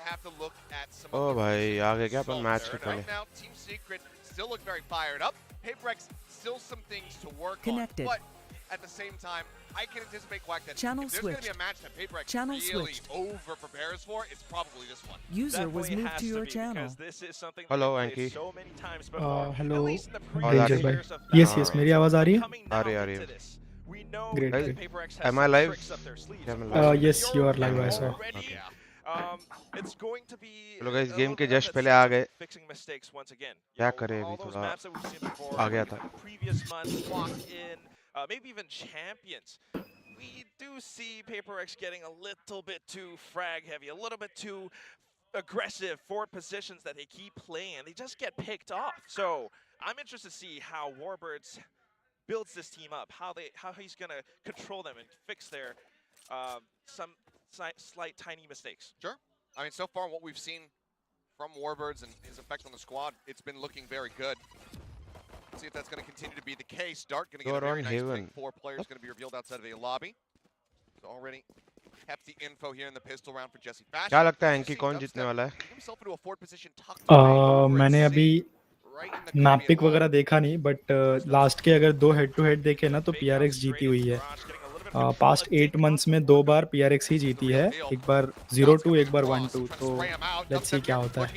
have to look at some O of the भाई आगे क्या अपन मैच के right now. Team Secret still look very fired up. PaperX still some things to work Connected. on, but at the same time, I can anticipate Quack that Channel if there's going to be switched. a match that PaperX Channel really switched. over prepares for, it's probably this one. User was moved to your channel. This is something Hello, that we've Anki. played so many times before. Hello, At least in the आवाज आ previous रही है? years of Yes, Valorant. yes, मेरी आवाज आ रही है? Coming आ now रही है, आ रही into है। this, we know Great, that great. PaperX Am has I some live? tricks up their sleeves. Yeah, I'm Of live. course, Yes, you are you're live, I saw. already, Okay. It's going to be चलो guys, a game little के bit of just that पहले sense uh of गए। fixing mistakes once again. You क्या know, करें all अभी those थोड़ा maps that we've seen before आ गया था। in previous months, locked in, maybe even champions. We do see PaperX getting a little bit too frag heavy, a little bit too aggressive for positions that they keep playing. They just get picked off. So I'm interested to see how Warbirds builds this team up, how he's gonna control them and fix their some slight tiny mistakes. Sure. I mean, so far what we've seen from Warbirds and his effect on the squad, it's been looking very good. Let's see if that's going to continue to be the case. Dart going to get a very nice pick. 4 players going to be revealed outside of a lobby. So already hefty info here in the pistol round for Jesse Bash. क्या लगता है इनकी कौन जीतने वाला है? Himself into a forward position, tucked away over at मैंने C, अभी right in the map Caribbean pick line. वगैरह देखा नहीं, बट लास्ट के अगर दो हेड टू हेड देखे ना तो PRX जीती हुई है। पास्ट 8 मंथ्स में 2 बार PRX ही जीती है, एक बार 0-2 एक बार 1-2, तो लेट्स सी क्या होता है।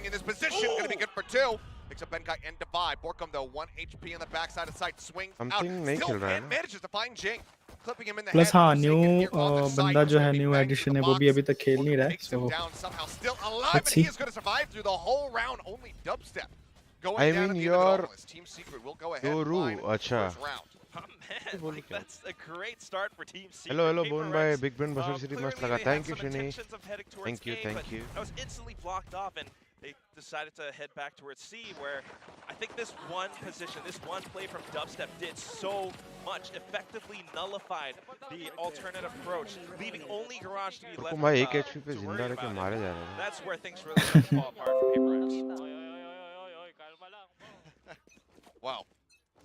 प्लस हाँ, न्यू बंदा जो है, न्यू एडिशन है, वो भी अभी तक खेल नहीं रहा है, so let's see. I mean your Yoru, अच्छा। Man, that's a great start for Team Secret. Hello, Bone by PaperX, Big Ben Basur City must लगा। clearly Thank they you, had some Shini. intentions of heading towards Thank you, A, thank but you. that was instantly blocked off, and they decided to head back towards C, where I think this one position, this one play from Dubstep did so much, effectively nullified the alternate approach, leaving only Garage to be left भाई एक to HP पे worry जिंदा रह के about मारे it. जा रहे हैं। That's where things really start to fall apart for PaperX. Wow.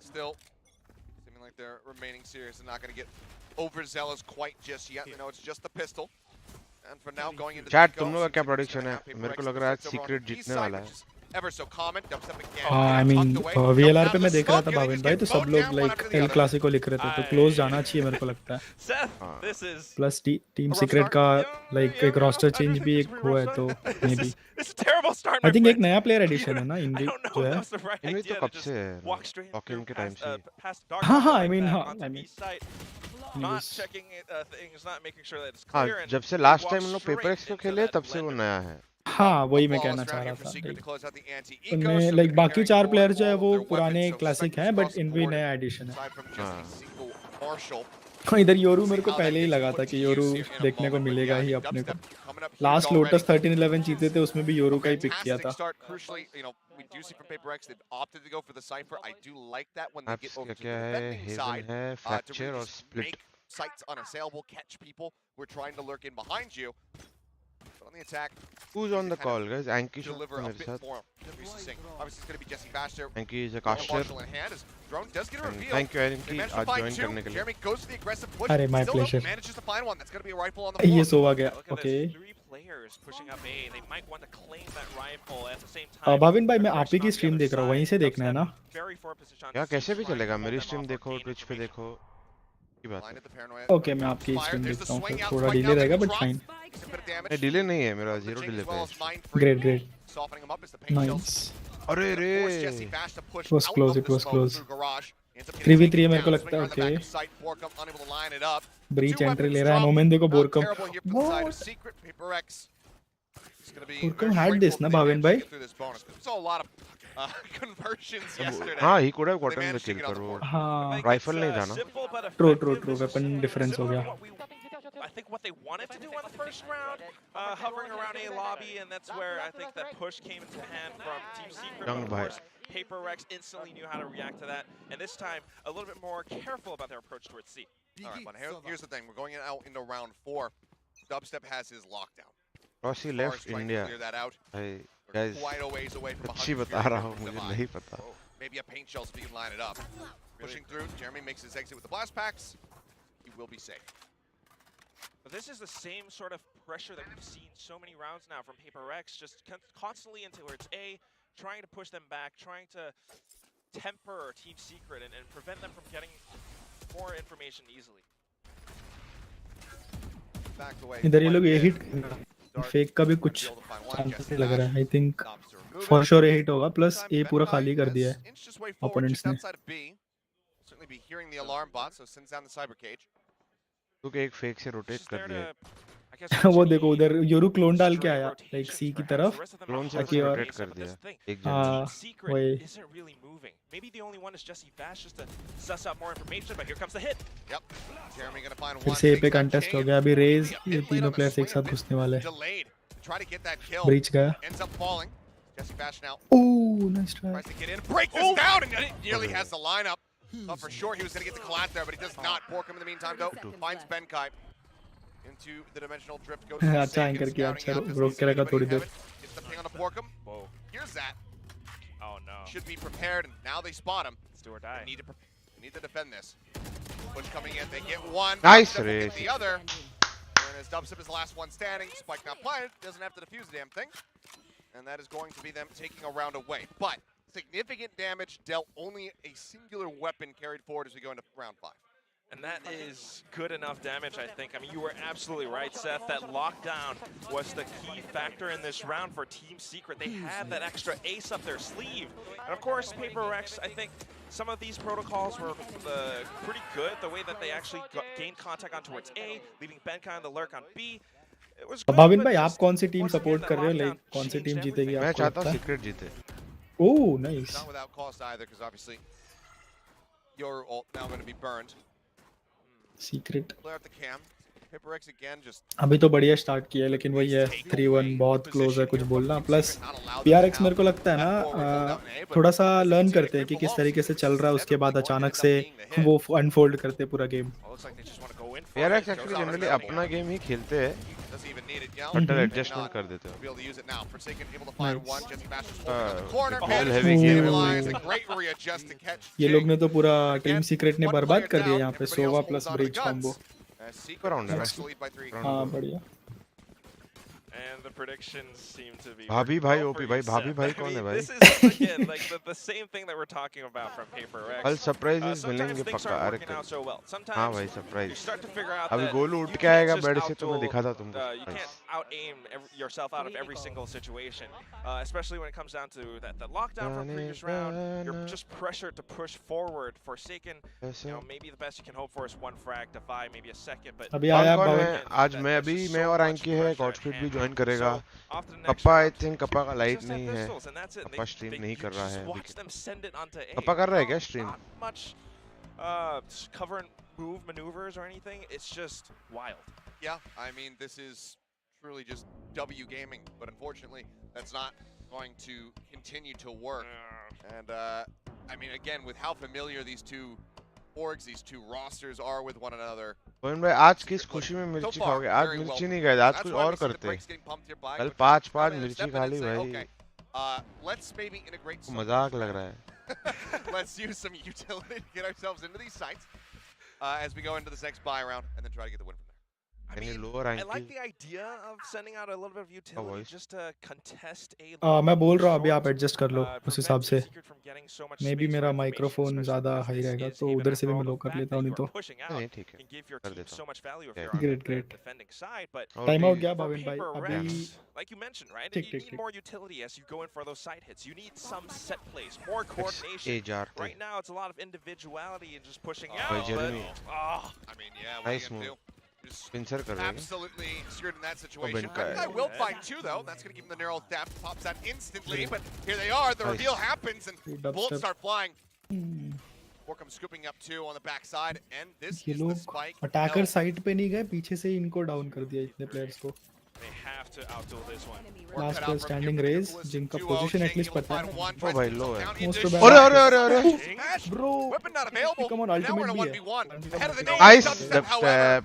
Still seeming like they're remaining serious and not going to get overzealous quite just yet. You know, it's just the pistol. And for now, going into Chat, तुम लोगों का क्या prediction है? मेरे को लग रहा है Secret जीतने वाला है। Ever so common. Dubstep again. I mean, VLR पे मैं देख रहा था भाविन भाई, तो सब लोग लाइक एल क्लासिको लिख रहे थे, तो क्लोज जाना चाहिए मेरे को लगता है। प्लस टीम सीक्रेट का लाइक एक रोस्टर चेंज भी एक हुआ है, तो मे बी आई थिंक एक नया प्लेयर एडिशन है ना इनवी जो है। इनवी तो कब से है? लॉक-इन के टाइम से। हाँ, I mean not checking things, not making sure that it's हाँ, clear. जब से लास्ट टाइम हम लोग PaperX को खेले तब से वो नया है। हाँ, वही मैं कहना चाह रहा था। उनमें लाइक बाकी 4 प्लेयर जो है वो पुराने क्लासिक हैं, बट इनवी नया एडिशन है। हाँ, इधर योरू मेरे को पहले ही लगा था कि योरू देखने को मिलेगा ही अपने को। लास्ट लोटस 13-11 जीते थे, उसमें भी योरू का ही पिक किया था। We do see from PaperX they've opted to go for the Cypher. I do like that when they get over to the क्या है? defending side है, to fracture really और just split। make sites unassailable, catch people. We're trying to lurk in behind you. But on the attack, Who's on the call, guys? Anki should deliver be a मेरे bit साथ। more. Obviously, it's going to be Jesse Bash there. Anki is a Marshall caster। in hand as drone does get a reveal. Thank you, Anki, आज join करने के लिए। Jeremy goes for the aggressive push. अरे, my Still pleasure। manages to find one. That's going to be a rifle on the floor. ये सोवा गया, okay. Players pushing up A, they might want to claim that rifle at the same time. Bhavin भाई, मैं आप ही की stream देख रहा हूँ, वहीं से देखना है ना? क्या कैसे भी चलेगा? मेरी स्ट्रीम देखो, ट्विच पे देखो। की बात है। ओके, मैं आपकी स्ट्रीम देखता हूँ, फिर थोड़ा डिले रहेगा, बट फाइन। नहीं, डिले नहीं है, मेरा 0 डिले पे है। Great, nice. अरे रे, it was close। 3v3 है मेरे को लगता है, ओके। ब्रीच एंट्री ले रहा है, ओमेन देखो बोरकम। बोरकम हैड दिस ना भाविन भाई? हाँ, he could have gotten the kill, पर वो हाँ, राइफल नहीं था ना। ट्रू, वेपन डिफरेंस हो गया। I think what they wanted to do on the first round, hovering around A lobby, and that's where I think that push came into hand from Team Secret. Young Of boy. course, PaperX instantly knew how to react to that, and this time a little bit more careful about their approach towards C. All right, but here's the thing: we're going out into round 4. Dubstep has his lockdown. Rossi left India। भाई, guys, अच्छी बता रहा हूँ, मुझे नहीं पता। Maybe a paint shell so we can line it up. Pushing through, Jeremy makes his exit with the blast packs. he will be safe. But this is the same sort of pressure that we've seen so many rounds now from PaperX, just constantly into towards A, trying to push them back, trying to temper Team Secret and prevent them from getting more information easily. इधर ये लोग ये hit fake का भी कुछ chance लग रहा है. आई थिंक फॉर श्योर ये हिट होगा, प्लस ए पूरा खाली कर दिया है ओपोनेंट्स ने. Certainly be hearing the alarm bot, so sends down the cyber cage. तो एक फेक से रोटेट कर दिया. वो देखो उधर योरू क्लोन डाल के आया लाइक सी की तरफ. क्लोन से रोटेट कर दिया एक जन. वही isn't really moving. Maybe the only one is Jesse Bash just to suss out more information, but here comes the hit. Yep. Jeremy gonna find फिर one. से ए पे कंटेस्ट हो गया. अभी रेज ये तीनों प्लेयर्स एक साथ घुसने वाले हैं. Try to get that kill. Breach गया. Ends up falling. Jesse Bash now oh nice try. tries to get in, break this down, and it nearly has the lineup. Thought for sure he was going to get the collapse there, but he does not. Borkum in the meantime, though, finds 𝘼𝐼𝐍𝐿𝐒 into the dimensional drift. Goes अच्छा anchor किया. अच्छा broke करेगा थोड़ी देर. Gets the ping on the Borkum. Whoa. Here's that. Oh no. Should be prepared, and now they spot him. Let's do or die. They need to defend this. Push coming in. They get one. Nice Dubstep will race. get the other. And as Dubstep is the last one standing, Spike not planted, doesn't have to defuse the damn thing. And that is going to be them taking a round away. But significant damage dealt only a singular weapon carried forward as we go into round 5. And that is good enough damage, I think. I mean, you were absolutely right, Seth. That lockdown was the key factor in this round for Team Secret. They had that extra ace up their sleeve. And of course, PaperX, I think some of these protocols were pretty good. The way that they actually gained contact on towards A, leaving 𝘼𝐼𝐍𝐿𝐿e and the lurk on B. It was good, Bhavin but भाई आप just कौन सी team once again, support that कर रहे हो? lockdown like कौन सी team changed जीतेगी मैं आपको चाहता लगता हूँ है? सीक्रेट जीते. Oh nice. Not without cost either, because obviously your ult now going to be burned. Secret Clear out the cam. PaperX again just अभी तो बढ़िया स्टार्ट किया है, लेकिन वही है 3-1 बहुत क्लोज है कुछ बोलना. प्लस PRX मेरे को लगता है ना थोड़ा सा लर्न करते हैं कि किस तरीके से चल रहा है, उसके बाद अचानक से वो अनफोल्ड करते पूरा गेम. PRX एक्चुअली जनरली अपना गेम ही खेलते हैं, doesn't even need it. But adjustment कर देते हैं. Be able to use it now. Forsaken able to find one. Jesse Bash is holding on the Uh, corner. well, Manages heavy to game. stabilize. A great readjust to catch. ये लोग ने तो पूरा team secret ने बर्बाद कर दिया यहाँ पे. Sova plus Breach combo. Secret Round है ना? takes the lead by 3. हाँ बढ़िया. And the predictions seem to be भाभी भाई well OP for भाई you, भाभी Seth. भाई I कौन mean, है भाई? This is again like the same thing that we're talking about from PaperX. कल सरप्राइजेस Sometimes मिलेंगे things पक्का. aren't अरे working out so well. हाँ Sometimes भाई you surprise. start to figure out अभी that गोलू you उठ के can't आएगा just बेड से तो मैं outduel, दिखा था तुमको. you can't out-aim yourself out of every single situation, especially when it comes down to that lockdown from previous round. You're just pressured to push forward. Forsaken, maybe the best you can hope for is one frag to 5, maybe a second, but अभी आया कौन भाविन. है आज? मैं अभी मैं और एंकी है. गॉडस्पीड भी ज्वाइन करेगा. off to the next पप्पा आई round. थिंक पप्पा का They लाइट just have नहीं है. pistols, and that's it. Papa stream नहीं कर रहा है. You just watch them send it onto A. पप्पा कर रहा है क्या stream? Not much cover and move maneuvers or anything. It's just wild. Yeah, I mean, this is truly just W gaming, but unfortunately, that's not going to continue to work. And I mean, again, with how familiar these two orgs, these two rosters are with one another. Mohan भाई आज किस खुशी में मिर्ची खाओगे? आज मिर्ची नहीं खाए, आज कुछ और करते हैं. कल 5 मिर्ची खा ली भाई. Let's maybe integrate some मजाक लग रहा है. Let's use some utility to get ourselves into these sites as we go into this next buy round and then try to get the win from there. I Any mean, lower I ranking? like the idea of sending out a little bit of utility voice. just to contest a. मैं बोल रहा हूँ अभी आप adjust कर लो उस हिसाब से. मे बी मेरा माइक्रोफोन ज़्यादा हाई रहेगा तो उधर से भी मैं लो कर लेता हूँ, नहीं तो. नहीं ठीक है. कर देता हूँ. Great great. टाइम आउट गया भाविन भाई अभी. Like you mentioned, right? Tick, You tick, need tick. more utility as you go in for those side hits. You need some set plays, more coordination. 𝑋𝐈𝐍𝐿𝐒. Right now, it's a lot of individuality and just pushing Oh, out. Jeremy. But, I mean, yeah, what are Nice you going to move. do? Just pincer कर रहे हैं. absolutely screwed in that situation. Benkai. I will find 2 though. That's going to give him the neural theft. Pops out instantly, but here they are. The Nice. reveal happens and Dubstep. bullets start flying. Borkum scooping up 2 on the backside, and this ये is the लोग spike. Attacker side पे नहीं गए, पीछे से इनको down कर दिया इतने प्लेयर्स को. they have to outduel this one. Last पे स्टैंडिंग रेज जिनका पोजीशन एटलीस्ट पता है. ओ भाई लो है. मोस्ट अरे अरे अरे अरे. Bro Weapon not available. come on, Now we're in a ultimate भी है. 1v1. Ahead of the game. Nice Dubstep, step.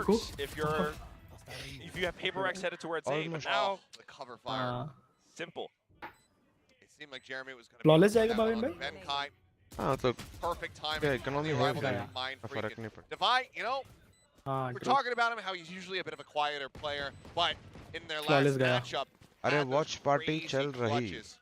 देखो works if you're if you have Paper X headed towards A, but now the cover fire. simple. It seemed like Jeremy was going to Flawless जाएगा भाविन भाई? Benkai. हाँ तो Perfect timing. क्या economy The है arrival फिर of Mind Freak फर्क and नहीं पड़ता Divide, you know, हाँ we're true. talking about him how he's usually a bit of a quieter player, but in their last Flawless गया. matchup, अरे had those watch party crazy चल रही clutches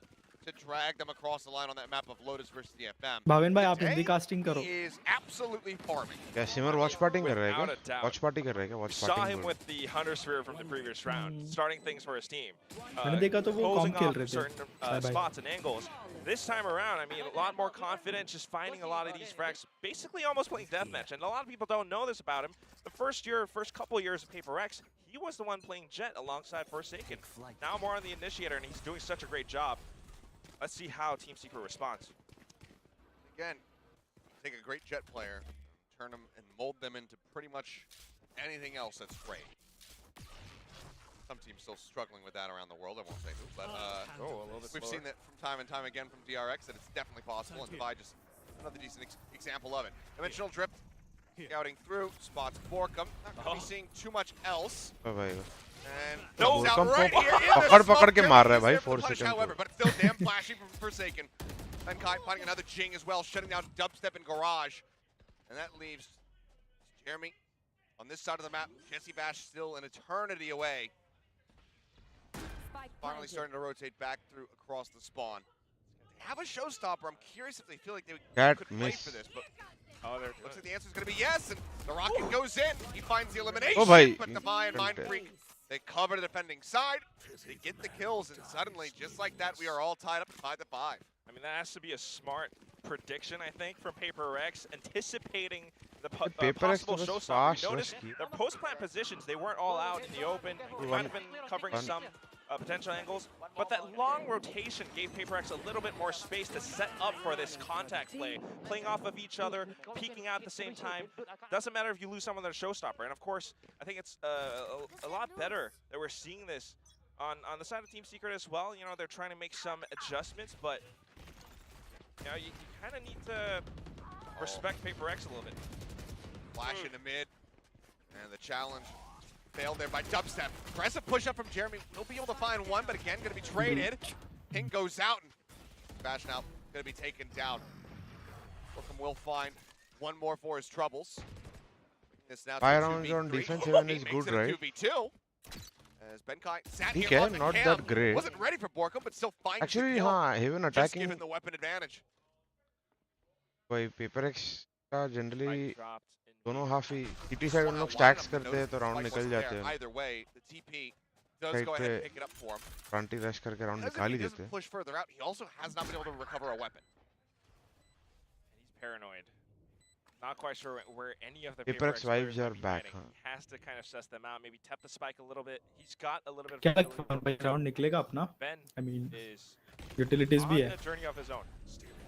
to drag them across the line on that map of Lotus versus DFM. Bhavin भाई आप Today, Hindi casting करो. he is absolutely farming. क्या सिमर watch party कर रहा है Without a क्या doubt. watch party कर रहा है क्या watch Saw party him with the Hunter Sphere from the previous round, starting things for his team. मैंने देखा तो वो Closing कॉम खेल off रहे थे. certain Bye bye. spots and angles. This time around, I mean, a lot more confident, just finding a lot of these frags, basically almost playing deathmatch. And a lot of people don't know this about him. The first couple years of Paper X, he was the one playing Jet alongside Forsaken. Now more on the initiator, and he's doing such a great job. Let's see how Team Secret responds. Again, take a great Jet player, turn them and mold them into pretty much anything else that's great. Some teams still struggling with that around the world, I won't say who, but a little bit we've slower. seen that from time and time again from DRX, that it's definitely possible, and Divide just another decent example of it. Dimensional Drift, scouting through, spots Borkum, not going to be seeing too much else. भाई And No, goes out Borkum right को here in the पकड़ smoke. पकड़ के मार रहा है Jeremy भाई is there for 4 the punish, second however, but still damn flashing from Forsaken. Benkai finding another Jing as well, shutting down Dubstep and Garage. And that leaves Jeremy on this side of the map. Jesse Bash still an eternity away. Finally starting to rotate back through across the spawn. They have a showstopper. I'm curious if they feel like they could play for this, but looks like the answer is going to be yes. And the rocket goes in. He finds the elimination, but Defy and Mind Freak, they cover the defending side. They get the kills, and suddenly, just like that, we are all tied up 5-5. I mean, that has to be a smart prediction, I think, from Paper X, anticipating the Paper X possible was showstopper. fast, You notice was their post-plant positions, they weren't all out in the open. They might have been covering some potential angles, but that long rotation gave Paper X a little bit more space to set up for this contact play, playing off of each other, peeking out at the same time. Doesn't matter if you lose someone that's a showstopper. And of course, I think it's a lot better that we're seeing this on the side of Team Secret as well. You know, they're trying to make some adjustments, but you know, you kind of need to respect Paper X a little bit. Flash into mid, and the challenge failed there by Dubstep. Aggressive push-up from Jeremy. He'll be able to find one, but again, going to be traded. Ping goes out, and Bash now going to be taken down. Borkum will find one more for his troubles. This now to a rounds on 2v3. defense He even makes is it good, a right? 2v2. As Benkai sat ठीक here है, on the not cam. that great. Wasn't ready for Borkum, but still finds Actually, the kill. हाँ, Heaven Just attacking given the weapon advantage. भाई Paper X का generally Dropped in दोनों half ही CT side उन लोग stacks करते हैं तो round निकल जाते हैं Either way, the TP does Right go ahead and पे pick it up for him. fronty rush करके round As if निकाल he ही देते doesn't हैं push further out, he also has not been able to recover a weapon. and he's paranoid. Not quite sure where any of the Paper X players vibes are might be back, hiding. huh? He has to kind of suss them out, maybe tap the spike a little bit. He's got a little bit क्या of लगता है भाई round निकलेगा अपना? Ben I mean, is utilities on भी है. a journey of his own.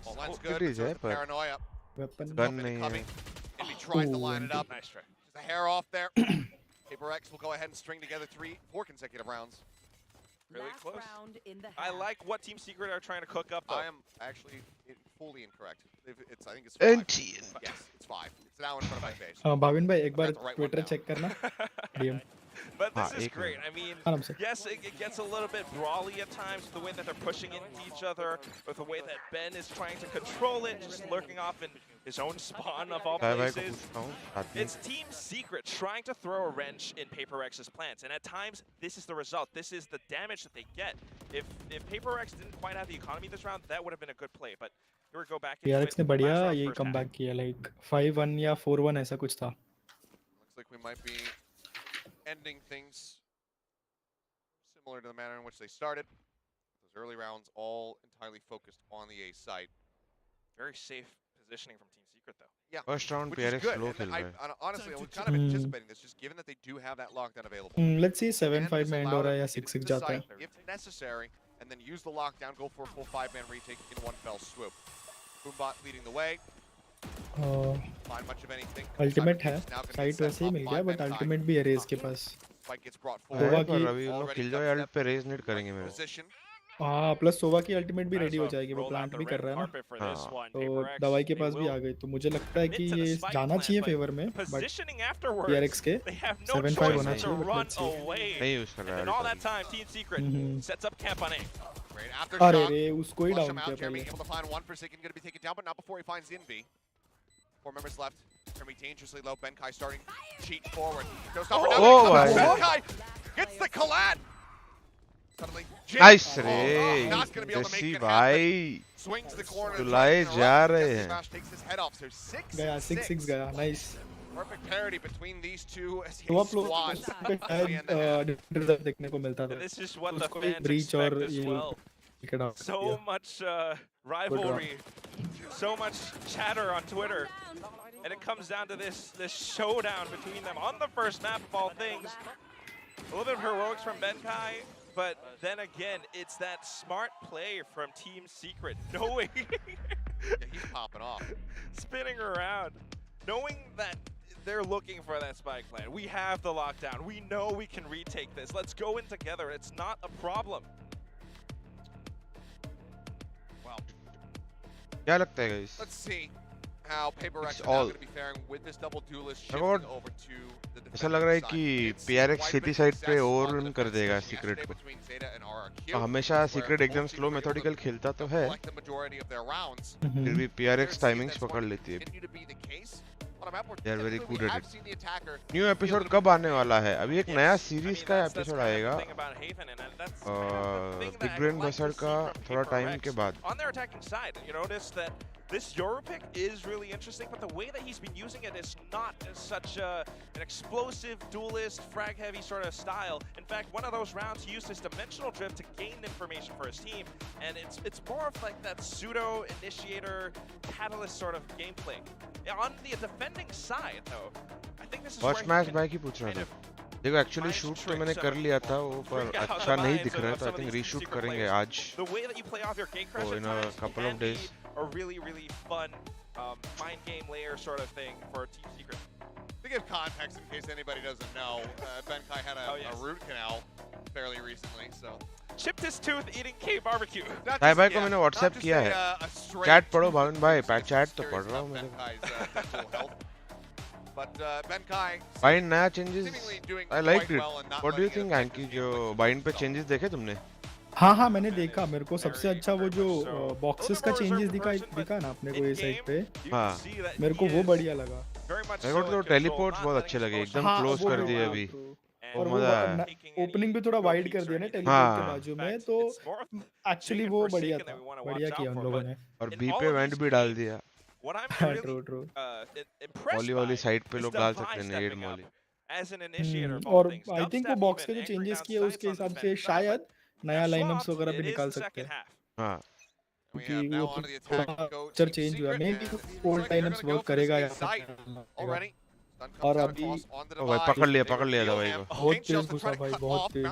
Well, that's it good, but is, so is eh, the but- paranoia. Weapon. Gun Weapon नहीं है coming. If he tries to line it up, Nice try. just a hair off there. Paper X will go ahead and string together 4 consecutive rounds. Really Last close. round in the I half. like what Team Secret are trying to cook up, though. I am actually fully incorrect. I think it's 5. NT Yes, it's 5. It's now in front of my face. Bhavin भाई एक बार Got the right one Twitter now. Check करना. DM. But this हाँ, is एक great. I mean, आराम से. yes, it gets a little bit brawly at times with the way that they're pushing into each other, with the way that Ben is trying to control it, just lurking off in his own spawn of all भाई भाई को places. पूछता हूँ साथ में It's Team Secret trying to throw a wrench in Paper X's plans, and at times, this is the result. This is the damage that they get. If Paper X didn't quite have the economy this round, that would have been a good play, but here we go back into PRX ने it. बढ़िया Last round, ये first half. Comeback किया like 5-1 या 4-1 ऐसा कुछ था. Looks like we might be ending things similar to the manner in which they started. Those early rounds all entirely focused on the A site. Very safe positioning from Team Secret, though. Yeah, first round which is PRX good. slow And खेल रहा है honestly, I was kind of anticipating this, just given that they do have that lockdown available. Let's see 7-5 And में just end हो allow रहा है them या to get 6-6 into the जाता है. site if necessary, and then use the lockdown, go for a full 5-man retake in one fell swoop. Boombot leading the way. Find much of anything. Ultimate है. Cybercade's now gonna site get वैसे ही set मिल up गया by but Benkai. Ultimate भी है race के पास. Fight gets brought Nova forward. की पर अभी वो लोग Already Killjoy dubstep ult पे raise नहीं करेंगे मेरे position. हाँ प्लस सोवा की अल्टीमेट भी रेडी हो जाएगी, वो प्लांट भी कर रहा है ना, तो दवाई के पास भी आ गई, तो मुझे लगता है कि ये जाना चाहिए फेवर में, बट PRX के 7-5 होना चाहिए, बट लेट्स सी। नहीं यूज कर रहा है। अरे रे उसको ही डाउन किया पहले। 4 members left. Gonna be dangerously low. Benkai starting cheat forward. Benkai gets the collat. Suddenly, nice रे, not gonna be able to make it भाई swings the corner. तुलाए जा रहे हैं। Takes his head off. So 6 गया 6-6 गया, nice. Perfect parity between these two तो आप लोग शायद देखने को मिलता था। This is what the fans breach और expect as ये well. So much rivalry, so much chatter on Twitter, and it comes down to this showdown between them on the first map of all things. A little bit of heroics from Benkai, but then again, it's that smart play from Team Secret, knowing he's popping off, spinning around, knowing that they're looking for that spike plan. We have the lockdown. We know we can retake this. Let's go in together. It's not a problem. क्या लगता है guys? Let's see how PaperX is now going to be faring with this double duelist shifting over to the ऐसा लग रहा है कि PRX city side पे overrun कर देगा सीक्रेट को। हमेशा सीक्रेट एकदम स्लो मेथोडिकल खेलता तो है, फिर भी PRX टाइमिंग्स पकड़ लेती है। They are very good at it. New episode कब आने वाला है? अभी एक नया सीरीज का एपिसोड आएगा बिग ब्रेन बसर का थोड़ा टाइम के बाद। On their attacking side, you notice that this Yoru pick is really interesting, but the way that he's been using it is not such an explosive, duelist, frag-heavy sort of style. In fact, one of those rounds he used his dimensional drift to gain information for his team, and it's more of like that pseudo-initiator, catalyst sort of gameplay. On the defending side, though, I think this is first match भाई की पूछ रहा था। देखो actually shoot तो मैंने कर लिया था वो, पर अच्छा नहीं दिख रहा है, तो आई थिंक रीशूट करेंगे आज। So in a couple of days. A really fun mind game layer sort of thing for Team Secret. To give context in case anybody doesn't know, Benkai had a root canal fairly recently, so chipped his tooth eating 𝐾/BBQ. भाई भाई को मैंने WhatsApp किया है, chat पढ़ो भाविन भाई, chat तो पढ़ रहा हूँ मैं। But Benkai बाइंड नया changes, I like it. What do you think Anky, जो बाइंड पे चेंजेस देखे तुमने? हाँ मैंने देखा, मेरे को सबसे अच्छा वो जो बॉक्सेस का चेंजेस दिखा ना अपने को ये साइड पे, हाँ मेरे को वो बढ़िया लगा। मेरे को तो टेलीपोर्ट्स बहुत अच्छे लगे, एकदम क्लोज कर दिए अभी। और वो ओपनिंग भी थोड़ा वाइड कर दिया ना टेलीपोर्ट के बाजू में, तो एक्चुअली वो बढ़िया था, बढ़िया किया उन लोगों ने। और बी पे वेंट भी डाल दिया। ट्रू मॉली साइड पे लोग डाल सकते हैं नेड मॉली। और आई थिंक वो बॉक्स के जो चेंजेस किए उसके हिसाब से शायद नया लाइनअप्स वगैरह भी निकाल सकते हैं। हाँ क्योंकि वो थोड़ा चेंज हुआ, may be old line-ups work करेगा या और अभी भाई पकड़ लिया दवाई को, बहुत तेज घुसा भाई, बहुत तेज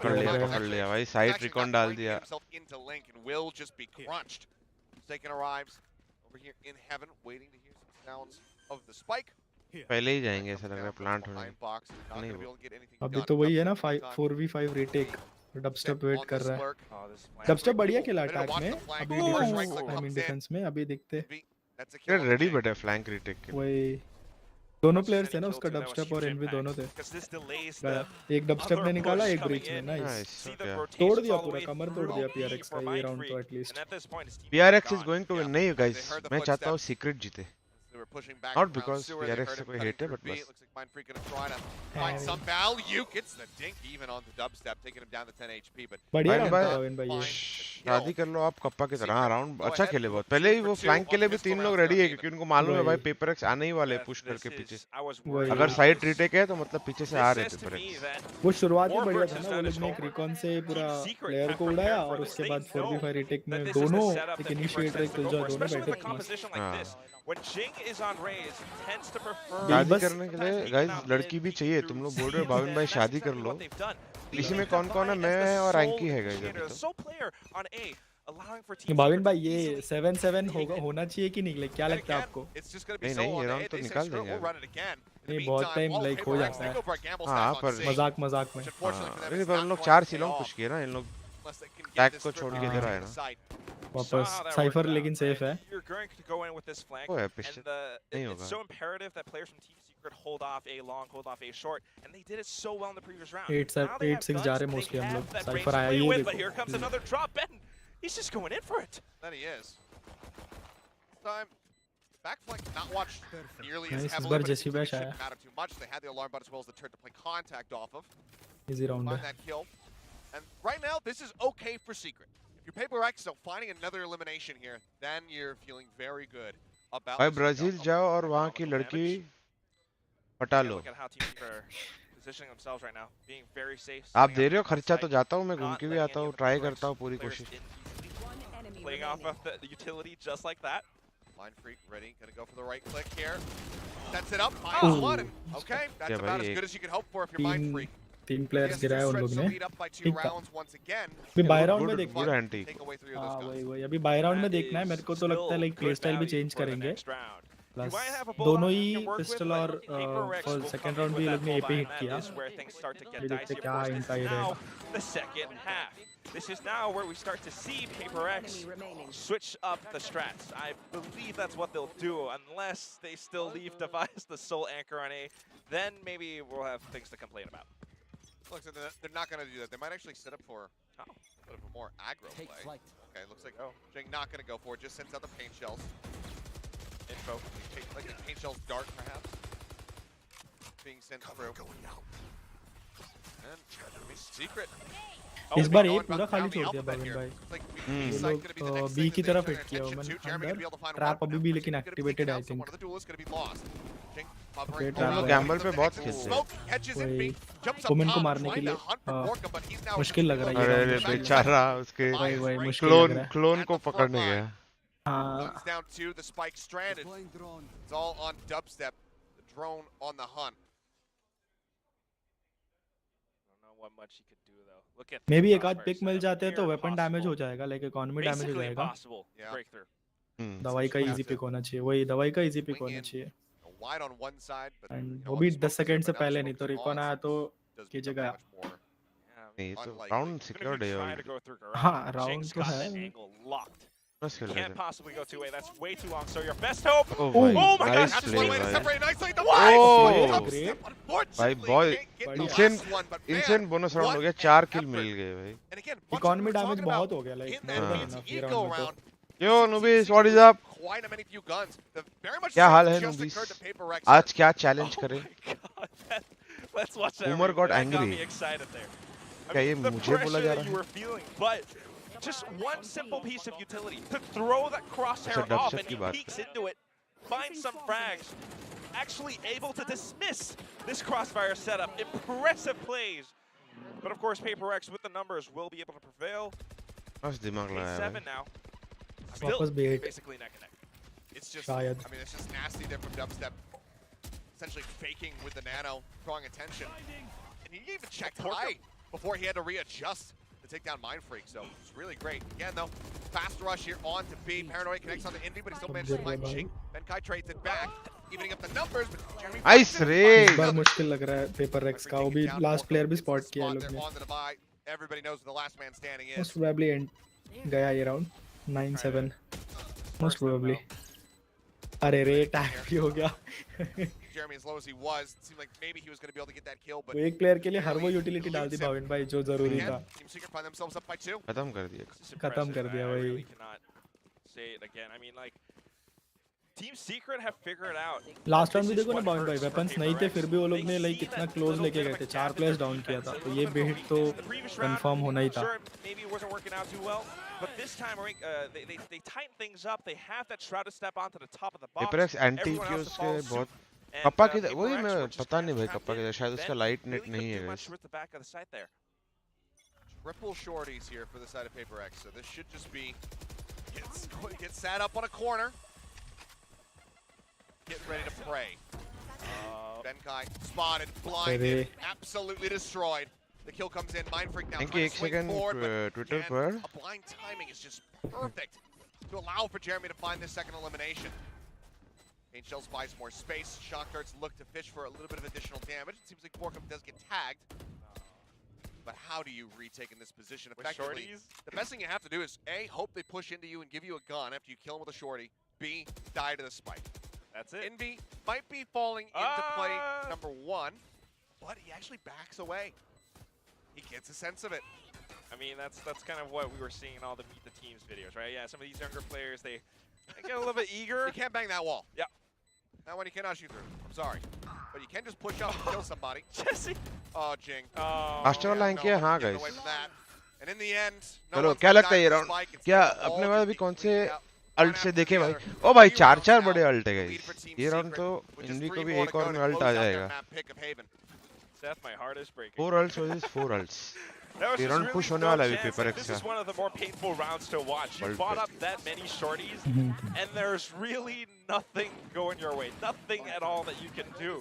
पकड़ लिया भाई, साइड रिकॉन डाल दिया। पहले ही जाएंगे ऐसा लग रहा है, प्लांट होने नहीं। अभी तो वही है ना 4v5 रीटेक, डबस्टेप वेट कर रहा है। डबस्टेप बढ़िया खेला अटैक में, अभी डिफेंस में अभी देखते हैं। रेडी बैठे फ्लैंक रीटेक के, वही दोनों प्लेयर्स थे ना उसका, डबस्टेप और एनवी दोनों थे। एक डबस्टेप ने निकाला, एक ब्रीच ने, नाइस तोड़ दिया पूरा, कमर तोड़ दिया PRX का ये राउंड तो at least. PRX is going to win. नहीं गाइस, मैं चाहता हूं सीक्रेट जीते, not because PRX से कोई hate है, but बस बढ़िया भाई, शादी कर लो आप कप्पा की तरह। राउंड अच्छा खेले बहुत, पहले ही वो फ्लैंक के लिए भी 3 लोग रेडी है, क्योंकि उनको मालूम है भाई PaperX आने ही वाले पुश करके पीछे। अगर साइड रीटेक है तो मतलब पीछे से आ रहे PaperX। वो शुरुआत में बढ़िया था ना, वो लोग ने एक रिकॉन से पूरा प्लेयर को उड़ाया और उसके बाद 4v5 रीटेक में दोनों एक इनिशिएटर एक किलजॉय दोनों बैठे। शादी करने के लिए गाइस लड़की भी चाहिए, तुम लोग बोल रहे हो भाविन भाई शादी कर लो, इसी में कौन कौन है? मैं और एंकी है गाइस अभी तो। भाविन भाई ये 7-7 होना चाहिए कि नहीं, क्या लगता है आपको? नहीं ये राउंड तो निकाल देंगे, नहीं बहुत टाइम लाइक हो जाता है। हाँ पर मजाक में पर उन लोग 4 सीलों पुश किए ना इन लोग, unless they can Tag get this को छोड़ through के इधर आया the ना side. वापस साइफर लेकिन सेफ है You're going to go in with this flank, वो है and पिछले it's होगा। so imperative that players from Team Secret hold off A long, hold off A short, and they did it so well in the previous round. 8-6 जा रहे हैं mostly हम लोग cipher आया ये But देखो here comes another drop, Ben. He's just going in for it. That he is. Time. Back flank not watched nearly as Nice, इस heavily, bar but it Jesse shouldn't Bash आया। matter too much. They had the alarm bot as well as the turret to play contact off of. easy round Find है that kill. And right now, this is okay for Secret. If you're Paper X, so finding another elimination here, then you're feeling very good about भाई this Brazil result. जाओ और वहाँ की लड़की पटा लो। Look at how Team Secret are positioning themselves right now, being very safe. आप दे रहे हो खर्चा तो जाता हूँ मैं घूम के भी आता हूँ ट्राई करता हूँ पूरी कोशिश। Playing off of the utility just like that. Line Freak ready, gonna go for the right click here. Sets it up, -1, and okay, that's about as good as you can hope for if you're Mind Freak. 3 players गिराए उन लोग ने Lead up by 2 rounds once again. अभी bye round में good देखना good anti. Take away 3 of हाँ those guns. वही अभी बाय राउंड में देखना है मेरे को तो लगता है लाइक प्ले स्टाइल भी चेंज करेंगे प्लस दोनों ही पिस्टल और फॉर सेकंड राउंड भी लोग ने एपी हिट किया ये देखते क्या इनका ये रहेगा The second half. This is now where we start to see Paper X switch up the strats. I believe that's what they'll do, unless they still leave Device the sole anchor on A. Then maybe we'll have things to complain about. Looks like they're not gonna do that. They might actually set up for a bit of a more aggro play. Okay, looks like GENG not gonna go for it. Just sends out the paint shells. Info, like a paint shells dart perhaps, being sent through. And I mean, Secret. इस बार ये पूरा खाली छोड़ दिया भाविन भाई ये लोग B की तरफ हिट किया ओमन अंदर ट्रैप अभी भी लेकिन एक्टिवेटेड है आई थिंक ओके हम ट्रैप लोग गैम्बल पे बहुत खेलते हैं। वही ओमन को मारने के लिए मुश्किल लग रहा है अरे ये अरे round। बेचारा उसके वही मुश्किल लग रहा है क्लोन को पकड़ने गया। हाँ Guns down to the spike stranded. It's all on Dubstep, the drone on the hunt. I don't know what much he could do though. Look at मे भी एक आध पिक मिल जाते हैं तो वेपन डैमेज हो जाएगा लाइक इकोनॉमी डैमेज हो जाएगा breakthrough. दवाई का इजी पिक होना चाहिए वही दवाई का इजी पिक होना चाहिए Wide on one side, but and you know, वो भी all the 10 smoke second is से up, पहले now नहीं तो smoke is रिकॉन on, आया तो does की become जगह that much more. नहीं तो Unlikely. Round Gonna secured be है trying to already. go through हाँ garage. राउंड Jing's तो got है that angle locked. बस खेल रहे Can't थे। possibly go 2A. That's way too long. So your best hope. Oh Oh भाई my God, nice That's play one way to भाई। separate nicely. The Oh! Dubstep, unfortunately, boy, can't get the insane- last one, but man, insane bonus round हो गया what 4 an kill mill effort. गए भाई। And again, much economy like we were damage talking बहुत about हो गया like in that more than fancy enough ये eco round में तो round, yo noobies what is up? quite a many few guns. The very much क्या हाल same है just नुबीस? occurred to Paper Rex. आज क्या चैलेंज करें? Oh my God. Let's watch that. Boomer replay. got That got angry. me excited there. क्या ये the मुझे बोला pressure जा that रहा you है? were feeling, but just one simple piece of utility to throw that crosshair अच्छा, off dubstep and की he बात peeks into it, finds some frags, actually able to dismiss this crossfire setup. Impressive plays. But of course, Paper X with the numbers will be able to prevail. बस दिमाग लगाया 7 भाई। now. वापस Still bet basically neck and neck. It's just, शायद I mean, it's just nasty there from Dubstep. Essentially faking with the nano, drawing attention. And he even checked high before he had to readjust to take down Mind Freak. So it's really great. Again, though, fast rush here on to B. Paranoid connects on the Indy, but he still manages to find Jing. Benkai trades it back, evening up the numbers. But Jeremy nice इस race. बार मुश्किल लग रहा है paper racks का वो भी last player भी spot किया है लोग ने on the divide. Everybody knows who the last man standing is. Most probably and गया ये राउंड 9-7 मोस्ट प्रोबेबली अरे रे टैग भी हो गया Jeremy, as low as he was, it seemed like maybe he was going to be able to get that kill, but वो एक player के लिए हर वो यूटिलिटी डाल दी भाविन भाई जो जरूरी था again, Team Secret find themselves up by 2. खत्म कर दिया। This is खत्म कर impressive. दिया I वही। really cannot say it again. I mean, like, Team Secret have figured out. Last round भी this is देखो ना what भाविन भाई hurts for वेपन्स Paper नहीं थे X. फिर भी वो लोग They ने see लाइक कितना that क्लोज little लेके bit गए of थे a 4 gap players in their down किया था defense, तो a ये little bit of बेहिट a तो weakness. The previous round, confirm होना ही था sure, maybe it wasn't working out too well, but this time they tighten things up. They have that Shroud to step onto the top of the box. Paper x anti Everyone के else to उसके follow बहुत suit. And, kappa की Paper वही X मैं were just पता kind नहीं of भाई trapped kappa in. की शायद उसका Ben लाइट really नेट नहीं couldn't है do guys। much with the back of the site there. Triple shorties here for the side of Paper X, so this should just be get sat up on a corner, get ready to pray. Benkai spotted, blinded, absolutely destroyed. The kill comes in. Mind Freak now Thank trying you, to swing second, forward, but Twitter again, पर। a blind timing is just perfect to allow for Jeremy to find this second elimination. Paint Shells buys more space. Shock Darts look to fish for a little bit of additional damage. It seems like Borkum does get tagged. But how do you retake in this position With effectively? shorties? The best thing you have to do is A, hope they push into you and give you a gun after you kill them with a shorty. B, die to the spike. That's it. Envy might be falling into play number one, but he actually backs away. He gets a sense of it. I mean, that's kind of what we were seeing in all the Meet the Teams videos, right? Yeah, some of these younger players, they get a little bit eager. You can't bang that wall. Yeah. That one you cannot shoot through. I'm sorry. But you can just push up and kill somebody. Jesse. Oh, Jing. Master line किया हाँ Getting guys. away from that. And in the end, चलो क्या लगता है ये round क्या अपने पास भी कौन से अल्ट से देखे भाई ओ भाई चार बड़े अल्ट है गाइस ये राउंड तो इनवी को भी एक और में अल्ट आ जाएगा Seth, my heart is breaking. 4 ults versus 4 ults ये राउंड पुश होने वाला है paper x This is one of the more painful rounds to watch. You bought up that many shorties, and there's really nothing going your way. Nothing at all that you can do.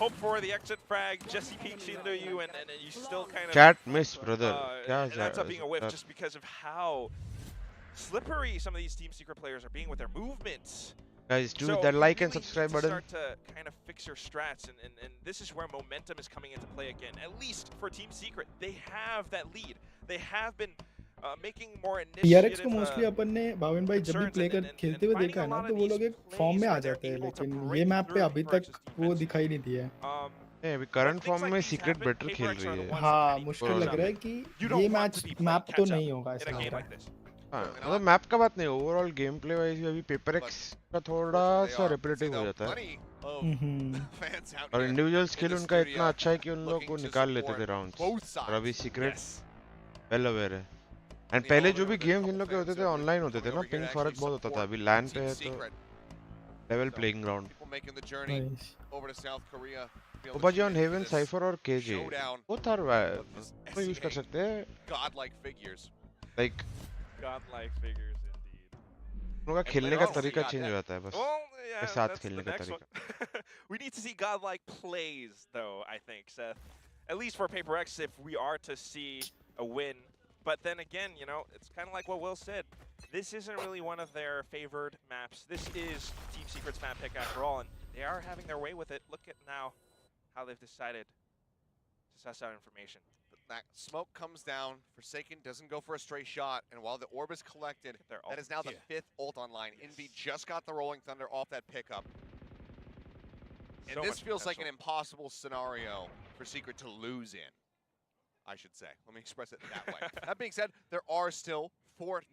Hope for the exit frag. Jesse peeks into you, and you still kind of... Chat miss, brother. And ends up being a whiff just because of how slippery some of these Team Secret players are being with their movements. Guys, do So that you like and really subscribe need to button. start to kind of fix your strats, and this is where momentum is coming into play again. At least for Team Secret, they have that lead. They have been making more initiative. PRX को mostly अपन ने भाविन भाई जब भी play कर खेलते हुए देखा है ना तो वो लोग एक फॉर्म में आ जाते हैं लेकिन ये मैप पे अभी तक वो दिखाई नहीं दिया है अभी करंट फॉर्म में सीक्रेट बेटर खेल रही है हाँ मुश्किल लग रहा है कि ये मैप तो नहीं होगा ऐसा लग रहा है मतलब मैप का बात नहीं ओवरऑल गेम प्ले वाइज अभी पेपर एक्स का थोड़ा सा रिपीटेटिव हो जाता है और इंडिविजुअल स्किल उनका इतना अच्छा है कि उन लोगों को निकाल लेते थे राउंड्स और अभी सीक्रेट वेल अवेयर है एंड पहले जो भी गेम्स इन लोग के होते थे ऑनलाइन होते थे ना पिंग फर्क बहुत होता था अभी लैन पे है तो लेवल प्लेइंग ग्राउंड ओपाजी ऑन हेवन साइफर और केजे वो था वो यूज कर सकते हैं लाइक Godlike figures indeed. उनका खेलने का तरीका चेंज हो जाता है बस Yeah, साथ खेलने का तरीका We need to see godlike plays though, I think, Seth. At least for Paper X if we are to see a win. But then again, you know, it's kind of like what Will said. This isn't really one of their favored maps. This is Team Secret's map pick after all, and they are having their way with it. Look at now how they've decided to suss out information. That smoke comes down, Forsaken doesn't go for a straight shot, and while the orb is collected, that is now the 5th ult online. Envy just got the Rolling Thunder off that pickup. And this feels like an impossible scenario for Secret to lose in, I should say. Let me express it that way. That being said, there are still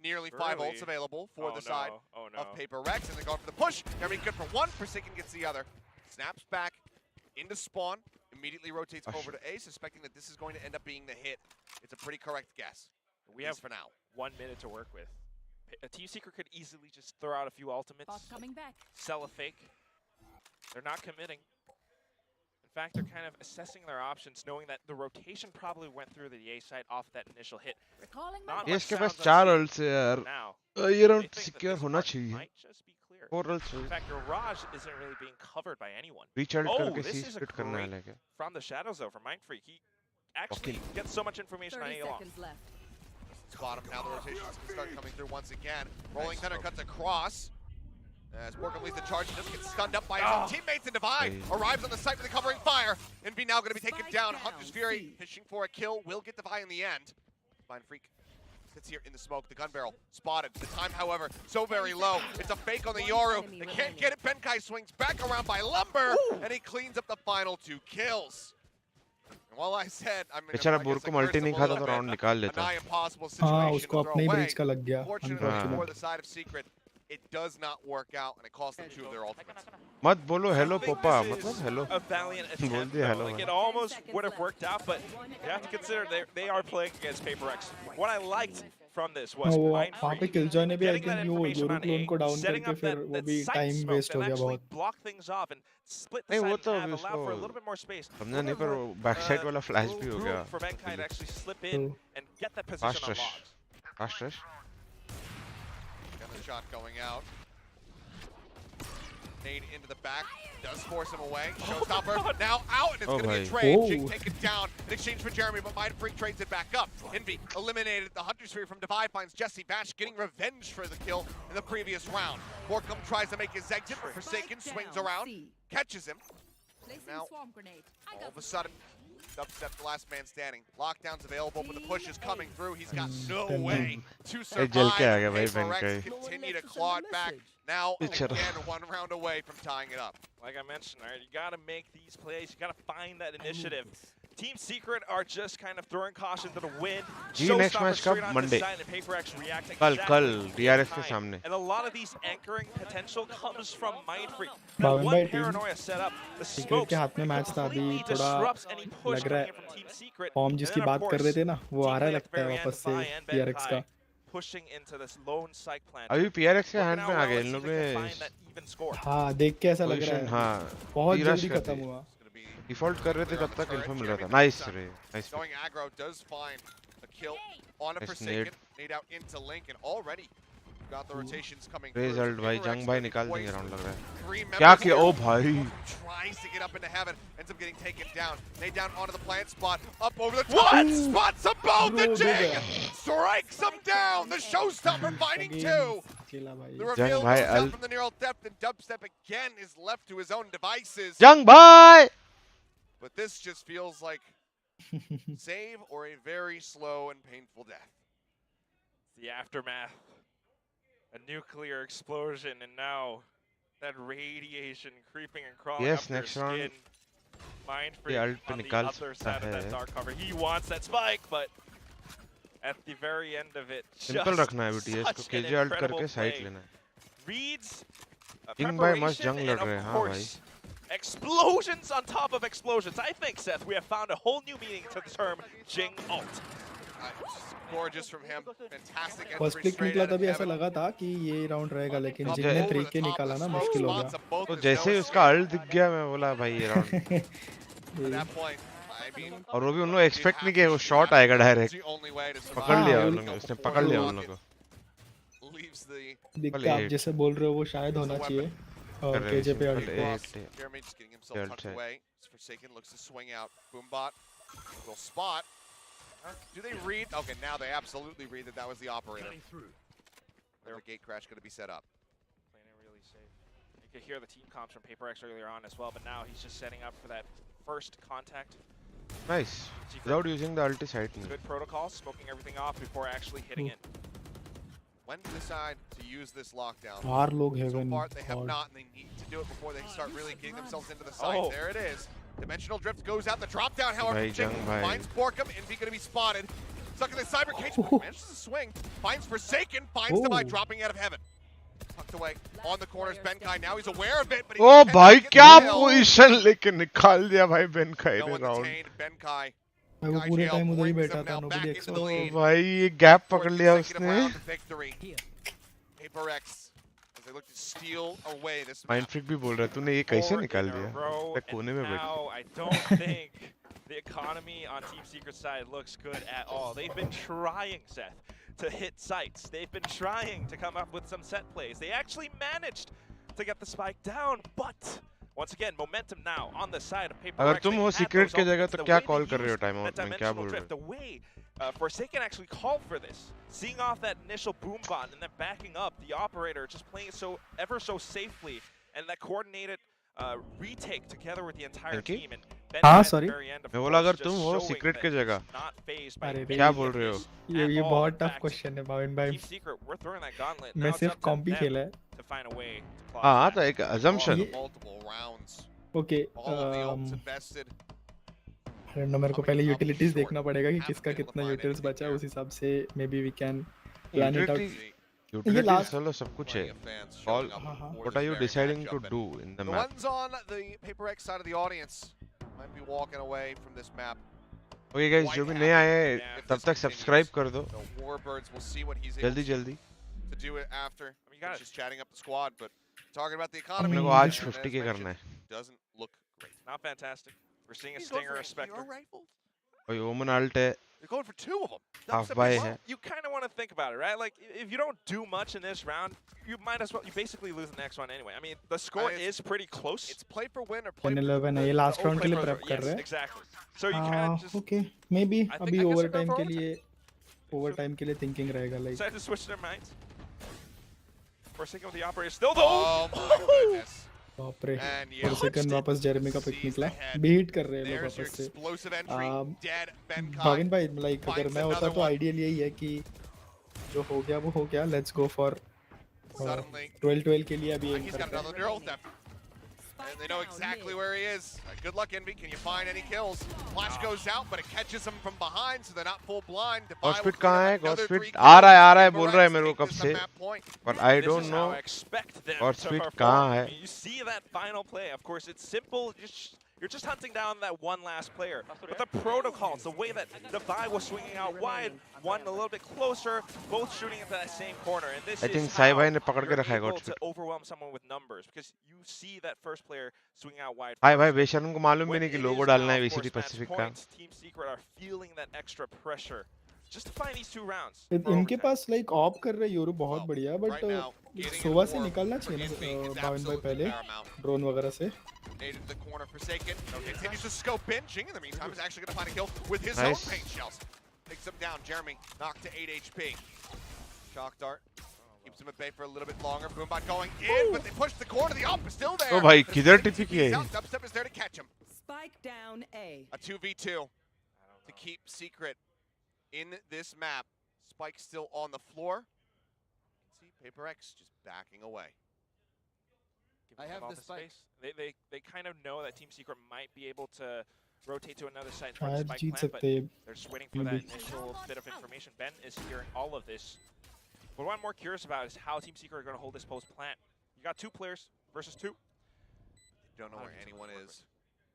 nearly 5 ults available for the side of Paper Rex, and they're going for the push. They're being good for one, Forsaken gets the other. Snaps back into spawn. Immediately rotates over to A, suspecting that this is going to end up being the hit. It's a pretty correct guess. We have for now 1 minute to work with. A Team Secret could easily just throw out a few ultimates, sell a fake. They're not committing. In fact, they're kind of assessing their options, knowing that the rotation probably went through the A side off that initial hit. ये इसके पास 4 ults है यार ये round secure होना चाहिए 4 ults In fact, Garage isn't really being covered by anyone. Reach out करके सी split करने वाला है क्या From the shadows though, from Mind Freak, he actually gets so much information on A long. Spot him now, the rotations can start coming through once again. Rolling Thunder cuts across. As Borkham leads the charge, he just gets stunned up by his own teammates, and Divide arrives on the site with the covering fire. Envy now going to be taken down. Hunter's Fury fishing for a kill, will get Divide in the end. Mind Freak sits here in the smoke, the gun barrel spotted. The time, however, so very low. It's a fake on the Yoru. They can't get it. Benkai swings back around by Lumber, and he cleans up the final 2 kills. And while I said, I mean, बेचारा bore को multi नहीं खाता तो round निकाल लेता हाँ उसको अपने ही ब्रीच का लग गया Unfortunately for the side of Secret, it does not work out, and it cost them 2 of their ultimates. मत बोलो हेलो पापा मतलब hello A valiant attempt. Like it almost would have worked out, but you have to consider they are playing against Paper X. What I liked from this was Mind वहाँ पे Killjoy ने भी I think वो Yoru clone को down करके फिर वो भी टाइम वेस्ट हो गया बहुत block things off and split the side and allow for a little bit more space. समझा नहीं पर बैक साइड वाला फ्लैश भी हो गया For Benkai to actually slip in and get that position on logs. Fast rush Got the shot going out. Nade into the back, does force him away. Showstopper now out, and it's going to be a trade. Jing taken down in exchange for Jeremy, but Mind Freak trades it back up. Envy eliminated. The Hunter's Fury from Divide finds Jesse Bash getting revenge for the kill in the previous round. Borkham tries to make his exit, but Forsaken swings around, catches him. Now, all of a sudden, Dubstep, the last man standing. Lockdown's available, but the push is coming through. He's got no way to survive. PaperX continue to claw it back. Now, again, 1 round away from tying it up. Like I mentioned, right, you got to make these plays. You got to find that initiative. Team Secret are just kind of throwing caution to the wind. next match कब? Monday. कल DRF के सामने. And a lot of these anchoring potential comes from Mindfreak. Bhavin bhai, paranoia set up. The Secret के हाथ में match था अभी थोड़ा लग रहा है फॉर्म जिसकी बात कर रहे थे ना वो आ रहा है लगता है वापस से PRX का. Pushing into this lone psych plan. अभी PRX के हैंड में आ गए इन लोग ने. हाँ देख के ऐसा लग रहा है. हाँ बहुत जल्दी खत्म हुआ. डिफॉल्ट कर रहे थे तब तक इन्फो मिल रहा था. नाइस रे. Nice. Going aggro does find a kill on a Forsaken. Nade out into Link and already got the rotations coming through. Result भाई जंग भाई निकाल देंगे राउंड लग रहा है. क्या किया? ओ भाई. Tries to get up into heaven, ends up getting taken down. Nade down onto the plant spot, up over the top. Spots them both. The GENG strikes them down. The showstopper finding 2. The reveal comes out from the neural depth, and Dubstep again is left to his own devices. जंग भाई. But this just feels like save or a very slow and painful death. The aftermath. A nuclear explosion, and now that radiation creeping and crawling up their skin. Mindfreak on the other side of that dark cover. He wants that spike, but at the very end of it, simple रखना है BTS को. KJ alt करके side लेना है. Reads king भाई मस्त जंग लड़ रहे हैं. हाँ भाई. Explosions on top of explosions. I think, Seth, we have found a whole new meaning to the term GENG ult. Gorgeous from him. Fantastic. First click निकला तभी ऐसा लगा था कि ये राउंड रहेगा लेकिन जिंग ने 3 के निकाला ना मुश्किल हो गया. तो जैसे ही उसका अल्ट दिख गया मैं बोला भाई ये राउंड. और वो भी उन लोग एक्सपेक्ट नहीं किया वो शॉट आएगा डायरेक्ट. पकड़ लिया उन लोगों ने. उसने पकड़ लिया उन लोगों को. दिखता आप जैसे बोल रहे हो वो शायद होना चाहिए. और केजे पे Jeremy just getting himself tucked away. Forsaken looks to swing out. Boombot will spot. Do they read? Okay, now they absolutely read that was the operator. Their gate crash going to be set up. Playing it really safe. You could hear the team comms from PaperX earlier on as well, but now he's just setting up for that first contact. Nice. Without using the ulti side. Good protocol, smoking everything off before actually hitting it. When to decide to use this lockdown? So far, they have not, and they need to do it before they start really getting themselves into the site. There it is. Dimensional drift goes out. The drop down, however, finds Borkum. Envy going to be spotted. Stuck in the cyber cage. Manages to swing. Finds Forsaken. Finds Devi dropping out of heaven. Tucked away on the corners. Benkai now he's aware of it, but he oh भाई क्या position लेके निकाल दिया भाई बेनकाई ने round. Benkai. वो पूरे time उधर ही बैठा था. Nobody accept. ओ भाई ये गैप पकड़ लिया उसने. PaperX. They look to steal away this Mindfreak भी बोल रहा है तूने ये कैसे निकाल दिया. मैं कोने में बैठ. I don't think the economy on Team Secret side looks good at all. They've been trying, Seth, to hit sites. They've been trying to come up with some set plays. They actually managed to get the spike down, but once again, momentum now on the side of PaperX. अगर तुम हो Secret की जगह तो क्या call कर रहे हो टाइम आउट में. क्या बोल रहे हो. Forsaken actually called for this, seeing off that initial boom bot and then backing up the operator, just playing so ever so safely, and that coordinated retake together with the entire team. And हाँ sorry. मैं बोला अगर तुम हो Secret की जगह क्या बोल रहे हो. ये बहुत टफ क्वेश्चन है भाविन भाई. मैं सिर्फ कॉम्पी खेला है. हाँ तो एक assumption. ओके. मेरे को पहले यूटिलिटीज देखना पड़ेगा कि किसका कितना यूटिल्स बचा है. उस हिसाब से maybe we can plan it out. Utilities चलो सब कुछ है. All what are you deciding to do in the map? The ones on the PaperX side of the audience might be walking away from this map. Okay guys, जो भी नए आए हैं तब तक सब्सक्राइब कर दो. जल्दी जल्दी. To do it after. I mean, just chatting up the squad, but talking about the economy. मेरे को आज 50 के करना है. Doesn't look great. Not fantastic. We're seeing a Stinger, a Spectre. और OMEN ult है. You're going for 2 of them. Half buy है. You kind of want to think about it, right? Like, if you don't do much in this round, you might as well. You basically lose the next one anyway. I mean, the score is pretty close. It's play for win or play. 11 है. ये last round के लिए prep कर रहे हैं. Exactly. So you kind of just. Okay. Maybe अभी overtime के लिए thinking रहेगा like. Decided to switch their minds. Forsaken with the operator still though. Oh my goodness. बाप रे And for a second वापस जेरेमी का पिक निकला beat कर रहे हैं लोग there's your वापस से explosive entry. Dead Bhavin Benkai. भाई लाइक अगर finds मैं होता another तो one. आइडियल यही है कि जो हो गया वो हो गया लेट्स गो फॉर Suddenly, 12-12 के लिए अभी एम he's got करते another हैं neural theft. And they know exactly where he is. Good luck, Envy. Can you find any kills? Flash goes out, but it catches him from behind, so they're not full blind. Godspeed कहाँ है godspeed आ रहा है बोल रहा है मेरे को कब से but I don't know godspeed कहाँ है. You see that final play. Of course, it's simple. You're just hunting down that one last player. But the protocols, the way that 𝘼𝐼𝐍𝐊𝐒 was swinging out wide, one a little bit closer, both shooting into that same corner. And this I think is Sai भाई ने how पकड़ के you're रखा है able godspeed. to overwhelm someone with numbers because you see that first player swinging out wide. हाय भाई बेशर्म को मालूम भी When नहीं कि it लोगो is डालना now, है of VCT course, match Pacific का. points, Team Secret are feeling that extra pressure just to find these 2 rounds. इनके पास लाइक ऑप कर रहे यूरो बहुत बढ़िया बट सुबह से निकलना चाहिए ना भाविन भाई पहले ड्रोन वगैरह से. Into the corner, Forsaken continues to scope in. GENG in the meantime is actually going to find a kill with his own paint shells. Takes him down. Jeremy knocked to 8 HP. Shock dart keeps him at bay for a little bit longer. Boombot going in, but they push the corner. The up is still there. ओ भाई किधर टिपी की है? Dubstep is there to catch him. Spike down A. A 2v2 to keep Secret in this map. Spike still on the floor. See PaperX just backing away. I have the spike. They kind of know that Team Secret might be able to rotate to another side शायद towards the spike Jeet plant, but सकते हैं. they're just waiting for that initial bit of information. Ben is hearing all of this. But what I'm more curious about is how Team Secret are going to hold this post plant. You got 2 players versus 2. Don't know where anyone is.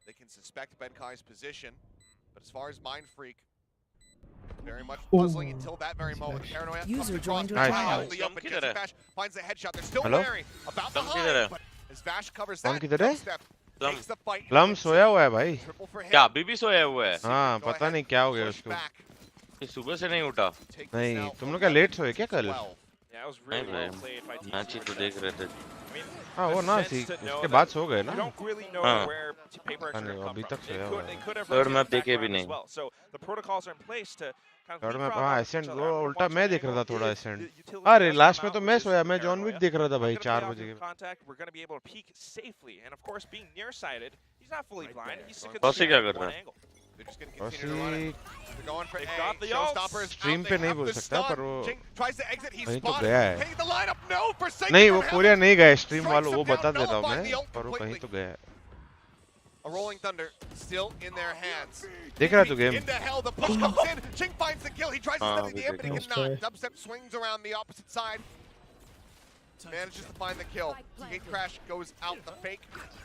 They can suspect Benkai's position, but as far as Mind Freak, very much puzzling until that very moment. Paranoia User comes joined across, your right channel. out the open. Vash finds the headshot. They're still Hello? wary about the किधर है? hide, but as Vash covers कौन that, किधर है? Dubstep takes the fight. लम सोया हुआ है भाई. Triple for him. क्या अभी भी सोया हुआ है? हाँ Go पता ahead, नहीं क्या हो गया push उसको. back. ये सुबह से नहीं उठा. Take this नहीं now तुम लोग क्या लेट सोए क्या कल? 12. Yeah, it was really नहीं well भाई, played by Team मैच ही तो Secret. देख रहे थे. I mean, हाँ वो the ना sense to know उसके that बाद सो गए you ना. don't really know हाँ. where PaperX are नहीं, going to अभी come तक from. सोया हुआ है. They could have Third rotated map देखे back भी around as नहीं. well. So the protocols are in place to kind of third में leapfrog हाँ off एसेंट each वो other. उल्टा Watch मैं the देख रहा था angle थोड़ा is एसेंट. the utility अरे does लास्ट come में तो out, मैं which is सोया मैं जॉन Paranoia. विक देख रहा था भाई Not gonna 4 pay off बजे in के. contact. We're going to be able to peek safely. And of course, being nearsighted, he's not fully blind. He's Right. just Bosse क्या कर one रहा है? angle. They're just going to continue to run it. Bossy They're going for They've A. got the Showstopper is Stream out. पे They नहीं have बोल the सकता, stun. पर वो GENG tries to exit. He's कहीं तो spotted. गया है. Hitting the lineup. No, Forsaken नहीं from वो heaven. कोरिया नहीं गए स्ट्रीम Strikes वालों him वो down, बता देता हूँ nullifying मैं the ult पर वो कहीं completely. तो गया है. A rolling thunder still in their hands. देख रहा तू game. Into hell, the push comes in. GENG finds the kill. He tries to Ah, step in the end, but he okay. cannot. Dubstep swings around the opposite side. Manages to find the kill. Gate crash goes out the fake.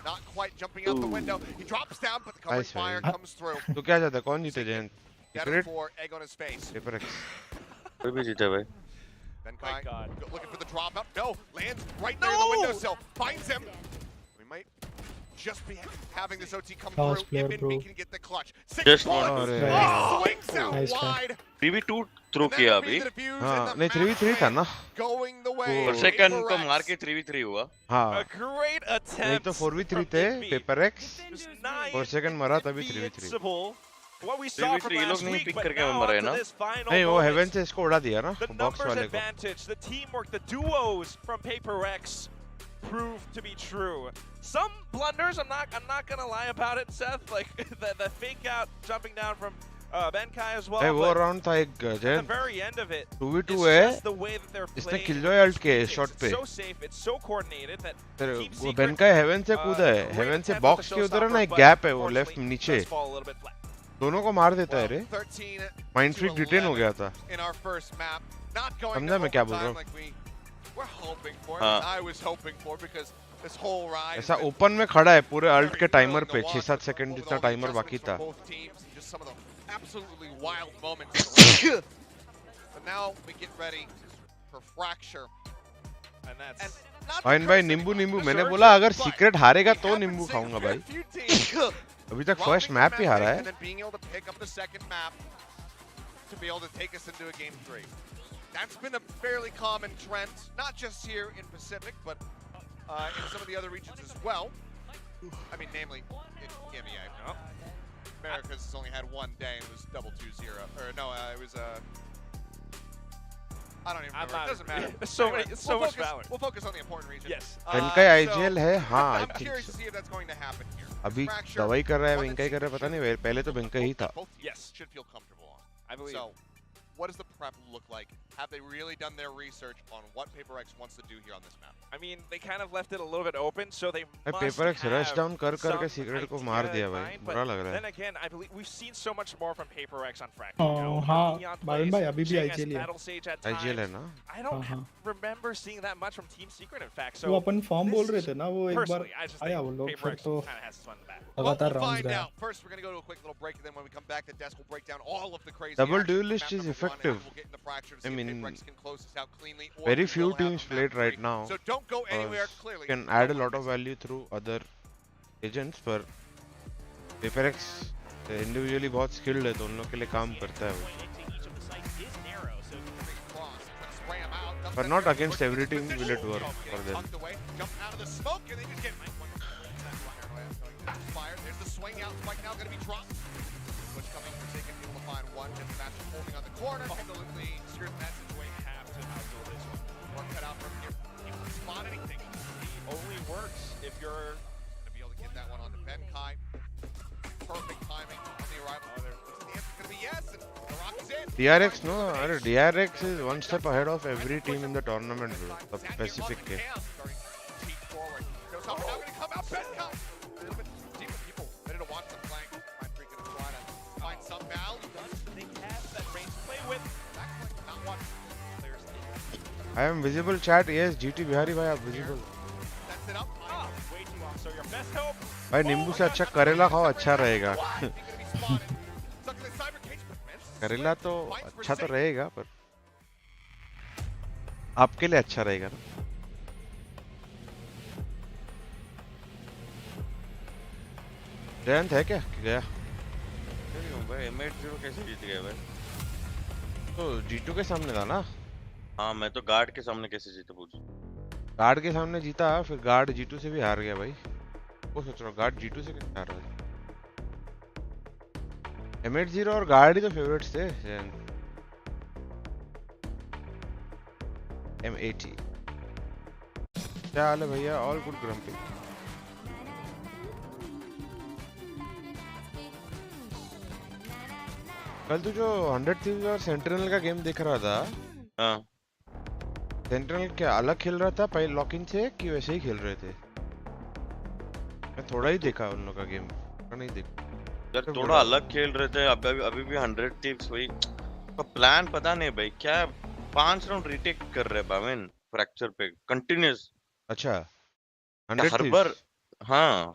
Not quite jumping out the window. He drops down, but the covering Nice, fire man. comes through. तू क्या चाहता है कौन जीते जेन? Got Secret? it for egg on his face. Paper x. कोई भी जीता भाई. Benkai God. looking for the drop up. No, lands right near the windowsill. Finds him. We might just be having this OT come Last through. player, If bro. we can get the clutch. Six Just bullets. one. Swings out Nice try. wide. 3v2 through And that किया would be अभी. the defuse हाँ and the नहीं 3v3 map था ना. going the way. वो of second को PaperX. मार के 3v3 हुआ. हाँ A great नहीं attempt. तो 4v3 from थे Envy. Paper x Just nigh और सेकंड मरा तभी 3v3. invincible. What we saw from 3v3 ये लोग last नहीं week, pick but करके now मर रहे onto ना? this final नहीं वो moment. हेवन से इसको उड़ा दिया ना The बॉक्स numbers वाले को. advantage, the teamwork, the duos from PaperX proved to be true. Some blunders, I'm not gonna lie about it, Seth. Like the fake out jumping down from Benkai as well. नहीं वो but round था एक at the gen very end of it, 2v2 it's है. just the way that they're इसने playing. Killjoy alt के shot It's पे. so safe, it's so coordinated that तेरे Team वो Secret, बेनका हेवन से कूदा है. great हेवन से attempt बॉक्स with के the उधर है ना एक showstopper, गैप but है वो लेफ्ट unfortunately नीचे. does fall a little bit flat. दोनों को मार देता है रे. 13 माइंड फ्रीक to डिटेन हो 11 गया था. in our first map. Not going समझा to मैं क्या बोल रहा overtime हूँ. like we were hoping for. हाँ. I was hoping for because this whole ride. ऐसा has been ओपन में खड़ा है पूरे अल्ट very के टाइमर thrilling पे to watch 6-7 with second all जितना the टाइमर बाकी adjustments था. from both teams, just some of the absolutely wild moments. But now we get ready for fracture. And that's And not fine भाई नींबू नींबू मैंने बोला अगर सीक्रेट हारेगा तो नींबू खाऊंगा भाई. अभी तक फर्स्ट मैप ही हारा And है. then being able to pick up the second map to be able to take us into a game 3. That's been a fairly common trend, not just here in Pacific, but in some of the other regions as well. I mean, namely in EMEA. Oh. America's has only had one day and it was double 2-0. Or no, it was I don't even remember. It doesn't matter. There's so Anyway, many, so much Valorant. We'll focus on the important region. Yes. इनका IGL है हाँ I I'm think curious so. to see if that's going to happen here. अभी Fracture, दवाई कर रहा है one Vinka ही कर रहा है पता नहीं पहले तो विंका ही था both teams Yes. should feel comfortable on. I believe. So, what does the prep look like? Have they really done their research on what PaperX wants to do here on this map? I mean, they kind of left it a little bit open, so they must PaperX rush have down कर some के secret को मार idea दिया in भाई mind, बुरा but लग रहा then है again, I believe we've seen so much more from PaperX on Fracture. हाँ भाविन भाई अभी भी IGL ही है IGL है ना I don't हाँ। remember seeing that much from Team Secret, in fact. वो So अपन फॉर्म बोल रहे थे ना वो एक बार personally, I just आया think वो लोग फिर PaperX तो kind of has his fun in the back. Well, लगातार we'll राउंड्स find गया out. First, we're going to go to a quick little break, and then when we come back, the desk will break down all of the crazy Double action from duelist map is number one, and effective. we'll get into Fracture to I see if mean, PaperX can close this out cleanly, or very we few will have teams a play it map right free. now So don't go anywhere, clearly. can add a lot of value through other agents पर PaperX individually बहुत skilled है तो उन लोग के लिए काम करता है वो but not against every team will it work for them. Jump out of the smoke and they just get fired. There's the swing out. Spike now going to be dropped. What's coming for taking people to find one. Just match holding on the corner. Absolutely screwed that situation. Have to outdo this one. One cut out from here. You can spot anything. It only works if you're going to be able to get that one onto Benkai. Perfect timing on the arrival. The answer's going to be yes, and the Rock is in. DRX no, अरे DRX is one step ahead of every team in the tournament bro. The Pacific के. I am visible chat. Yes, GT Bihari भाई आप visible. भाई नींबू से अच्छा करेला खाओ अच्छा रहेगा. करेला तो अच्छा तो रहेगा पर आपके लिए अच्छा रहेगा ना. जयंत है क्या गया? भाई M80 कैसे जीत गया भाई? तो G2 के सामने था ना. हाँ मैं तो गार्ड के सामने कैसे जीते पूछ. गार्ड के सामने जीता फिर गार्ड G2 से भी हार गया भाई. वो सोच रहा हूँ गार्ड G2 से कैसे हार रहा है. M80 और गार्ड ही तो फेवरेट्स थे. M80 क्या हाल है भैया? All good grumpy. कल तू जो 100 Thieves और सेंटिनल का गेम देख रहा था. हाँ सेंटिनल क्या अलग खेल रहा था पहले लॉक-इन से कि वैसे ही खेल रहे थे? मैं थोड़ा ही देखा उन लोगों का गेम. नहीं देखा यार थोड़ा अलग खेल रहे थे. अभी भी 100 Thieves वही का प्लान पता नहीं भाई क्या 5 राउंड रीटेक कर रहे भाविन फ्रैक्चर पे कंटिन्यूस. अच्छा 100 हर बार. हाँ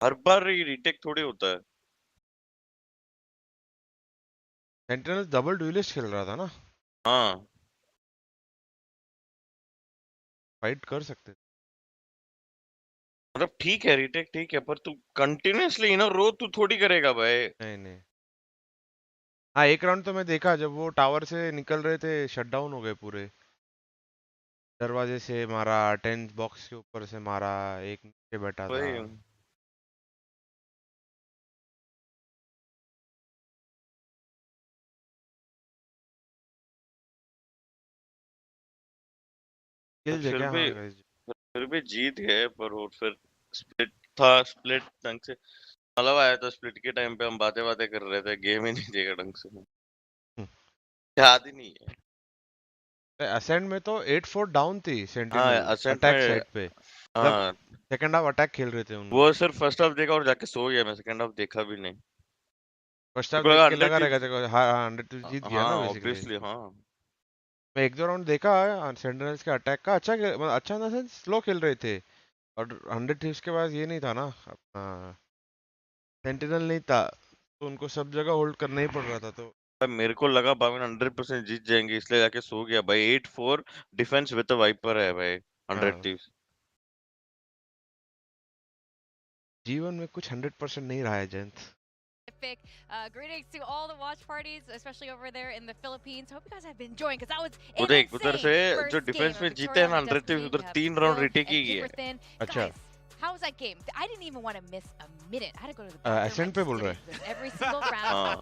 हर बार रीटेक थोड़ी होता है. सेंटिनल डबल ड्यूलिस्ट खेल रहा था ना. हाँ फाइट कर सकते. मतलब ठीक है रीटेक ठीक है पर तू कंटिन्यूअसली रो तू थोड़ी करेगा भाई. नहीं हाँ एक राउंड तो मैं देखा जब वो टावर से निकल रहे थे शट डाउन हो गए पूरे. दरवाजे से मारा 10 बॉक्स के ऊपर से मारा एक नीचे बैठा था. फिर भी जीत गए पर वो फिर स्प्लिट था. स्प्लिट ढंग से मतलब आया था. स्प्लिट के टाइम पे हम बातें कर रहे थे. गेम ही नहीं देगा ढंग से. याद ही नहीं है. असेंट में तो 8-4 डाउन थी सेंटिनल. हाँ अटैक साइड पे. हाँ सेकंड हाफ अटैक खेल रहे थे उन. वो सिर्फ फर्स्ट हाफ देखा और जाके सो गया. मैं सेकंड हाफ देखा भी नहीं. फर्स्ट हाफ देख के लगा रहेगा हाँ 100 जीत गया ना ऑब्वियसली. हाँ मैं एक दो राउंड देखा सेंटिनल्स के अटैक का. अच्छा ना सेंस स्लो खेल रहे थे और 100 Thieves के पास ये नहीं था ना अपना सेंटिनल नहीं था तो उनको सब जगह होल्ड करना ही पड़ रहा था. तो मेरे को लगा भाई 100% जीत जाएंगे इसलिए जाके सो गया भाई. 8-4 डिफेंस विद अ वाइपर है भाई 100 Thieves. जीवन में कुछ 100% नहीं रहा है Jayant. Greetings to all the watch parties, especially over there in the Philippines. Hope you guys have been enjoying because that was वो देख उधर से जो डिफेंस में जीते हैं ना 100 Thieves उधर 3 राउंड रिटेक ही किए. अच्छा how was that game? I didn't even want to miss a minute. I had to go to the bathroom. Ascent पे बोल रहा है. Every single round.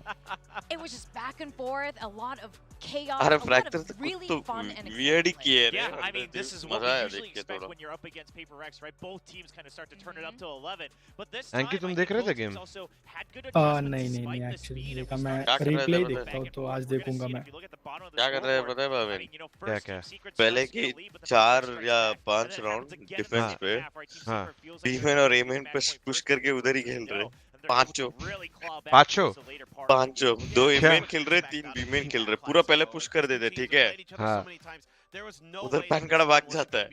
it was just back and forth, a lot of chaos, अरे a lot fracture of तो really कुछ fun तो and weird he exciting किए plays. रे Yeah, I mean, this is what मजा we आया usually देख के expect थोड़ा when you're up against Paper X, right? Both teams kind of start to turn it up to 11. But this Anki, time, तुम I देख think रहे थे both game? teams also had good adjustments नहीं despite the actually speed. देखा And we मैं क्या कर रहे थे रिप्ले पता देखता है? हूँ तो and आज forth. We're gonna देखूंगा see it मैं if you look at the bottom of the क्या कर रहे हैं scoreboard. पता है I Bhavin? mean, you know, क्या first क्या? Team Secret पहले still की in the lead, but the 4 Paper X या strikes back. 5 And then it round happens again in the defence second पे half, right? Team हाँ Secret feels like डीफेन they're और taking amen match पे point push first, करके and उधर ही they खेल रहे know, हैं and they're able to पांचों really claw back पांचों towards the later part of the पांचों game. दो क्या? एमेन खेल रहे 3 बीमेन खेल रहे पूरा पहले पुश कर देते ठीक है हाँ उधर पैनकाड़ा भाग जाता है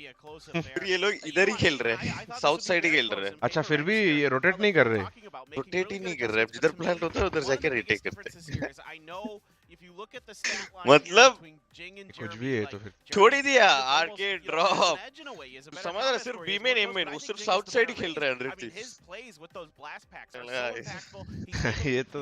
फिर ये लोग इधर ही खेल रहे हैं साउथ साइड ही खेल रहे हैं अच्छा फिर भी ये रोटेट नहीं कर रहे रोटेट ही नहीं कर रहे जिधर प्लान होता है उधर जाके रिटेक करते हैं मतलब कुछ भी है तो फिर छोड़ ही दिया आरके ड्रॉप समझ रहा सिर्फ बीमेन एमेन वो सिर्फ साउथ साइड ही खेल रहे हैं 130 ये तो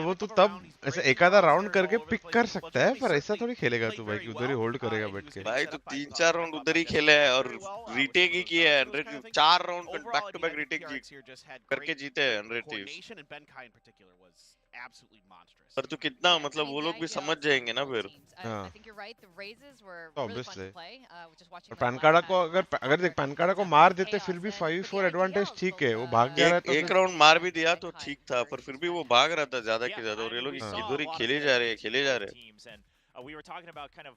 वो तो तब ऐसे एक आधा राउंड करके पिक कर सकता है पर ऐसा थोड़ी खेलेगा तू भाई कि उधर ही होल्ड करेगा बैठ के भाई तो 3-4 राउंड उधर ही खेले हैं और रिटेक ही किया है 4 round back to back retake करके जीते हैं 100 टीम्स पर तू कितना मतलब वो लोग भी समझ जाएंगे ना फिर हाँ तो ऑब्वियसली और पैनकाड़ा को अगर देख पैनकाड़ा को मार देते फिर भी 5-4 एडवांटेज ठीक है वो भाग जा रहा है तो एक राउंड मार भी दिया तो ठीक था पर फिर भी वो भाग रहा था ज्यादा के ज्यादा और ये लोग इधर ही खेले जा रहे हैं We were talking about kind of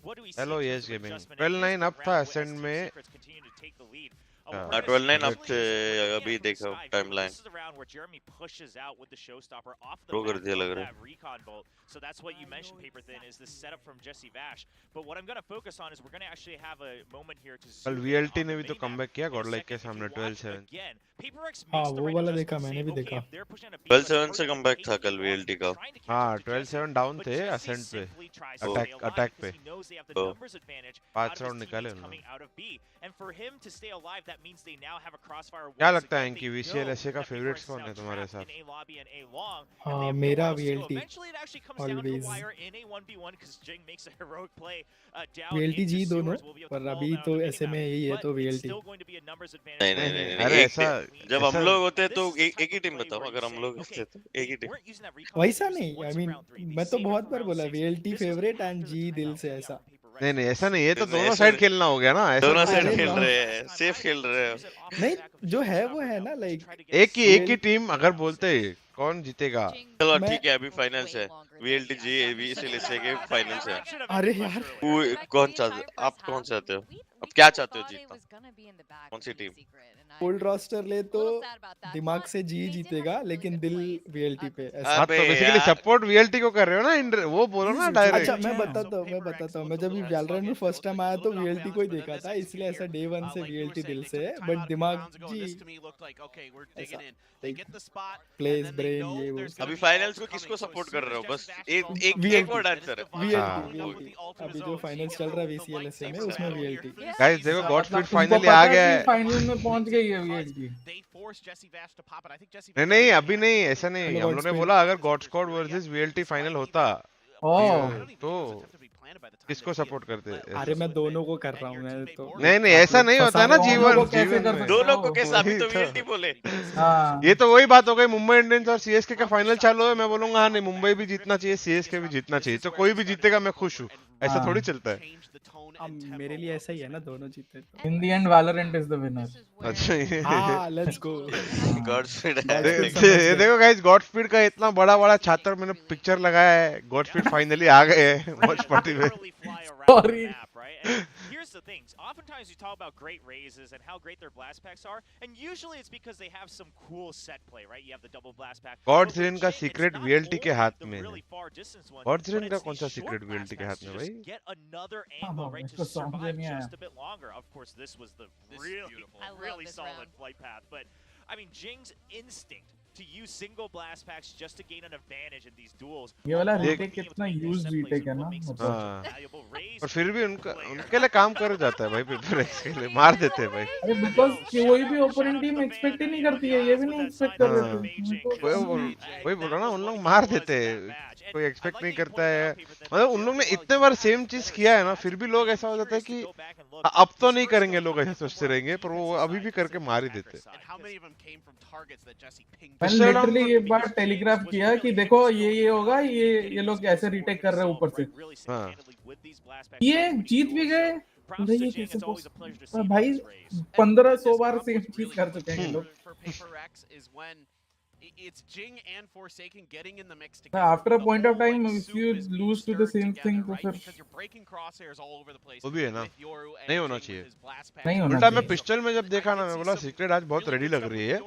what do we see Hello, in yes, terms of gaming. adjustment 12-9 as up था as Ascent में Secrets continue to take the lead. हाँ, 12-9 up थे अभी देखा timeline This is the round where Jeremy pushes out with the showstopper off the Pro कर back दिया of लग रहा that recon bolt. So that's what you mentioned, Paper Thin, is the setup from Jesse Vash. But what I'm going to focus on is we're going to actually have a moment here to कल zoom in VLT on ने the भी तो main comeback map. किया In a Godlike second, के if you सामने watch 12-7 again, Paper X हाँ makes the वो right वाला adjustment देखा मैंने saying, भी okay, देखा if they're pushing a B, let's 12-7 hurt से them, कमबैक take था the कल lead. VLT का Trying to catch हाँ up to Jesse, 12-7 down but थे Jesse असेंट पे simply tries to stay alive attack because पे he knows they have the numbers advantage out 5 of his round निकाले teammates उन्होंने coming out of B. And for him to stay alive, that means they now have a crossfire. क्या once लगता है again. इनकी They VCL know ऐसे का that favourites Paper X is कौन now है तुम्हारे trapped साथ in A lobby and A long, and हाँ they have मेरा nowhere else to go. VLT Eventually, it actually comes down to the always wire in a 1v1 because Jing makes a heroic play down VLT into जी दोनों sewers. We'll be able to पर follow अभी that on तो the ऐसे में minimap. यही है But तो it's VLT still going to be a numbers advantage. नहीं नहीं नहीं अरे नहीं ऐसा जब हम ऐसा लोग होते This तो is the एक type he of team play बताओ where अगर you हम say, लोग okay, होते तो एक ही they team weren't using that recon वैसा bolt नहीं once I in mean round 3. They मैं तो saved it बहुत for बार round बोला 6. VLT This was favourite after and the जी दिल timeout से payout ऐसा on Paper नहीं X. नहीं ऐसा नहीं है तो दोनों ऐसे साइड खेलना हो गया ना ऐसा दोनों थोड़ी साइड है। अरे खेल वाह रहे हैं सेफ खेल रहे हैं नहीं जो है वो है ना लाइक एक ही टीम अगर बोलते कौन जीतेगा चलो मैं ठीक है अभी फाइनल्स है VLT जी VCL के फाइनल्स है अरे यार कौन चाहते आप कौन चाहते हो अब क्या चाहते हो जीतना कौन सी टीम फुल रोस्टर ले तो दिमाग से जी जीतेगा लेकिन दिल VLT पे ऐसा हाँ तो अबे बेसिकली यार सपोर्ट VLT को कर रहे हो ना वो बोलो ना अच्छा डायरेक्ट मैं बताता हूँ मैं जब भी वैलोरेंट में फर्स्ट टाइम आया तो VLT को ही देखा था इसलिए ऐसा डे वन से VLT दिल से है बट दिमाग जी ऐसा प्लेस ब्रेन ये वो अभी फाइनल्स को किसको सपोर्ट कर रहे हो बस एक VLT वर्ड आंसर है VLT अभी जो फाइनल्स चल रहा है VCLSA में उसमें VLT गाइस देखो गॉडस्पीड तुमको फाइनली पता आ है गया कि है फाइनल में पहुंच गई है VLT नहीं नहीं अभी नहीं ऐसा नहीं हेलो हम लोग ने Godspeed बोला अगर God squad versus VLT final होता ओह तो किसको सपोर्ट करते अरे मैं दोनों को कर रहा हूँ मैं तो नहीं नहीं ऐसा नहीं होता है ना दोनों जीवन को कैसे जीवन कर में सकते दोनों हो? को कैसे अभी तो वही तो। VLT बोले हाँ ये तो वही बात हो गई मुंबई इंडियंस और सीएसके का फाइनल चालू है मैं बोलूंगा हाँ नहीं मुंबई भी जीतना चाहिए सीएसके भी जीतना चाहिए तो कोई भी जीतेगा मैं खुश हूँ ऐसा थोड़ी चलता है अब मेरे लिए ऐसा ही है ना दोनों जीते तो in the end Valorant is the winner अच्छा हाँ लेट्स गो गॉडस्पीड ये देखो गाइस गॉडस्पीड का इतना बड़ा बड़ा छात्र मैंने पिक्चर लगाया है गॉडस्पीड फाइनली आ गए हैं वॉच पार्टी में Sorry. Here's the things. Oftentimes you talk about great raises and how great their blast packs are, and usually it's because they have some cool set play, right? You have the double blast pack. God's Reign का secret VLT के हाथ में है। God's Reign का कौन सा secret VLT के हाथ में भाई? Get another angle, right, to survive just a bit longer. Of course, this was the really solid flight path, but I mean, Jing's instinct to use single blast packs just to gain an advantage in these duels. ये वाला retake कितना use retake है ना और फिर भी उनके लिए काम कर जाता है भाई पेपर एक्स के लिए मार देते हैं भाई अरे बिकॉज़ कोई भी ओपोनेंट टीम एक्सपेक्ट ही नहीं करती है ये भी नहीं एक्सपेक्ट कर रहे थे वही बोल रहा ना उन लोग मार देते हैं कोई एक्सपेक्ट नहीं करता है। मतलब उन लोग ने इतने बार सेम चीज किया है ना, फिर भी लोग ऐसा हो जाता है कि अब तो नहीं करेंगे, लोग ऐसे सोचते रहेंगे, पर वो अभी भी करके मार ही देते। मैंने लिटरली ये बार टेलीग्राफ किया कि देखो ये होगा, ये लोग कैसे रिटेक कर रहे हैं ऊपर से। हाँ। ये जीत भी गए। ये कैसे भाई 1500 बार सेम चीज कर चुके हैं ये लोग। It's GENG and Forsaken getting in the mix together. After a point of time, if you lose to the same thing, तो फिर because you're breaking crosshairs all over the place. वो भी है ना, नहीं होना चाहिए। नहीं होना उल्टा मैं चाहिए। पिस्टल में जब देखा ना, मैं बोला सीक्रेट आज बहुत रेडी लग रही है।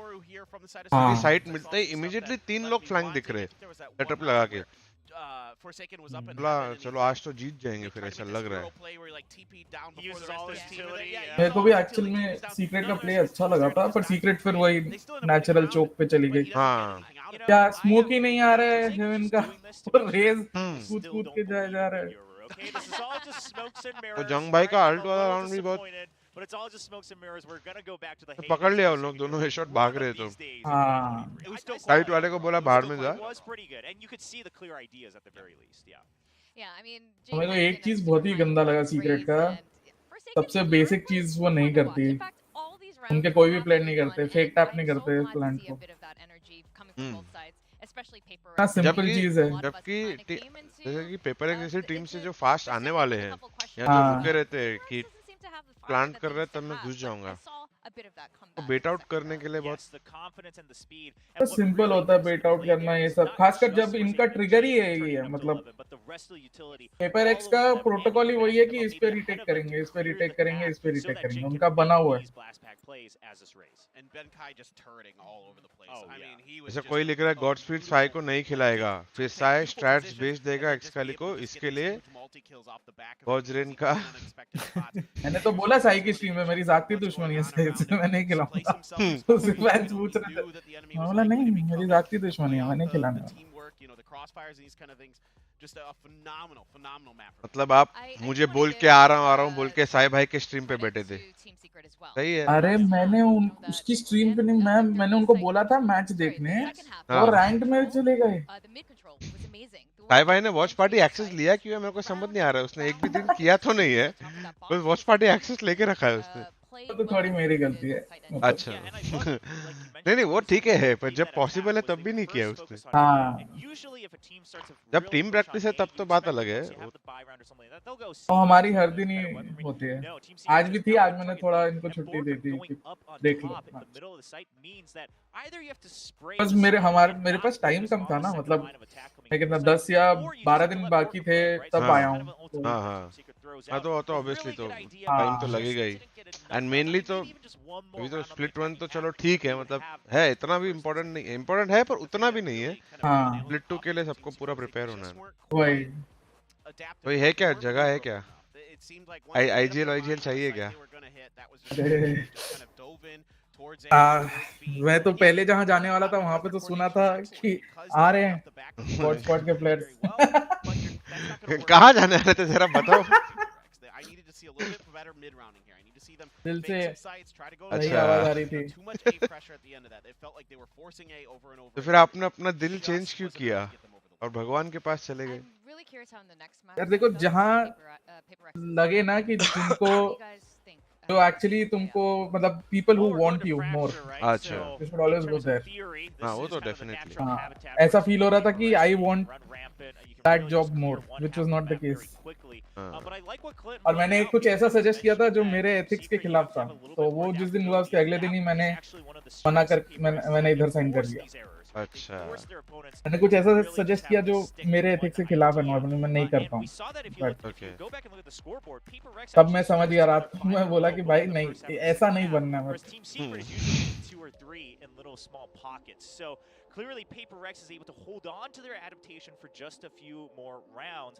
हाँ। साइट मिलते ही इमीडिएटली 3 लोग फ्लैंक दिख रहे सेटअप लगा के। बोला चलो आज तो जीत जाएंगे, फिर ऐसा लग रहा है। मेरे को भी एक्चुअल में सीक्रेट का प्ले अच्छा लगा था, पर सीक्रेट फिर वही नेचुरल चोक पे चली गई। हाँ। क्या स्मोक ही नहीं आ रहा है हेवन का, और रेज कूद के जा रहा है। तो जंग भाई का अल्ट वाला राउंड भी बहुत पकड़ लिया उन लोग, दोनों हेडशॉट भाग रहे तो। हाँ। साइट वाले को बोला बाहर में जा। मेरे को एक चीज बहुत ही गंदा लगा सीक्रेट का, सबसे बेसिक चीज वो नहीं करती। उनके कोई भी प्लेयर नहीं करते, फेक टैप नहीं करते प्लांट को। सिंपल चीज है। जबकि जैसे कि पेपर जैसी टीम से जो फास्ट आने वाले हैं या जो रुके रहते हैं कि प्लांट कर रहे हैं तब मैं घुस जाऊंगा, तो बेट आउट करने के लिए बहुत तो सिंपल होता है बेट आउट करना ये सब, खासकर जब इनका ट्रिगर ही है ये, मतलब पेपर एक्स का प्रोटोकॉल ही वही है कि इस पे रिटेक करेंगे, इस पे रिटेक करेंगे, इस पे रिटेक करेंगे, उनका बना हुआ है। जैसे कोई लिख रहा है गॉड स्पीड साई को नहीं खिलाएगा, फिर साई स्ट्रैट्स बेच देगा 𝑋𝐈𝐍𝐿𝐒 को, इसके लिए गॉजरेन का मैंने तो बोला साई की स्ट्रीम में मेरी जाती दुश्मनी है इससे मैं नहीं खिलाऊंगा। तो फैंस पूछ रहे थे, मैं बोला नहीं मेरी जाती दुश्मनी है, मैं नहीं खिलाने वाला। मतलब आप मुझे बोल के आ रहा हूँ बोल के साई भाई के स्ट्रीम पे बैठे थे, सही है। अरे मैंने उसकी स्ट्रीम पे नहीं, मैंने उनको बोला था मैच देखने, और रैंक में चले गए। साई भाई ने वॉच पार्टी एक्सेस लिया क्यों है मेरे को समझ नहीं आ रहा है, उसने एक भी दिन किया तो नहीं है, बस वॉच पार्टी एक्सेस लेके रखा है उसने। तो थोड़ी मेरी गलती है। अच्छा नहीं वो ठीक है, पर जब पॉसिबल है तब भी नहीं किया उसने। हाँ। जब टीम प्रैक्टिस है तब तो बात अलग है। तो हमारी हर दिन ही होती है, आज भी थी, आज मैंने थोड़ा इनको छुट्टी दे दी कि देख लो। बस मेरे पास टाइम कम था ना, मतलब मैं कितना 10 या 12 दिन बाकी थे तब आया हूँ। हाँ तो ऑब्वियसली तो टाइम तो लगेगा ही, एंड मेनली तो अभी तो स्प्लिट 1 तो चलो ठीक है, मतलब है इतना भी इम्पोर्टेंट नहीं है, इम्पोर्टेंट है पर उतना भी नहीं है। हाँ। स्प्लिट 2 के लिए सबको पूरा प्रिपेयर होना है। वही तो है क्या जगह है क्या, IGL चाहिए क्या? मैं तो पहले जहाँ जाने वाला था वहाँ पे तो सुना था कि आ रहे हैं वॉचपॉट के प्लेयर्स। कहाँ जाने वाले थे जरा बताओ। दिल से अच्छा आवाज आ रही थी। तो फिर आपने अपना दिल चेंज क्यों किया और भगवान के पास चले गए? यार देखो, जहाँ लगे ना कि तुमको जो एक्चुअली तुमको मतलब people who want you more, अच्छा you should always go there. हाँ वो तो डेफिनेटली। हाँ, ऐसा फील हो रहा था कि I want that job more, which was not the case. और मैंने कुछ ऐसा सजेस्ट किया था जो मेरे एथिक्स के खिलाफ था, तो वो जिस दिन हुआ उसके अगले दिन ही मैंने मना कर मैंने इधर साइन कर दिया। अच्छा मैंने कुछ ऐसा सजेस्ट किया जो मेरे एथिक्स के खिलाफ है, नॉर्मली मैं नहीं करता हूँ। तब मैं समझ गया, रात को मैं बोला कि भाई नहीं, ऐसा नहीं बनना है। Clearly, PaperX is able to hold on to their adaptation for just a few more rounds.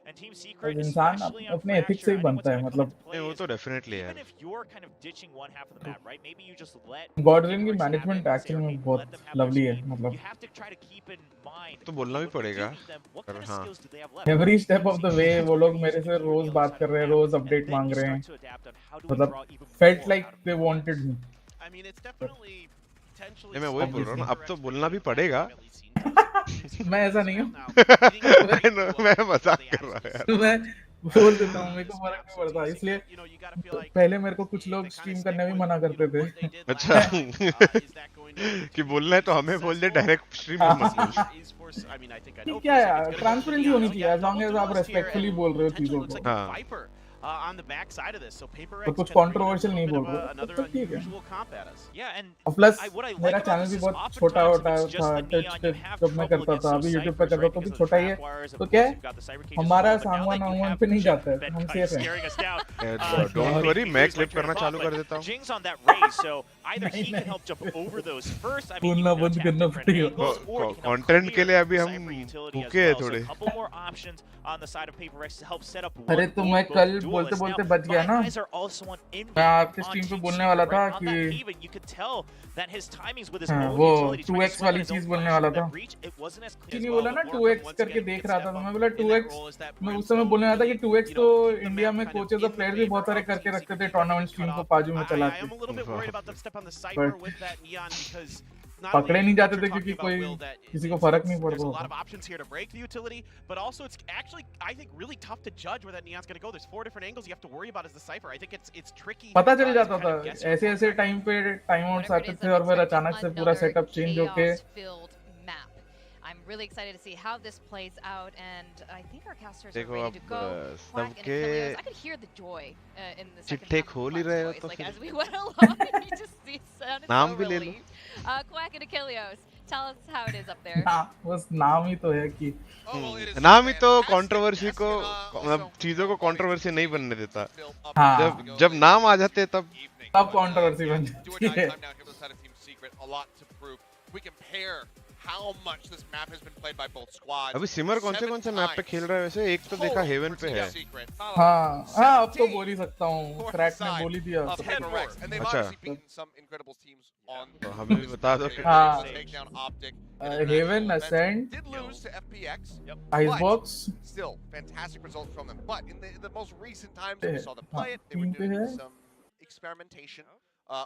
And Team Secret is इंसान अपने एथिक्स से ही बनता है, मतलब वो तो डेफिनेटली है। Even if you're kind of ditching one half of the map, right? Maybe you just let गॉडरेन की मैनेजमेंट एक्चुअली में बहुत लवली है, मतलब you have to try to keep in mind तो बोलना भी पड़ेगा। पर हाँ every step of the way वो लोग मेरे से रोज बात कर रहे हैं, रोज अपडेट मांग रहे हैं, मतलब felt like they wanted me. नहीं मैं वही बोल रहा हूँ ना, अब तो बोलना भी पड़ेगा। मैं ऐसा नहीं हूँ। मैं मजाक कर रहा हूँ यार। मैं बोल देता हूँ, मेरे को फर्क नहीं पड़ता, इसलिए पहले मेरे को कुछ लोग स्ट्रीम करने भी मना करते थे। अच्छा कि बोलना है तो हमें बोल दे, डायरेक्ट स्ट्रीम में मत बोल। क्या यार, ट्रांसपेरेंसी होनी चाहिए, as long as आप रेस्पेक्टफुली बोल रहे हो चीजों को। हाँ तो कुछ कंट्रोवर्शियल नहीं बोल रहे तो ठीक है। और प्लस मेरा चैनल भी बहुत छोटा होता था, जब मैं करता था, अभी यूट्यूब पे करता तो भी छोटा ही है, तो क्या है हमारा सामान पे नहीं जाता है, हम सेफ हैं। डोंट वरी, मैं क्लिप करना चालू कर देता हूँ। बोलना बंद करना पड़ेगा। कंटेंट के लिए अभी हम भूखे हैं थोड़े। अरे तो मैं कल बोलते बोलते बच गया ना, मैं आपके स्ट्रीम पे बोलने वाला था कि वो 2x वाली चीज बोलने वाला था, नहीं बोला ना 2x करके देख रहा था, तो मैं बोला 2x, मैं उस समय बोलने वाला था कि 2x तो इंडिया में कोचेस और प्लेयर भी बहुत सारे करके रखते थे टूर्नामेंट स्ट्रीम को बाजू में चला के, पकड़े नहीं जाते थे क्योंकि कोई किसी को फर्क नहीं पड़ता। पता चल जाता था, ऐसे ऐसे टाइम पे टाइम आउट्स आते थे और फिर अचानक से पूरा सेटअप चेंज होके। I'm really excited to see how this plays out, and I think our casters are देखो ready to go. सबके I could hear the joy in the second चिट्ठे half खोल ही of रहे हो Quack's तो voice, like फिर as we went along, you just see sounded नाम so भी ले लो। relieved. Quack and 𝘼𝐽𝐿𝐿𝐿, tell us how it is up there. बस नाम ही तो है कि नाम ही तो कंट्रोवर्सी को, चीजों को कंट्रोवर्सी नहीं बनने देता। जब नाम आ जाते तब कंट्रोवर्सी बन जाती है। How much this map has been played by both squads. अभी सिमर कौन से मैप पे खेल रहा है वैसे? एक तो देखा हेवन पे है। हाँ हाँ, अब तो बोल ही सकता हूँ, क्रैक ने बोल ही दिया। अच्छा, तो हमें भी बता दो। हाँ, Haven, Ascent, Icebox, still fantastic results from them, but in the most recent times we saw them play it, they were doing some experimentation.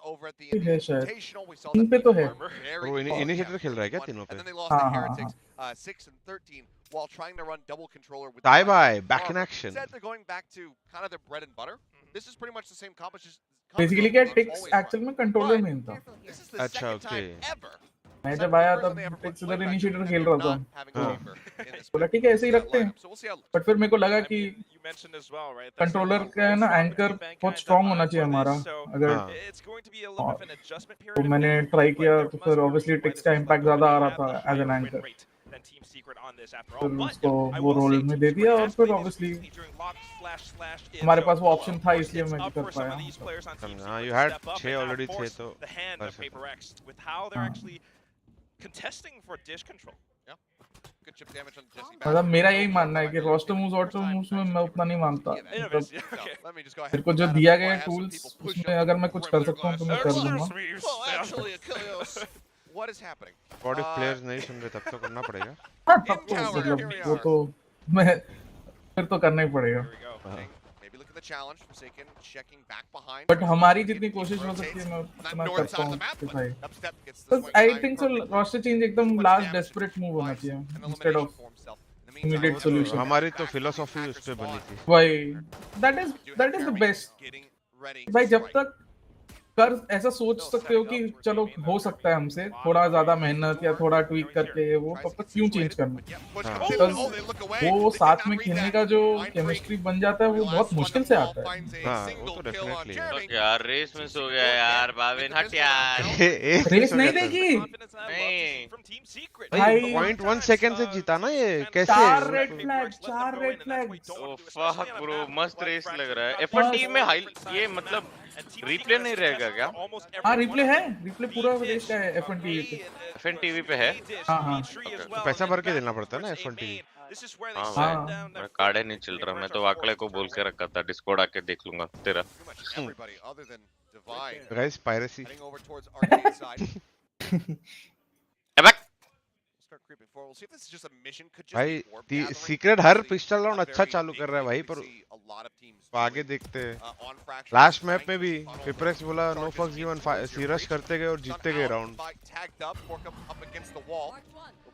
Over at the Invitational, we saw them वो initiator खेल रहा है क्या तीनों पे? and then they lost the Heretics 6 and 13 while trying to run double controller with bye back in action. Instead they're going back to kind of their bread and butter. This is pretty much the same competition. Basically क्या ticks actual में controller main था। अच्छा okay. मैं जब आया तब ticks उधर initiator खेल रहा था, बोला ठीक है ऐसे ही रखते हैं, बट फिर मेरे को लगा कि कंट्रोलर का है ना एंकर बहुत स्ट्रांग होना चाहिए हमारा, अगर तो मैंने ट्राई किया तो फिर ऑब्वियसली टिक्स का इम्पैक्ट ज्यादा आ रहा था एज एन एंकर, फिर उसको वो रोल में दे दिया और फिर ऑब्वियसली हमारे पास वो ऑप्शन था इसलिए मैं कर पाया। यू हैड 6 ऑलरेडी थे तो contesting for dish control. Yeah. Good chip damage on Jesse. मतलब मेरा यही मानना है कि रोस्टर मूव्स में मैं उतना नहीं मानता, मेरे को जो दिया गया टूल्स उसमें अगर मैं कुछ कर सकता हूँ तो मैं कर दूंगा। What is happening? What if players नहीं सुन रहे तब तो करना पड़ेगा। हाँ तब तो मतलब वो तो मैं फिर तो करना ही पड़ेगा। बट हमारी जितनी कोशिश हो सकती है मैं उतना करता हूँ भाई। बस I think so roster change एकदम लास्ट डेस्परेट मूव होना चाहिए इंस्टेड ऑफ इमीडिएट सॉल्यूशन। हमारी तो फिलॉसफी उस पे बनी थी भाई, दैट इज द बेस्ट भाई। जब तक कर ऐसा सोच सकते हो कि चलो हो सकता है हमसे थोड़ा ज्यादा मेहनत या थोड़ा ट्वीक करके वो, तब तक क्यों चेंज करना? वो साथ में खेलने का जो केमिस्ट्री बन जाता है वो बहुत मुश्किल से आता है। वो तो डेफिनेटली यार रेस मिस हो गया यार, भाविन हट यार। रेस नहीं देखी नहीं भाई, 0.1 सेकंड से जीता ना ये, कैसे? 4 red flag. Oh fuck bro, मस्त रेस लग रहा है। F1 टीम में हाई ये मतलब रिप्ले नहीं रहेगा क्या? हाँ रिप्ले है, रिप्ले पूरा रेस का है F1 टीवी पे। F1 टीवी पे है? हाँ तो पैसा भर के देना पड़ता है ना F1 टीवी। हाँ मैं कार्डे नहीं चल रहा, मैं तो वाकले को बोल के रखा था डिस्कॉर्ड आके देख लूंगा तेरा। गाइस पायरेसी भाई, सीक्रेट हर पिस्टल राउंड अच्छा चालू कर रहा है भाई, पर आगे देखते हैं। लास्ट मैप में भी पेपरेक्स बोला नो फक्स गिवन, सीरश करते गए और जीतते गए round.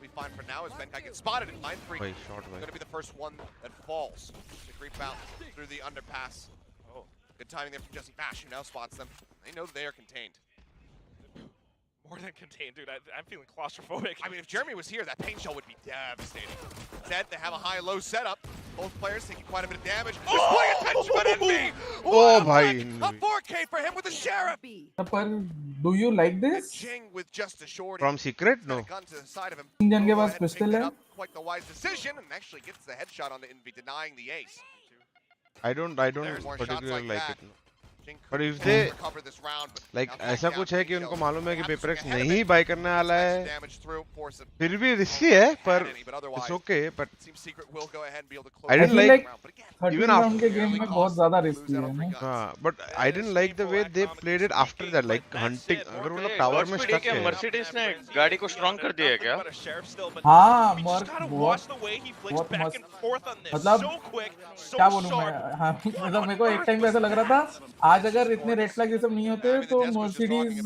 be fine for now as Benkai gets spotted in line 3. Wait, short Going to be the first one that falls. The creep out through the underpass. Oh, good timing there from Jesse Bash, who now spots them. They know they are contained. More than contained, dude. I'm feeling claustrophobic. I mean, if Jeremy was here, that paint shell would be devastating. Instead, they have a high-low setup. Both players taking quite a bit of damage. Displaying attention on enemy! Oh, bhai. A 4K for him with the Sheriff! Do you like this? GENG with just a short. From Secret? No. Gun to the side of him. Gen के पास pistol है. Quite the wise decision, and actually gets the headshot on the Envy, denying the ace. I don't particularly like it. No. But if they like ऐसा कुछ है कि उनको मालूम है कि PaperX नहीं buy करने वाला है, फिर भी risky है, पर it's okay. But I didn't like even after के game में बहुत ज़्यादा risky है ना. But I didn't like the way they played it after that, like hunting. अगर वो लोग tower में stuck है. Mercedes ने गाड़ी को strong कर दिया क्या? हाँ, बहुत मस्त. मतलब क्या बोलूँ मैं? हाँ, मतलब मेरे को एक टाइम पे ऐसा लग रहा था, आज अगर इतने रेड फ्लैग ये सब नहीं होते तो मर्सिडीज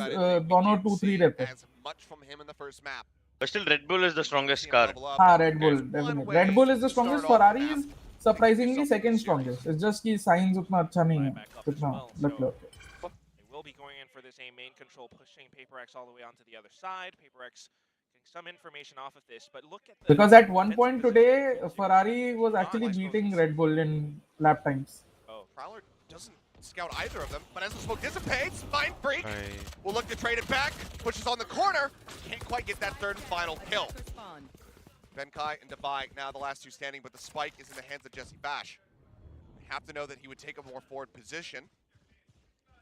दोनों 2-3 रहते. But still Red Bull is the strongest car. हाँ, Red Bull definitely. Red Bull is the strongest. Ferrari is surprisingly second strongest. It's just कि साइंस उतना अच्छा नहीं है. उतना मतलब. They will be going in for this A main control, pushing PaperX all the way onto the other side. PaperX getting some information off of this, but look at the because at one point today Ferrari was actually beating Red Bull in lap times. Oh, Prowler doesn't scout either of them, but as the smoke dissipates, Mind Freak will look to trade it back, pushes on the corner, can't quite get that third and final kill. Benkai and Devi now the last two standing, but the spike is in the hands of Jesse Bash. They have to know that he would take a more forward position.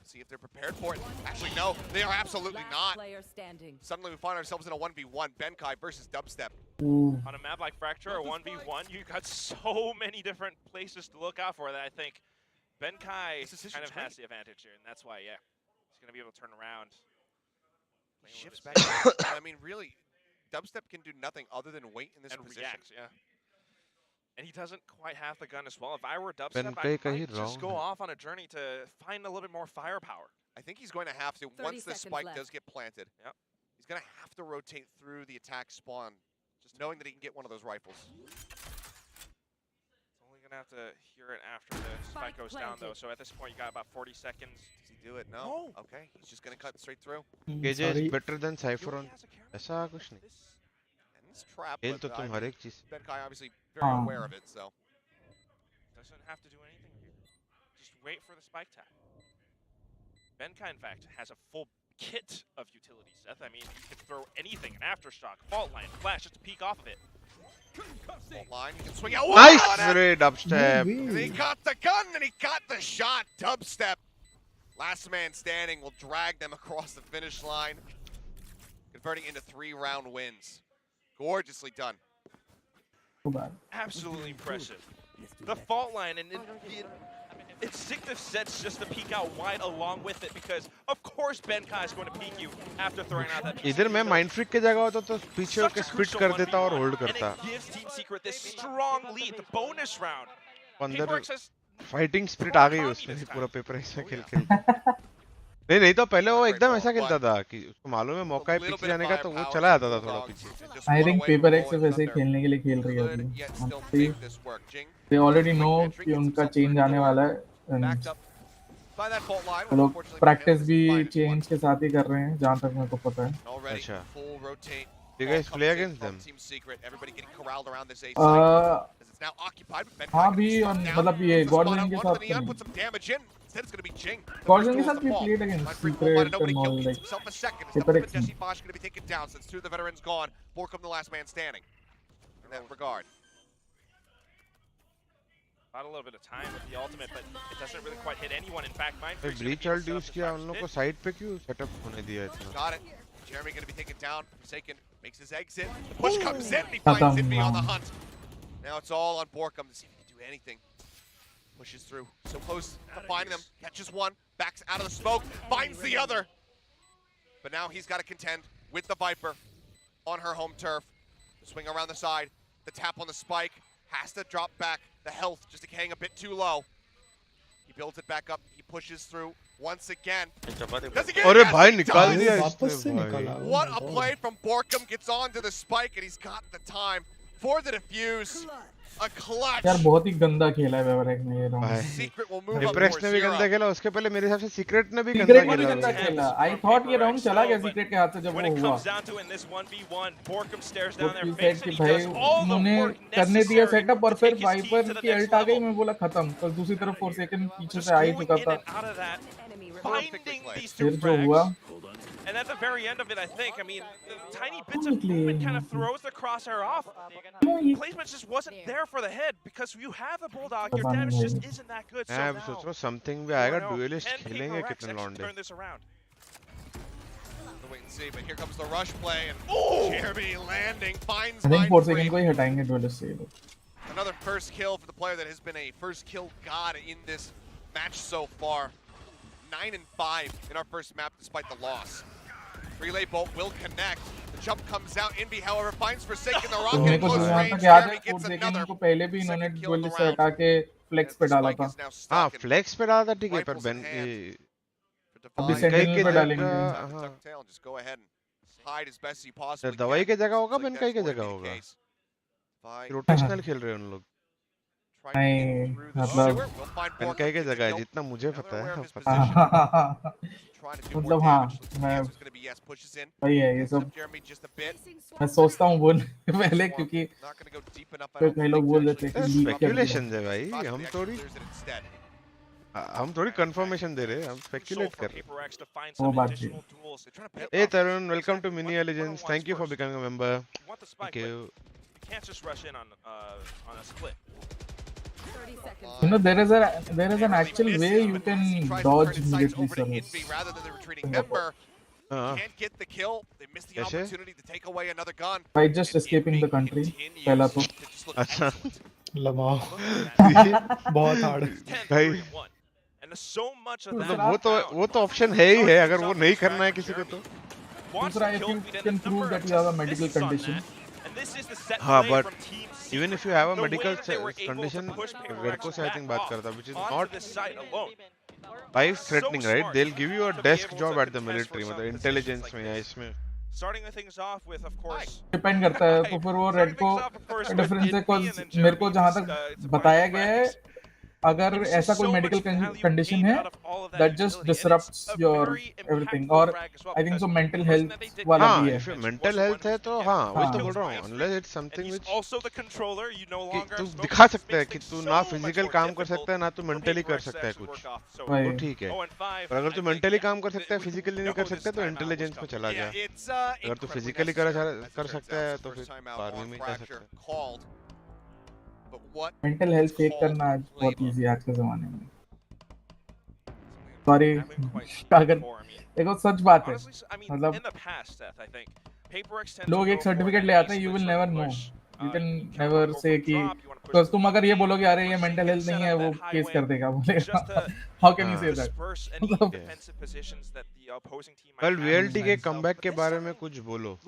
See if they're prepared for it. Actually, no, they are absolutely not. Suddenly we find ourselves in a 1v1, Benkai versus Dubstep. On a map like Fracture, a 1v1, you got so many different places to look out for that I think Benkai kind of has the advantage here, and that's why, yeah, he's going to be able to turn around. He shifts back. I mean, really, Dubstep can do nothing other than wait in this position. React, yeah. And he doesn't quite have the gun as well. If I were Dubstep, I might just go off on a journey to find a little bit more firepower. I think he's going to have to, once the spike does get planted, he's going to have to rotate through the attack spawn, just knowing that he can get one of those rifles. Gonna have to hear it after the spike goes down though, so at this point you got about 40 seconds. Does he do it? No. Okay, he's just gonna cut straight through. KJ is better than Cypher on ऐसा कुछ नहीं. And this trap, खेल तो तुम हर एक चीज. Benkai obviously very aware of it, so doesn't have to do anything here. Just wait for the spike tap. Benkai in fact has a full kit of utility, Seth. I mean, he can throw anything, an aftershock, fault line, flash, just to peek off of it. Fault line, he can swing out. Nice Dubstep. He got the gun and he got the shot. Dubstep, last man standing, will drag them across the finish line, converting into 3-round wins. Gorgeously done. Absolutely impressive. The fault line, and instinctive sets just to peek out wide along with it, because of course Benkai is going to peek you after throwing out that. इधर मैं Mind Freak के जगह होता तो पीछे होके split कर देता और hold करता. And it gives Team Secret this strong lead, the bonus round. अंदर fighting spirit आ गई उसमें पूरा PaperX में खेल. नहीं तो पहले वो एकदम ऐसा खेलता था कि उसको मालूम है मौका है पीछे जाने का तो वो चला जाता था थोड़ा पीछे. I think PaperX सिर्फ ऐसे ही खेलने के लिए खेल रही है अभी. They already know कि उनका change आने वाला है. लोग प्रैक्टिस भी चेंज के साथ ही कर रहे हैं जहाँ तक मेरे को पता है. अच्छा. You guys play against them? हाँ भी और मतलब ये गॉडविन के साथ नहीं. Gordon के साथ भी played against Secret and all like PaperX. Jesse Bosch going to be taken down since 2 of the veterans gone. Borkum the last man standing. In that regard. About a little bit of time with the ultimate, but it doesn't really quite hit anyone. In fact, Mind Freak Bleach ult use किया उन लोगों को side पे क्यों setup होने दिया इतना? Got it. Jeremy going to be taken down. Forsaken makes his exit. The push comes in and he finds Envy on the hunt. Now it's all on Borkum to see if he can do anything. Pushes through. So close to finding them. Catches one. Backs out of the smoke. Finds the other. But now he's got to contend with the Viper on her home turf. Swing around the side. The tap on the spike. Has to drop back. The health just hang a bit too low. He builds it back up. He pushes through. once again. अरे भाई निकाल दिया वापस से इसने निकाला भाई। What a play from Borkum, gets onto the spike and he's got the time for the defuse. A clutch. यार बहुत ही गंदा खेला है वेवरेक ने ये round. Secret will move up Hyperex ने भी 4-0. गंदा खेला, उसके पहले मेरे हिसाब से सीक्रेट ने भी सीक्रेट गंदा ने भी गंदा खेला। खेला। आई थॉट ये राउंड चला गया सीक्रेट के हाथ से जब When वो it हुआ। comes down to it in this 1v1, Borkum stares वो down their की face सेट and कि he भाई does all the उन्होंने work करने दिया necessary सेटअप और to फिर take his team Viper to the की next अल्ट आ गई, level. मैं बोला खत्म। पर दूसरी तरफ 4 सेकंड पीछे Just से आ ही going चुका in था। and out of that, finding these two फिर जो हुआ frags. And at the very end of it, I think, I mean, the tiny bits of movement kind of throws the crosshair off. Placement just wasn't there for the head because you have the bulldog, your damage just isn't that good. So मैं now, सोच रहा हूँ something भी आएगा, dualist can खेलेंगे Paper Rex कितने actually लौंडे। turn this around? We'll wait and see, but here comes the rush play and Jeremy landing, finds I think 4 second Mindframe. को ही हटाएंगे ड्यूलिस्ट से ये लोग। Another first kill for the player that has been a first kill god in this match so far. 9 and 5 in our first map despite the loss. Relay bolt will connect. The jump comes out. Envy, however, finds Forsaken the rocket मेरे in को close यहाँ range. तक याद है Jeremy 4 gets second another. को पहले भी इन्होंने second kill in the dualist से round. हटा के फ्लेक्स पे डाला Spike था। is now stuck हाँ in फ्लेक्स पे डाला था ठीक है, पर rifles बेन in hand. ये for अभी Divine. सेंटिनल पे जगह- डालेंगे। Ducktail, just go ahead and hide as best you possibly दवाई can. की जगह होगा, Looks like बेन कई that's की going to जगह be the होगा। case. Vi रोटेशनल खेल रहे हैं उन लोग। trying to नहीं, get through the मतलब- sewer. We'll find Ben Borkum कई की gets a जगह है, kill. जितना मुझे Now पता they're aware है of his पता है। position. Trying to do more मतलब हाँ, damage. The मैं answer's going to be yes, pushes in. वही है ये Picks सब। up Jeremy just a bit. मैं सोचता हूँ बोलने से पहले क्योंकि Not going to go deep enough. I फिर don't कई लोग think, बोल to देते हैं actually कि लीक कर दिया। स्पेक्यूलेशन है भाई, Possibly हम actually थोड़ी clears it instead. हम थोड़ी कंफर्मेशन दे रहे हैं, हम स्पेक्यूलेट कर रहे हैं। Paper Rex to find वो some बात additional tools. They're trying to pick Hey off Tarun, welcome to exactly Mini what Legends. one Thank you for wants becoming a member. first. You want the spike, Thank but you. you can't just rush in on a split. You know there is an actual way you can dodge military service. Rather than the retreating member. हाँ Can't get the kill. They missed the कैसे? opportunity to take away another gun. By just escaping the country. पहला तो अच्छा लमाओ बहुत hard. 10-3-1. And there's so much of that. मतलब वो तो option है ही है, अगर वो नहीं करना है किसी को तो। दूसरा if you can prove that you have a medical condition. हाँ but even if you have a medical condition, वेरको से I think बात करता, which is not by threatening, right? They'll give you a desk job at the military, मतलब intelligence में या इसमें। Starting things off with, of course. Depend करता है, तो फिर वो रेड को डिफरेंस है cause मेरे को जहाँ तक बताया गया है, अगर ऐसा कोई मेडिकल कंडीशन है that just disrupts your everything, और I think so mental health वाला भी है। if mental health है तो हाँ, वही तो बोल रहा हूँ, unless it's something which कि तू दिखा सकता है कि तू ना फिजिकल काम कर सकता है ना तू मेंटली कर सकता है कुछ, तो ठीक है। पर अगर तू मेंटली काम कर सकता है, फिजिकली नहीं कर सकता, तो इंटेलिजेंस में चला जा। अगर तू फिजिकली कर सकता है तो फिर आर्मी में जा सकता है। मेंटल हेल्थ चेक करना आज बहुत इजी है आज के जमाने में। सॉरी अगर देखो सच बात है, मतलब लोग एक सर्टिफिकेट ले आते हैं, you will never know, you can never say कि तो तुम अगर ये बोलोगे अरे ये मेंटल हेल्थ नहीं है, वो केस कर देगा, बोलेगा how can you say that. कल वीएलटी के कमबैक के बारे में कुछ बोलो।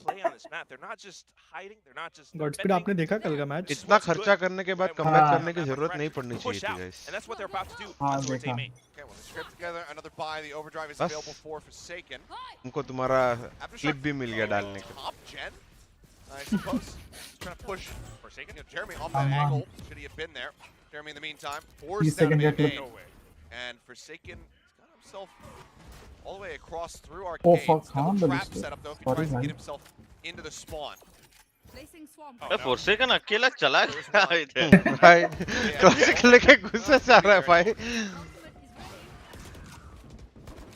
play on this map. They're not just hiding, they're not just godspeed आपने देखा कल का मैच? इतना खर्चा करने के बाद कमबैक करने की जरूरत नहीं पड़नी चाहिए थी guys. And that's what they're about to do. हाँ देखा। Okay, well, scrape together another buy. The overdrive is available for Forsaken. उनको तुम्हारा क्लिप भी मिल गया डालने का। Top gen, I suppose. Just trying to push Forsaken. You know, Jeremy on that angle. Should he have been there? Jeremy in the meantime, forced down to be made. And Forsaken got himself all the way across through Arcade. Oh fuck, Double हाँ trap ballistic. setup though if he tries to get himself into the spawn. फोर्सेकन अकेला चला गया इधर भाई classic लेके गुस्सा आ रहा है भाई।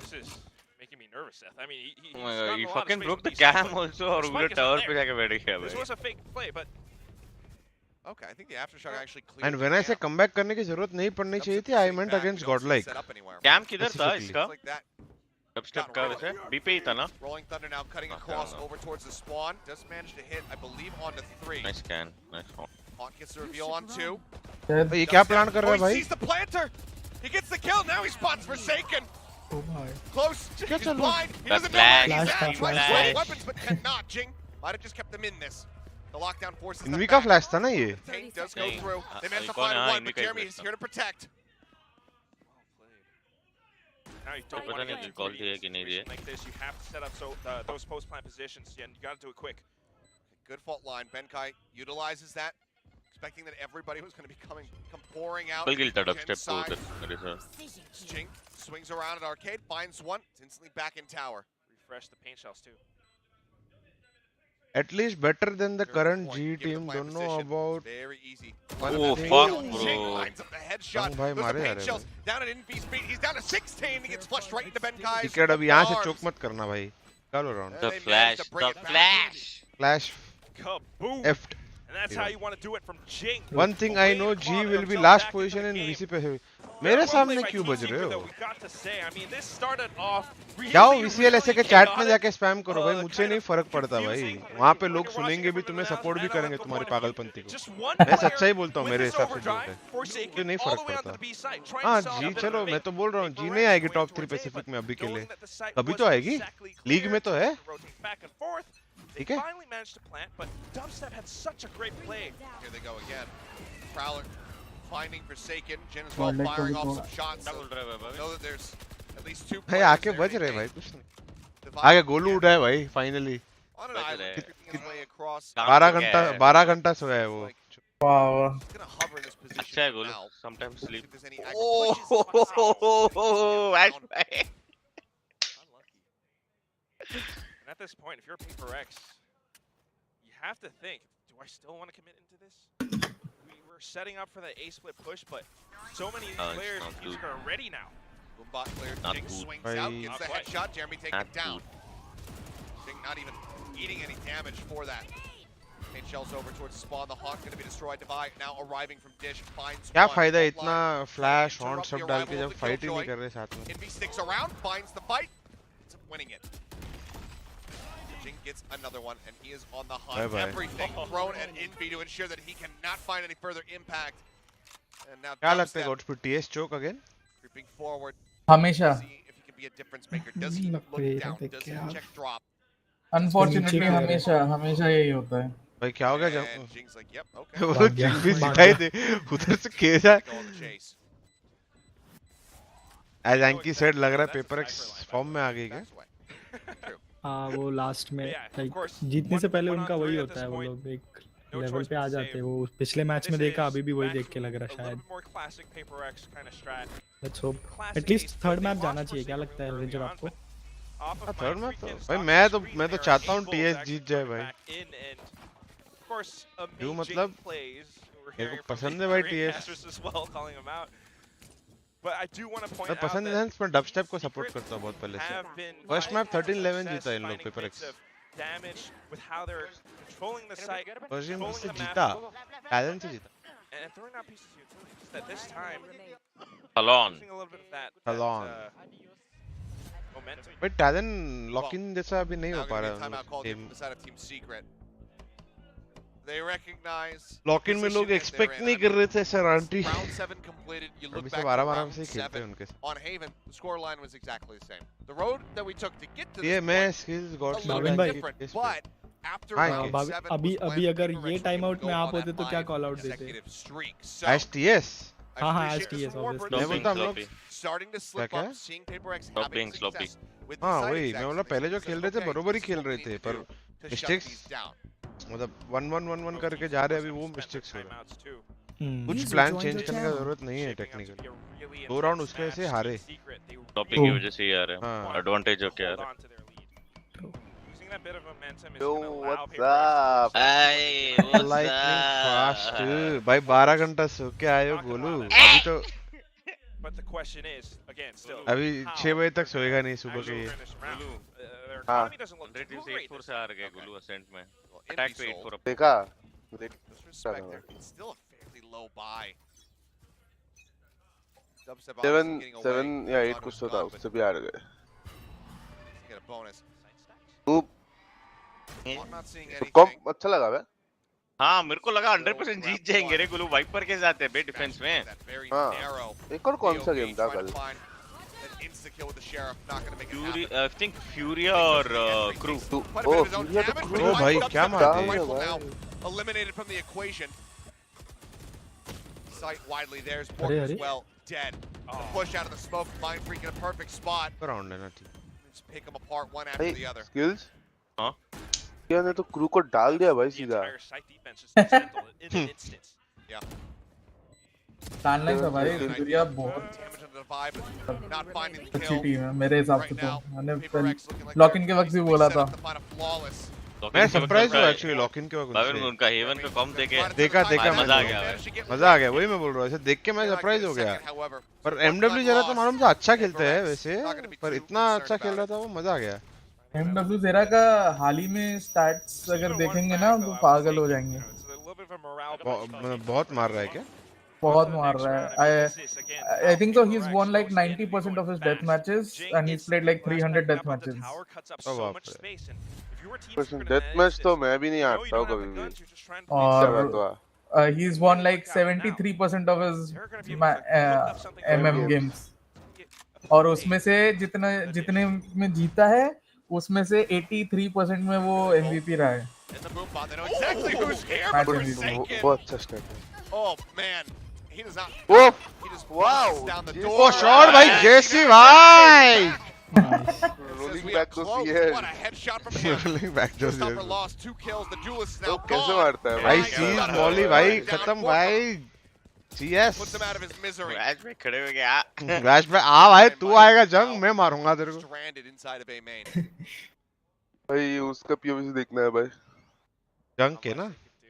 This is making me nervous, Seth. I mean, Oh my god, he fucking broke the cam also और पूरे टावर पे जाके बैठ गया This भाई। was a fake play, but Okay, I think the aftershock actually cleared. And when I say comeback करने की जरूरत नहीं पड़नी चाहिए थी, I meant against godlike. Cam किधर था इसका? Like that. डबस्टेप का वैसे बी पे ही था ना? Rolling Thunder now cutting across over towards the spawn. Does manage to hit, I believe, onto 3. Nice scan, nice one. Hawk gets the reveal on 2. ये क्या प्लान कर रहा है Oh, he भाई? sees the planter! He gets the kill, now he spots Forsaken! ओ भाई Close, क्या he's चल रहा है? blind, he doesn't know where he's Flash at, he था, might flash. swing weapons but cannot. Jing might have just kept them in this. The lockdown forces them env का back. Flash था ना ये? Tank does go नहीं, through. They managed to कौन है? find हाँ, one, env but का ही Jeremy flash is था। here to protect. Now you don't want to get too call greedy in a दिया कि नहीं situation दिया. like this. You have to set up those post plant positions, and you got to do it quick. Good fault line. Benkai utilizes that, expecting that everybody was going to be come pouring out. Double kill था dubstep को side. उधर मेरे साथ. GENG swings around at arcade, finds one, it's instantly back in tower. Refresh the paint shells too. At least better than the current G team. Don't know about. Very easy. Oh fuck, bro. GENG lines up the headshot. भाई Those are मारे जा paint रहे shells down at Envy's feet. He's down to 16. He gets flushed right into Benkai's Ticket अभी यहाँ से arms. चोक मत करना भाई. Call around. The flash, the flash. Flash. Kaboom! Eft. And that's how you want to do it from GENG. One thing I know, G will be last position in VC पे है. मेरे सामने क्यों बज रहे हो? जाओ VCL ऐसे के चैट में जाके स्पैम करो भाई, मुझे नहीं फर्क पड़ता भाई. वहाँ पे लोग सुनेंगे भी, तुम्हें सपोर्ट भी करेंगे तुम्हारी पागलपंती को. मैं सच्चा ही बोलता हूँ मेरे हिसाब से जो है. मुझे नहीं फर्क पड़ता. हाँ जी चलो, मैं तो बोल रहा हूँ जी नहीं आएगी टॉप 3 पैसिफिक में अभी के लिए. कभी तो आएगी. लीग में तो है. ठीक है. Finally managed to plant, but Dubstep had such a great play. Here they go again. Prowler finding Forsaken. Jin as well firing off some shots. So know that there's at least 2 भाई players आके there बज to रहे take भाई कुछ नहीं. the आगे vibe. Golu उठा है भाई finally. On an island, picking his way across. 12 घंटा सोया है वो. Wow. He's gonna hover in this position अच्छा है Golu. now. Sometimes We'll see sleep. if there's any Unlucky. And at this point, if you're Paper X, you have to think, do I still want to commit into this? We were setting up for the A split push, but so many of these players are ready now. Boombot player Not GENG good. swings out, gets Not the quite. headshot. Jeremy taking Not him down. GENG not even eating any damage for that. Paint shells over towards the spawn. The Hawk going to be destroyed. Divide now arriving from Dish finds क्या one. फायदा Fault इतना line. Flash Interrupt horn the सब डाल के arrival जब of the fight ही नहीं Killjoy. कर रहे साथ में. Envy sticks around, finds the fight, ends up winning it. GENG gets another one, and he is on the hunt. Bye-bye. Everything thrown at Envy to ensure that he cannot find any further impact. And now क्या लगता है Dubstep God's पे TS चोक again? creeping forward. हमेशा. See if he can be a difference maker. Does he look down? Does he check drop? Unfortunately हमेशा यही होता है. भाई क्या हो गया जब And GENG's like, yep, okay. वो जिंग भी दिखाई दे उधर से कैसा Go on the chase. As Anky said लग रहा है पेपर एक्स फॉर्म में आ गई क्या? Backs away. True. हाँ वो लास्ट में Yeah, of लाइक course, जीतने से पहले one on उनका three वही at होता this है. वो point. लोग एक No लेवल choice पे but आ to जाते हैं. save. वो पिछले मैच में This देखा, is अभी भी वही back देख के to लग रहा a है little शायद. bit more classic Paper X kind of strat. Let's hope Classic at least ace third play. Match They जाना lost चाहिए. क्या Forsaken लगता है early रेंजर on, आपको? but off of third my match freaking भाई stock मैं तो screen, मैं तो they're चाहता हूँ able TS to Jeet actually जाए bring भाई. back in, and of course, क्यों amazing मतलब plays. We're मेरे hearing को from पसंद the है भाई Korean TS. casters as well, calling them out. But I do want to point मैं out पसंद that है मैं डबस्टेप को सपोर्ट करता हूँ बहुत पहले से. have been first map finding 13-11 success जीता इन लोग finding paper bits x. of damage with how they're controlling the site, first game controlling से the map, जीता, टैलेंट से जीता. and throwing out pieces of utilities that this time Talon. using a little bit of that Talon. momentum. भाई talent lock in जैसा अभी नहीं हो Now पा gonna be a रहा timeout called game. from the side of Team Secret. They recognize lock in में लोग expect नहीं कर रहे थे sir aunty. Round 7 completed. You look अभी back सब to आराम round से खेलते हैं 7 उनके. on Haven. The score line was exactly the same. The road that we took to get to ये this मैं point skills a God little Bhavin bit भाई. different. But after हाँ, round भाविन, 7 अभी was when अभी अगर Paper ये X time were out gonna में go आप on होते that तो क्या 5 कॉल आउट देते? consecutive streak. So S TS. I हाँ हाँ appreciate S T S the Warbirds ऑब्वियसली. मैं बोलता हम लोग starting to slip क्या? up, seeing Paper X Stop having being sloppy. success with हाँ the side वही exacts. मैं बोला They पहले जो said, खेल रहे थे okay, बरोबर ही this is खेल what रहे we थे need to पर do to shut mistakes these down. मतलब 1-1-1-1 करके जा रहे हैं अभी वो मिस्टेक्स हो रहे हैं. Timeouts too. कुछ User plan joined change your करने का channel. जरूरत नहीं है Shaping up to technical. be a really 2 round intense उसके match. से हारे. Secret, they टॉपिक की वजह से ही आ रहे हैं. हाँ. एडवांटेज हो क्या आ hold रहा on to their lead. Using that bit of momentum is Yo, gonna allow what's Paper X to up? Hey, what's Lightning up? fast भाई 12 घंटा सो के आए हो गोलू. अभी तो But the question is, again, still, अभी 6 बजे तक सोएगा नहीं सुबह के. actually finish round. Their हाँ. economy doesn't look 100 too से great 8-4 this से हार time. गए गोलू असेंट में. Well, अटैक Envy पे sold. 8-4 देखा Disrespect there. It's still a fairly low buy. Dubstep 7 obviously getting away. 7 या 8 Thought कुछ it तो was था gone, but उससे भी हार गए. get a bonus. Oop. I'm not seeing com anything. अच्छा लगा बे. हाँ मेरे को लगा 100% जीत जाएंगे रे गोलू. वाइपर के साथ है बे डिफेंस में. That very हाँ. narrow एक और कौन सा POV गेम था trying कल? to find an insta-kill with the Sheriff. Not gonna make it Fury happen. I think Furia और crew. Quite a bit of his own Furia तो damage, crew. but ओ भाई Dubstep क्या with मारते the हैं. rifle भाई. now eliminated from the equation. Sight widely there's अरे Bork as अरे well. dead. The push out of the smoke, Mind Freak in a perfect spot. Around है ना ठीक. Just pick them apart one after the other. Skills? हाँ? क्या ने तो crew को डाल दिया भाई सीधा. डालना ही था भाई. दुनिया बहुत अच्छी टीम है मेरे हिसाब से तो. मैंने लॉक इन के वक्त भी बोला था. मैं सरप्राइज हुआ एक्चुअली लॉक इन के वक्त. भाविन उनका हेवन पे कॉम देखा मजा आ गया. वही मैं बोल रहा हूँ. ऐसे देख के मैं सरप्राइज हो गया. पर एमडब्ल्यू जरा तो मालूम था अच्छा खेलते हैं वैसे, पर इतना अच्छा खेल रहा था वो, मजा आ गया. एमडब्ल्यू ज़ेरा का हाल ही में स्टैट्स अगर देखेंगे ना तो पागल हो जाएंगे. बहुत मार रहा है क्या? बहुत मार रहा है. I think so he's won like 90% of his death matches and he's played like 300 death matches. Death match तो मैं भी नहीं आता हूँ कभी भी. और he's won like 73% of his MM games. और उसमें से जितने में जीता है उसमें से 83% में वो MVP रहा है. बहुत अच्छा स्टेप है. Oh man, he does not. Oh, he just wow. down the door. Oh, shot by JC भाई. Rolling back those years. What a headshot from him. Rolling back those Showstopper years. lost 2 kills. The duelist is now कैसे gone. मारता है भाई? Seize Molly भाई खत्म भाई. CS. Puts him out of his misery. Match में खड़े हो गया. मैच पे आ भाई, तू आएगा जंग, मैं मारूंगा तेरे को. Stranded inside of A main. भाई उसका POV से देखना है भाई. जंग के ना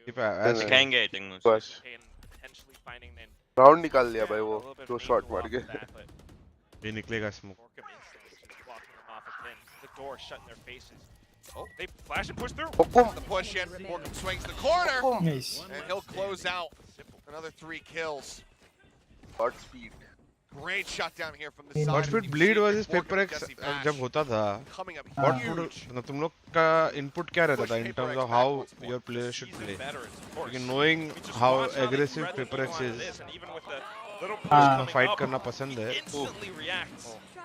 दिखाएंगे आई थिंक. बस राउंड निकाल लिया भाई वो 2 शॉट मार के. ये निकलेगा smoke. Oh, they flash and push through. The push in. Borkum swings the corner. Nice. And he'll close out another 3 kills. Hot speed. Great shutdown here from the side. Watchparty bleed versus PaperX जब होता था, Coming up what huge. would तुम लोग का input क्या रहता था in terms of how your player should play? Because knowing how aggressive PaperX is, fight करना पसंद है.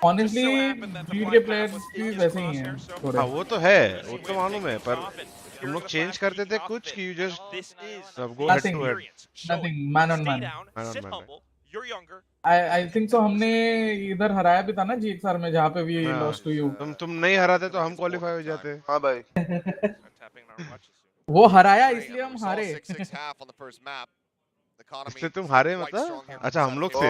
Honestly, ब्रीड के players भी वैसे ही हैं थोड़े. हाँ वो तो है, वो तो मालूम है, पर तुम लोग चेंज करते थे कुछ कि you just go head to head. Nothing, man on man. You're younger. I think so हमने इधर हराया भी था ना GXR में जहाँ पे भी lost to you. तुम नहीं हराते तो हम क्वालीफाई हो जाते. हाँ भाई. वो हराया इसलिए हम हारे. इसलिए तुम हारे मतलब? अच्छा हम लोग से.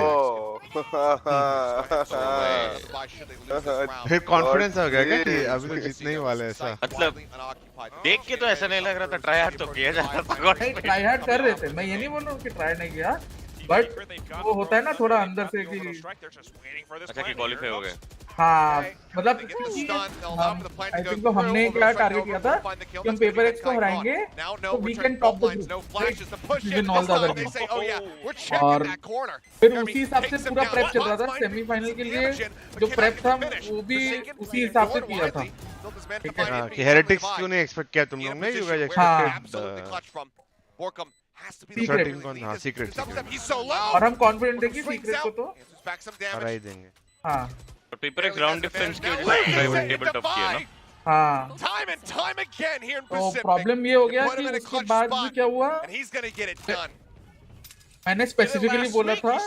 फिर कॉन्फिडेंस हो गया क्या कि अभी तो जीतने ही वाले ऐसा? मतलब देख के तो ऐसा नहीं लग रहा था. ट्राई हार्ड तो किया जा रहा था. ट्राई हार्ड कर रहे थे. मैं ये नहीं बोल रहा हूँ कि ट्राई नहीं किया, बट वो होता है ना थोड़ा अंदर से कि अच्छा कि क्वालीफाई हो गए. हाँ मतलब आई थिंक तो हमने क्या टारगेट किया था कि हम PaperX को हराएंगे तो we can top the group win all the other games. और फिर उसी हिसाब से पूरा प्रेप चल रहा था. सेमीफाइनल के लिए जो प्रेप था वो भी उसी हिसाब से किया था. कि हेरेटिक्स क्यों नहीं एक्सपेक्ट किया तुम लोग ने? You guys expected secret. और हम कॉन्फिडेंट थे कि सीक्रेट को तो हरा ही देंगे. हाँ PaperX ग्राउंड डिफरेंस की वजह से प्राइवेट टेबल टॉप किया ना. हाँ तो प्रॉब्लम ये हो गया कि उसके बाद भी क्या हुआ, मैंने स्पेसिफिकली बोला था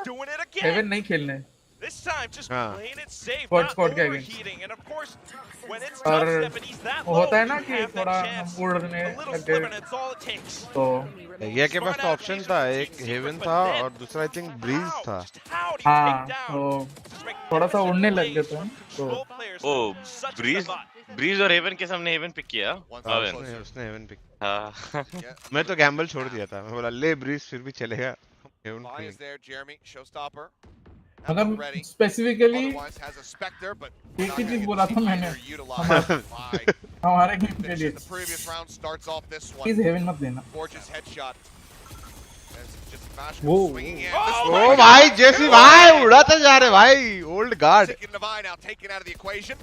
हेवन नहीं खेलने. This time, just playing it safe, Squad not के overheating, and of course, when it's और tough step and he's that low, होता है ना you कि have that थोड़ा chance. उड़ने A little लगे sliver, and it's all it takes. तो ये के पास तो ऑप्शन था, एक हेवन था और दूसरा आई थिंक ब्रीज था. हाँ तो थोड़ा सा उड़ने लग गए थे. तो ओ ब्रीज और हेवन के सामने हेवन पिक किया. उसने हेवन पिक. हाँ मैं तो गैम्बल छोड़ दिया था. मैं बोला ले ब्रीज फिर भी चलेगा. मतलब स्पेसिफिकली एक ही चीज बोला था मैंने हमारे गेम के लिए, प्लीज हेवन मत देना. वो ओ भाई जेसी भाई उड़ाते जा रहे भाई. Old guard.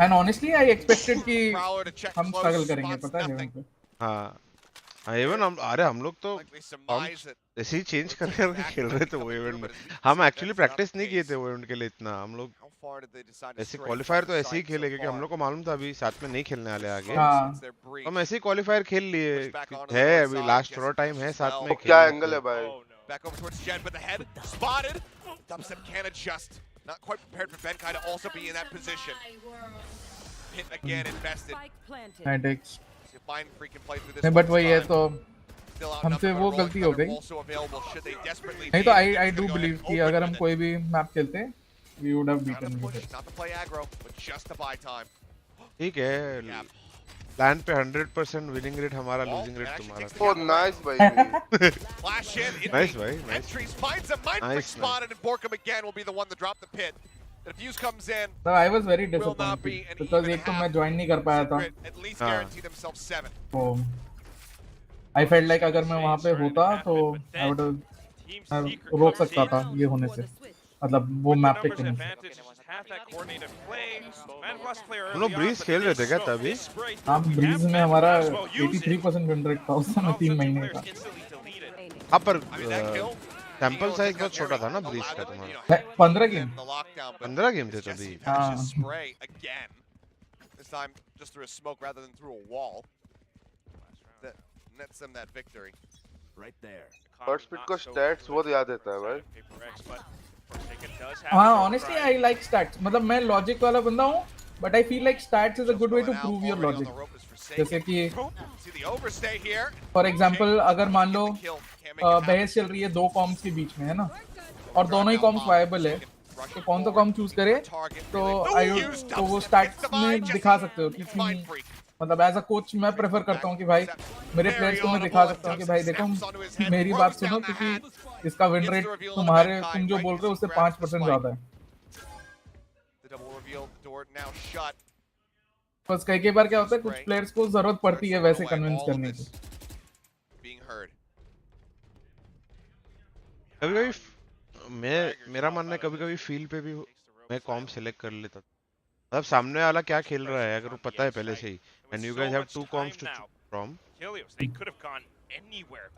And honestly I expected कि हम स्ट्रगल करेंगे, पता है हेवन पे. हाँ हेवन अरे हम लोग तो ऐसे ही चेंज कर करके खेल रहे थे वो इवेंट में. हम एक्चुअली प्रैक्टिस नहीं किए थे वो इवेंट के लिए इतना. हम लोग ऐसे क्वालिफायर तो ऐसे ही खेले क्योंकि हम लोग को मालूम था अभी साथ में नहीं खेलने वाले आगे. हम ऐसे ही क्वालिफायर खेल लिए है. अभी लास्ट थोड़ा टाइम है साथ में. क्या एंगल है भाई. Dubstep can adjust. Not quite prepared for Benkai to also be in that position. Hit again, invested. Antics. See if Fine Free can play through this. नहीं बट वही है तो हमसे वो गलती हो गई. नहीं तो I do believe कि अगर हम कोई भी मैप खेलते we would have beaten. Not to play aggro, but just to buy time. ठीक है. प्लान पे 100% विनिंग रेट हमारा, लूजिंग रेट तुम्हारा. Oh, nice भाई. Flash in. Nice भाई. Nice. Entries finds a mind freak spotted, and Borkum again will be the one to drop the pit. The fuse comes in. So I was very disappointed because एक तो मैं join नहीं कर पाया था. At least guarantee themselves 7. So I felt like अगर मैं वहाँ पे होता तो I would have रोक सकता था ये होने से. मतलब वो मैप पे खेलने से. हम लोग ब्रीज खेल रहे थे क्या तभी? हाँ, ब्रीज में हमारा 83% विन रेट था उस समय 3 महीने का. हाँ पर सैंपल साइज बहुत छोटा था ना ब्रीज का तुम्हारा. 15 गेम. 15 गेम थे तभी. This time just through a smoke rather than through a wall. That nets them that victory. Right there. First pick को stats बहुत याद रहता है भाई. हाँ, honestly I like stats. मतलब मैं लॉजिक वाला बंदा हूँ, but I feel like stats is a good way to prove your logic. जैसे कि for example अगर मान लो बहस चल रही है 2 कॉम्स के बीच में, है ना, और दोनों ही कॉम्स वायबल है, तो कौन सा कॉम चूज करे, तो वो स्टैट्स में दिखा सकते हो कि मतलब एज अ कोच मैं प्रेफर करता हूँ कि भाई मेरे प्लेयर्स को मैं दिखा सकता हूँ कि भाई देखो मेरी बात सुनो क्योंकि इसका विन रेट तुम जो बोल रहे हो उससे 5% ज्यादा है. बस कई बार क्या होता है कुछ प्लेयर्स को जरूरत पड़ती है वैसे कन्विंस करने की. कभी-कभी मेरा मानना है कभी-कभी फील्ड पे भी मैं कॉम सिलेक्ट कर लेता. मतलब सामने वाला क्या खेल रहा है अगर वो पता है पहले से ही, and you guys have 2 comps to choose from.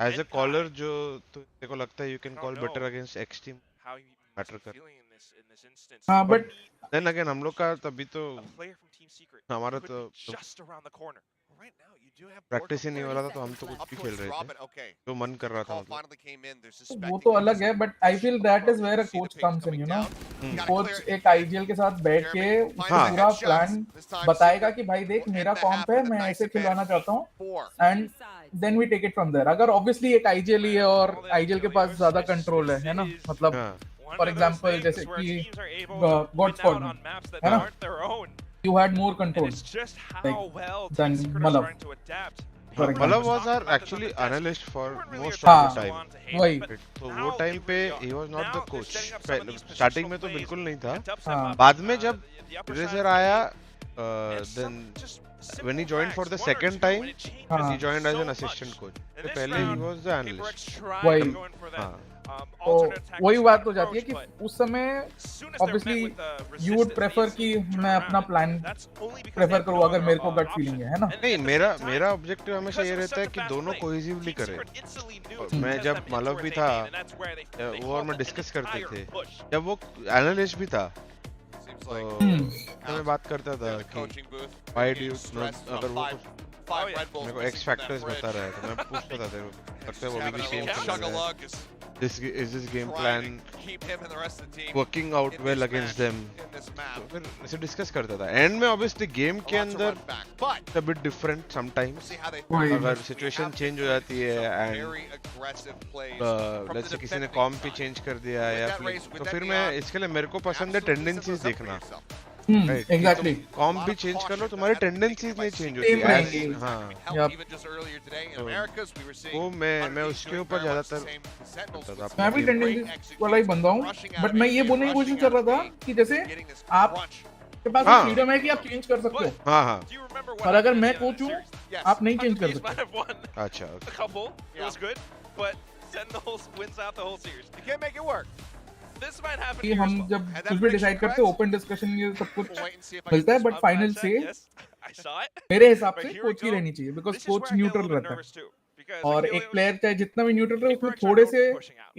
As a caller जो तेरे को लगता है you can call better against X team matter कर. हाँ बट then again हम लोग का तभी तो हमारा तो प्रैक्टिस ही नहीं हो रहा था तो हम तो कुछ भी खेल रहे थे जो मन कर रहा था. मतलब वो तो अलग है but I feel that is where a coach comes in, you know. Coach एक आईजीएल के साथ बैठ के पूरा प्लान बताएगा कि भाई देख मेरा कॉम्प है, मैं ऐसे खिलवाना चाहता हूँ, and then we take it from there. अगर ऑब्वियसली एक आईजीएल ही है और आईजीएल के पास ज्यादा कंट्रोल है ना, मतलब फॉर एग्जांपल जैसे कि गॉड स्क्वाड है ना, you had more control than Malav. Malav was our actually analyst for most of the time. वही. तो वो टाइम पे he was not the coach. Starting में तो बिल्कुल नहीं था. बाद में जब रेजर आया then when he joined for the second time he joined as an assistant coach. तो पहले he was the analyst. वही. तो वही बात हो जाती है कि उस समय ऑब्वियसली यू वुड प्रेफर कि मैं अपना प्लान प्रेफर करूं अगर मेरे को गट फीलिंग है ना. नहीं, मेरा ऑब्जेक्टिव हमेशा ये रहता है कि दोनों कोहेसिवली करें. मैं जब मालव भी था वो और मैं डिस्कस करते थे, जब वो एनालिस्ट भी था तो मैं बात करता था कि व्हाई डू यू, अगर वो मेरे को एक्स फैक्टर्स बता रहा है तो मैं पूछता था तेरे को लगता है वो भी सेम कर रहा है. Is this game plan working out well against them? फिर ऐसे डिस्कस करता था. एंड में ऑब्वियसली गेम के अंदर a bit different sometimes. अगर सिचुएशन चेंज हो जाती है एंड लेट्स से किसी ने कॉम भी चेंज कर दिया या तो फिर मैं इसके लिए मेरे को पसंद है टेंडेंसीज देखना. एग्जैक्टली. कॉम भी चेंज कर लो तुम्हारी टेंडेंसीज नहीं चेंज होती. हाँ, वो मैं उसके ऊपर ज्यादातर मैं भी टेंडेंसी वाला ही बंदा हूँ, बट मैं ये बोलने की कोशिश कर रहा था कि जैसे आप के पास फ्रीडम है कि आप चेंज कर सकते हो. हाँ हाँ. और अगर मैं कोच हूँ आप नहीं चेंज कर सकते. अच्छा. कि हम जब कुछ भी डिसाइड करते हैं ओपन डिस्कशन ये सब कुछ मिलता है, बट फाइनल से मेरे हिसाब से कोच ही रहनी चाहिए बिकॉज कोच न्यूट्रल रहता है. और एक प्लेयर चाहे जितना भी न्यूट्रल रहे उसमें थोड़े से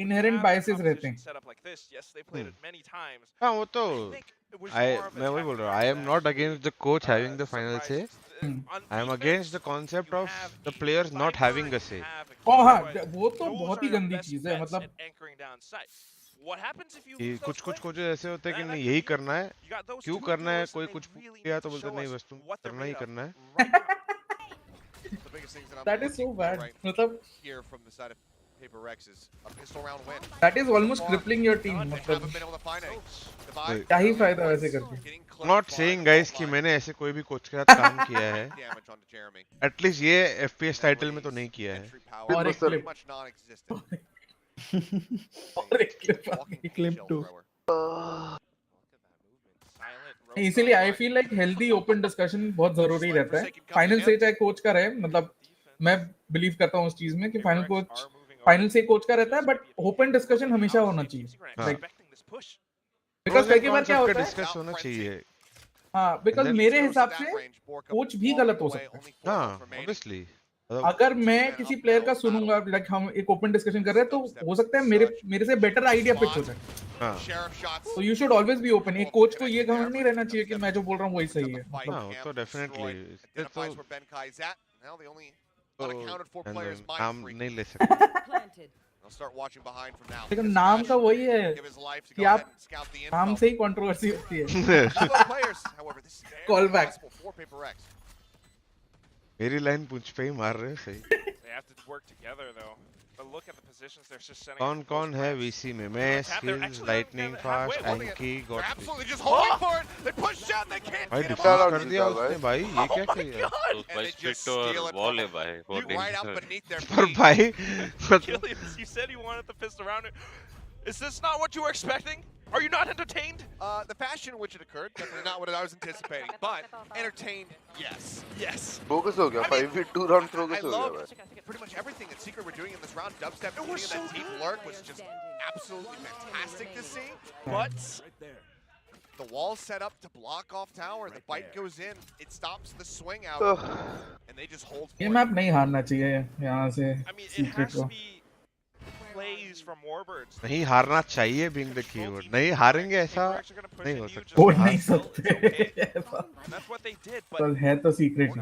इनहेरेंट बायसेस रहते हैं. हाँ वो तो मैं वही बोल रहा हूँ. I am not against the coach having the final say. I am against the concept of the players not having a say. हाँ वो तो बहुत ही गंदी चीज है. मतलब What happens if you कि lose those कुछ players? ऐसे होते हैं कि That नहीं could यही be- करना है, You got those क्यों two करना है, duelists, कोई and कुछ they really किया need तो to बोलते show नहीं us बस तुम what they're करना ही made of करना है. right now. The biggest things that I'm That is so looking for bad. right मतलब here from the side of Paper Rex is a pistol round win. that is almost crippling your team. They मतलब haven't been able to find any. Divide, क्या ही फायदा वैसे करके. getting clipped Not by saying the guys fault कि line. मैंने ऐसे कोई भी कोच के साथ काम किया है. Damage onto Jeremy. At least ये FPS टाइटल में तो नहीं किया है. Entry power और एक pretty clip. much non-existent. और एक clip Walking एक clip shell too. thrower. इसीलिए I feel like healthy open discussion बहुत जरूरी रहता है. फाइनल से चाहे कोच का रहे, मतलब मैं बिलीव करता हूँ उस चीज में कि फाइनल से कोच का रहता है, बट ओपन डिस्कशन हमेशा होना चाहिए. लाइक बिकॉज़ कई बार क्या होता है, डिस्कस होना चाहिए. हाँ, बिकॉज़ मेरे हिसाब से कोच भी गलत हो सकता है. हाँ, obviously. अगर मैं किसी प्लेयर का सुनूंगा, लाइक हम एक ओपन डिस्कशन कर रहे हैं, तो हो सकता है मेरे से बेटर आइडिया पिच हो जाए. तो you should always be open. एक कोच को ये घमंड नहीं रहना चाहिए कि मैं जो बोल रहा हूँ वही सही है. हाँ, तो डेफिनेटली. नाम नहीं ले सकते. लेकिन नाम का वही है कि आप नाम से ही कंट्रोवर्सी होती है. Call back. मेरी लाइन पूछ पे ही मार रहे हो सही. They have to work together though. But look at the positions they're just setting. कौन है VC में? मैं skills, lightning fast, Anky, god. Absolutely just holding for it. They push out. They can't भाई get him डिफेंस out. कर दिया उसने भाई. ये क्या किया? तो भाई स्प्लिट और वॉल है भाई. बहुत Right out dangerous. beneath their पर feet. भाई Achilles, you said you wanted the fist around it. Is this not what you were expecting? Are you not entertained? The fashion in which it occurred, definitely not what I was anticipating, but entertained, yes. Yes. Focus हो गया. 5v2 round I focus हो gया love भाई. pretty much everything that Secret were doing in this round. Dubstep and that deep lurk was just absolutely fantastic to see. But the wall set up to block off tower. The bite goes in. It stops the swing out. And they just hold ये for map नहीं हारना चाहिए यहाँ से. I mean, it has to be plays from Warbirds. नहीं हारना चाहिए being the keyword. नहीं हारेंगे ऐसा नहीं हो सकता. बोल नहीं सकते. That's what they did, but तो है तो सीक्रेट.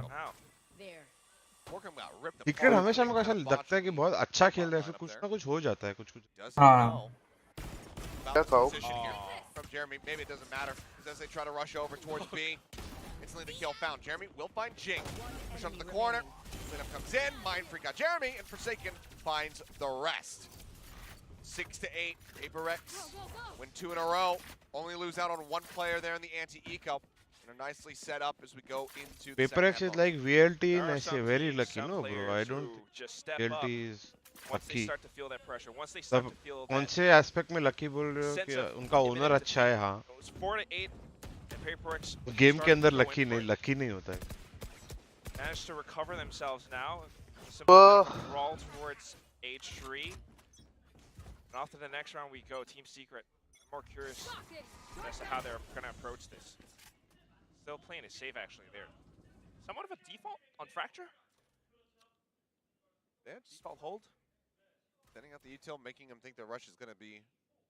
सीक्रेट हमेशा मेरे को ऐसा लगता है कि बहुत अच्छा खेल रहा है, फिर कुछ ना कुछ हो जाता है. कुछ हाँ. That's all. From Jeremy, maybe it doesn't matter because as they try to rush over towards B, instantly the kill found. Jeremy will find Jing. Push onto the corner. Cleanup comes in. Mind Freak got Jeremy, and Forsaken finds the rest. 6-8. Paper Rex win 2 in a row. Only lose out on one player there in the anti-eco. And are nicely set up as we go into the Paper X is like VLT in ऐसे very lucky, no bro. I don't think VLT is once they lucky. start to feel that pressure, once they start to feel कौन that से aspect में lucky बोल रहे हो कि उनका owner अच्छा है? हाँ. goes 4-8 and Paper X game के अंदर starting to लकी नहीं होता है. managed to recover themselves now. Crawl towards H3. And off to the next round we go. Team Secret. I'm more curious as to how they're going to approach this. Still playing it safe actually there. Somewhat of a default on Fracture. Yeah, default hold. Sending out the util, making them think the rush is going to be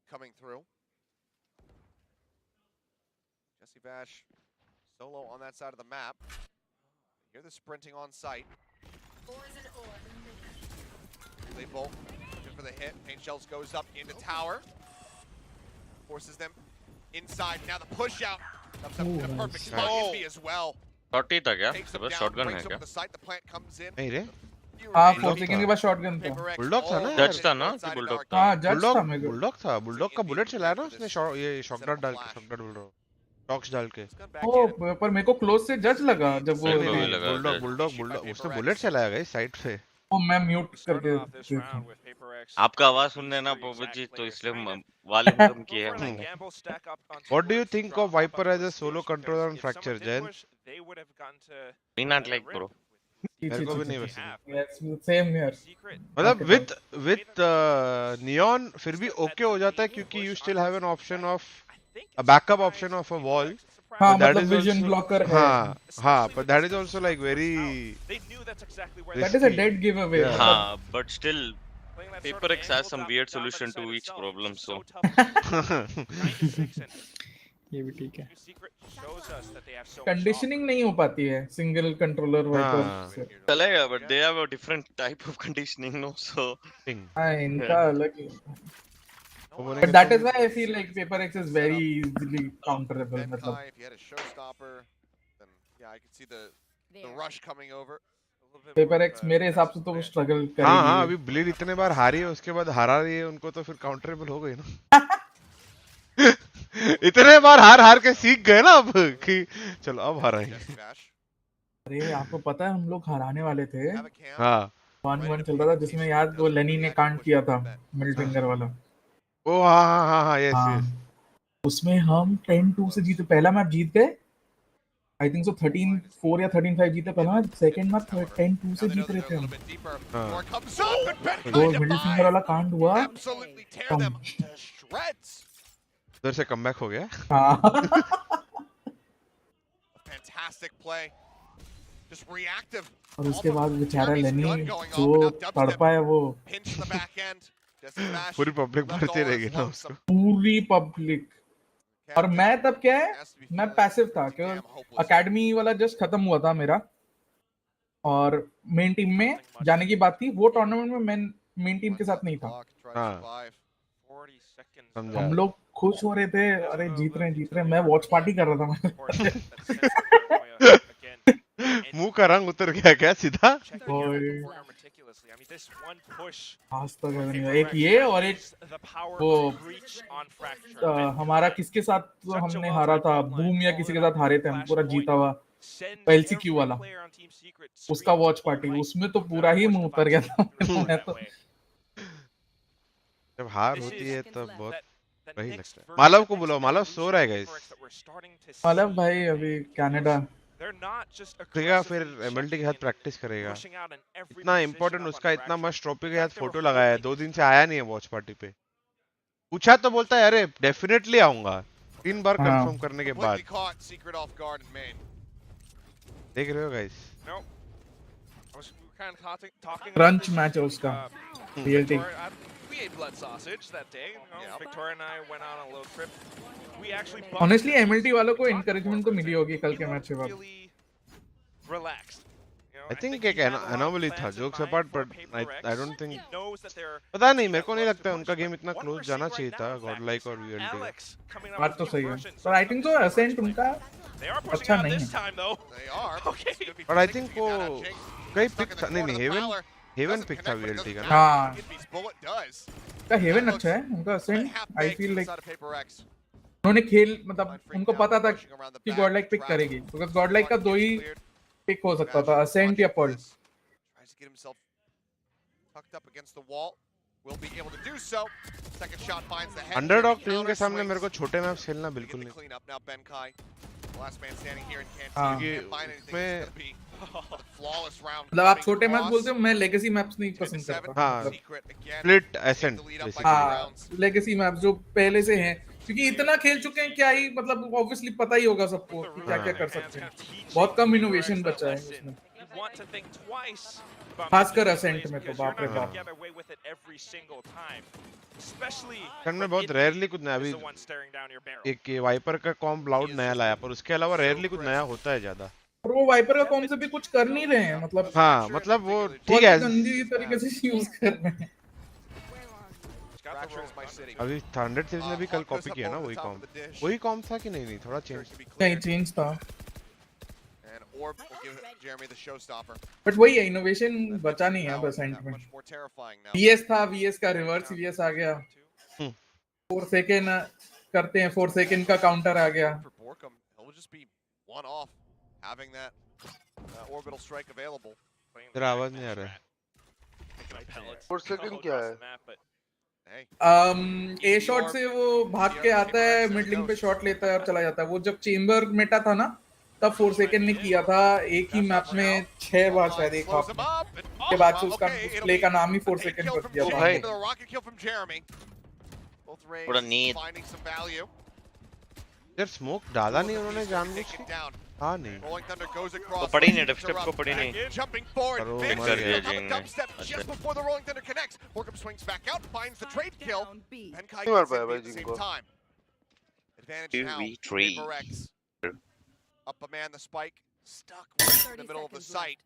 coming through. Jesse Vash solo on that side of the map. You hear the sprinting on site. They bolt, looking for the hit. Paint Shells goes up into tower. Forces them inside. Now the push out. That's a perfect spot as well. Shot ही था क्या? Takes them बस down, shotgun है brings them क्या? to the site. The plant comes in. नहीं रे. हाँ, 4 second के बाद शॉटगन था. बुलडॉग था ना? जज था ना कि बुलडॉग था? हाँ, जज था मेरे को. बुलडॉग था. बुलडॉग का बुलेट चलाया ना उसने. ये शॉटगन डाल के, शॉटगन बोल रहा हूँ, टॉक्स डाल के. ओ, पर मेरे को क्लोज से जज लगा जब वो बुलडॉग उसने बुलेट चलाया गाइस साइड पे. वो मैं म्यूट करके. आपका आवाज सुनने ना पोपट जी, तो इसलिए वॉल्यूम कम किया है. What do you think of Viper as a solo controller on Fracture, Jen? Me not like bro. मेरे को भी नहीं पसंद. Yes, same here. मतलब with Neon फिर भी okay हो जाता है क्योंकि you still have an option of a backup option of a wall. हाँ, मतलब vision blocker है. हाँ, but that is also like very. That is a dead giveaway. हाँ, but still. Paper X has some weird solution to each problem, so. ये भी ठीक है. Conditioning नहीं हो पाती है single controller Viper से. चलेगा, but they have a different type of conditioning, no? So. हाँ, इनका अलग ही. But that is why I feel like Paper X is very easily counterable. मतलब If you had a showstopper, then yeah, I could see the rush coming over. Paper X मेरे हिसाब से तो वो struggle करेगी. हाँ अभी ब्लेड इतने बार हारी है उसके बाद हरा रही है उनको तो फिर काउंटरेबल हो गई ना. इतने बार हार के सीख गए ना अब कि चलो अब हराएंगे. अरे आपको पता है हम लोग हराने वाले थे. हाँ 1-1 चल रहा था जिसमें याद वो लेनी ने कांड किया था मिड फिंगर वाला. ओ हाँ यस. उसमें हम 10-2 से जीते. पहला मैच जीत गए. आई थिंक सो 13-4 या 13-5 जीते पहला मैच. सेकंड मैच 10-2 से जीत रहे थे हम. तो मिडिल फिंगर वाला कांड हुआ. उधर से कमबैक हो गया. और उसके बाद बेचारा लेनी जो तड़पा है वो पूरी पब्लिक भरती रहेगी ना उसको. पूरी पब्लिक. और मैं तब क्या है मैं पैसिव था क्योंकि एकेडमी वाला जस्ट खत्म हुआ था मेरा और मेन टीम में जाने की बात थी. वो टूर्नामेंट में मैं मेन टीम के साथ नहीं था. हम लोग खुश हो रहे थे. अरे जीत रहे हैं. मैं वॉच पार्टी कर रहा था. मुंह का रंग उतर गया क्या सीधा. आज तक नहीं. एक ये और एक वो हमारा किसके साथ तो हमने हारा था. बूम या किसी के साथ हारे थे हम. पूरा जीता हुआ LCQ वाला उसका वॉच पार्टी. उसमें तो पूरा ही मुंह उतर गया था. मैं तो जब हार होती है तब बहुत वही लगता है. मालव को बुलाओ. मालव सो रहा है गाइस. मालव भाई अभी कनाडा उठेगा फिर एमएलटी के साथ प्रैक्टिस करेगा. इतना इम्पोर्टेंट उसका इतना मस्त ट्रॉफी के साथ फोटो लगाया है. 2 दिन से आया नहीं है वॉच पार्टी पे. पूछा तो बोलता है अरे डेफिनेटली आऊंगा 3 बार कंफर्म करने के बाद. देख रहे हो गाइस क्रंच मैच है उसका. Reality We ate blood sausage that day. Victoria and I went on a little trip. We actually honestly MLT वालों को encouragement तो मिली होगी कल के मैच के बाद. Relaxed. I think एक anomaly था. jokes apart but I don't think पता नहीं मेरे को नहीं लगता उनका गेम इतना क्लोज जाना चाहिए था godlike और VLT. बात तो सही है पर I think so Ascent उनका अच्छा नहीं है. but I think वो कई पिक था. नहीं हेवन पिक था VLT का. हाँ का हेवन अच्छा है उनका. Ascent I feel like उन्होंने खेल मतलब उनको पता था कि godlike पिक करेगी because godlike का 2 ही पिक हो सकता था. Ascent या Pearl. अंडरडॉग टीम के सामने मेरे को छोटे मैप्स खेलना बिल्कुल नहीं. मतलब आप छोटे मैच बोलते हो. मैं लेगेसी मैप्स नहीं पसंद करता. हाँ स्प्लिट एसेंट लेगेसी मैप्स जो पहले से हैं क्योंकि इतना खेल चुके हैं क्या ही मतलब ऑब्वियसली पता ही होगा सबको कि क्या क्या कर सकते हैं. बहुत कम इनोवेशन बचा है उसमें खासकर असेंट में. तो बाप रे बाप में बहुत रेयरली कुछ नया. अभी एक वाइपर का कॉम्प लाउड नया लाया पर उसके अलावा रेयरली कुछ नया होता है ज्यादा. और वो वाइपर का कॉम्प से भी कुछ कर नहीं रहे हैं मतलब. हाँ मतलब वो ठीक है गंदी तरीके से यूज कर रहे हैं. अभी 100 सीरीज में भी कल कॉपी किया ना वही कॉम्प था कि नहीं थोड़ा चेंज था. बट वही है इनोवेशन बचा नहीं है परसेंट में. VS था VS का रिवर्स VS आ गया. 4 सेकंड करते हैं 4 सेकंड का काउंटर आ गया. तेरा आवाज नहीं आ रहा है. 4 सेकंड क्या है. ए शॉट से वो भाग के आता है मिड लिंक पे शॉट लेता है और चला जाता है. वो जब चेंबर मेटा था ना तब 4 सेकंड ने किया था एक ही मैप में 6 बार शायद. एक हाफ के बाद से उसका प्ले का नाम ही 4 सेकंड कर दिया था. थोड़ा नीड यार स्मोक डाला नहीं उन्होंने जानबूझ के. हाँ नहीं वो पड़ी नहीं. डबस्टेप को पड़ी नहीं. करो मर गया नहीं मार पाया भाई जिंग को. Up a man, the spike stuck in the middle of the site.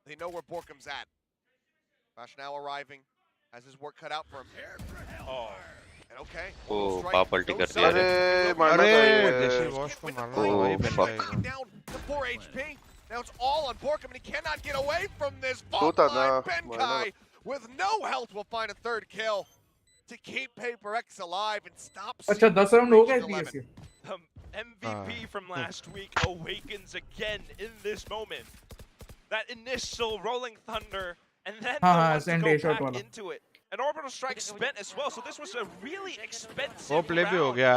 They know where Borkum's at. Bash now arriving, has his work cut out for him. ओ पाप पलटी कर दिया रे। अरे देशी वॉश को मारना था भाई बेनकाई। Now it's all on Borkum, and he cannot get away from this bot line. Benkai, with no health, will find a third kill to keep PaperX alive and stop. अच्छा 10 राउंड हो गए PS के। MVP from last week awakens again in this moment. That initial rolling thunder, and then the one to go back into it. An orbital strike spent as well, so this was a really expensive वो play भी हो गया।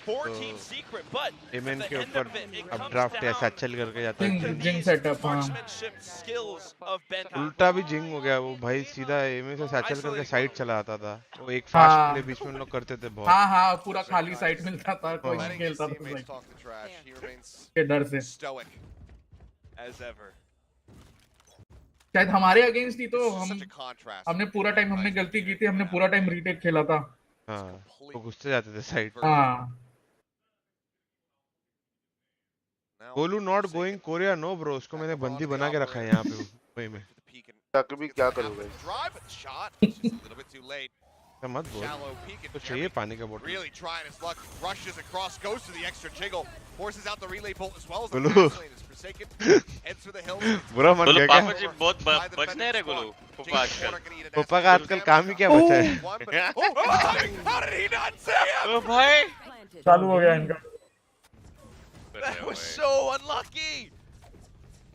4-team secret, but OMEN के ऊपर अब draft ऐसा चल करके जाता है। जिंग सेटअप उल्टा भी जिंग हो गया, वो भाई सीधा OMEN से सैचल करके साइड चला आता था। वो एक फास्ट प्ले बीच में लोग करते थे बहुत। हाँ पूरा खाली साइड मिलता था, कोई नहीं खेलता था के डर से। शायद हमारे अगेंस्ट ही तो हमने पूरा टाइम हमने गलती की थी, हमने पूरा टाइम रीटेक खेला था। हाँ वो घुसते जाते थे साइड। हाँ Golu not going Korea no bro, उसको मैंने बंदी बना के रखा है यहाँ पे वही में। क्या करोगे? मत बोल, तो चाहिए पानी का बोतल। गोलू बुरा मन गया क्या? पापा जी बहुत बच नहीं रहे गोलू पापा आजकल। पापा का आजकल काम ही क्या बचा है? ओ भाई चालू हो गया इनका। That was so unlucky.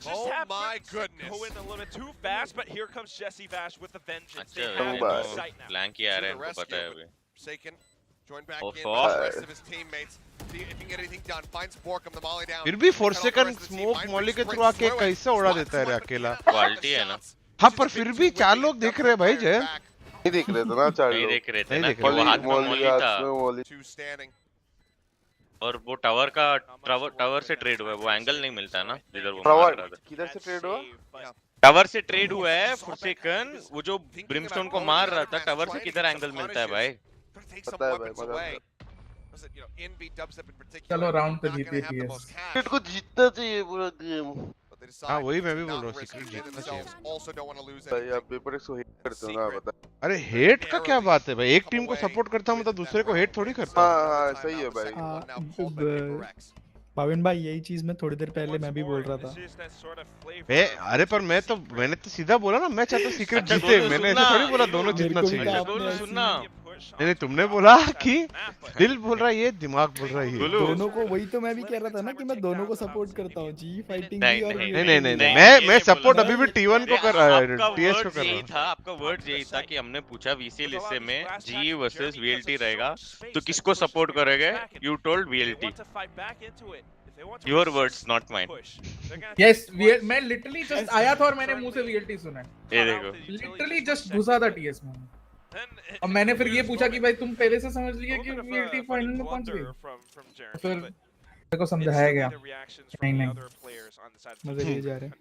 Just my goodness. Go in a little bit too fast, but here comes Jesse Vash with the vengeance. They have no sight now. Blank ही आ रहे हैं, इनको पता है अभी। Forsaken, joined back in with the rest of his teammates. See if he can get anything done. Finds Borkum, the molly down. फिर भी Forsaken smoke Molly के through आके कैसे उड़ा देता है रे अकेला? क्वालिटी है ना। हाँ पर फिर भी 4 लोग देख रहे हैं भाई जय। नहीं देख रहे थे ना 4 लोग। नहीं देख रहे थे ना, वो हाथ में मॉली था। Two standing. और वो टावर से ट्रेड हुआ है, वो एंगल नहीं मिलता है ना जिधर वो मार रहा था। किधर से ट्रेड हुआ? टावर से ट्रेड हुआ है फॉरसेकन, वो जो ब्रिमस्टोन को मार रहा था टावर से किधर एंगल मिलता है भाई? पता है भाई चलो राउंड तो जीती थी। सीक्रेट को जीतना चाहिए पूरा गेम। हाँ वही मैं भी बोल रहा हूँ, सीक्रेट जीतना चाहिए। भाई आप पेपरएक्स को हेट करते हो ना, बता। अरे हेट का क्या बात है भाई, एक टीम को सपोर्ट करता हूँ मतलब दूसरे को हेट थोड़ी करता हूँ। हाँ सही है भाई। भाविन भाई यही चीज मैं थोड़ी देर पहले मैं भी बोल रहा था। अरे पर मैंने तो सीधा बोला ना, मैं चाहता हूँ सीक्रेट जीते, मैंने ऐसा थोड़ी बोला दोनों जीतना चाहिए। सुनना नहीं तुमने बोला कि दिल बोल रहा है ये, दिमाग बोल रहा है ये। दोनों को, वही तो मैं भी कह रहा था ना कि मैं दोनों को सपोर्ट करता हूँ, जी फाइटिंग भी और नहीं मैं सपोर्ट अभी भी T1 को कर रहा है, TS को कर रहा हूँ। आपका वर्ड यही था कि हमने पूछा VCL हिस्से में GE वर्सेस VLT रहेगा तो किसको सपोर्ट करेंगे? You told VLT. Your words, not mine. Yes, मैं लिटरली जस्ट आया था और मैंने मुंह से VLT सुना है। ये देखो, लिटरली जस्ट घुसा था TS में। और मैंने फिर ये पूछा कि भाई तुम पहले से समझ लिए कि VLT फाइनल में पहुंच गई? फिर मेरे को समझाया गया नहीं मजे लिए जा रहे हैं।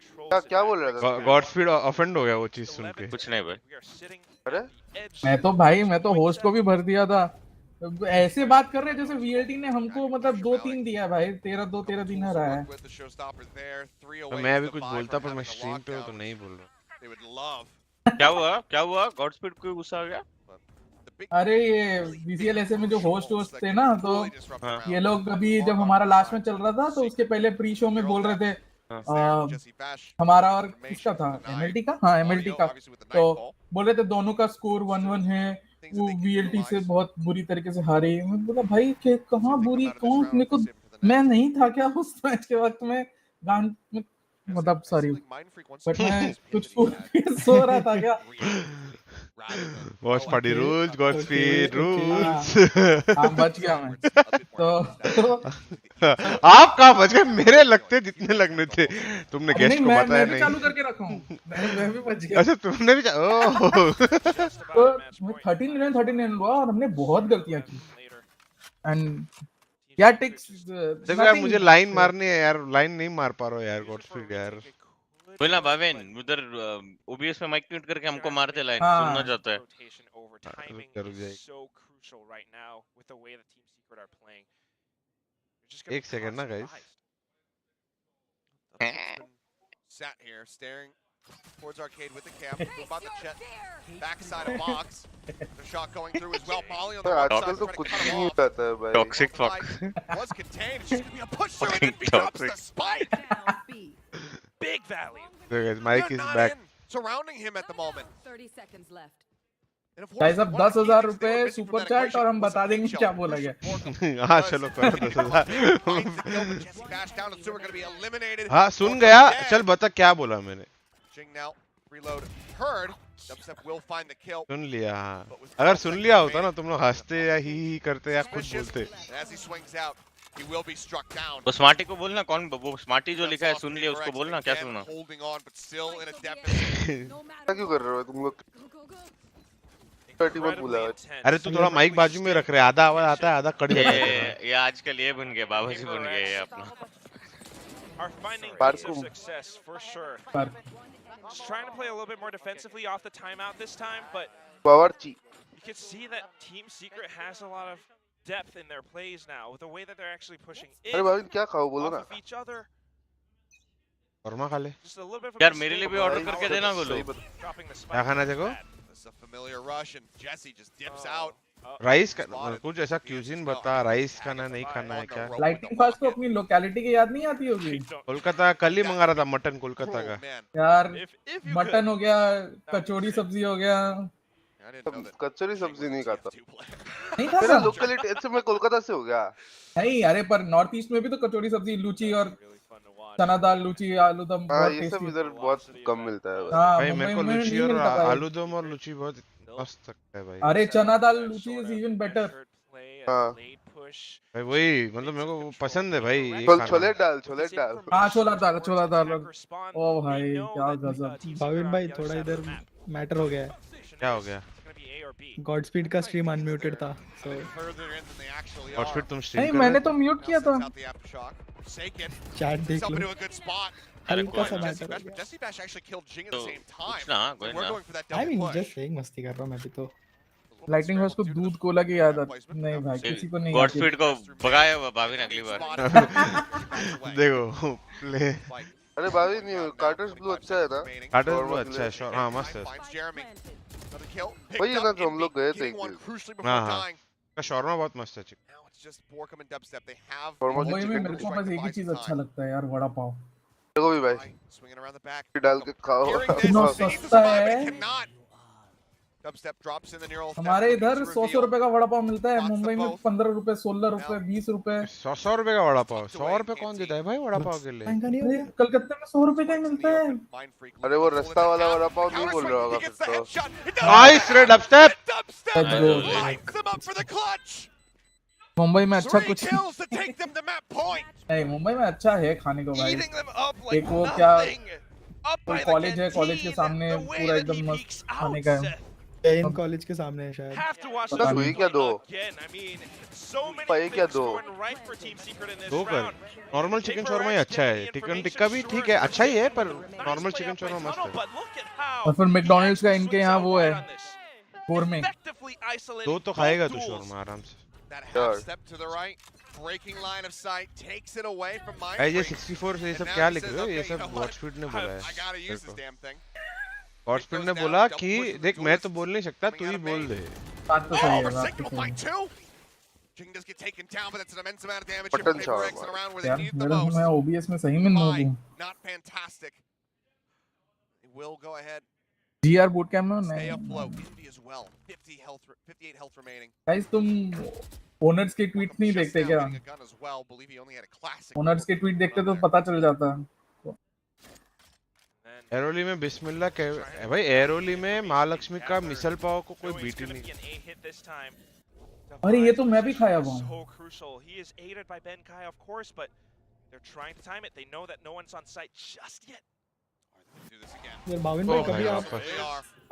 क्या बोल रहा था? गॉडस्पीड ऑफेंड हो गया वो चीज सुन के। कुछ नहीं भाई। अरे मैं तो होस्ट को भी भर दिया था। ऐसे बात कर रहे जैसे VLT ने हमको मतलब 2-3 दिया भाई, 13-2-13 रहा है। तो मैं भी कुछ बोलता पर मैं स्ट्रीम पे हूँ तो नहीं बोल रहा। क्या हुआ गॉडस्पीड को गुस्सा आ गया? अरे ये VCL ऐसे में जो होस्ट थे ना, तो ये लोग अभी जब हमारा लास्ट में चल रहा था तो उसके पहले प्री शो में बोल रहे थे हमारा और किसका था, MLT का, हाँ MLT का, तो बोल रहे थे दोनों का स्कोर 1-1 है, वो VLT से बहुत बुरी तरीके से हारे। मैं बोला भाई कहाँ बुरी, कौन, मेरे को मैं नहीं था क्या उस मैच के वक्त में गान में, मतलब सॉरी बट मैं कुछ सो रहा था क्या। Watch party rules, godspeed rules. बच गया मैं तो आप कहाँ बच गए? मेरे लगते जितने लगने थे। तुमने गेस्ट को बताया नहीं? मैं चालू करके रखा हूँ, मैं भी बच गया। अच्छा तुमने भी तो 13 हुआ और हमने बहुत गलतियां की। एंड क्या टिक्स देखो यार, मुझे लाइन मारनी है यार, लाइन नहीं मार पा रहा हूँ यार गॉडस्पीड यार। बोलना भाविन, उधर OBS में माइक म्यूट करके हमको मारते लाइन, सुनना चाहता है। एक सेकंड ना guys. Sat here staring towards arcade with the cam. About the jet. Backside of box. The shot going through as well. Molly on the right side. आजकल तो कुछ भी नहीं होता है भाई. Toxic fuck. Was contained. It's just gonna be a push through and he drops the spike. Big value. Mike is back. Surrounding him at the moment. 30 seconds left. Guys अब 10,000 रुपए सुपर चैट और हम बता देंगे क्या बोला गया. हाँ चलो करो 10,000. हाँ हाँ सुन गया. चल बता क्या बोला मैंने. सुन लिया. अगर सुन लिया होता ना तुम लोग हंसते या ही करते या खुद बोलते. वो स्मार्टी को बोलना. कौन वो स्मार्टी जो लिखा है सुन लिया उसको बोलना. क्या सुनना. क्यों कर रहे हो तुम लोग. अरे तू थोड़ा माइक बाजू में रख रहे. आधा आवाज आता है आधा कट जाता है. ये आजकल ये बन गया. बाबा जी बन गए ये अपना. Just trying to play a little bit more defensively off the timeout this time, but बावर्ची. you can see that Team Secret has a lot of depth in their plays now with the way that they're actually pushing in. अरे भाविन क्या खाओ बोलो ना. Off of each other. Karma खा ले. Just a little bit यार मेरे लिए भी ऑर्डर करके देना गोलू. dropping the spike. क्या खाना देखो. It's a familiar rush and Jesse just dips out. Rice कुछ ऐसा क्यूजिन बता. राइस खाना नहीं खाना है क्या. लाइटिंग फास्ट को अपनी लोकेलिटी की याद नहीं आती होगी. कोलकाता कल ही मंगा रहा था मटन कोलकाता का. यार मटन हो गया. कचौड़ी सब्जी हो गया. कचौड़ी सब्जी नहीं खाता. नहीं खाता. लोकेलिटी अच्छा मैं कोलकाता से हो गया. नहीं अरे पर नॉर्थ ईस्ट में भी तो कचौड़ी सब्जी लूची और चना दाल लूची आलू दम बहुत ये सब इधर बहुत कम मिलता है भाई. मेरे को लूची और आलू दम और लूची बहुत मस्त लगता है भाई. अरे चना दाल लूची इज इवन बेटर. भाई वही मतलब मेरे को पसंद है भाई. छोले दाल. हाँ छोला दाल. ओ भाई क्या गजब. भाविन भाई थोड़ा इधर मैटर हो गया है. क्या हो गया. गॉड स्पीड का स्ट्रीम अनम्यूटेड था. गॉड स्पीड तुम स्ट्रीम नहीं मैंने तो म्यूट किया था. चैट देख लो. हल्का सा मैटर हो गया. आई मीन जस्ट सेइंग मस्ती कर रहा हूं मैं भी तो. लाइटिंग हाउस को दूध कोला की याद आती. नहीं भाई किसी को नहीं. गॉड स्पीड को भगाया हुआ भाभी ने अगली बार. देखो प्ले. अरे भाभी नहीं कार्टर्स ब्लू अच्छा है ना. कार्टर्स ब्लू अच्छा है. हां मस्त है. वही है ना जो हम लोग गए थे. हां का शॉर्मा बहुत मस्त है. मुंबई में मेरे को बस एक ही चीज अच्छा लगता है यार. वड़ा पाव. देखो भी भाई डाल के खाओ. इतना सस्ता है. हमारे इधर 100 रुपए का वड़ा पाव मिलता है. मुंबई में 15 रुपए 16 रुपए 20 रुपए. 100 रुपए का वड़ा पाव. 100 रुपए कौन देता है भाई वड़ा पाव के लिए. कलकत्ते में 100 रुपए का ही मिलता है. अरे वो रास्ता वाला वड़ा पाव नहीं बोल रहा होगा फिर तो. Nice red अपस्टेप. मुंबई में अच्छा कुछ नहीं. मुंबई में अच्छा है खाने को भाई. एक वो क्या कॉलेज है. कॉलेज के सामने पूरा एकदम मस्त खाने का है. इन कॉलेज के सामने है शायद. हुई क्या दो पाई क्या दो कर. नॉर्मल चिकन शॉर्मा ही अच्छा है. चिकन टिक्का भी ठीक है अच्छा ही है पर नॉर्मल चिकन शॉर्मा मस्त है. और फिर मैकडॉनल्ड्स का इनके यहाँ वो है गोरमे. 2 तो खाएगा तू शॉर्मा आराम से. ये 64 से ये सब क्या लिख रहे हो. ये सब वॉचस्पीड ने बोला है. वॉचस्पीड ने बोला कि देख मैं तो बोल नहीं सकता तू ही बोल दे. बात तो सही है. यार मैं ओबीएस में सही में नूब हूं. जीआर बूट कैंप में नहीं. गाइस तुम ओनर्स के ट्वीट नहीं देखते क्या. ओनर्स के ट्वीट देखते तो पता चल जाता. एरोली में बिस्मिल्लाह भाई. एरोली में महालक्ष्मी का मिसल पाव को कोई बीट ही नहीं. अरे ये तो मैं भी खाया हुआ हूं. यार भाविन भाई कभी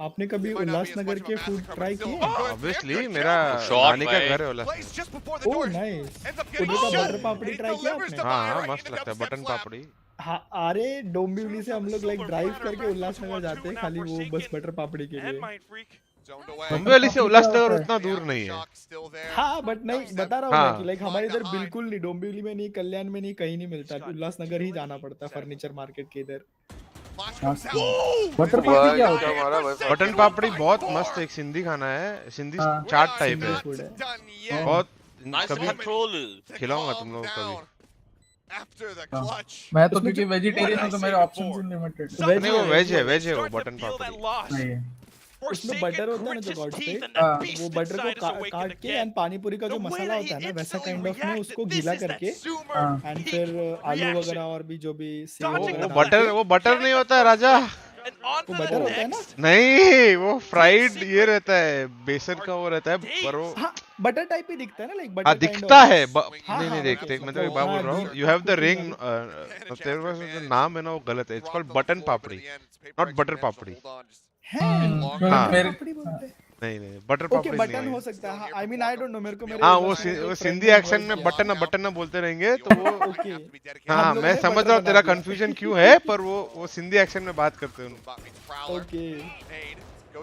आपने कभी उल्लासनगर के फूड ट्राई किए. ऑब्वियसली मेरा नानी का घर है उल्लासनगर. Oh nice. उधर का बटर पापड़ी ट्राई किया आपने. हां मस्त लगता है बटन पापड़ी. हाँ अरे डोंबिवली से हम लोग लाइक ड्राइव करके उल्लासनगर जाते हैं खाली वो बस बटर पापड़ी के लिए. डोंबिवली से उल्लासनगर उतना दूर नहीं है. हाँ बट नहीं बता रहा हूँ मैं कि लाइक हमारे इधर बिल्कुल नहीं. डोंबिवली में नहीं कल्याण में नहीं कहीं नहीं मिलता. उल्लासनगर ही जाना पड़ता है फर्नीचर मार्केट के इधर. बटर पापड़ी क्या होता है? हमारा भाई बटन पापड़ी बहुत मस्त एक सिंधी खाना है, सिंधी चाट टाइप है, बहुत कभी खिलाऊंगा तुम लोग कभी। मैं तो क्योंकि वेजिटेरियन हूं तो मेरे ऑप्शंस लिमिटेड। नहीं वो वेज है वो बटन पापड़ी। उसमें बटर होता है ना जो गॉड पे, वो बटर को काट के एंड पानी पूरी का जो मसाला होता है ना वैसा काइंड ऑफ में उसको गीला करके एंड फिर आलू वगैरह और भी जो भी वो बटर नहीं होता है राजा, वो बटर होता है ना? नहीं वो फ्राइड ये रहता है, बेसन का वो रहता है, पर वो बटर टाइप ही दिखता है ना, लाइक बटर दिखता है नहीं देखते, मतलब एक बात बोल रहा हूँ, यू हैव द रिंग, तेरे पास जो नाम है ना वो गलत है, it's called button papdi not butter papdi. नहीं बटर पापड़ी नहीं, बटन हो सकता है, I mean I don't know, मेरे को हाँ वो सिंधी एक्सेंट में बटन ना बोलते रहेंगे तो वो हाँ मैं समझ रहा हूँ तेरा कंफ्यूजन क्यों है, पर वो सिंधी एक्सेंट में बात करते हैं। ओके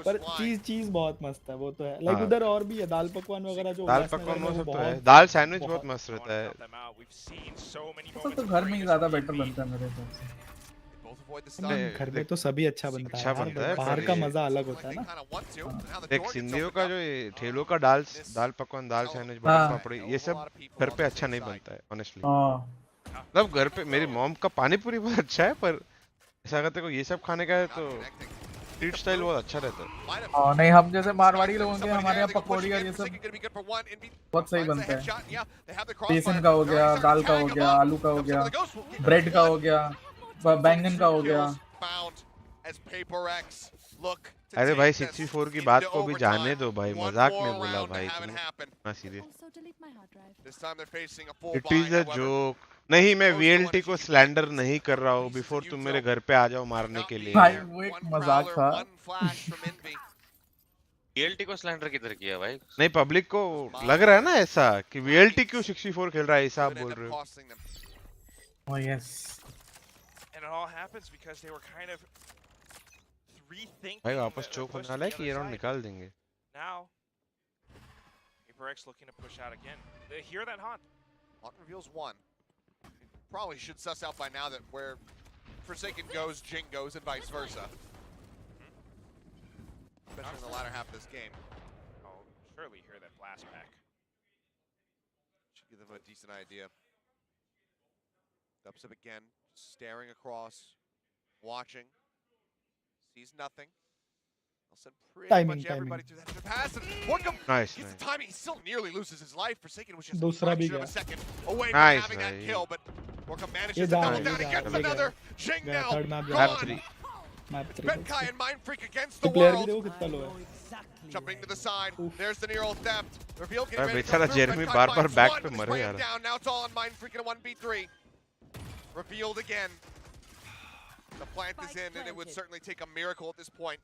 पर चीज बहुत मस्त है, वो तो है, लाइक उधर और भी है दाल पकवान वगैरह, जो दाल पकवान हो सकता है, दाल सैंडविच बहुत मस्त रहता है, तो घर में ही ज्यादा बेटर बनता है मेरे हिसाब से। घर में तो सभी अच्छा बनता है, बाहर का मजा अलग होता है ना। देख सिंधियों का जो ठेलों का दाल पकवान, दाल सैंडविच, बटर पापड़ी, ये सब घर पे अच्छा नहीं बनता है ऑनेस्टली। मतलब घर पे मेरी मॉम का पानी पूरी बहुत अच्छा है, पर ऐसा अगर तेरे को ये सब खाने का है तो स्ट्रीट स्टाइल बहुत अच्छा रहता है। नहीं हम जैसे मारवाड़ी लोगों के हमारे यहाँ पकौड़ी और ये सब बहुत सही बनता है, बेसन का हो गया, दाल का हो गया, आलू का हो गया, ब्रेड का हो गया, बैंगन का हो गया। अरे भाई 64 की बात को भी जाने दो भाई, मजाक में बोला भाई तुम, serious it is a joke. नहीं मैं वीएलटी को स्लैंडर नहीं कर रहा हूँ, बिफोर तुम मेरे घर पे आ जाओ मारने के लिए। भाई वो एक मजाक था। वीएलटी को स्लैंडर किधर किया भाई? नहीं पब्लिक को लग रहा है ना ऐसा कि वीएलटी क्यों 64 खेल रहा है, ऐसा आप बोल रहे हो। Oh yes. And it all happens because they were kind of rethinking. भाई वापस चोक बना ले कि ये राउंड निकाल देंगे। Now, HellrangeR looking to push out again. They hear that haunt. Haunt reveals one. Probably should suss out by now that where Forsaken goes, Jing goes, and vice versa. Especially in the latter half of this game. I'll surely hear that blast pack. Should give them a decent idea. Dubstep again, staring across, watching, sees nothing. I'll send pretty much everybody through that pass, and Warcom gets the timing. He still nearly loses his life. Forsaken was just a fraction of a second away from having that kill, but Warcom manages to double down and gets another. Jing now gone. Benkai and Mindfreak against the world. Jumping to the side. There's the near ult theft. Reveal getting ready to come through. Benkai finds one. He's down. Now it's all on Mindfreak in a 1v3. Revealed again. The plant is in, and it would certainly take a miracle at this point.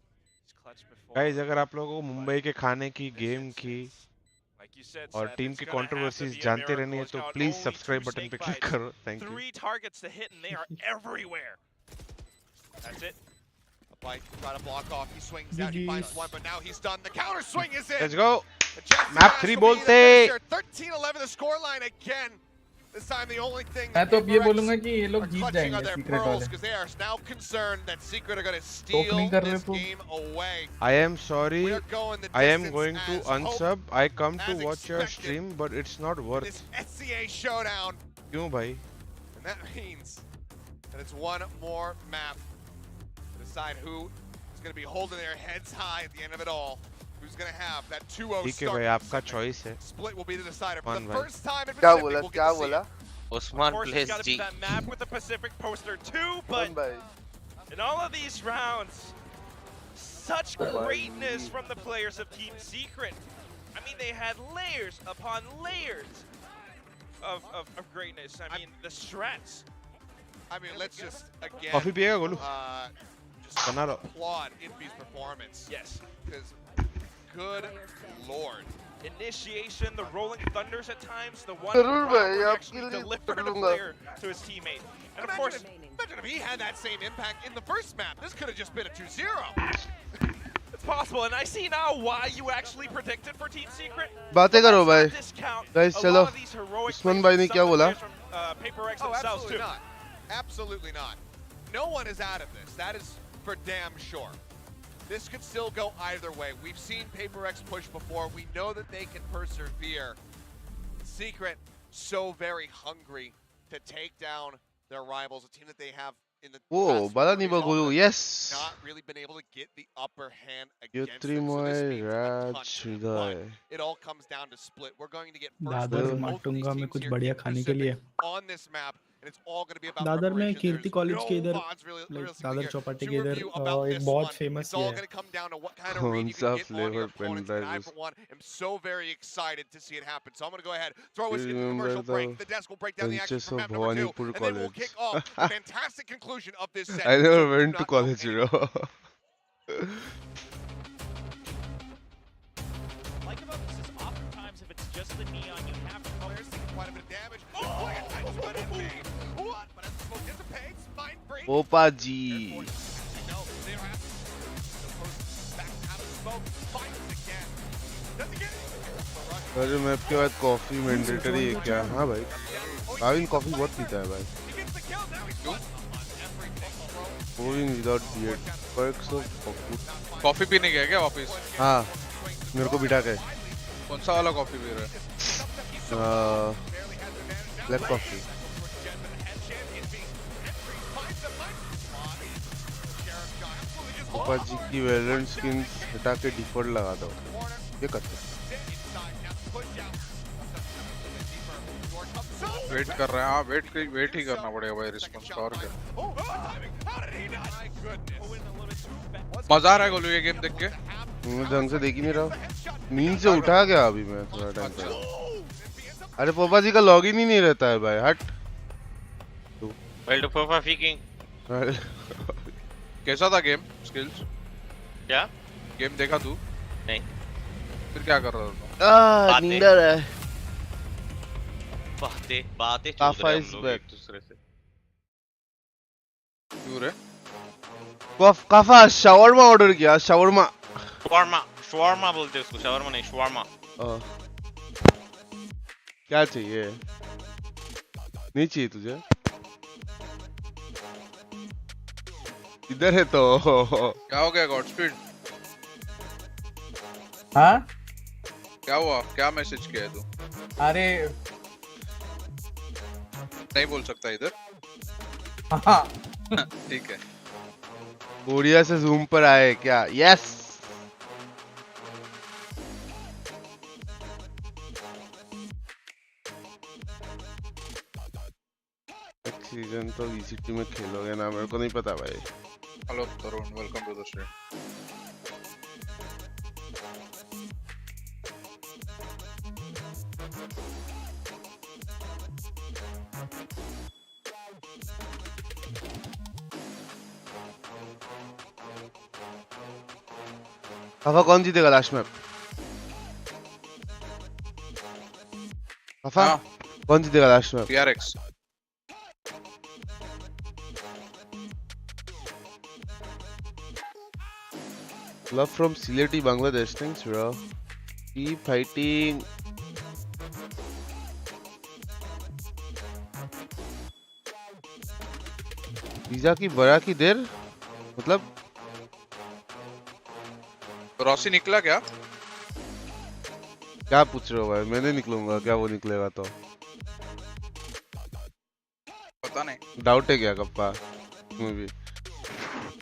Guys, अगर आप लोगों को मुंबई के खाने की, game की और team की कंट्रोवर्सीज जानते रहनी है तो प्लीज सब्सक्राइब बटन पे क्लिक करो। Thank you. 3 targets to hit and they are everywhere. That's it. A bite to try to block off. He swings out. He finds one, but now he's done. The counter swing is in. Let's go. Map 3 Bolte. 13-11 the score line again. This time the only thing मैं तो अब ये बोलूंगा कि ये लोग जीत जाएंगे secret वाले। Because they are now concerned that Secret are going to steal this game away. I am sorry. I am going to unsub. I come to watch your stream, but it's not worth. This SCA showdown. क्यों भाई? And that means that it's one more map to decide who is going to be holding their heads high at the end of it all. Who's going to have that 2-0 ठीक है भाई, आपका choice है। Split will be the decider for the first time in क्या Pacific. बोला? We'll क्या get to see बोला? it. Osman plays got to be G. that map with the Pacific poster too, but in all of these rounds, such greatness from the players of Team Secret. I mean, they had layers upon layers of greatness. I mean, the strats. I mean, let's just again Coffee पिएगा Golu? just बना लो। applaud Infi's performance. Yes. Because good lord. Initiation, the rolling thunders at times, the one जरूर भाई, who आपके actually लिए delivered a करूँगा। player to his teammate. And of course, Imagine if he had that same impact in the first map. This could have just been a 2-0. it's possible, and I see now why you actually predicted for Team Secret. बातें करो भाई। Discount Guys, a चलो। lot of these heroic Usman plays भाई ने from क्या some of the बोला? players from, PaperX Oh, themselves absolutely too. not. Absolutely not. no one is out of this. That is for damn sure. This could still go either way. We've seen PaperX push before. We know that they can persevere. Secret, so very hungry to take down their rivals, a team that they have in the Oh, bala ni bagulo. Yes. not really been able to get the upper hand against them. So this means a punch, but it all comes down to split. We're going to get first Dadar blood. Both of these Matunga में teams कुछ here बढ़िया in खाने के लिए Pacific on this map, and it's all going to be about Dadar में preparation. कीर्ति There's college no के इधर bonds really, like realistically Dadar here. Chowpatty To के इधर review about एक this बहुत one, फेमस it's ये all है going to come down to what kind of read you can get on your opponents. And I, for one, am so very excited to see it happen. So I'm going to go ahead, throw us into the commercial break. The desk will break down the action from map number 2, and then we'll kick off the fantastic conclusion of this set. I never So do went to not go college, you anywhere. know. Like about this is oftentimes if it's just the neon, you have to Players taking quite a bit of damage. Oh, a tight spot in me. What? But as the smoke dissipates, mind free. Popa ji. No, they are after. So post back out of smoke. Finds it again. Does it get it? अरे map के बाद coffee mandatory है क्या? हाँ भाई, Bhavin coffee बहुत पीता है भाई. He gets the kill. Now he's done on everything, bro. Moving without beard. Perks of coffee पीने गया क्या वापस? हाँ, मेरे को बिठा के. कौन सा वाला कॉफी पी रहा है? Black coffee. पापा जी की वैलेंट स्किन्स हटा के डिफॉल्ट लगा दो. ये करते. वेट कर रहे हैं. हाँ, वेट ही करना पड़ेगा भाई रिस्पॉन्स का. और क्या मजा आ रहा है गोलू ये गेम देख के? मैं ढंग से देख ही नहीं रहा. नींद से उठा गया अभी मैं थोड़ा टाइम पहले. अरे पापा जी का लॉगिन ही नहीं रहता है भाई. हट. वेल टू पापा फीकिंग. कैसा था गेम? स्किल्स क्या गेम देखा तू? नहीं. फिर क्या कर रहा था? नींद आ रहा है. बातें चल रही हैं हम लोग एक दूसरे से. क्यों रे? काफा शावरमा ऑर्डर किया. शावरमा शवारमा बोलते हैं उसको. शावरमा नहीं, शवारमा. क्या चाहिए? नहीं चाहिए तुझे? इधर है तो. क्या हो गया गॉड स्पीड? हाँ क्या हुआ? क्या मैसेज किया है तू? अरे नहीं बोल सकता इधर. हाँ ठीक है. कोरिया से जूम पर आए क्या? यस. सीजन तो वीसीटी में खेलोगे ना? मेरे को नहीं पता भाई. Hello Tarun, welcome to the stream. काफा कौन जीतेगा लास्ट मैप? काफा कौन जीतेगा last map? PRX. Love from Sileti, Bangladesh. Thanks, bro. Keep fighting. वीजा की बड़ा की देर मतलब रॉसी निकला क्या? क्या पूछ रहे हो भाई? मैं नहीं निकलूंगा क्या? वो निकलेगा तो पता नहीं. डाउट है क्या कप्पा?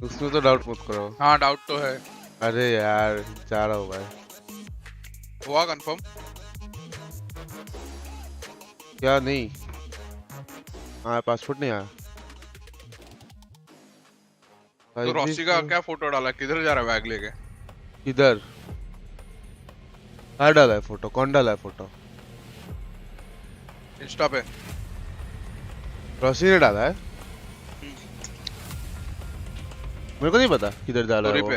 उसमें तो डाउट मत करो. हाँ डाउट तो है. अरे यार जा रहा हूँ भाई. हुआ कंफर्म? क्या नहीं? हाँ पासपोर्ट नहीं आया. तो रॉसी का क्या फोटो डाला? किधर जा रहा है बैग लेके? किधर? कहाँ डाला है फोटो? कौन डाला है फोटो? इंस्टा पे. रॉसी ने डाला है. मेरे को नहीं पता किधर डाला है वो.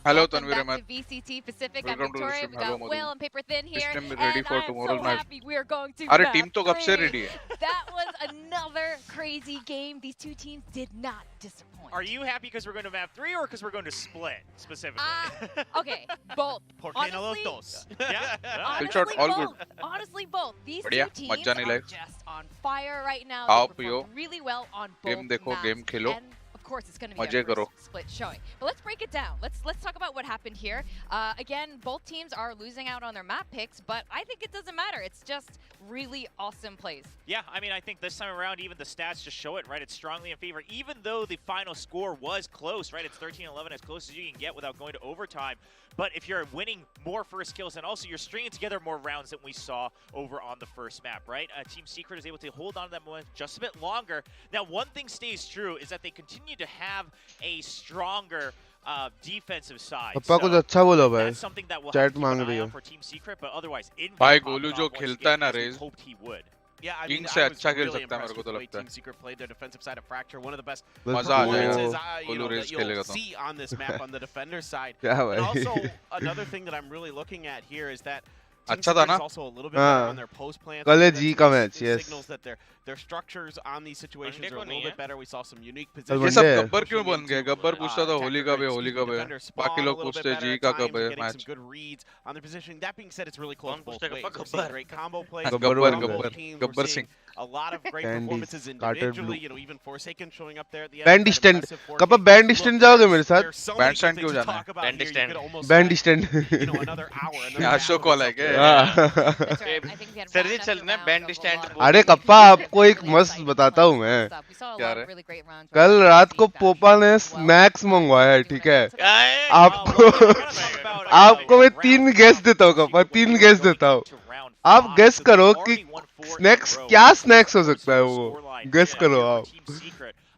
Hello, Welcome Tanvir back Ahmed. to VCT Pacific. I'm Welcome to the Victoria. stream. We Hello, got Madhu. Will and Paper Thin here, System and ready for I'm tomorrow's so match. happy we are going to अरे map team तो कब से 3. ready है? That was another crazy game. These two teams did not disappoint. Are you happy because we're going to map 3 or because we're going to split specifically? Okay, both. Porque no los dos. Yeah. Honestly, shot, all both. Honestly, both. These बढ़िया, two teams मजा नहीं are life. just on fire right now. आओ They पियो. performed really well on both Game देखो, maps. game Khelo. And of course, it's going to be मजे our करो. first split showing. But let's break it down. Let's talk about what happened here. Again, both teams are losing out on their map picks, but I think it doesn't matter. It's just really awesome plays. Yeah, I mean, I think this time around, even the stats just show it, right? It's strongly in favor, even though the final score was close, right? It's 13-11, as close as you can get without going to overtime. But if you're winning more first kills, and also you're stringing together more rounds than we saw over on the first map, right? Team Secret is able to hold on to that momentum just a bit longer. Now, one thing stays true is that they continue to have a stronger defensive side. पापा कुछ अच्छा बोलो भाई. That's something that we'll Chat have to keep मांग an रही eye हो. on for Team Secret, but otherwise, भाई गोलू जो खेलता है ना raise. hoped he would. Yeah, I King mean, से I was अच्छा खेल really सकता है मेरे impressed को with तो the way लगता है. Team Secret played their defensive side of Fracture. One of the best Let's मजा आ performances जाएगा. गोलू that रेज you'll खेलेगा तो. see on this map on the defender side. क्या And भाई. also, another thing that I'm really looking at here is that Team अच्छा था Secret ना? is also a little bit better on their post plans. कल है That ji to का me match, yes. signals that their structures on these situations Monday are a को little नहीं bit है. better. We saw some unique कल positions. ये सब Monday है. गब्बर क्यों बन गए? गब्बर पूछता था होली कब है, होली कब है. Defender spawn बाकी a लोग little bit पूछते better जी at का times, कब है getting some match. good reads on their positioning. That being said, it's really close कौन both पूछता है ways. Gabbar? We're seeing great combo plays Gabbar Gabbar बन from गए. both Gabbar teams. We're Gabbar seeing Singh. a lot of great Candies, performances started individually. blue. You know, even Forsaken showing up there at the end. Band That stand. impressive four कपा kills. band Look, stand जाओगे मेरे साथ? there's so Band many stand things क्यों to जाना है? talk about Band here. You stand. could almost Band spend, stand. you know, another hour. Another यहाँ Ashok hour वाला है with क्या? हाँ. That's right. I think we had सर्दी one after चलना है, round band of a stand lot of बोल अरे रही कप्पा really आपको एक exciting, मस्त fun बताता हूँ मैं. stuff. We saw a क्या lot रे? of really great rounds. कल right रात now. को Feedback पोपा ने as well. स्नैक्स मंगवाया है, ठीक है? है. आपको आपको मैं 3 गेस देता हूँ कप्पा, 3 गेस देता हूँ. आप गेस करो कि स्नैक्स क्या स्नैक्स हो सकता है वो. गेस करो आप.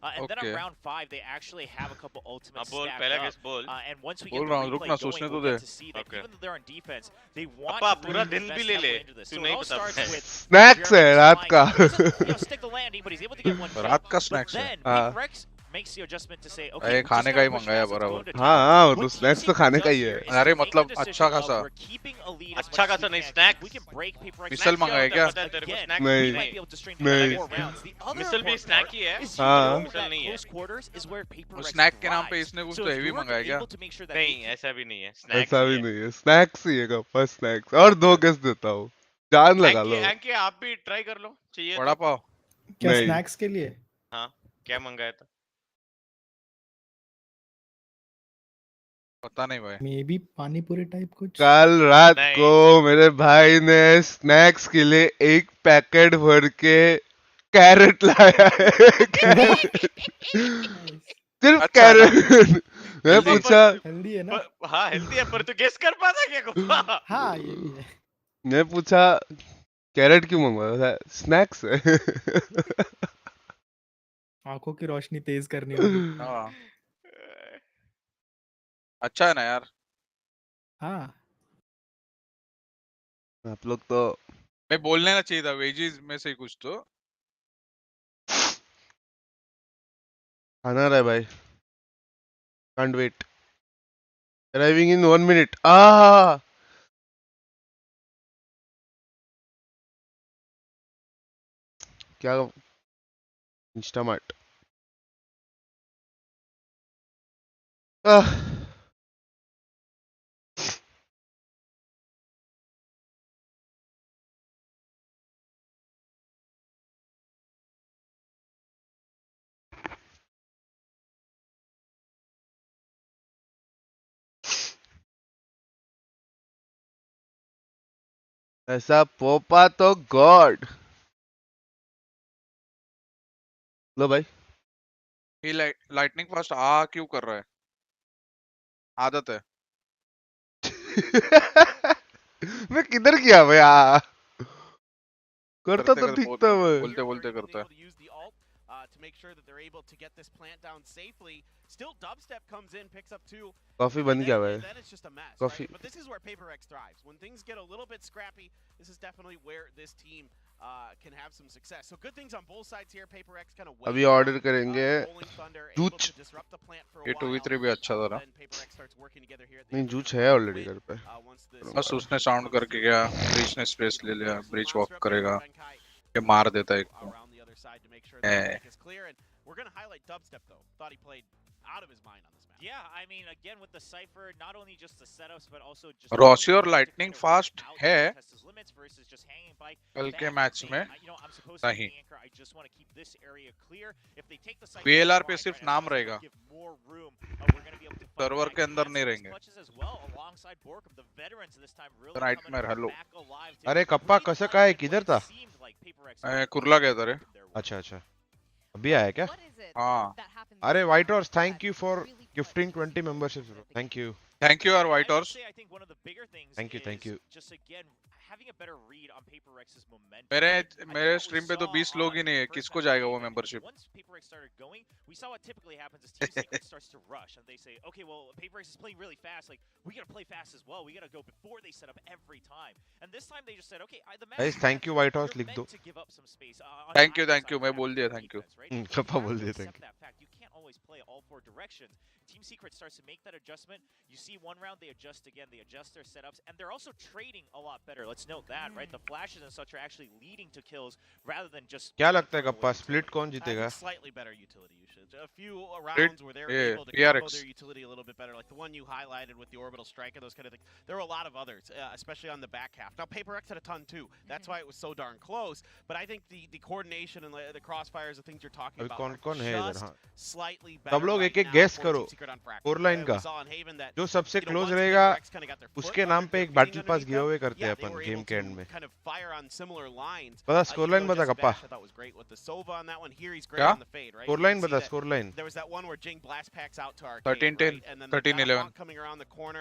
And then Okay. around 5, they actually have a couple ultimates बोल stacked पहला up. गेस बोल. And once we बोल get the रहा हूँ, replay रुकना, going, सोचने तो we'll they. get to see that Okay. even though they're on defense, they want पापा to पूरा really दिन भी invest ले ले. heavily into this. तू So it नहीं all बता starts पाया. with स्नैक्स है Jeremy's रात का. flying. He doesn't, stick the landing, but he's able to get one kill. रात का But snacks है. then हाँ. Paper X makes the adjustment to say, okay, अरे we're just खाने का gonna ही push मंगाया fast, let's go बराबर. into हाँ attack. हाँ, वो What तो Team स्नैक्स तो Secret खाने का does ही here है. is अरे they make the मतलब decision अच्छा of खासा. we're keeping a lead as अच्छा much as खासा we नहीं, can. snacks. We can break Paper X. मिसल मंगाया क्या? Again, नहीं. we might be able to string नहीं. together more rounds. The other मिसल भी important snack part ही है. is you हाँ. know मिसल that नहीं है. close quarters is where Paper वो X स्नैक के नाम पे thrives. इसने कुछ So तो if हेवी you were मंगाया क्या? able to make sure that नहीं, they ऐसा भी नहीं है. Snacks ऐसा ही भी है. नहीं है. स्नैक्स ही है कप्पा, स्नैक्स. और 2 गेस देता हूँ. जान लगा लो. एंकी आप भी ट्राई कर लो. चाहिए वड़ा तो. पाव. क्या नहीं. स्नैक्स के लिए? हाँ, क्या मंगाया था? पता नहीं भाई. मे बी पानी पूरी टाइप कुछ. कल रात नहीं. को मेरे भाई ने स्नैक्स के लिए 1 पैकेट भर के कैरेट लाया है. सिर्फ अच्छा है ना? कैरेट. मैं हेल्दी पूछा हेल्दी है ना? हाँ, हेल्दी है, पर तू गेस कर पाता क्या को? हाँ ये भी है. मैं पूछा कैरेट क्यों मंगवाया था? स्नैक्स है. आंखों की रोशनी तेज करनी होगी. हाँ. अच्छा है ना यार. हाँ. आप लोग तो मैं बोलने ना चाहिए था वेजीज में से कुछ तो. खाना रहा है भाई. Can't wait. Arriving in 1 minute. Ah. क्या? इंस्टामार्ट. ऐसा पोपा तो गॉड. लो भाई. ये लाइटनिंग फास्ट आ क्यों कर रहा है? आदत है. मैं किधर किया भाई? करता करते तो करते ठीक था मैं. बोलते बोलते करता है. to make sure that they're able to get this plant down safely. Still, Dubstep comes in, picks up 2. Coffee बन गया भाई. Then it's just a mess. Coffee. Right? But this is where Paper X thrives. When things get a little bit scrappy, this is definitely where this team can have some success. So good things on both sides here. PaperX kind of अभी order करेंगे जूच ये 2v3 भी अच्छा था ना नहीं जूच है already घर पे बस उसने साउंड करके गया ब्रीच ने स्पेस ले लिया ब्रीच वॉक करेगा ये मार देता है एक को We're going to highlight Dubstep though. Thought he played out of his mind on this map. Yeah, I mean, again with the Cypher, not only just the setups, but also just Rossi और lightning fast है कल के match में नहीं VLR पे सिर्फ नाम रहेगा सर्वर के अंदर नहीं रहेंगे नाइटमेयर हेलो अरे कप्पा कसं काय किधर था कुर्ला गया था रे अच्छा अच्छा अभी आया क्या हाँ अरे white horse thank you for gifting 20 memberships bro thank you यार व्हाइट हॉर्स थैंक यू मेरे स्ट्रीम पे तो 20 लोग ही नहीं है किसको जाएगा वो membership we saw what typically happens is Team Secret starts to rush and they say, okay, well, PaperX is playing really fast. Like, we got to play fast as well. We got to go before they set up every time. And this time they just said, okay, the match. Guys, thank you, White House. लिख दो. Thank you. मैं बोल दिया thank you. Kappa बोल दिया thank you. You can't always play all four directions. Team Secret starts to make that adjustment. You see one round, they adjust again. They adjust their setups. And they're also trading a lot better. Let's note that, right? The flashes and such are actually leading to kills rather than just... क्या लगता है kappa split कौन जीतेगा Slightly better utility usage. A few rounds where they were able to combo their utility a little bit better, like the one you highlighted with the orbital strike and those kind of things. There were a lot of others, especially on the back half. Now PaperX had a ton too. That's why it was so darn close. But I think the coordination and the crossfires, the things you're talking about, कौन है इधर हाँ slightly better. सब लोग एक guess करो four line का जो सबसे क्लोज रहेगा उसके नाम पे एक बैटल पास गिव अवे करते हैं अपन गेम के एंड में बता स्कोर लाइन बता कप्पा क्या स्कोर लाइन बता score line 13-10 13-11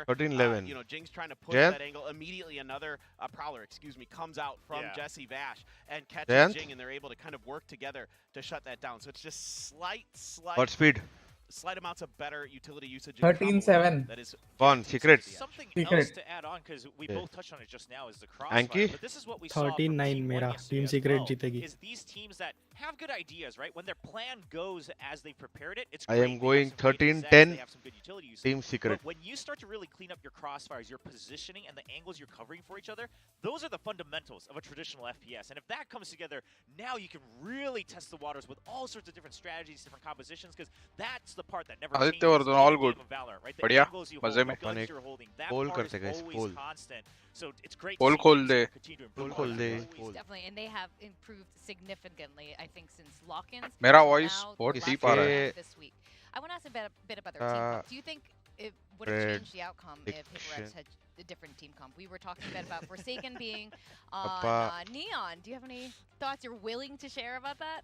13-11 you know, Jing's trying to push that angle. Immediately another Prowler, comes out from Jesse Vash and catches Jing, and they're able to kind of work together to shut that down. So it's just slight amounts of better utility usage. 13-7. That is One secret. Something else to add on because we both touched on it just now is the crossfire. But this is what we saw 13-9 मेरा team secret जीतेगी. Is these teams that have good ideas, right? When their plan goes as they prepared it, it's I great. am going 13-10 team secret. But when you start to really clean up your crossfires, your positioning and the angles you're covering for each other, those are the fundamentals of a traditional FPS. And if that comes together, now you can really test the waters with all sorts of different strategies, different compositions, because that's the part that never changes in the all game good. of Valorant, right? The बढ़िया angles you hold, मजे the में guns you're holding, that pole part करते is guys always pole constant. So it's great pole to खोल दे continue to improve. खोल दे Definitely, and they have improved significantly, I think, since lock-ins. मेरा voice Now, बहुत the deep last आ रहा है round this week. I want to ask a bit about their team comp. Do you think it would have changed the outcome if PaperX had a different team comp? We were talking a bit about Forsaken being on Neon. Do you have any thoughts you're willing to share about that?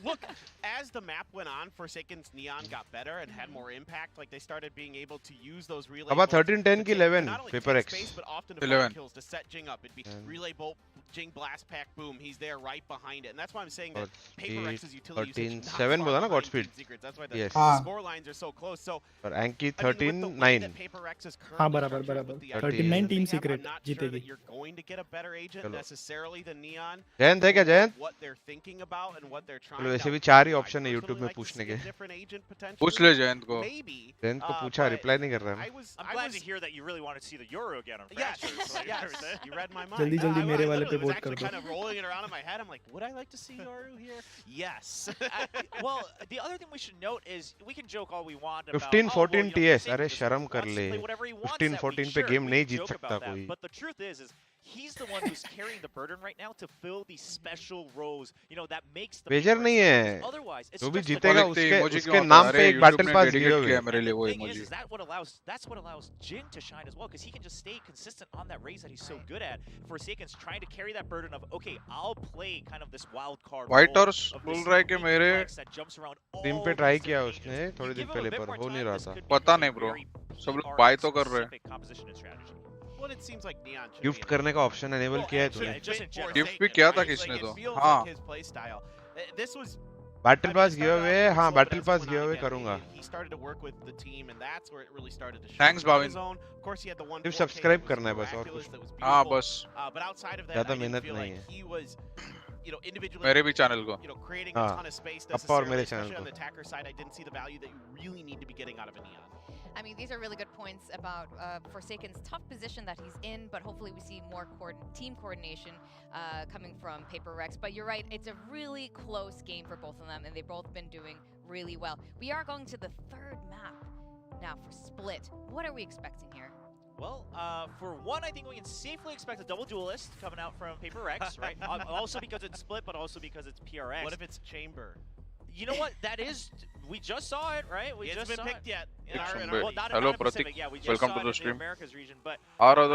Look, as the map went on, Forsaken's Neon got better and had more impact. Like they started being able to use those relay. About 13-10 की 11 not only PaperX. take space, but often to find kills to set Jing up. It'd be relay bolt, Jing blast pack, boom. He's there right behind it, and that's why I'm saying that PaperX's utility 13-7 बोला ना Godspeed. That's why the Yes. score lines are so close. So और Anki 13-9. हाँ बराबर 13-9 team secret जीतेगी. You're going to get a better agent necessarily than Neon. Jayant है क्या Jayant? What they're thinking about and what they're trying. चलो वैसे भी 4 ही option है YouTube में पूछने के. पूछ ले जयंत को. जयंत को पूछा रिप्लाई नहीं कर रहा है. I'm glad to hear that you really want to see the Euro again on Fractures. Yes, you read my mind. जल्दी मेरे वाले पे वोट कर दो. Kind of rolling it around in my head. I'm like, would I like to see Yoru here? Yes. Well, the other thing we should note is we can joke all we want about 15-14 TS. अरे शर्म कर ले. 15-14 पे game नहीं जीत सकता कोई. But the truth is he's the one who's carrying the burden right now to fill these special roles, you know, that makes the major नहीं है. Otherwise, it's जो भी just जीतेगा उसके नाम पे एक बैटल पास दिया हुआ है. मेरे लिए वो emoji. That's what allows Jing to shine as well, because he can just stay consistent on that raise that he's so good at. Forsaken's trying to carry that burden of, okay, I'll play kind of this wild card. White Horse बोल रहा है कि मेरे team पे try किया उसने थोड़े दिन पहले पर हो नहीं रहा था. पता नहीं ब्रो. सब लोग बाय तो कर रहे हैं. Well, it seems like Neon gift करने का ऑप्शन एनेबल किया है तूने. गिफ्ट भी किया था किसने तो. हाँ. This was battle pass give away. हाँ बैटल पास गिव अवे करूंगा. He started to work with the team, and that's where it really started to show. Thanks, Bhavin. Of course, he had the one. सिर्फ subscribe करना है बस और कुछ। हाँ बस। But outside of that, ज़्यादा I didn't मेहनत feel नहीं like है। he was, you know, individually. मेरे भी चैनल को। You know, creating a ton of space अपा और necessarily, मेरे चैनल especially on को। the attacker side. I didn't see the value that you really need to be getting out of a Neon. I mean, these are really good points about Forsaken's tough position that he's in, but hopefully we see more team coordination coming from PaperRex. But you're right, it's a really close game for both of them, and they've both been doing really well. We are going to the third map now for Split. What are we expecting here? Well, for one, I think we can safely expect a double duelist coming out from PaperRex, right? Also because it's Split, but also because it's PRX. What if it's Chamber? You know what? That is, we just saw it, right? We just been saw picked it. yet. Well, not Hello, in Pacific. Pratik. Yeah, we just Welcome saw to it the in stream. Americas region, but Are I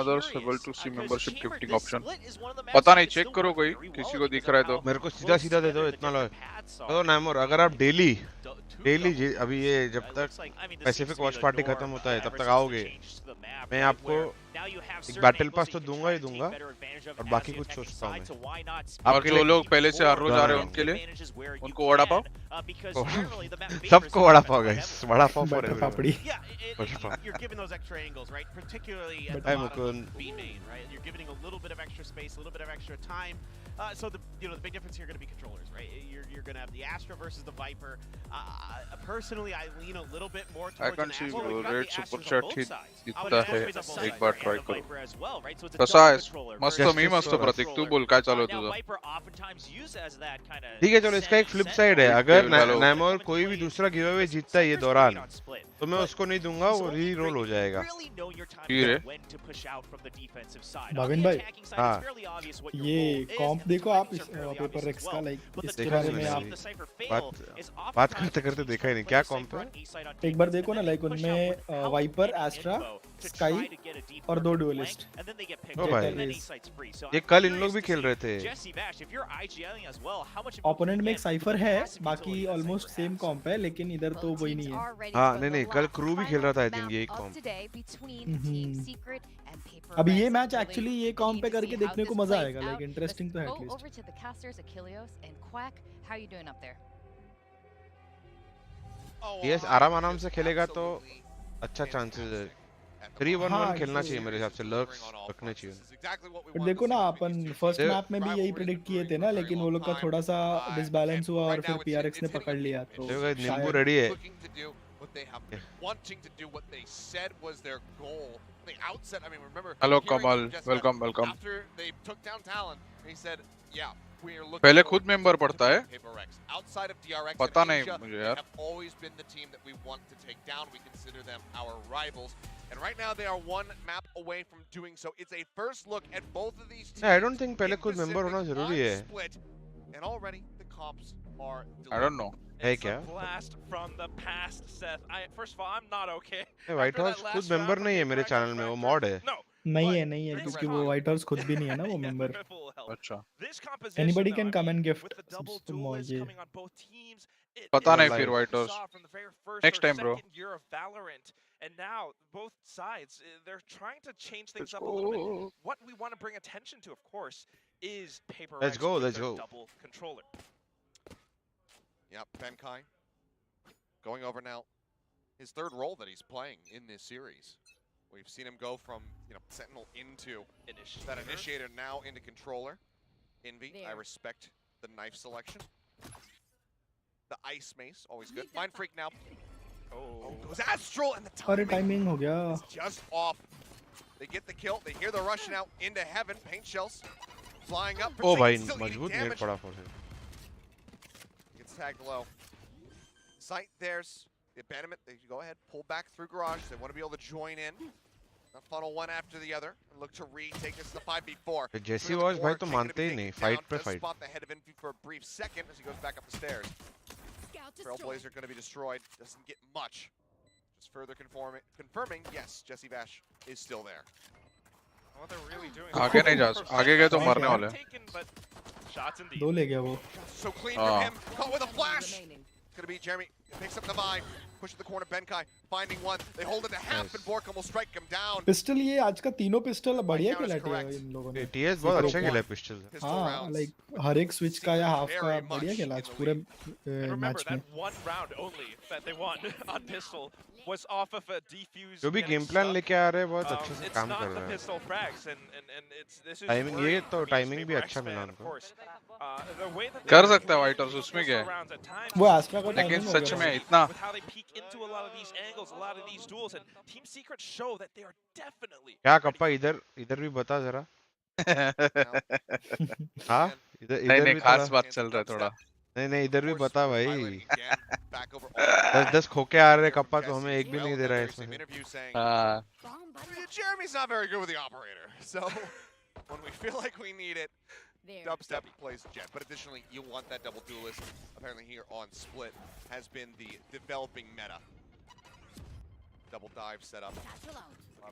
others am able to see curious, membership 'cause gifting Chamber, option? this Split is one of the maps पता that नहीं could check still करो work कोई very well किसी को because दिख of रहा है how तो मेरे को close सीधा सीधा दे दो together the इतना लो। different paths are. तो नैमोर अगर आप डेली अभी ये जब It तक looks like, I mean, this Pacific seems to be watch the party norm, खत्म होता है तब ever तक since the आओगे changes to the map, मैं right, आपको where now you have एक certain battle angles pass that तो you can दूंगा try ही to take दूंगा better advantage of और as बाकी the कुछ attacking सोचता हूँ side, मैं। so why not और speed जो it लोग up पहले से even हर रोज more आ रहे हैं and उनके take लिए advantages where you उनको vada pav can, because generally the map favors सबको vada pav defense guys heavily. Vada pav for butter everyone. Papdi. Yeah, you're giving those extra angles, right? Particularly at the Hi, bottom Mukund. of B main, right? You're giving a little bit of extra space, a little bit of extra time. So the big difference here are going to be controllers, right? You're going to have the Astra versus the Viper. Personally, I lean a little bit more towards I can an see Astra. वो red super chat ही दिखता but है it's on both एक बार sides. Try The करो। Viper as well, right? So it's a कसा double है controller मस्त versus मी मस्त controller. प्रतीक तू बोल काय चालू है Now तुझं? Viper oftentimes used as that kind of ठीक है चलो इसका एक फ्लिप साइड है अगर हेलो। नैमोर कोई भी दूसरा गिव अवे जीतता है ये दौरान तो मैं उसको नहीं दूंगा वो री रोल हो जाएगा। ठीक है। भाविन भाई हाँ ये कॉम्प देखो आप इस पेपर रेक्स का लाइक इसके देखा बारे नहीं में आप मैंने बात करते करते देखा ही नहीं क्या कॉम्प है। एक बार देखो ना लाइक उनमें वाइपर एस्ट्रा स्काई और 2 डुएलिस्ट। ओ भाई ये कल इन लोग भी खेल रहे थे। ओपोनेंट में एक साइफर है बाकी ऑलमोस्ट सेम कॉम्प है लेकिन इधर तो वही नहीं है। हाँ नहीं कल क्रू भी खेल रहा था आई थिंक ये कॉम्प। अभी ये मैच एक्चुअली ये कॉम्प पे करके देखने को मजा आएगा लाइक इंटरेस्टिंग तो है एटलीस्ट। यस आराम से खेलेगा तो अच्छा चांसेस है। 3-1-1 खेलना चाहिए मेरे हिसाब से लर्क्स रखने चाहिए। बट देखो ना अपन फर्स्ट मैप में भी यही प्रेडिक्ट किए थे ना लेकिन वो लोग का थोड़ा सा डिसबैलेंस हुआ और फिर पीआरएक्स ने पकड़ लिया तो नींबू रेडी है। हेलो कमल वेलकम वेलकम। पहले खुद मेंबर पड़ता है पता नहीं मुझे यार। And right now they are one map away from doing so. It's a first look at both of these teams. I don't think पहले खुद मेंबर होना जरूरी है। And already the comps are I don't know. है क्या? Blast from the past, Seth. First of all, I'm not okay. White house खुद member नहीं है मेरे चैनल में वो मॉड है। नहीं है क्योंकि वो व्हाइट हाउस खुद भी नहीं है ना वो मेंबर। अच्छा। Anybody can come and gift मुझे। पता नहीं फिर white house. Next time bro. And now both sides they're trying to change things up a little bit. What we want to bring attention to, of course, is PaperX. Let's go. Double controller. Yep, Benkai going over now. His third role that he's playing in this series. We've seen him go from Sentinel into that initiator now into controller. Envy, I respect the knife selection. The ice mace, always good. Mind Freak now. Oh, goes Astral and the timing हो गया. is just off. They get the kill. They hear the rush now into heaven. Paint shells flying up. Oh भाई still eating मजबूत net damage. पड़ा for him. Gets tagged low. Sight there's the abandonment. They go ahead, pull back through garage. They want to be able to join in. Funnel one after the other and look to retake this to the 5v4. Jesse was भाई तो मानते ही नहीं fight पे fight. Spot the head of Envy for a brief second as he goes back up the stairs. Trailblazer going to be destroyed. Doesn't get much. Just further confirming, yes, Jesse Vash is still there. What they're really doing. आगे नहीं जा आगे गए तो मरने वाले दो ले गया वो. So clean from him. Caught with a flash. It's going to be Jeremy Picks up the mine, push to the corner. Benkai finding one. They hold it to half, and Borkum will strike him down. Pistol ये आज का तीनों pistol बढ़िया खेला है इन लोगों ने। TS बहुत अच्छा खेला है पिस्टल। हाँ, लाइक हर एक स्विच का या हाफ का बढ़िया खेला आज पूरे मैच में। one round only that they won on pistol was off of a defuse. जो भी गेम प्लान लेके आ रहे हैं बहुत अच्छे से काम कर रहे हैं। Pistol frags and this is timing ये तो टाइमिंग भी अच्छा मिला उनको। कर सकता है वाइटर्स, उसमें क्या है? वो एस्ट्रा का टाइमिंग लेकिन सच में इतना क्या कप्पा इधर भी बता जरा। हाँ इधर नहीं भी खास बात चल रहा है थोड़ा। नहीं इधर भी बता भाई। 10 खोके आ रहे कप्पा तो हमें एक भी नहीं दे रहा है इसमें। हाँ। Jeremy's not very good with the operator, so when we feel like we need it, Dubstep plays Jet. But additionally, you want that double duelist. Apparently here on Split has been the developing meta. Double dive setup.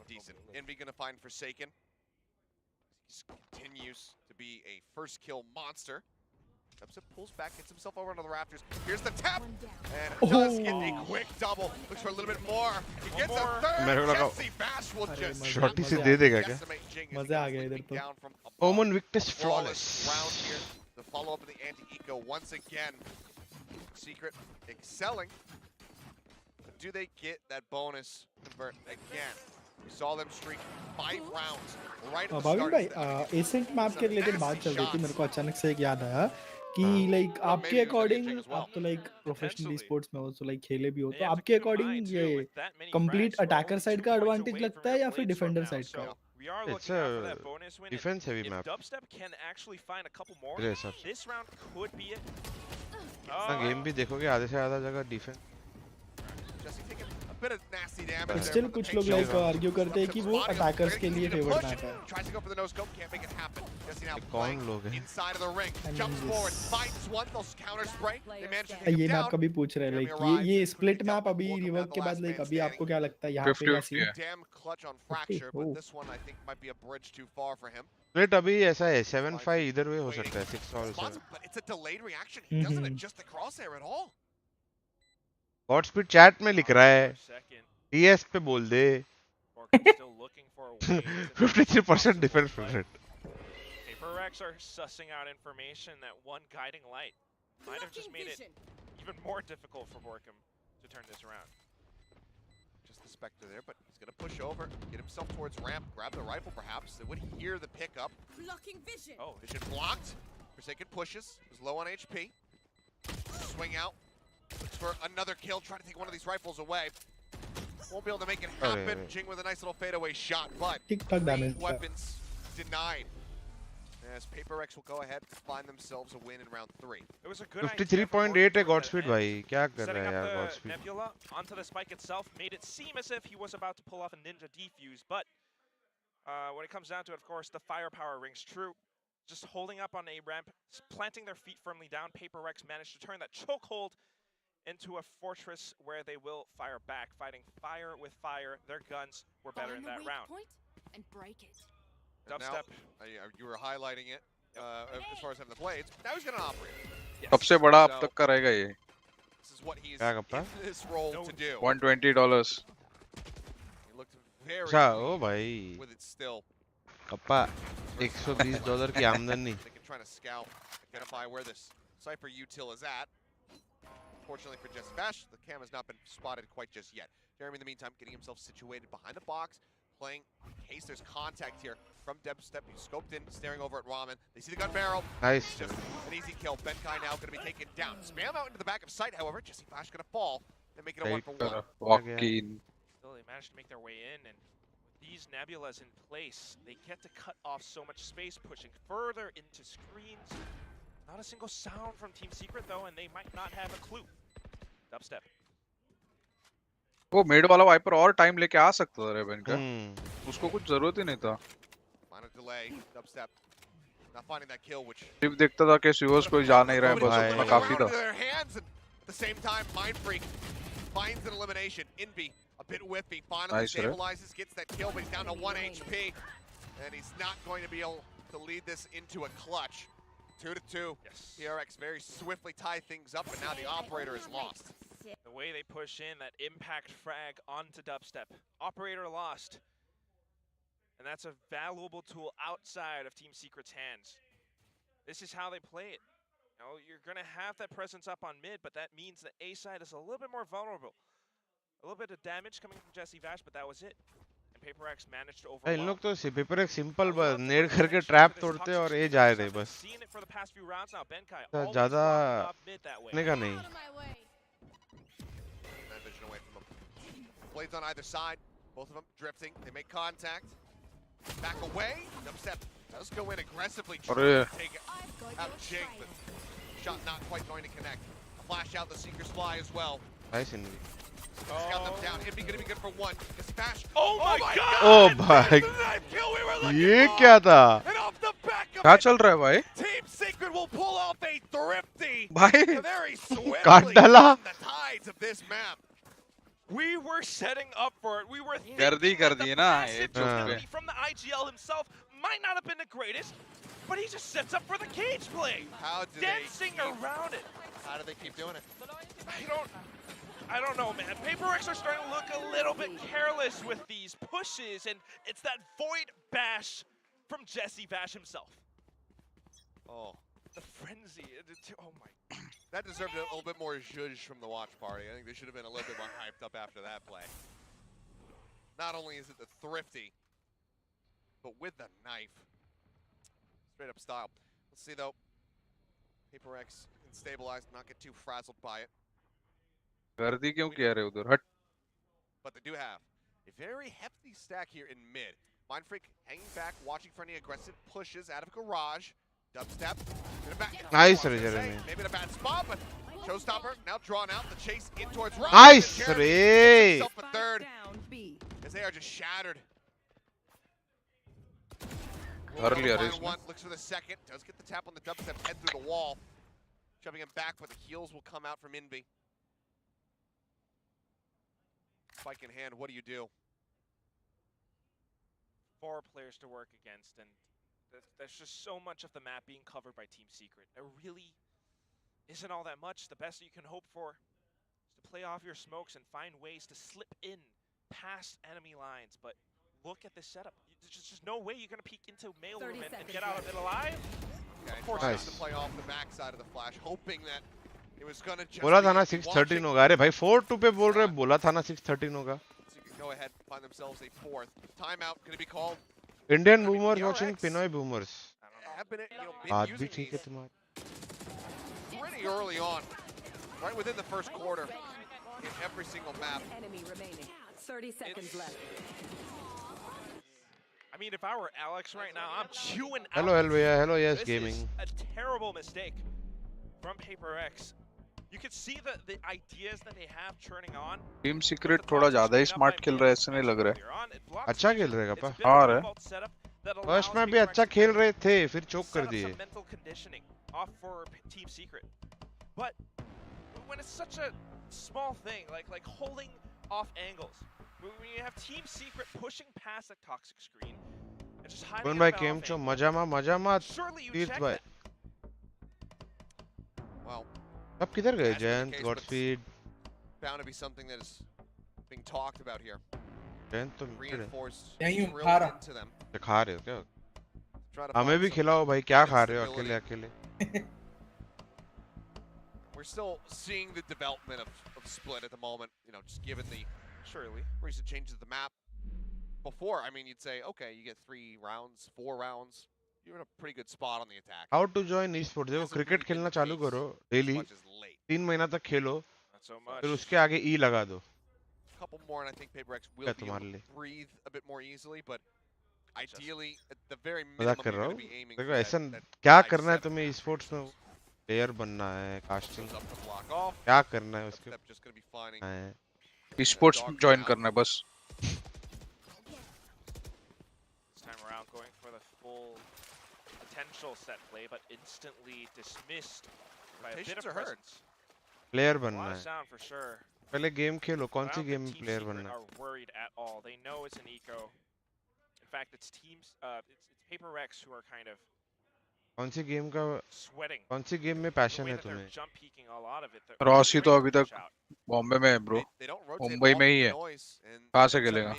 Decent. Envy gonna find Forsaken. He continues to be a first kill monster. Dubstep pulls back, gets himself over onto the rafters. Here's the tap, and does get a quick double. Looks for a little bit more. He gets a third. Jesse Bash will just शॉटी से दे देगा क्या? मजा आ गया इधर तो। Omen Victus flawless. Round here. The follow up of the anti-eco once again. Secret excelling. But do they get that bonus convert again? We saw them streak 5 rounds right at the Bhavin start. भाई accent map के related बात चल रही थी, मेरे को अचानक से एक याद आया कि लाइक आपके अकॉर्डिंग आप तो लाइक प्रोफेशनल स्पोर्ट्स में हो तो लाइक खेले भी हो, तो आपके अकॉर्डिंग ये कंप्लीट अटैकर साइड का एडवांटेज लगता है या फिर डिफेंडर साइड का? It's a defense heavy map. Dubstep can actually find a couple more. मेरे हिसाब से। This round could be it. Game भी देखोगे आधे से ज़्यादा जगह defence. Jesse taking a bit of nasty damage. Still कुछ लोग लाइक आर्ग्यू करते हैं कि वो अटैकर्स के लिए फेवर्ड मैप है। Tries to go for the no scope, can't make it happen. Jesse now कौन लोग हैं? inside of the ring, jumps forward, finds one, they'll counter spray. They manage to take ये him map down. कभी पूछ रहे हैं like ये split map अभी रिवर्क के बाद लाइक अभी आपको क्या लगता है यहाँ पे क्या scene? Damn clutch on fracture, but this one I think might be a bridge too far for him. Split अभी ऐसा है 7-5 इधर भी हो सकता है 6 all 7। But it's a delayed reaction. He doesn't adjust the crosshair at all. God speed chat में लिख रहा है टीएस पे बोल दे। 53% defence percent. Peripherals are sussing out information that one guiding light might have just made it even more difficult for Borkum to turn this around. Just the Spectre there, but he's going to push over, get himself towards ramp, grab the rifle perhaps. They would hear the pickup. Blocking vision. Oh, vision blocked. Forsaken pushes, is low on HP. Swing out, looks for another kill, trying to take one of these rifles away. Won't be able to make it happen. Jing with a nice little fadeaway shot, but weapons denied. As PaperX will go ahead and find themselves a win in round 3. It was a good 53.8 है God speed भाई, क्या कर रहा है यार God speed? Nebula onto the spike itself made it seem as if he was about to pull off a ninja defuse, but when it comes down to it, of course, the firepower rings true. Just holding up on a ramp, planting their feet firmly down, PaperX managed to turn that chokehold into a fortress where they will fire back, fighting fire with fire. Their guns were better in that round. And break it. Dubstep. You were highlighting it as far as having the blades. Now he's going to operate. सबसे बड़ा अब तक का रहेगा ये। This is what he's in this role to do. $120. He looked very ओ भाई with it still. Kappa $120 की आमदनी। They can try to scout, identify where this Cypher util is at. Fortunately for Jesse Bash, the cam has not been spotted quite just yet. Jeremy, in the meantime, getting himself situated behind the box, playing in case there's contact here from Dubstep. He's scoped in, staring over at Ramen. They see the gun barrel. Nice. Just an easy kill. Benkai now going to be taken down. Spam out into the back of sight, however. Jesse Bash going to fall and make it a 1-for-1. Walk in. Still, they managed to make their way in, and with these Nebulas in place, they get to cut off so much space, pushing further into screens. Not a single sound from Team Secret, though, and they might not have a clue. Dubstep. वो made वाला wiper और time लेके आ सकता था Ray-Ban का, उसको कुछ जरूरत ही नहीं था। सिर्फ देखता था कि सीवर्स कोई जा नहीं रहा है, बस उतना काफी था। Finds an elimination. Envy a bit whiffy. Finally stabilizes, gets that kill, but he's down to 1 HP, and he's not going to be able to lead this into a clutch. 2-2. Yes. PRX very swiftly tie things up, and now the operator is lost. The way they push in that impact frag onto dubstep. Operator lost. And that's a valuable tool outside of Team Secret's hands. This is how they play it. You know, you're going to have that presence up on mid, but that means that A side is a little bit more vulnerable. A little bit of damage coming from 𝐻𝐈𝐍𝐊𝐒, but that was it. And PaperX managed to overwhelm. इन लोग तो PaperX simple बस नेड करके trap तोड़ते और ए जा रहे बस ज़्यादा ने का नहीं Blades on either side, both of them drifting. They make contact. Back away. Dubstep does go in aggressively. Trying to take out GENG, but shot not quite going to connect. Flash out the Seeker's Fly as well. Nice in He's got them down. It'd be gonna be good for one. 𝐻𝐈𝐍𝐿𝐒. Oh my god! Oh भाई ये क्या था? क्या चल रहा है भाई? Team Secret will pull off a thrifty. भाई Very swiftly काट डाला. the tides of this map. We were setting up for it. We were thinking गर्दी कर दी है ना ये massive utility from the IGL himself might not have been the greatest, but he just sets up for the cage play. How do dancing around it. How do they keep doing it? I don't know, man. PaperX are starting to look a little bit careless with these pushes, and it's that void bash from 𝐻𝐈𝐍𝐿𝐒 himself. Oh, the frenzy. Oh my. That deserved a little bit more zhuzh from the Watchparty. I think they should have been a little bit more hyped up after that play. Not only is it the thrifty, but with the knife. Straight up style. Let's see though. PaperX can stabilize, not get too frazzled by it. गर्दी क्यों किया रहे उधर? हट. But they do have a very hefty stack here in mid. Mindfreak hanging back, watching for any aggressive pushes out of garage. Dubstep. Nice, maybe in a bad spot, but Showstopper now drawn out. The chase in towards Raj. Nice, Ray. A third, as they are just shattered. Earlier, one looks for the second. Does get the tap on the dubstep, head through the wall, shoving him back, but the heals will come out from 𝑖nB. Spike in hand. What do you do? 4 players to work against, and there's just so much of the map being covered by Team Secret. It really isn't all that much. The best that you can hope for is to play off your smokes and find ways to slip in past enemy lines. But look at this setup. There's just no way you're going to peek into mail room and get out of it alive. Okay, nice. To play off the backside of the flash, hoping that it was going to just बोला था ना 6-13 होगा. अरे भाई 4-2 पे बोल रहे बोला था ना 6-13 होगा. Go ahead, find themselves a fourth timeout. Going to be called. Indian boomers watching Pinoy boomers. बात भी ठीक है तुम्हारी. Pretty early on, right within the first quarter, in every single map. Enemy remaining. 30 seconds left. I mean, if I were Alex right now, I'm chewing out. Hello, 𝐻𝐿𝐿, hello, yes, gaming. This is a terrible mistake from PaperX. You can see the ideas that they have churning on. Team Secret थोड़ा ज़्यादा ही smart खेल रहा है ऐसा नहीं लग रहा है. अच्छा खेल रहे हैं पापा. हाँ रे. फर्स्ट में भी अच्छा खेल रहे थे, फिर चोक कर दिए. Mental conditioning off for Team Secret, but when it's such a small thing like holding off angles, when you have Team Secret pushing past a toxic screen and just hiding. भाई केम चो मजा मा तीर्थ भाई. Well. अब किधर गए Jayant? Godspeed. Bound to be something that is being talked about here. Jayant तो यहीं खा रहा. खा रहे हो क्या? हमें भी खिलाओ भाई. क्या खा रहे हो अकेले अकेले? We're still seeing the development of Split at the moment. You know, just given the recent changes to the map. Before, I mean, you'd say, okay, you get 3 rounds, 4 rounds. You're in a pretty good spot on the attack. How to join esports? देखो cricket खेलना चालू करो daily 3 महीना तक खेलो फिर उसके आगे ई लगा दो. Couple more and I think PaperX will be able to breathe a bit more easily, but ideally at the very minimum you're going to be aiming. देखो ऐसा क्या करना है तुम्हें esports में? प्लेयर बनना है, कास्टिंग क्या करना है उसके? esports join करना है बस. This time around going for the full potential set play, but instantly dismissed by a bit of presence. Player बनना है. Sound for sure. पहले गेम खेलो. कौन सी गेम में प्लेयर बनना है? Are worried at all. They know it's an eco. In fact, it's teams. It's PaperX who are kind of कौन सी game का कौन सी गेम में पैशन है तुम्हें? रॉसी तो अभी तक बॉम्बे में है ब्रो, मुंबई में ही है, कहाँ से खेलेगा?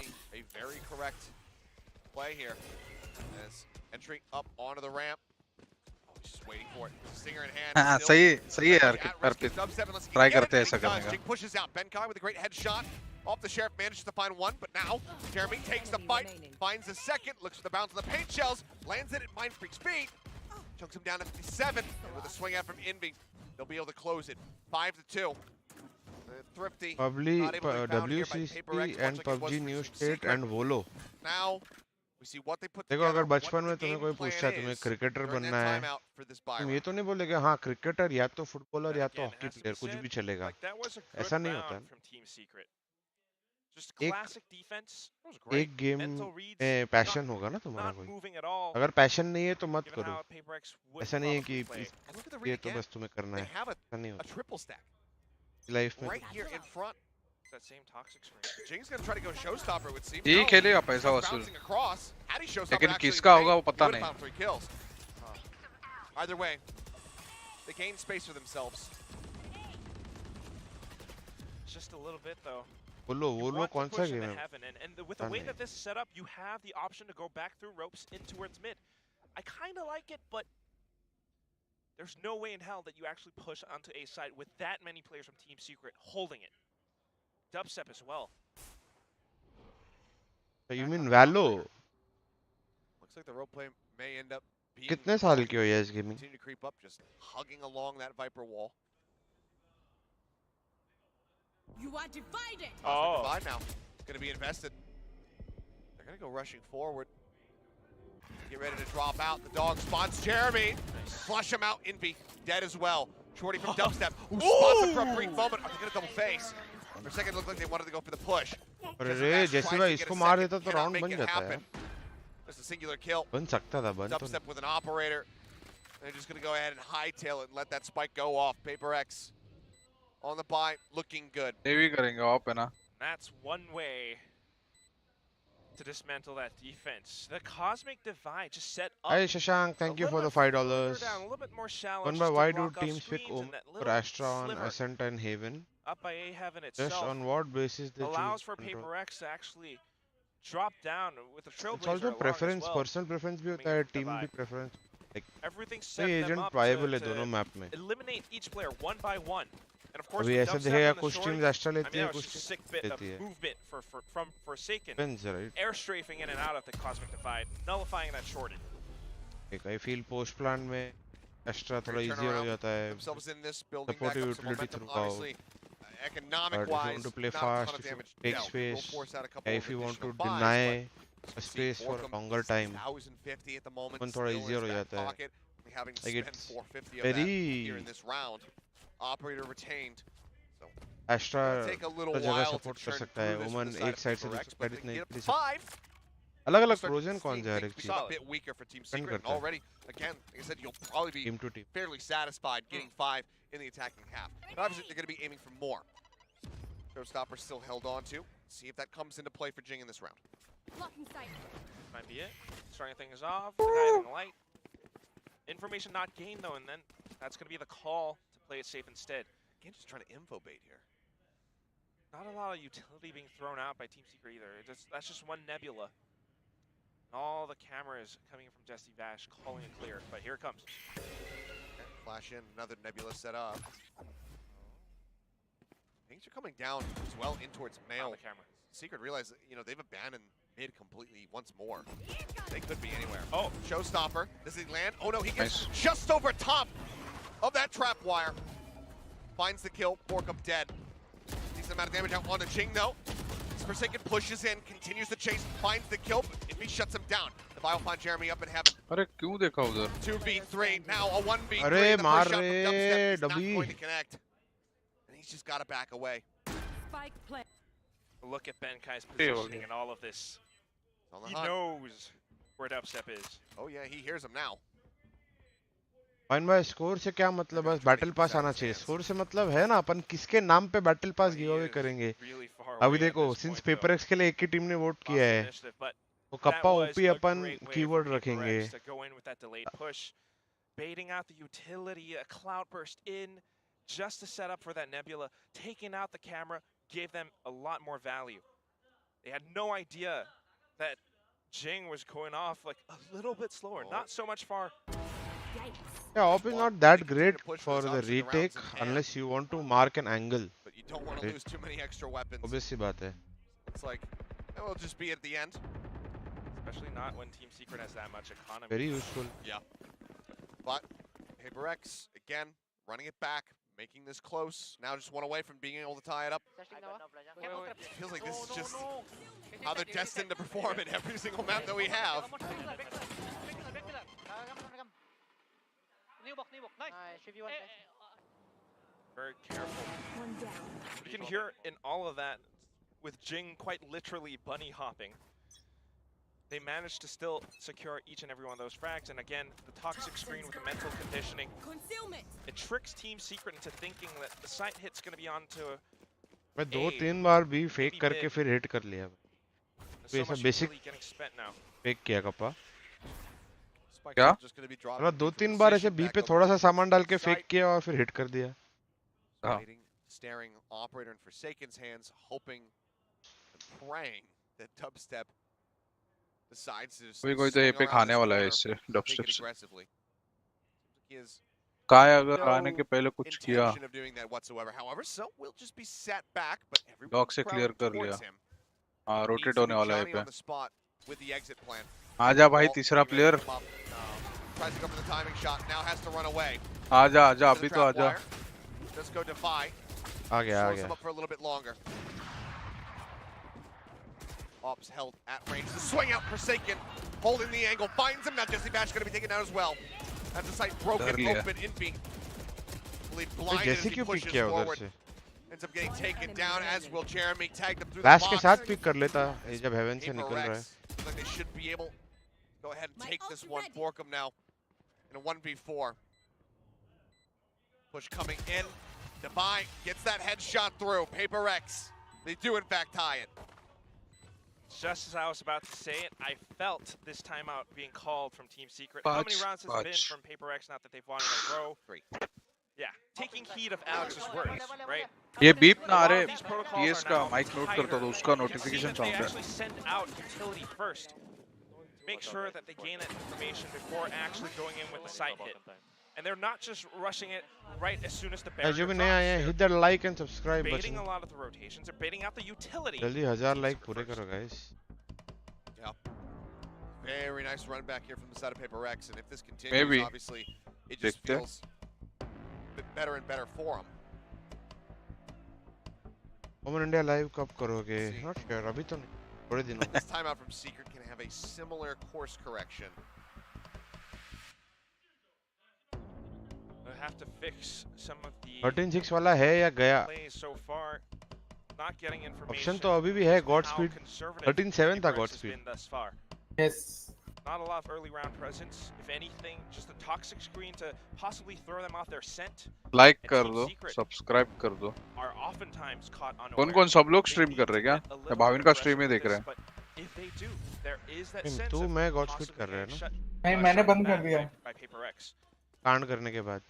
हाँ सही है यार, ट्राई करते हैं ऐसा करने का। Off the sheriff manages to find one, but now Jeremy takes the fight, finds a second, looks for the bounce on the paint shells, lands it at Mind Freak's feet, chunks him down to 57, and with a swing out from Envy, they'll be able to close it. 5-2. Thrifty, not able to be found here by WCC PaperX, and PUBG New State and Volo. Now, we see what they put देखो together, अगर बचपन में तुम्हें कोई पूछता है तुम्हें cricketer बनना है, तुम ये तो नहीं बोलेगे हाँ क्रिकेटर या तो फुटबॉलर या तो हॉकी प्लेयर, कुछ भी चलेगा, ऐसा नहीं होता है। एक गेम में पैशन होगा ना तुम्हारा कोई, अगर पैशन नहीं है तो मत करो, ऐसा नहीं है कि ये तो बस तुम्हें करना है, ऐसा नहीं होता लाइफ में। ये खेलेगा पैसा वसूल, लेकिन किसका होगा वो पता नहीं। Either way, they gain space for themselves. Just a little bit though. Volo कौन सा गेम है? And with the way that this is set up, you have the option to go back through ropes in towards mid. I kind of like it, but there's no way in hell that you actually push onto A side with that many players from Team Secret holding it. Dubstep as well. You mean Valo? Looks like the role play may end up being कितने साल की हो ये इस game में? continue to creep up, just hugging along that Viper wall. You are divided. Oh, divide now. It's going to be invested. They're going to go rushing forward. Get ready to drop out. The dog spots Jeremy. Nice. Flush him out. Envy dead as well. Shorty from Dubstep, who spots him for a brief moment. Are they going to double face? For a second, it looked like they wanted to go for the push. अरे जैसे मैं इसको मार देता तो round बन जाता है। Just a singular kill. बन सकता था, बन तो Dubstep with an operator. They're just going to go ahead and hightail it and let that spike go off. PaperX on the buy, looking good. भी करेंगे ऑप है ना। That's one way to dismantle that defense. The Cosmic Divide just set up. Hey Shashank, thank you for the $5. Down, a little bit more shallow. One by why do teams pick OMEN for Astra on Ascent and Haven? Up by A Heaven itself. Just on what basis they allows choose for control? PaperX to actually drop down with a Trailblazer. It's also preference, well. personal preference भी होता है, team भी preference. Like everything set them agent up viable है to दोनों map में. eliminate each player one by one. And of course, अभी ऐसा देखेगा कुछ टीम्स Astra लेती है, कुछ sick bit of movement from Forsaken. Depends, right? Air strafing in and out of the Cosmic Divide, nullifying that shorted. Like I feel post plan में Astra थोड़ा easier हो जाता है. Supportive utility through power. Economic But if you want to play fast, if you take space, if you want to deny a space for a longer time, one थोड़ा easier हो जाता है. Like it's very operator retained. So Astra तो जगह support कर सकता है. OMEN एक side से दूसरी side इतने easily support. अलग-अलग pros and cons है हर एक चीज. A bit weaker for Team Secret. Already, again, like I said, you'll probably be team to team. fairly satisfied getting 5 in the attacking half. But obviously, they're going to be aiming for more. Showstopper still held on to. See if that comes into play for GENG in this round. Might be it. Starting things off. Guiding light. Information not gained though, and then that's going to be the call to play it safe instead. Again, just trying to info bait here. Not a lot of utility being thrown out by Team Secret either. That's just one Nebula. All the cameras coming in from Jesse Vash calling it clear, but here it comes. Okay, flash in, another Nebula set up. Things are coming down as well in towards Mail. On the camera. Secret realized, they've abandoned mid completely once more. They could be anywhere. Oh, Showstopper. Does he land? Oh no, he gets just over top of that trap wire. Finds the kill. Borkup dead. Decent amount of damage out on the GENG though. Forsaken pushes in, continues the chase, finds the kill, but Envy shuts him down. The Bio find Jeremy up in heaven. अरे क्यों देखा उधर? 2v3, now a 1v3. अरे the मार push out from रे Dubstep is not डबी. going to connect. And he's just got to back away. Spike play. Look at Benkai's positioning and all of this. He knows where Dubstep is. Oh yeah, he hears him now. Fine भाई score से क्या मतलब, बस battle pass आना चाहिए. Score से मतलब है ना अपन किसके नाम पे बैटल पास गिव अवे करेंगे. अभी देखो सिंस पेपरएक्स के लिए एक ही टीम ने वोट किया है, तो कप्पा ओपी अपन कीवर्ड रखेंगे. baiting out the utility, a cloudburst in just to set up for that Nebula, taking out the camera, gave them a lot more value. They had no idea that GENG was going off like a little bit slower, not so much far. Yeah, op is not that great for the retake unless you want to mark an angle. But you don't want to lose too many extra weapons. Obvious baat hai. It's like, it will just be at the end. Especially not when Team Secret has that much economy. Very useful. Yeah. But HellrangeR, again, running it back, making this close. Now just one away from being able to tie it up. It feels like this is just how they're destined to perform in every single map that we have. Very careful. You can hear in all of that, with GENG quite literally bunny hopping, they managed to still secure each and every one of those frags. And again, the toxic screen with the mental conditioning, it tricks Team Secret into thinking that the sight hit's going to be onto a मैं 2-3 बार भी fake करके फिर hit कर लिया. ऐसा basic fake किया kappa. क्या? मतलब 2-3 बार ऐसे बी पे थोड़ा सा सामान डाल के फेक किया और फिर हिट कर दिया. Staring operator in Forsaken's hands, hoping and praying that Dubstep decides to कोई तो ये पे खाने वाला है इससे डबस्टेप से. aggressively. He is काय अगर आने के पहले कुछ किया. of doing that whatsoever. However, so we'll just be set back, but everyone dog से क्लियर कर लिया. हाँ रोटेट होने वाला है पे. with the exit plan. आजा भाई तीसरा player. Tries to go for the timing shot. Now has to run away. आजा आजा अभी तो आजा. Let's go Defy. आ गया. Up for a little bit longer. Ops held at range. The swing out, Forsaken, holding the angle, finds him. Now Jesse Bash going to be taken out as well. That's the site broken open. Infi blinded as he pushes forward. Ends up getting taken down, as will Jeremy. Tagged him through the box. के साथ pick कर लेता है जब haven से निकल रहा है. Like they should be able to go ahead and take this one. Borkum now in a 1v4. Push coming in. Defy gets that headshot through. HellrangeR, they do in fact tie it. Just as I was about to say it, I felt this timeout being called from Team Secret. How many rounds has it been from HellrangeR now that they've won in a row? 3. Yeah, taking heed of Alex's words, right? ये beep ना आ रहे. PS का mic note करता तो उसका notification sound है. Actually send out utility first. Make sure that they gain that information before actually going in with the sight hit. And they're not just rushing it right as soon as the barrier drops. Hit that like and subscribe button. Baiting a lot of the rotations. They're baiting out the utility. जल्दी 1000 like पूरे करो guys. Yeah. Very nice run back here from the side of HellrangeR, and if this continues, obviously it just feels a bit better and better for them. OMEN India live कब करोगे? Not sure. अभी तो नहीं. थोड़े दिनों. This timeout from Secret can have a similar course correction. Have to fix some of the 13-6 वाला है या गया? plays so far. Not getting information. Option तो अभी भी है God Speed. 13-7 था God Speed. Thus far. Yes. Not a lot of early round presence. If anything, just a toxic screen to possibly throw them off their scent. Like कर दो, subscribe कर दो. Are oftentimes caught unaware. कौन-कौन सब लोग stream कर रहे हैं क्या? या भाविन का स्ट्रीम ही देख रहे हैं? If they do, there is that sense. तू मैं God Speed कर रहे हैं ना? नहीं मैंने बंद कर दिया. कांड करने के बाद.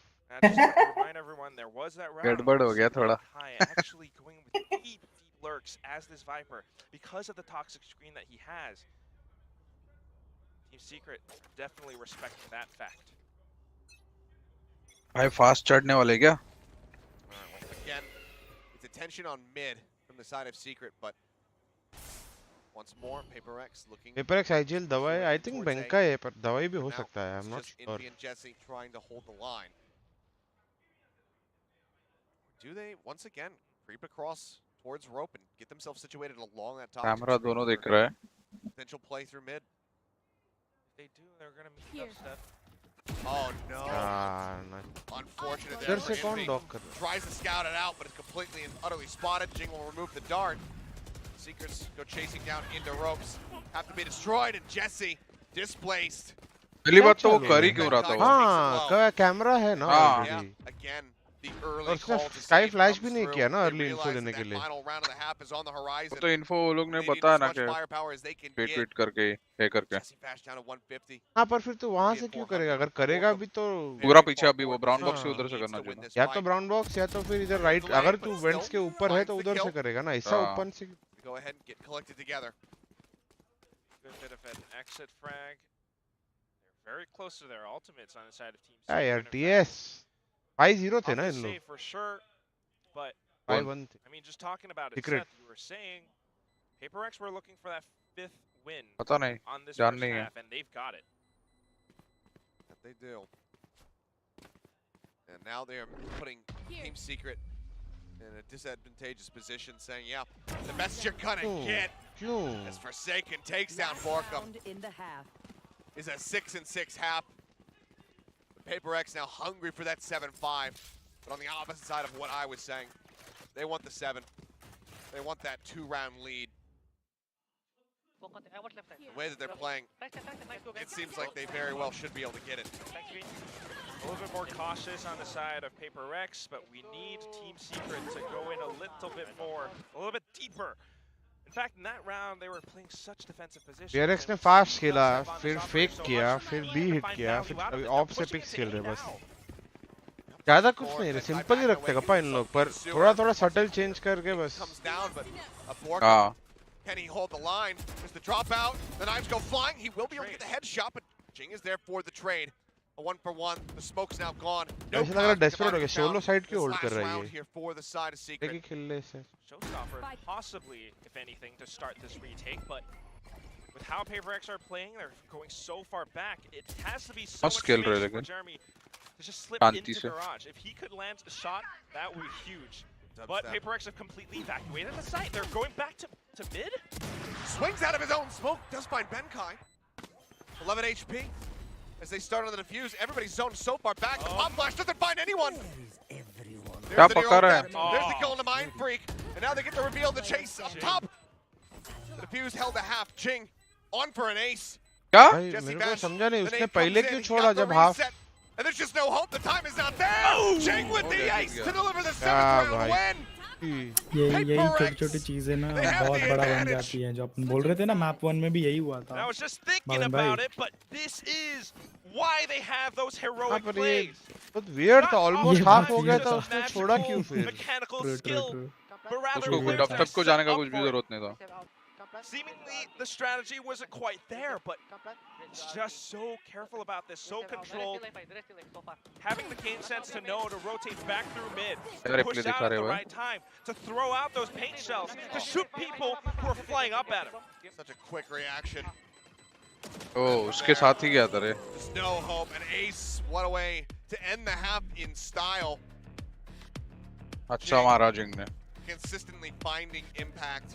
Just to remind everyone, there was that round. गड़बड़ हो गया थोड़ा. Actually going with deep lurks as this Viper because of the toxic screen that he has. Team Secret definitely respecting that fact. भाई फास्ट चढ़ने वाले क्या? Again, it's attention on mid from the side of Secret, but once more, HellrangeR looking. HellrangeR IGL दवाई, I think bank का है पर दवाई भी हो सकता है. I'm not sure. Infi and Jesse trying to hold the line. Do they once again creep across towards rope and get themselves situated along that top? Camera दोनों देख रहा है. Potential play through mid. If they do, they're gonna meet Dubstep. Oh no! Nice. Unfortunate there for Infi. Tries to scout it out, but it's completely and utterly spotted. GENG will remove the dart. Secrets go chasing down into ropes. Have to be destroyed, and Jesse displaced. पहली बात तो वो कर ही क्यों रहा था वो? हाँ, कैमरा है ना. Yeah, again. the early और उसने call to see sky it flash comes भी नहीं through. किया ना They अर्ली इन्फो realize देने that के लिए final round of the half is on the horizon. तो इन्फो वो लोग ने They need बताया as ना much कि firepower as they can tweet get. Tweet करके है करके Jesse Fash down to 150. हाँ पर फिर तो वहां से क्यों करेगा अगर करेगा भी तो पूरा पीछे अभी वो ब्राउन बॉक्स से उधर से करना चाहिए या तो ब्राउन बॉक्स या तो फिर इधर राइट अगर तू वेंट्स के ऊपर है तो उधर से करेगा ना ऐसा ओपन से Go ahead and get collected together. Good bit of an exit frag. They're very close to their ultimates on the side of Team ना Secret. यार टीएस 5-0 थे ना इन Say लोग for sure, but 5-1 थे I mean, just talking about it, Secret. Seth, you were saying PaperX were looking for that 5th win पता नहीं on this जान first नहीं है half, and they've got it. That they do. And now they are putting Team Secret in a disadvantageous position, saying, yeah, the best you're gonna get as Forsaken takes down Borkum. In the half. Is a 6-6 half. The PaperX now hungry for that 7-5, but on the opposite side of what I was saying, they want the 7. They want that 2-round lead. The way that they're playing, it seems like they very well should be able to get it. A little bit more cautious on the side of PaperX, but we need Team Secret to go in a little bit more, a little bit deeper. In fact, in that round, they were playing such defensive positions. PRX ने fast खेला फिर fake किया फिर be hit किया फिर अभी of से pics खेल रहे बस ज्यादा कुछ नहीं है सिंपल ही रखते कपा इन लोग पर थोड़ा थोड़ा सटल चेंज करके बस हाँ Can he hold the line? There's the dropout. The knives go flying. He will be able to get the headshot, but GENG is there for the trade. A 1-for-1. The smoke's now gone. No ऐसा लग रहा है desperate हो गया solo side क्यों hold कर रहा है here for the side of Secret. देखिए खेलने से Showstopper, possibly, if anything, to start this retake, but with how PaperX are playing, they're going so far back. It has to be so much space for Jeremy to just slip into Garage. If he could land a shot, that would be huge. But PaperX have completely evacuated the site. They're going back to mid. Swings out of his own smoke. Does find Benkai. 11 HP. As they start on the defuse, everybody's zoned so far back. The pop flash doesn't find anyone. There's the kill on the Mind Freak. And now they get to reveal the chase up top. The defuse held a half. GENG on for an ace. क्या मेरे को समझा नहीं उसने पहले क्यों छोड़ा जब half And there's just no hope. The time is not there. GENG with the ace to deliver the 7th round win. यही छोटी-छोटी चीजें ना बहुत बड़ा बन जाती हैं जो अपन बोल रहे थे ना मैप 1 में भी यही हुआ था I was just thinking about it, but this is why they have those heroic plays. बहुत weird था almost half हो गया था उसने छोड़ा क्यों फिर Mechanical skill, but rather उसको डब तक को जाने का कुछ भी जरूरत नहीं था Seemingly the strategy wasn't quite there, but just so careful about this, so controlled. Having the game sense to know to rotate back through mid, to push out at the right time, to throw out those paint shells, to shoot people who are flying up at him. Such a quick reaction. Oh, उसके साथ ही गया था रे. There's no hope. An ace, what a way to end the half in style. अच्छा मारा जिंग ने. Consistently finding impact.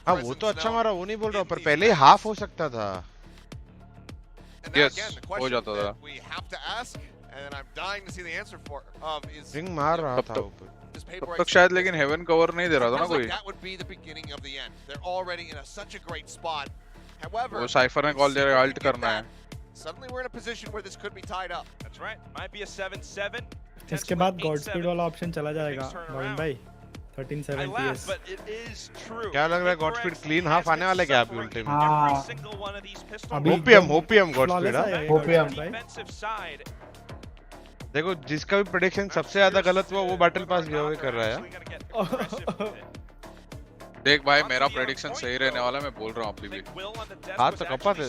हाँ वो तो अच्छा मारा वो नहीं बोल रहा पर पहले ही हाफ हो सकता था Yes, हो जाता था रिंग मार रहा था ऊपर तब तक शायद लेकिन हेवन कवर नहीं दे रहा था ना कोई वो साइफर ने कॉल दे रहा है अल्ट करना है इसके बाद गॉड स्पीड वाला ऑप्शन चला जाएगा भाविन भाई 13-7 PS क्या लग रहा है गॉड स्पीड क्लीन हाफ आने वाला है क्या अभी उल्टे में हां ओपीएम गॉड स्पीड ओपीएम देखो जिसका भी प्रेडिक्शन सबसे ज्यादा गलत हुआ वो बैटल पास गिव कर रहा है देख भाई मेरा प्रेडिक्शन सही रहने वाला है मैं बोल रहा हूं अभी भी हां तो कप्पा थे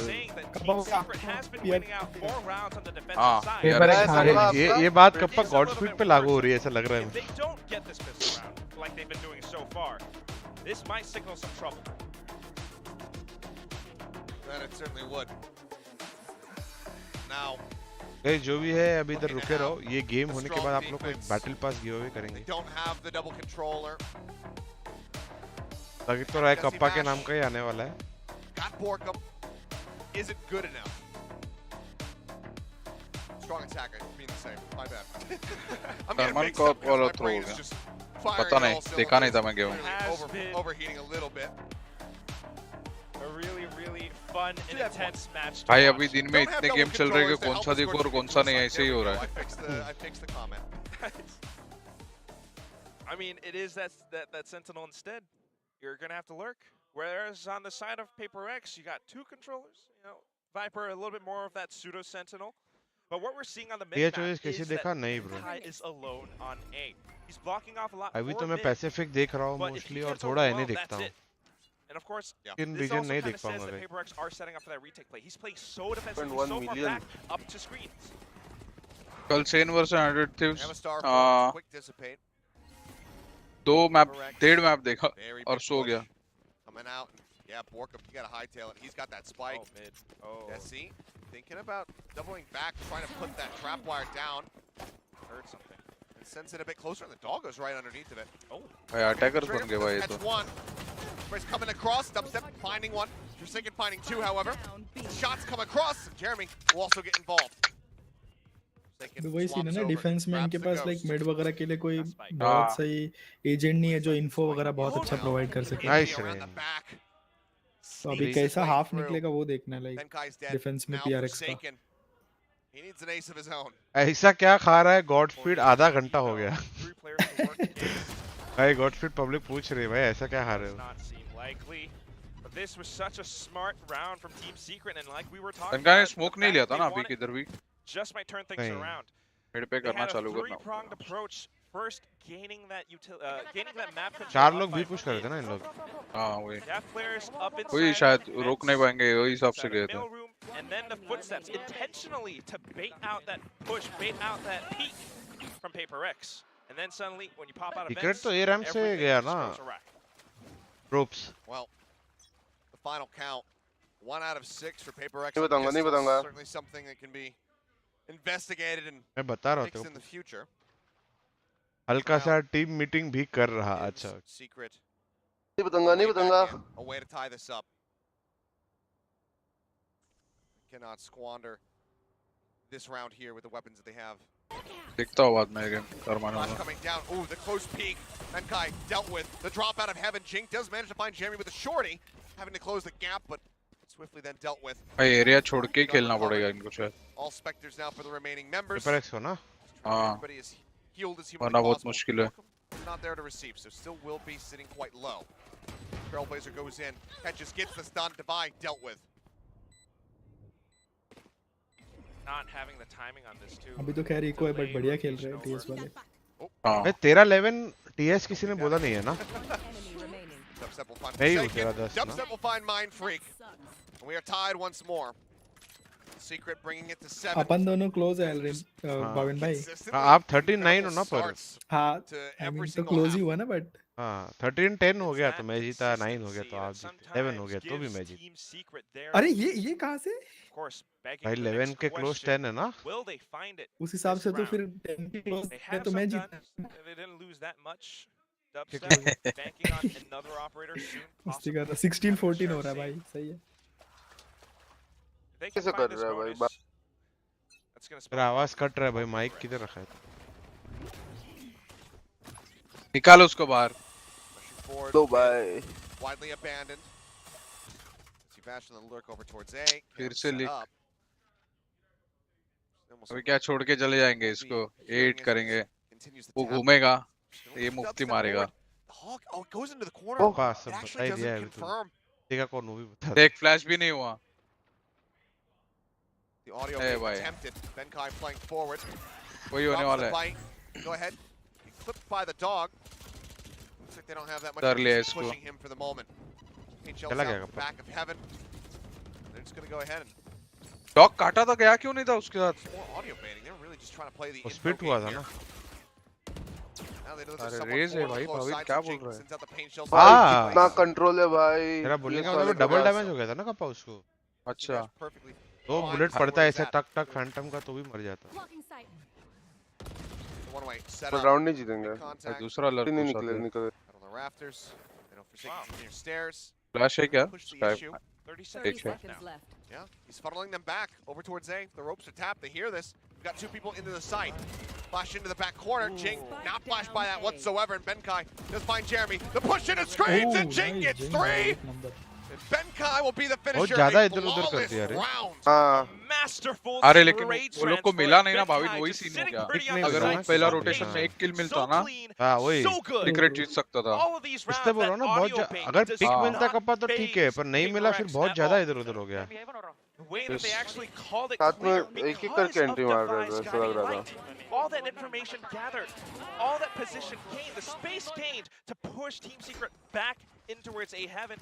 हां ये बात कप्पा गॉड स्पीड पे लागू हो रही है ऐसा लग रहा है like they've been doing so far. This might signal some trouble. That it certainly would. Now, hey, जो भी है अभी इधर रुके रहो ये गेम होने के बाद आप लोग को एक बैटल पास गिव अवे करेंगे they don't have the double controller. लग तो रहा है कप्पा के नाम का ही आने वाला है Got Borkum. Isn't good enough. Strong attack, I mean the same. My bad. I'm getting mixed up because my brain is just पता नहीं देखा नहीं था मैं game overheating a little bit. A really fun and intense match. भाई अभी दिन में इतने गेम चल रहे हैं कि कौन सा देखो और कौन सा नहीं ऐसे ही हो रहा है. I fixed the comment. I mean, it is that Sentinel instead. You're gonna have to lurk. Whereas on the side of Paper X, you got two controllers. You know, Viper a little bit more of that pseudo Sentinel. But what we're seeing on the mid map is that Kai is alone on A. He's blocking off a lot. अभी तो मैं Pacific देख रहा हूँ mostly और थोड़ा इन्हें देखता हूँ. And of course, in this region also नहीं kind देख of says पाऊँगा that मैं. Paper X are setting up for that retake play. He's playing so defensively, so far back, up to screens. कल Sen versus 100 thieves quick dissipate. 1.5 map देखा और सो गया. Coming out. Yeah, Borkup, you got to hightail it. He's got that spike. Oh, mid. Oh. Yeah, see? Thinking about doubling back, trying to put that trap wire down. Heard something. And sends it a bit closer, and the dog goes right underneath of it. Oh. भाई attackers बन गए भाई ये तो. That's one. First coming across, dubstep, finding one. Forsaken finding two, however. Shots come across, and Jeremy will also get involved. वही scene है ना defence में इनके पास लाइक मिड वगैरह के लिए कोई बहुत सही एजेंट नहीं है जो इन्फो वगैरह बहुत अच्छा प्रोवाइड कर सके. नाइस रे. तो अभी कैसा हाफ निकलेगा वो देखना है लाइक डिफेंस में पीआरएक्स का. He needs an ace of his own. ऐसा क्या खा रहा है गॉडस्पीड? आधा घंटा हो गया. भाई गॉडस्पीड पब्लिक पूछ रही है भाई ऐसा क्या खा रहे हो? But this was such a smart round from Team Secret, and like we were talking इनका ने about, स्मोक नहीं लिया था ना अभी किधर भी. just might turn things around. Mid पे करना चालू करना. Three-pronged approach. First, gaining that map control. 4 लोग भी पुश कर रहे थे ना इन लोग. हाँ वही. Players up inside. वही शायद रोक नहीं पाएंगे वही हिसाब से गए थे. And then the footsteps intentionally to bait out that push, bait out that peek from Paper X. And then suddenly, when you pop out of Secret vents, तो A ramp से गया ना. Ropes. Well, the final count, 1 out of 6 for Paper X. नहीं बताऊंगा. Certainly something that can be investigated and मैं बता रहा fixed हूँ. in the future. हल्का सा टीम मीटिंग भी कर रहा. अच्छा. Secret. नहीं बताऊंगा. A way to tie this up. Cannot squander this round here with the weapons that they have. देखता हूँ बाद में गेम करवाना Flash होगा. coming down. Ooh, the close peek. Benkai dealt with the drop out of heaven. Jink does manage to find Jeremy with a shorty, having to close the gap, but swiftly then dealt with. भाई area छोड़ के खेलना पड़ेगा इनको शायद. All specters now for the remaining members. Paper x हो ना. हाँ. Everybody is healed as वरना humanly बहुत possible. मुश्किल है. Not there to receive, so still will be sitting quite low. Trailblazer goes in, catches, gets the stun. Divide dealt with. not having the timing on this too. अभी तो खैर eco है but बढ़िया खेल रहे हैं टीएस वाले. मैं 13-11 टीएस किसी ने बोला नहीं है ना. नहीं हूँ 13-10 ना. Dubstep will find Mind Freak. We are tied once more. Secret bringing it to 7. अपन दोनों क्लोज है ऑलरेडी भाविन भाई. आप 13-9 हो ना पर. हाँ तो क्लोज ही हुआ ना बट. हाँ 13-10 हो गया तो मैं जीता, 9 हो गया तो आप जीते, 11 हो गया तो भी मैं जीता. अरे ये कहाँ से? भाई 11 के क्लोज 10 है ना. उस हिसाब से तो फिर 10 के क्लोज है तो मैं जीता. मस्ती कर रहा. 16-14 हो रहा है भाई. सही है. कैसे कर रहा है भाई? तेरा आवाज कट रहा है भाई. माइक किधर रखा है? निकालो उसको बाहर. लो भाई. Widely abandoned. Sebastian the lurk over towards A. फिर से लिख. अभी क्या छोड़ के चले जाएंगे इसको? 8 करेंगे. वो घूमेगा. ये मुफ्ती मारेगा. Oh, it goes into the corner. Pass It actually doesn't confirm. देखा कौन मूवी बता. देख फ्लैश भी नहीं हुआ. The audio being attempted. Benkai playing forward. वही होने वाला है. Go ahead. Clipped by the dog. Looks like they don't have that much pushing him for the moment. चला गया back of heaven. They're just going to go ahead and dog काटा था. गया क्यों नहीं था उसके साथ? more audio baiting. They're really just trying to play the spit हुआ था ना. अरे रेज है भाई. भाविन क्या बोल रहा है? हाँ कितना कंट्रोल है भाई. तेरा बोलने का मतलब डबल डैमेज हो गया था ना कपा उसको. अच्छा. 2 बुलेट पड़ता है ऐसे टक टक फैंटम का तो भी मर जाता. राउंड नहीं जीतेंगे. दूसरा लर्क नहीं निकले. फ्लैश है क्या? 30 seconds left. Yeah, he's funneling them back over towards A. The ropes are tapped. They hear this. We've got 2 people into the site. Flash into the back corner. Jing not flashed by that whatsoever. And Benkai does find Jeremy. The push in and screens, and Jing gets 3. And Benkai will be the finisher. बहुत ज़्यादा इधर-उधर कर दिया रे. Massive masterful अरे लेकिन trade वो लोग को transfer. मिला नहीं ना Benkai भाविन, वही just सीन हो sitting गया। pretty on नहीं the अगर वो side, पहला so रोटेशन में patient, एक किल मिलता so ना, clean, हाँ वही so good. सीक्रेट जीत सकता था। All of these इसलिए rounds, बोल रहा हूँ that ना बहुत audio ping अगर does पिक हाँ। मिलता कप्पा तो ठीक है, phase पर नहीं मिला फिर PaperX बहुत at ज्यादा all. इधर उधर हो गया। The way that they actually called it साथ clear में एक एक because करके of एंट्री मार रहे थे, Devi's ऐसा लग guiding रहा light. All that information gathered, all that position gained, the space gained to push Team Secret back in towards A heaven,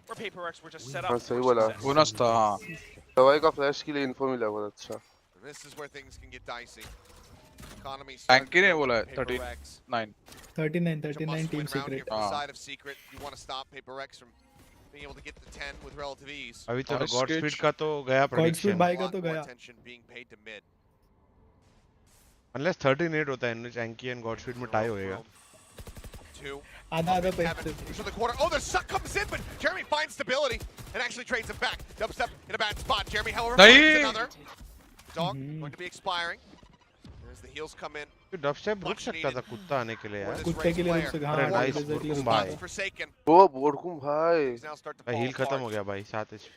where PaperX were just set up हाँ for सही बोला। success. Bonus था हाँ। दवाई का flash के लिए info मिला बहुत अच्छा। And this is where things can get dicey. Economy टैंकी ने starting to बोला है build for 39। 39 It's a 39 must-win team round here secret. for the हाँ। side of Secret. You want to stop PaperX from being able to get the 10 with relative ease. अभी तो Nice God catch. Speed का तो गया Godspeed prediction, भाई A का lot तो more गया। attention being paid to mid. Unless 38 होता है इन चैंकी एंड गॉड स्पीड में टाई होएगा। Two. आधा आधा Heaven. पे Push to the corner. Oh, the suck comes in, but Jeremy finds stability and actually trades him back. Dubstep in a bad spot. Jeremy, however, नहीं। finds another. Dog going to be expiring. As the heals come in. Dubstep रुक सकता था कुत्ता आने के लिए for यार। this कुत्ते के लिए रुक player. सके हाँ अरे nice, exactly बोरकुम रुक भाई। सके। Forsaken. वो बोर्डकुम भाई। Things now start to fall heal खत्म apart. हो गया भाई, 7 HP।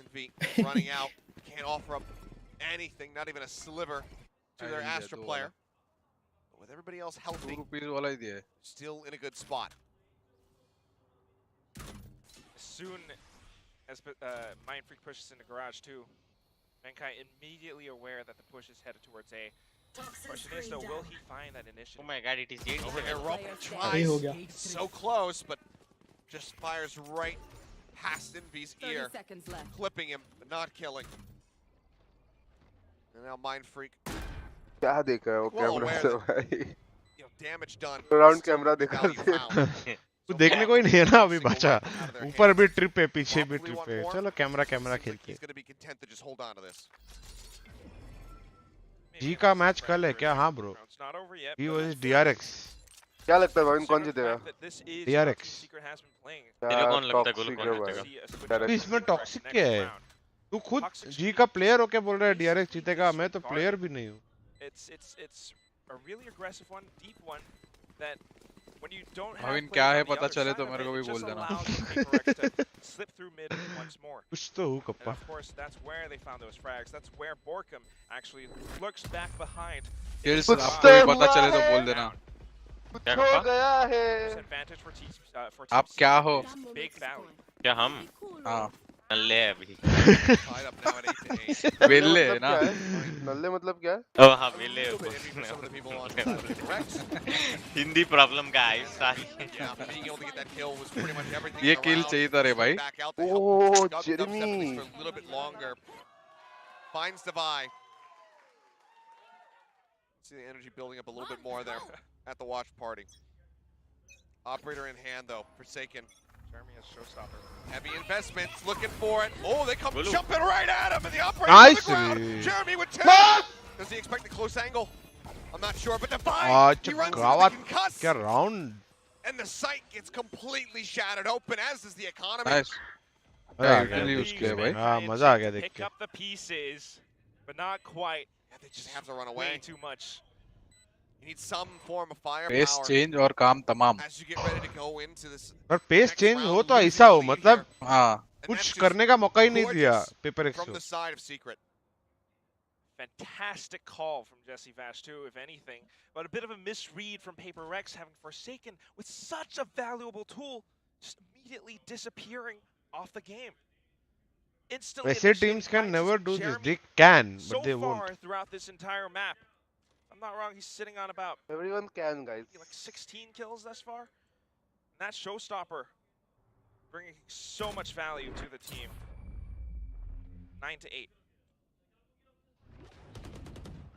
Envy running out. Can't offer up anything, not even a sliver to their Yeah, Astra do player. But with everybody else healthy, ₹2 वाला ही दिया है। still in a good spot. As soon as Mind Freak pushes in the garage too, Benkai immediately aware that the push is headed towards A. Question is though, will he find that initiative? Oh my god, it is GENG. Over here, Rope सही हो tries. गया। So close, but just fires right past Envy's 30 ear, seconds left. clipping him, but not killing. And now Mind Freak, क्या देखा है वो Well camera aware से that- भाई। damage done. Around Still camera the दिखा value दे। found. वो देखने को ही नहीं है ना अभी Single बचा। weapon out of their ऊपर भी hands. ट्रिप है, पीछे भी Probably ट्रिप want है। more. चलो कैमरा कैमरा Seems like खेलते। he's going to be content to just hold on to this. जी का मैच कल है क्या? हाँ bro. It's not over yet. He but versus DRX। क्या लगता है भाविन कौन consider the जीतेगा? fact that this is DRX. how Team Secret has been playing. तेरे कौन लगता है टॉक्सिक गोलू है कौन भाई। जीतेगा? See a switch Direct. up इसमें next टॉक्सिक क्या है? round. तू खुद Toxic जी speed. का प्लेयर होके बोल रहा है DRX जीतेगा, मैं तो प्लेयर भी नहीं हूँ। It's a really aggressive one, deep one that when you don't have Bhavin players क्या on है the पता other चले side तो of मेरे it, को भी it बोल just देना। allows the PaperX to slip through mid once more. कुछ तो हूँ And kappa. of course, that's where they found those frags. That's where Borkum actually lurks back behind. Kills कुछ आपको तो भी पता हुआ चले तो है। बोल देना। कुछ हो गया है। Advantage for Team आप क्या हो? Big Valley. क्या हम हाँ। नल्ले हैं अभी। Tied up now at 8-8. वेले है मतलब ना। क्या है? नल्ले मतलब क्या है? ओह हाँ वेले A little bit iffy for some of the people on Rex. Hindi problem का है सारी। Yeah, being able to get that kill was pretty much everything. ये in the kill round. चाहिए था रे भाई। Back out there. Oh, Dubstep Jeremy. things for a little bit longer. Finds Devi. See the energy building up a little bit more there at the watch party. Operator in hand though, Forsaken. Jeremy has showstopper. Heavy investments, looking for it. Oh, they come Gulu. jumping right at him, and the operator Nice. on the ground. Jeremy with 2. Does he expect a close angle? I'm not sure, but Devi, he runs into the गावात concuss, क्या round. and the sight gets completely shattered open, as does the economy. Nice. मजा आ गया Usually देख use के किया भाई। हाँ मजा आ गया देख Pick के। up the pieces, but not quite. Yeah, they just have to run Way away. too much. You need some form of pace firepower change और काम तमाम। as you get ready to go into this. पर pace next change round, हो तो losing ऐसा the हो, lead मतलब here, हाँ। and कुछ that's just करने का मौका ही नहीं दिया gorgeous पेपर एक्स from को। the side of Secret. Fantastic call from Jesse Vash too, if anything. But a bit of a misread from PaperX, having Forsaken with such a valuable tool, just immediately disappearing off the game. Instantly वैसे initiating teams can fights never as do this. Jeremy, They can, so but they far won't. throughout this entire map. I'm not wrong, he's sitting on about Everyone can, guys. like 16 kills thus far. And that showstopper bringing so much value to the team. 9-8.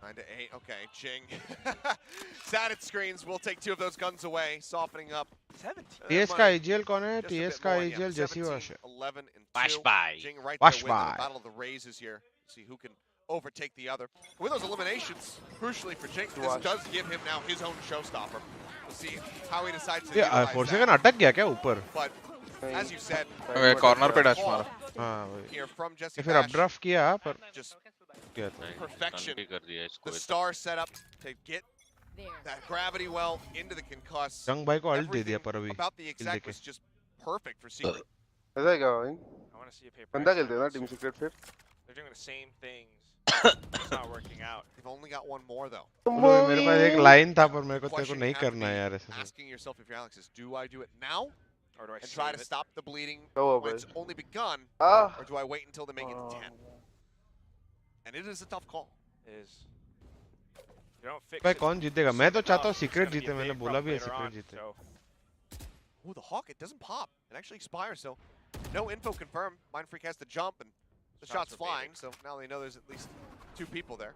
9-8. Okay, Jing. Static screens. We'll take 2 of those guns away, softening up. 17. TS का IGL कौन है? Just a TS bit का more, yeah. IGL जैसी 17, wash है। 11 and 2. Watchparty. Jing right there with Watchparty. the battle of the raises here. See who can overtake the other. With those eliminations, crucially for Jing, this does give him now his own showstopper. We'll see how he decides to ये utilize फोर्सेकन that. अटक गया क्या ऊपर? But as you said, corner पे dash मारा। हाँ वही। here from Jesse फिर Bash, अपड्राफ्ट किया पर just क्या था? perfection. भी कर दिया इसको। The star set up to get There. that gravity well into the concuss. जंग भाई को अल्ट दे दिया Everything पर अभी। about the exact देके। was just perfect for Secret. ऐसा है क्या भाई? I want to see a paper. बंदा खेलते हैं ना टीम सीक्रेट फिर? They're doing the same things. It's not working out. They've only got one more though. मेरे पास एक लाइन था पर मेरे को तेरे को नहीं करना है यार ऐसे. Asking yourself if you're Alex is, do I do it now? Or do I and try to stop the bleeding Oh, when it's only begun? Or do I wait until they make it 10? And it is a tough call. It is. You don't fix भाई it. कौन जीतेगा? मैं तो चाहता हूँ It's secret gonna be जीते. a मैंने big बोला problem भी है later सीक्रेट on, जीते. so. Ooh, the Hawk, it doesn't pop. It actually expires, so no info confirmed. Mindfreak has to jump, and the shot's flying, so now they know there's at least 2 people there.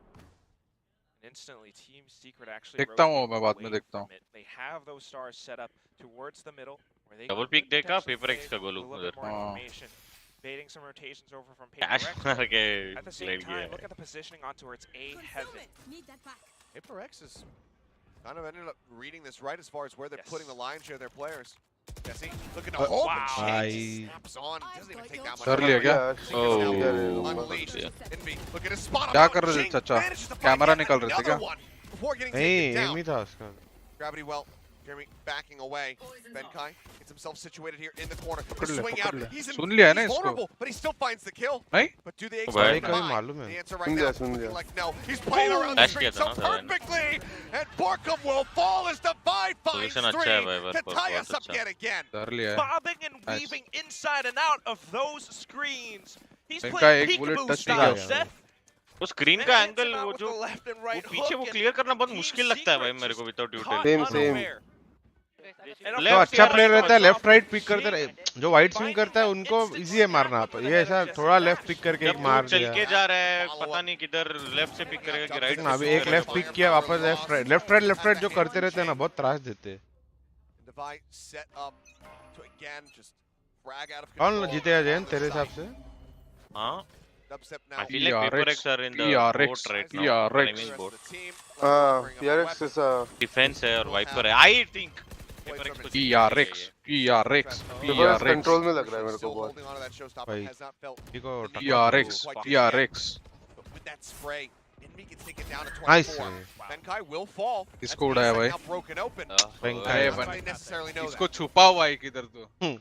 And instantly, Team Secret actually देखता हूँ मैं rotates बाद में away देखता हूँ. from it. They have those stars set up towards the middle, where they double could pick देखा potentially paper x play का गोलू a little bit उधर. more information. Baiting some rotations over from cash PaperX. मार के At the same लेट time, गया. look at the positioning on towards A heaven. Need that back. Paper X is kind of ended up reading this right as far as where they're putting the lion's share of their players. Jesse, looking to hold wow. snaps on. Doesn't even take that much. कर लिया क्या? Oh. Unleashed. Envy, look at his spot. क्या कर रहे थे चाचा? Camera निकल रहे थे क्या? Before getting नहीं taken down. एमी था उसका. Gravity well. Jeremy backing away. Benkai gets himself situated here in the corner. पकड़ ले, Swing पकड़ out. ले. He's सुन लिया है ना he's इसको? vulnerable, but he still finds the kill. नहीं? But do they भाई expect कभी mine? मालूम है. The answer right now is looking like no. He's playing around the Dash street किया था so ना Bhavin. perfectly, and Borkum will fall as Divide finds Position अच्छा है भाई, three to बहुत tie us up अच्छा. yet again. कर लिया है. Bobbing and Nice. weaving inside and out of those screens. He's इनका playing एक bullet peekaboo touch style, किया. Seth. वो स्क्रीन And का hits एंगल him out वो with जो the left and वो right पीछे वो hook क्लियर करना बहुत and मुश्किल Team लगता है भाई Secret मेरे को just without caught util. Same. unaware. And of जो course, अच्छा the प्लेयर other रहता है starts left off right with pick करते G. रहे. जो वाइड स्विंग करता है उनको इजी है मारना. ये ऐसा थोड़ा लेफ्ट पिक करके एक जब मार तू चल दिया. के जा रहा है पता नहीं किधर लेफ्ट से पिक करेगा कि राइट. अभी एक लेफ्ट पिक किया वापस लेफ्ट राइट जो करते रहते हैं ना बहुत त्रास देते हैं. Divide set up to again just frag out of कौन control. जीतेगा जैन तेरे हिसाब से? हाँ. Dubstep I now. feel like PaperX are in the boat right now. PRX. Flaming boat. PRX is a Defense है और Viper है. I think PaperX को PRX PRX PRX PRX control में लग रहा है मेरे को बहुत. भाई eco PRX PRX. With that spray, Envy gets taken down to 24. Nice. Benkai will fall. इसको उड़ाया भाई. Now broken open. Benkai. Not they necessarily know इसको that. छुपा हुआ है किधर तो.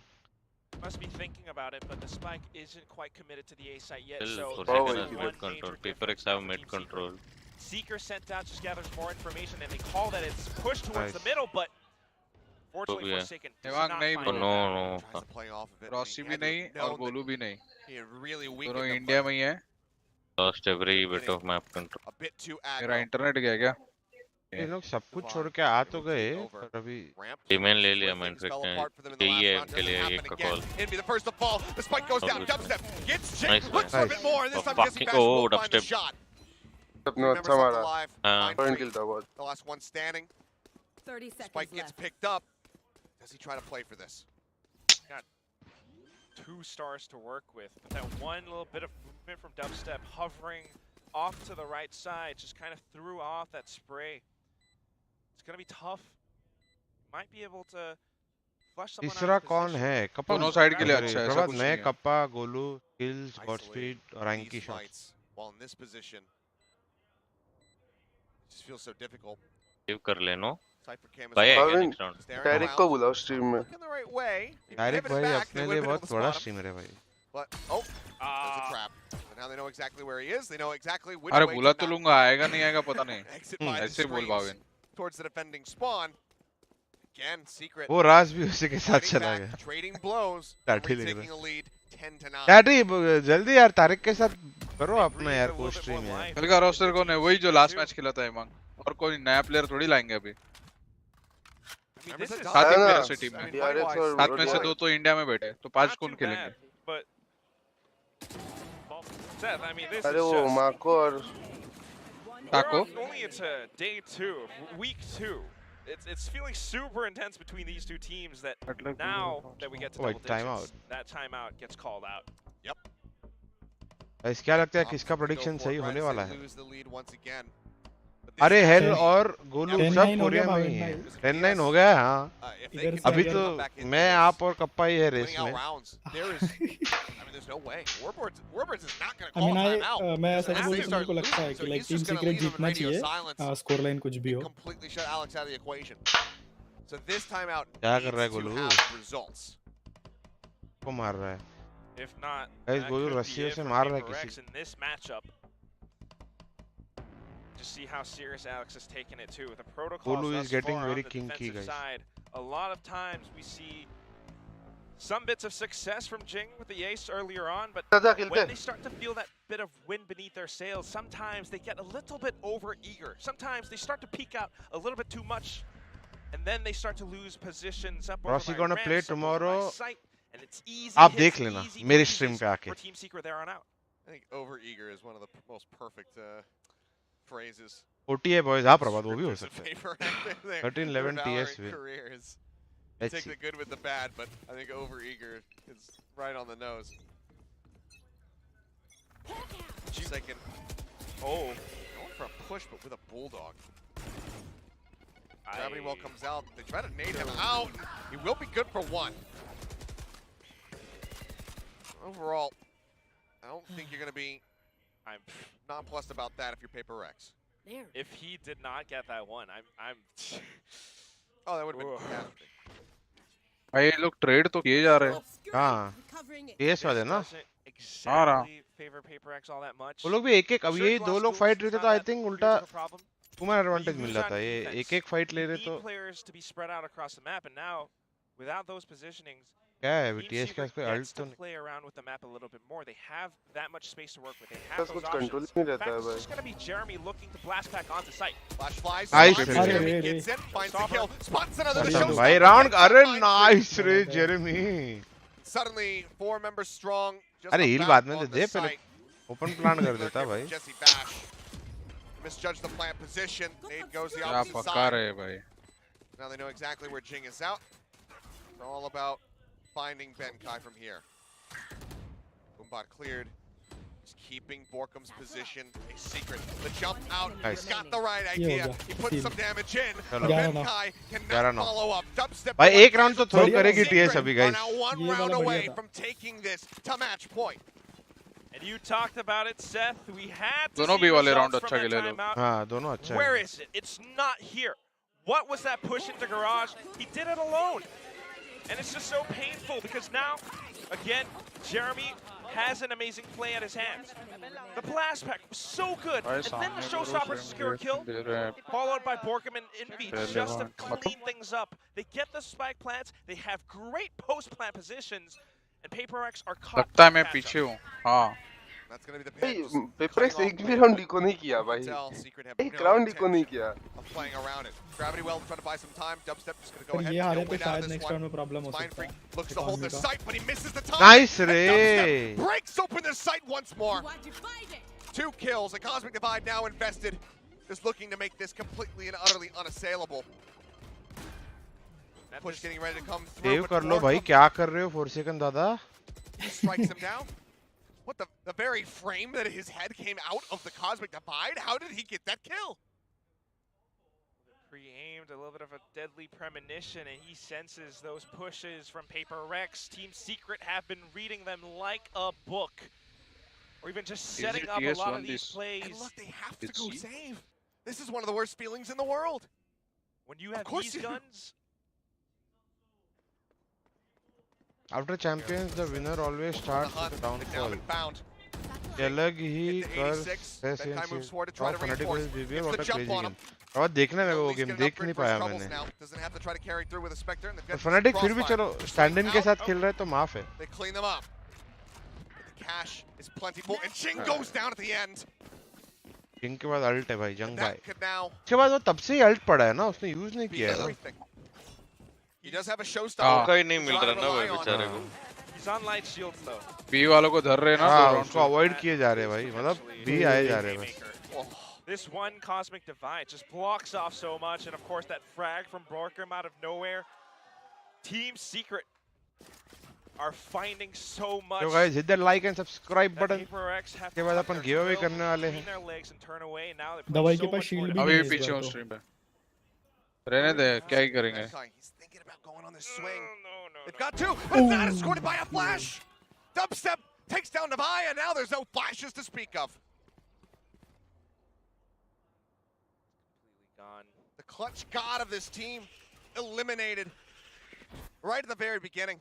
Must be thinking about it, but the spike isn't quite committed to the A site yet. Still So for there's second one mid control. major PaperX difference have from mid Team control. Secret. Seeker sent out just gathers more information, and they call that it's pushed towards the Nice. middle, but fortunately yeah. Forsaken does Devang not नहीं find Oh it. no. Tries to play off of it. Rossi He भी had नहीं known और गोलू भी नहीं. that he had really दोनों weakened them, India में ही है. Lost every bit of map control. but a bit too मेरा aggro. Internet गया क्या? ये लोग सब कुछ छोड़ के आ तो गए पर अभी Ramp. Email ले लिया Things Mindfreak fell ने. apart for them in the यही last है round. इनके Doesn't लिए happen एक का again. call. Envy the first to fall. The spike goes Oh, down. good. Dubstep gets Nice Jake. Looks one. for a bit more. And this Oh, time Jesse fucking- Bash oh, will find the Dubstep. shot. अपने Remembers अच्छा left मारा. alive. हाँ. Point kill था बहुत. The last one standing. 30 seconds Spike gets left. picked up. Does he try to play for this? 2 stars to work with, but that one little bit of movement from Dubstep hovering off to the right side just kind of threw off that spray. It's gonna be tough. Might be able to flush someone out तीसरा of कौन position. है? Kappa दोनों side के लिए अच्छा है. ऐसा प्रभात कुछ मैं नहीं है. Kappa Golu kills God Isolate speed और रैंकी these shot. fights while in this position. It just feels so difficult. Save कर लेनो. Cypher cam is भाई on. आएगा Bhavin, next round. Staring टैरिक around. को बुलाओ स्ट्रीम में. Looking the right way. He direct pivoted भाई back. अपने They लिए would've been बहुत able to बड़ा spot him. स्ट्रीमर है भाई. But there's a trap. And now they know exactly where he is. They know exactly which अरे way बुला to तो not लूंगा आएगा नहीं आएगा पता नहीं. exit by the ऐसे बोल screens Bhavin. towards the defending spawn. Again, Secret. वो राज भी उसी के साथ Fighting चला back, गया. trading blows, That and he taking a lead 10-9. Daddy जल्दी यार तारिक के साथ करो अपना यार को स्ट्रीम यार. कल का रोस्टर कौन है? वही जो लास्ट मैच खेला था इमांग. और कोई नया प्लेयर थोड़ी लाएंगे अभी. I mean, this is सात ही है ना? प्लेयर से टीम में. DRX और 7 में से ODI. 2 तो इंडिया में बैठे. तो 5 Not कौन too खेलेंगे? bad, but Seth, I mean, this अरे is वो just माको और Taco? we're only into day 2, week 2. It's feeling super intense between these two teams that now that we get to Wait, double digits, timeout. that timeout gets called out. Guys क्या लगता है किसका Opposite go prediction for सही it, होने right, वाला they है? lose the lead once again. But this अरे time, hello और गोलू 10-9 सब हो कोरिया गया में भाविन ही है. भाई. 10-9 हो गया है हाँ. if they इधर can से अभी get तो come back into मैं this, आप और कप्पा ही है रेस winning out में. rounds, there is, I mean, there's no way. Warboards is not going to I call mean, timeout. मैं Because सच as बोलूं they तो मेरे start को लगता है losing, कि so like he's team just gonna secret leave them जीतना radio चाहिए. silence स्कोर लाइन कुछ भी and हो. completely shut Alex out of the equation. So this timeout क्या कर रहा है needs to Golu? have results. को मार रहा है. If not, Guys, that Golu could be रस्सियों it से for मार रहा है Paper X किसी in this matchup. Just see how serious Alex has taken it too. The protocols Golu is thus getting far very on the kinky, defensive guys. side. A lot of times we see some bits of success from GENG with the ace earlier on, but when they start to feel that bit of wind beneath their sails, sometimes they get a little bit over-eager. Sometimes they start to peek out a little bit too much, and then they start to lose positions up over Rossi by gonna ramps, play up over tomorrow. by sight, and it's easy आप hits, देख लेना easy मेरे bruises stream पे आके. for Team Secret there on out. I think over-eager is one of the most perfect phrases. OTA boys आप प्रभात वो भी हो सकता है. 13-11 TS win. Careers. You take the good with the bad, but I think over-eager is right on the nose. Second. Oh, going for a push, but with a bulldog. Gravity well comes out. They try to nade him out. He will be good for one. Overall, I don't think you're going to be nonplussed about that if you're Paper X. If he did not get that one, I'm Oh, that would have been catastrophe. भाई लोग trade तो किए जा रहे हैं. हाँ. TS वाले ना. हाँ रहा. वो लोग भी एक-एक अब ये दो लोग फाइट रहे थे तो I think उल्टा तुम्हें एडवांटेज मिल जाता है. ये एक-एक फाइट ले रहे तो क्या है अभी TS के पास कोई अल्ट तो नहीं. बस कुछ कंट्रोल नहीं रहता है भाई. नाइस भाई राउंड. अरे नाइस रे जेरेमी. Suddenly 4 members strong. अरे हील बाद में दे पहले ओपन प्लान कर देता भाई. Misjudged the plant position. Nade goes the क्या opposite पका side. रहे भाई. Now they know exactly where Jing is out. It's all about finding Benkai from here. Boombot cleared. Just keeping Borkum's position a secret. The jump out. Nice. He's got the right idea. He puts some damage in. चलो. Benkai cannot follow up. Dubstep. भाई एक round तो throw करेगी TS अभी Are guys. now 1 round away from taking this to match point. And you talked about it, Seth. We had to दोनों see भी वाले results round from अच्छा that खेले लोग. timeout. हाँ दोनों अच्छा है. Where is it? It's not here. What was that push into garage? He did it alone. And it's just so painful because now, again, Jeremy has an amazing play at his hands. The blast pack was so good. And then the showstopper to secure a kill, followed by Borkum and Envy just to clean things up. They get the spike plants. They have great post-plant positions. And Paper X are caught. लगता है मैं पीछे हूँ. हाँ. That's going to be the pick. Paper x एक भी round eco नहीं किया भाई. एक राउंड इको नहीं किया. Playing around it. Gravity well trying to buy some time. Dubstep just going to go पर ahead. ये हारे and पे win out शायद of this next one. Round में प्रॉब्लम हो Mind सकता Freak है. looks to hold the site, but he misses the time. Nice And रे. Dubstep breaks open the site once more. 2 kills. A Cosmic Divide now invested. Just looking to make this completely and utterly unassailable. Push getting ready to come through. Save कर लो भाई. क्या कर रहे हो 4 second दादा. Strikes him down. What the very frame that his head came out of the Cosmic Divide? How did he get that kill? Pre-aimed, a little bit of a deadly premonition, and he senses those pushes from Paper Rex. Team Secret have been reading them like a book. Or even just setting up a lot of these plays. And look, they have to go save. This is one of the worst feelings in the world. When you have these guns. After champions, the winner always starts with the downfall. ये अलग ही कर और देखने लगा वो game. देख नहीं पाया मैंने. और फनाटिक फिर भी चलो स्टैंड इन के साथ खेल रहा है तो माफ है. जिंग के बाद अल्ट है भाई. जंग भाई उसके बाद वो तब से ही अल्ट पड़ा है ना. उसने यूज नहीं किया है. He does have a showstopper. मौका ही नहीं मिल रहा ना भाई बेचारे को. He's on light shields though. B वालों को धर रहे ना. हाँ उसको अवॉइड किए जा रहे हैं भाई. मतलब बी आए जा रहे हैं बस. This one Cosmic Divide just blocks off so much, and of course that frag from Borkum out of nowhere. Team Secret are finding so much. So guys, hit that like and subscribe button. के बाद अपन giveaway करने वाले हैं. दवाई के पास shield भी अभी पीछे हूँ स्ट्रीम पे. रहने दे. क्या ही करेंगे. They've got 2, but it's not escorted by a flash. Dubstep takes down Navai, and now there's no flashes to speak of. Gone. The clutch god of this team eliminated right at the very beginning.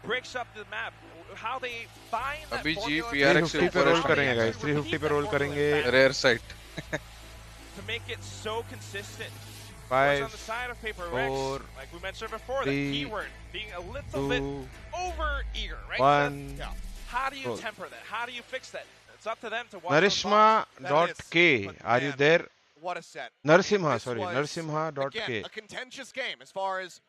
breaks up the map. How they find that अभी जी formula PRX 350 पे role करेंगे guys, 350 पे role करेंगे. Rare sight. to make it so consistent. 5, on the side of Paper 4, like we mentioned before, 3, the keyword being a little 2, bit over eager, right? 1. Yeah. How do you Roll. temper that? How do you fix that? It's up to them to watch. Narishma.k, are you there? What a set. Narasimha, This sorry, was, Narasimha.k. Again, a contentious game as far as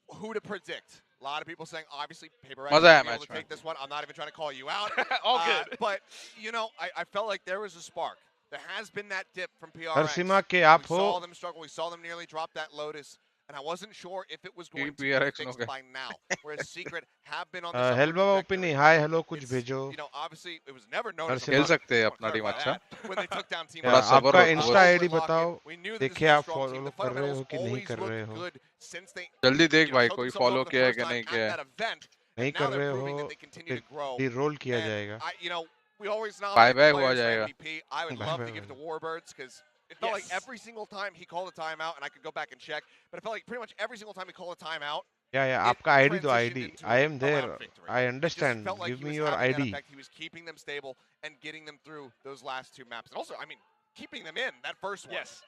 who to predict. A lot of people saying, obviously, Paper X Maza will hai be able match to mein. take this one. I'm not even trying to call you out. All good. But, you know, I felt like there was a spark. There has been that dip from PRX. Narasimha के आप We हो. saw them struggle. We saw them nearly drop that Lotus. And I wasn't sure if it was going to be PRX fixed no by now. Whereas Secret have been on this Hell upward Baba trajectory. Opini, hi, hello, कुछ It's, भेजो. you know, obviously, it was never noticed. खेल सकते हैं अपना team अच्छा. When they took down Team थोड़ा सब्र आपका रखो. इंस्टा आईडी बताओ. We knew that this देखिए was a आप strong team. फॉलो The कर रहे हो fundamentals कि नहीं always कर रहे looked हो. good since they जल्दी देख you know, भाई showed कोई themselves फॉलो off the किया है first कि time नहीं at किया है. that event, नहीं and now कर they're रहे proving हो. that they continue to grow. Roll किया And जाएगा. you know, we always Bye nominate bye हुआ players for जाएगा. MVP. I would Bye love bye to give it हुआ to Warbirds because it felt like every single time he called a timeout, and I could go back and check, but it felt like pretty much every single time he called a timeout, Yeah, it आपका ID दो transitioned ID. into I am a there. round victory. I It just understand. felt like Give he me was your having that ID. effect. He was keeping them stable and getting them through those last two maps. And also, I mean, keeping them in that first one. Yes.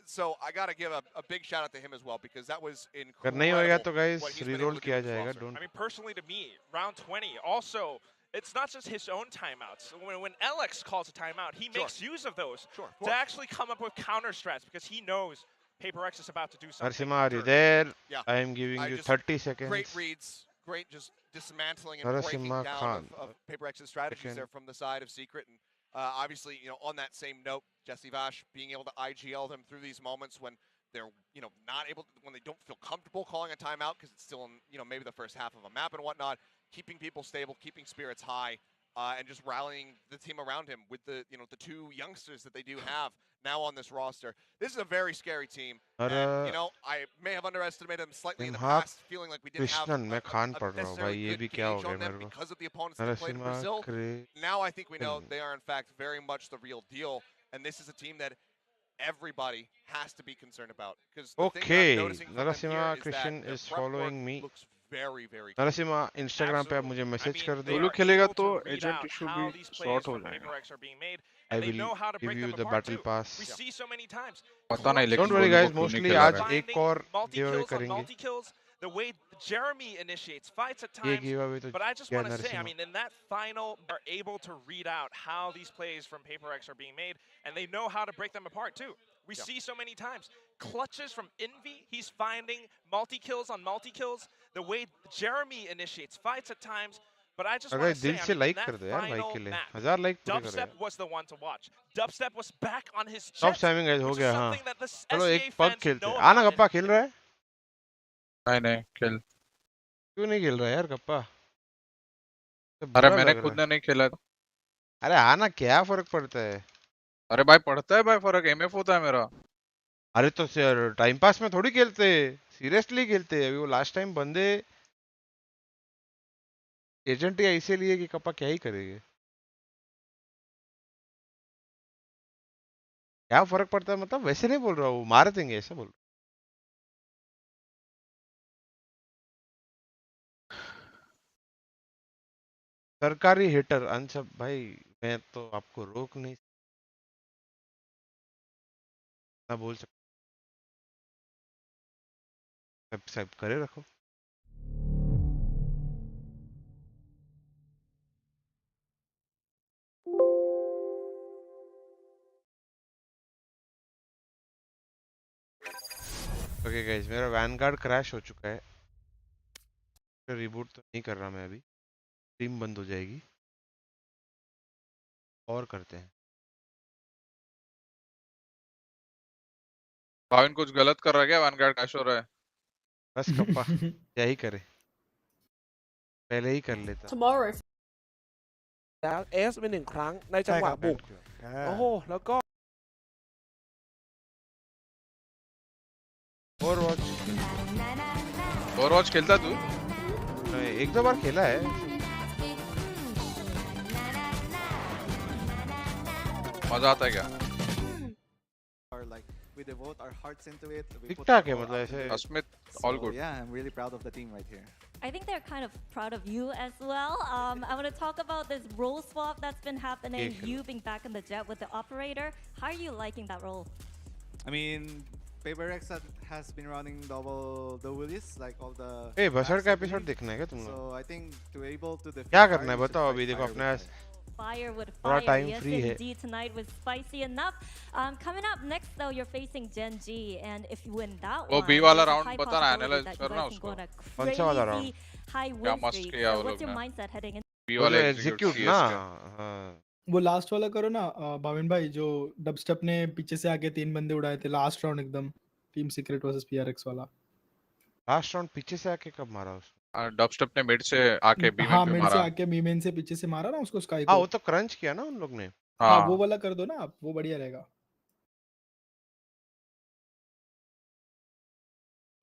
So I got to give a big shout out to him as well because that was अगर नहीं होएगा तो incredible guys what he's been able reroll to do किया with this जाएगा. roster. Don't. I mean, personally to me, round 20, also, it's not just his own timeouts. When Alex calls a timeout, he makes use of those to actually come up with counter strats because he knows Paper X is about to do something. Narasimha, are you there? Yeah. I am giving you just- 30 seconds. Great reads, great just dismantling and breaking Narasimha down Khan. of Paper X's strategies Second. there from the side of Secret. And obviously, you know, on that same note, 𝐻𝐈𝐍𝐊𝐒 being able to IGL them through these moments when they're, you know, not able to, when they don't feel comfortable calling a timeout because it's still in, you know, maybe the first half of a map and whatnot, keeping people stable, keeping spirits high, and just rallying the team around him with the, you know, the two youngsters that they do have now on this roster. This is a very scary team. And, you know, I may have underestimated them slightly in the past, feeling like we didn't have Krishnan, मैं Khan a पढ़ रहा हूँ भाई. necessarily ये good भी क्या हो gauge गया on them मेरे को. because of the opponents that played in Brazil. Now I think we know they are in fact very much the real deal, and this is a team that everybody has to be concerned about. Because Okay, Narasimha Christian is following me. Looks very, very good. Narasimha Instagram पे आप मुझे message कर दो. Lulu खेलेगा तो agent issue भी sort हो जाएगा. I will give you the battle pass. We see so many times. पता नहीं लेकिन Don't worry guys, mostly आज एक और multi giveaway kills on करेंगे. multi kills, the way Jeremy initiates fights at ये times. giveaway तो But I just क्या want to say, I Narasimha. mean, in that final, are able to read out how these plays from Paper X are being made, and they know how to break them apart too. We see so many times. Clutches from Envy, he's finding multi-kills on multi-kills. The way Jeremy initiates fights at times. But I just want to say, दिल I से mean, in like that कर दे यार like final के लिए. map, 1000 like पूरे करो Dubstep यार. was the one to watch. Dubstep was back on his Top jet, timing guys हो which is गया हाँ. something that the चलो SCA एक पग fans खेलते know हैं. about आना it. गप्पा खेल रहा है? नहीं खेल. क्यों नहीं खेल रहा यार गप्पा? अरे मैंने खुद ने नहीं खेला. अरे आना क्या फर्क पड़ता है? अरे भाई पड़ता है भाई फर्क. MF होता है मेरा. अरे तो टाइम पास में थोड़ी खेलते, सीरियसली खेलते. अभी वो लास्ट टाइम बंदे एजेंट ही ऐसे लिए कि कप्पा क्या ही करेंगे. क्या फर्क पड़ता है मतलब वैसे नहीं बोल रहा हूँ, मार देंगे ऐसा बोल. सरकारी हिटर अनसब भाई मैं तो आपको रोक नहीं ना बोल सकता. सब करे रखो. ओके गाइस मेरा वैनगार्ड क्रैश हो चुका है. रिबूट तो नहीं कर रहा मैं अभी. टीम बंद हो जाएगी और करते हैं. भाविन कुछ गलत कर रहा है क्या? वैनगार्ड क्रैश हो रहा है. बस कप्पा क्या ही करे, पहले ही कर लेता. Tomorrow แล้วเอสเป็น1 ครั้งในจังหวะบุกโอ้โหแล้วก็ ओवरवॉच खेलता तू? एक दो बार खेला है. मजा आता है क्या? ठीक ठाक है मतलब ऐसे. Asmit All good. Yeah, I'm really proud of the team right here. I think they're kind of proud of you as well. I want to talk about this role swap that's been happening. You being back in the jet with the operator. How are you liking that role? I mean, PaperX has been running double the Willis, like all the. ए बसर का episode देखना है क्या तुम लोग? So I think to able to defeat क्या करना है Fire, you बताओ should अभी fight देखो Fire अपने with पास Fire with थोड़ा fire. टाइम Yes, फ्री है. indeed. Tonight was spicy enough. Coming up next, though, you're facing GENG, and if you win that वो one, B वाला there's a round high बता ना, possibility analyze that you करना guys can उसको. go on a कौन सा वाला crazy round? high क्या win मस्त streak. किया So वो what's लोग your ने. mindset heading into? B वो वाला जो execute एग्जीक्यूट ना CS हाँ वो लास्ट वाला करो ना भाविन भाई, जो डबस्टेप ने पीछे से आके 3 बंदे उड़ाए थे लास्ट राउंड, एकदम टीम सीक्रेट वर्सेस पीआरएक्स वाला. लास्ट राउंड पीछे से आके कब मारा उसको? का. डबस्टेप ने मिड से आके B हाँ पे मिड से मारा. आके मीमेन से पीछे से मारा ना उसको, स्काई हाँ को. वो तो क्रंच किया ना उन लोग ने. हाँ वो हाँ वाला कर दो ना आप, वो बढ़िया रहेगा.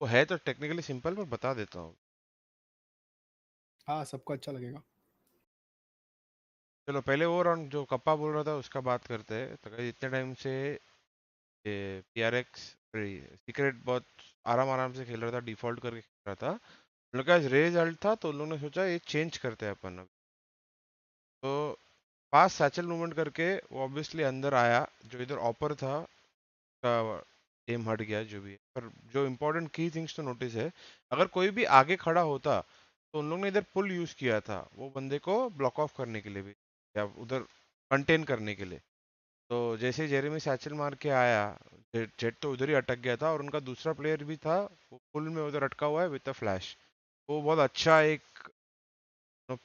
वो है तो टेक्निकली सिंपल, पर बता देता हूँ. हाँ सबको अच्छा लगेगा. चलो पहले वो राउंड जो कप्पा बोल रहा था उसका बात करते हैं. तो इतने टाइम से ये पीआरएक्स सीक्रेट बहुत आराम आराम से खेल रहा था, डिफॉल्ट करके खेल रहा था. उन लोग का आज रेज अल्ट था तो उन लोगों ने सोचा ये चेंज करते हैं अपन अब. तो पास सैचल मूवमेंट करके वो ऑब्वियसली अंदर आया. जो इधर ऑपर था का एम हट गया जो भी है. पर जो इम्पोर्टेंट की थिंग्स तो नोटिस है, अगर कोई भी आगे खड़ा होता तो उन लोग ने इधर पुल यूज किया था वो बंदे को ब्लॉक ऑफ करने के लिए भी, या उधर कंटेन करने के लिए. तो जैसे जेरेमी सैचल मार के आया, जेट तो उधर ही अटक गया था और उनका दूसरा प्लेयर भी था वो पुल में उधर अटका हुआ है विद अ फ्लैश. वो बहुत अच्छा एक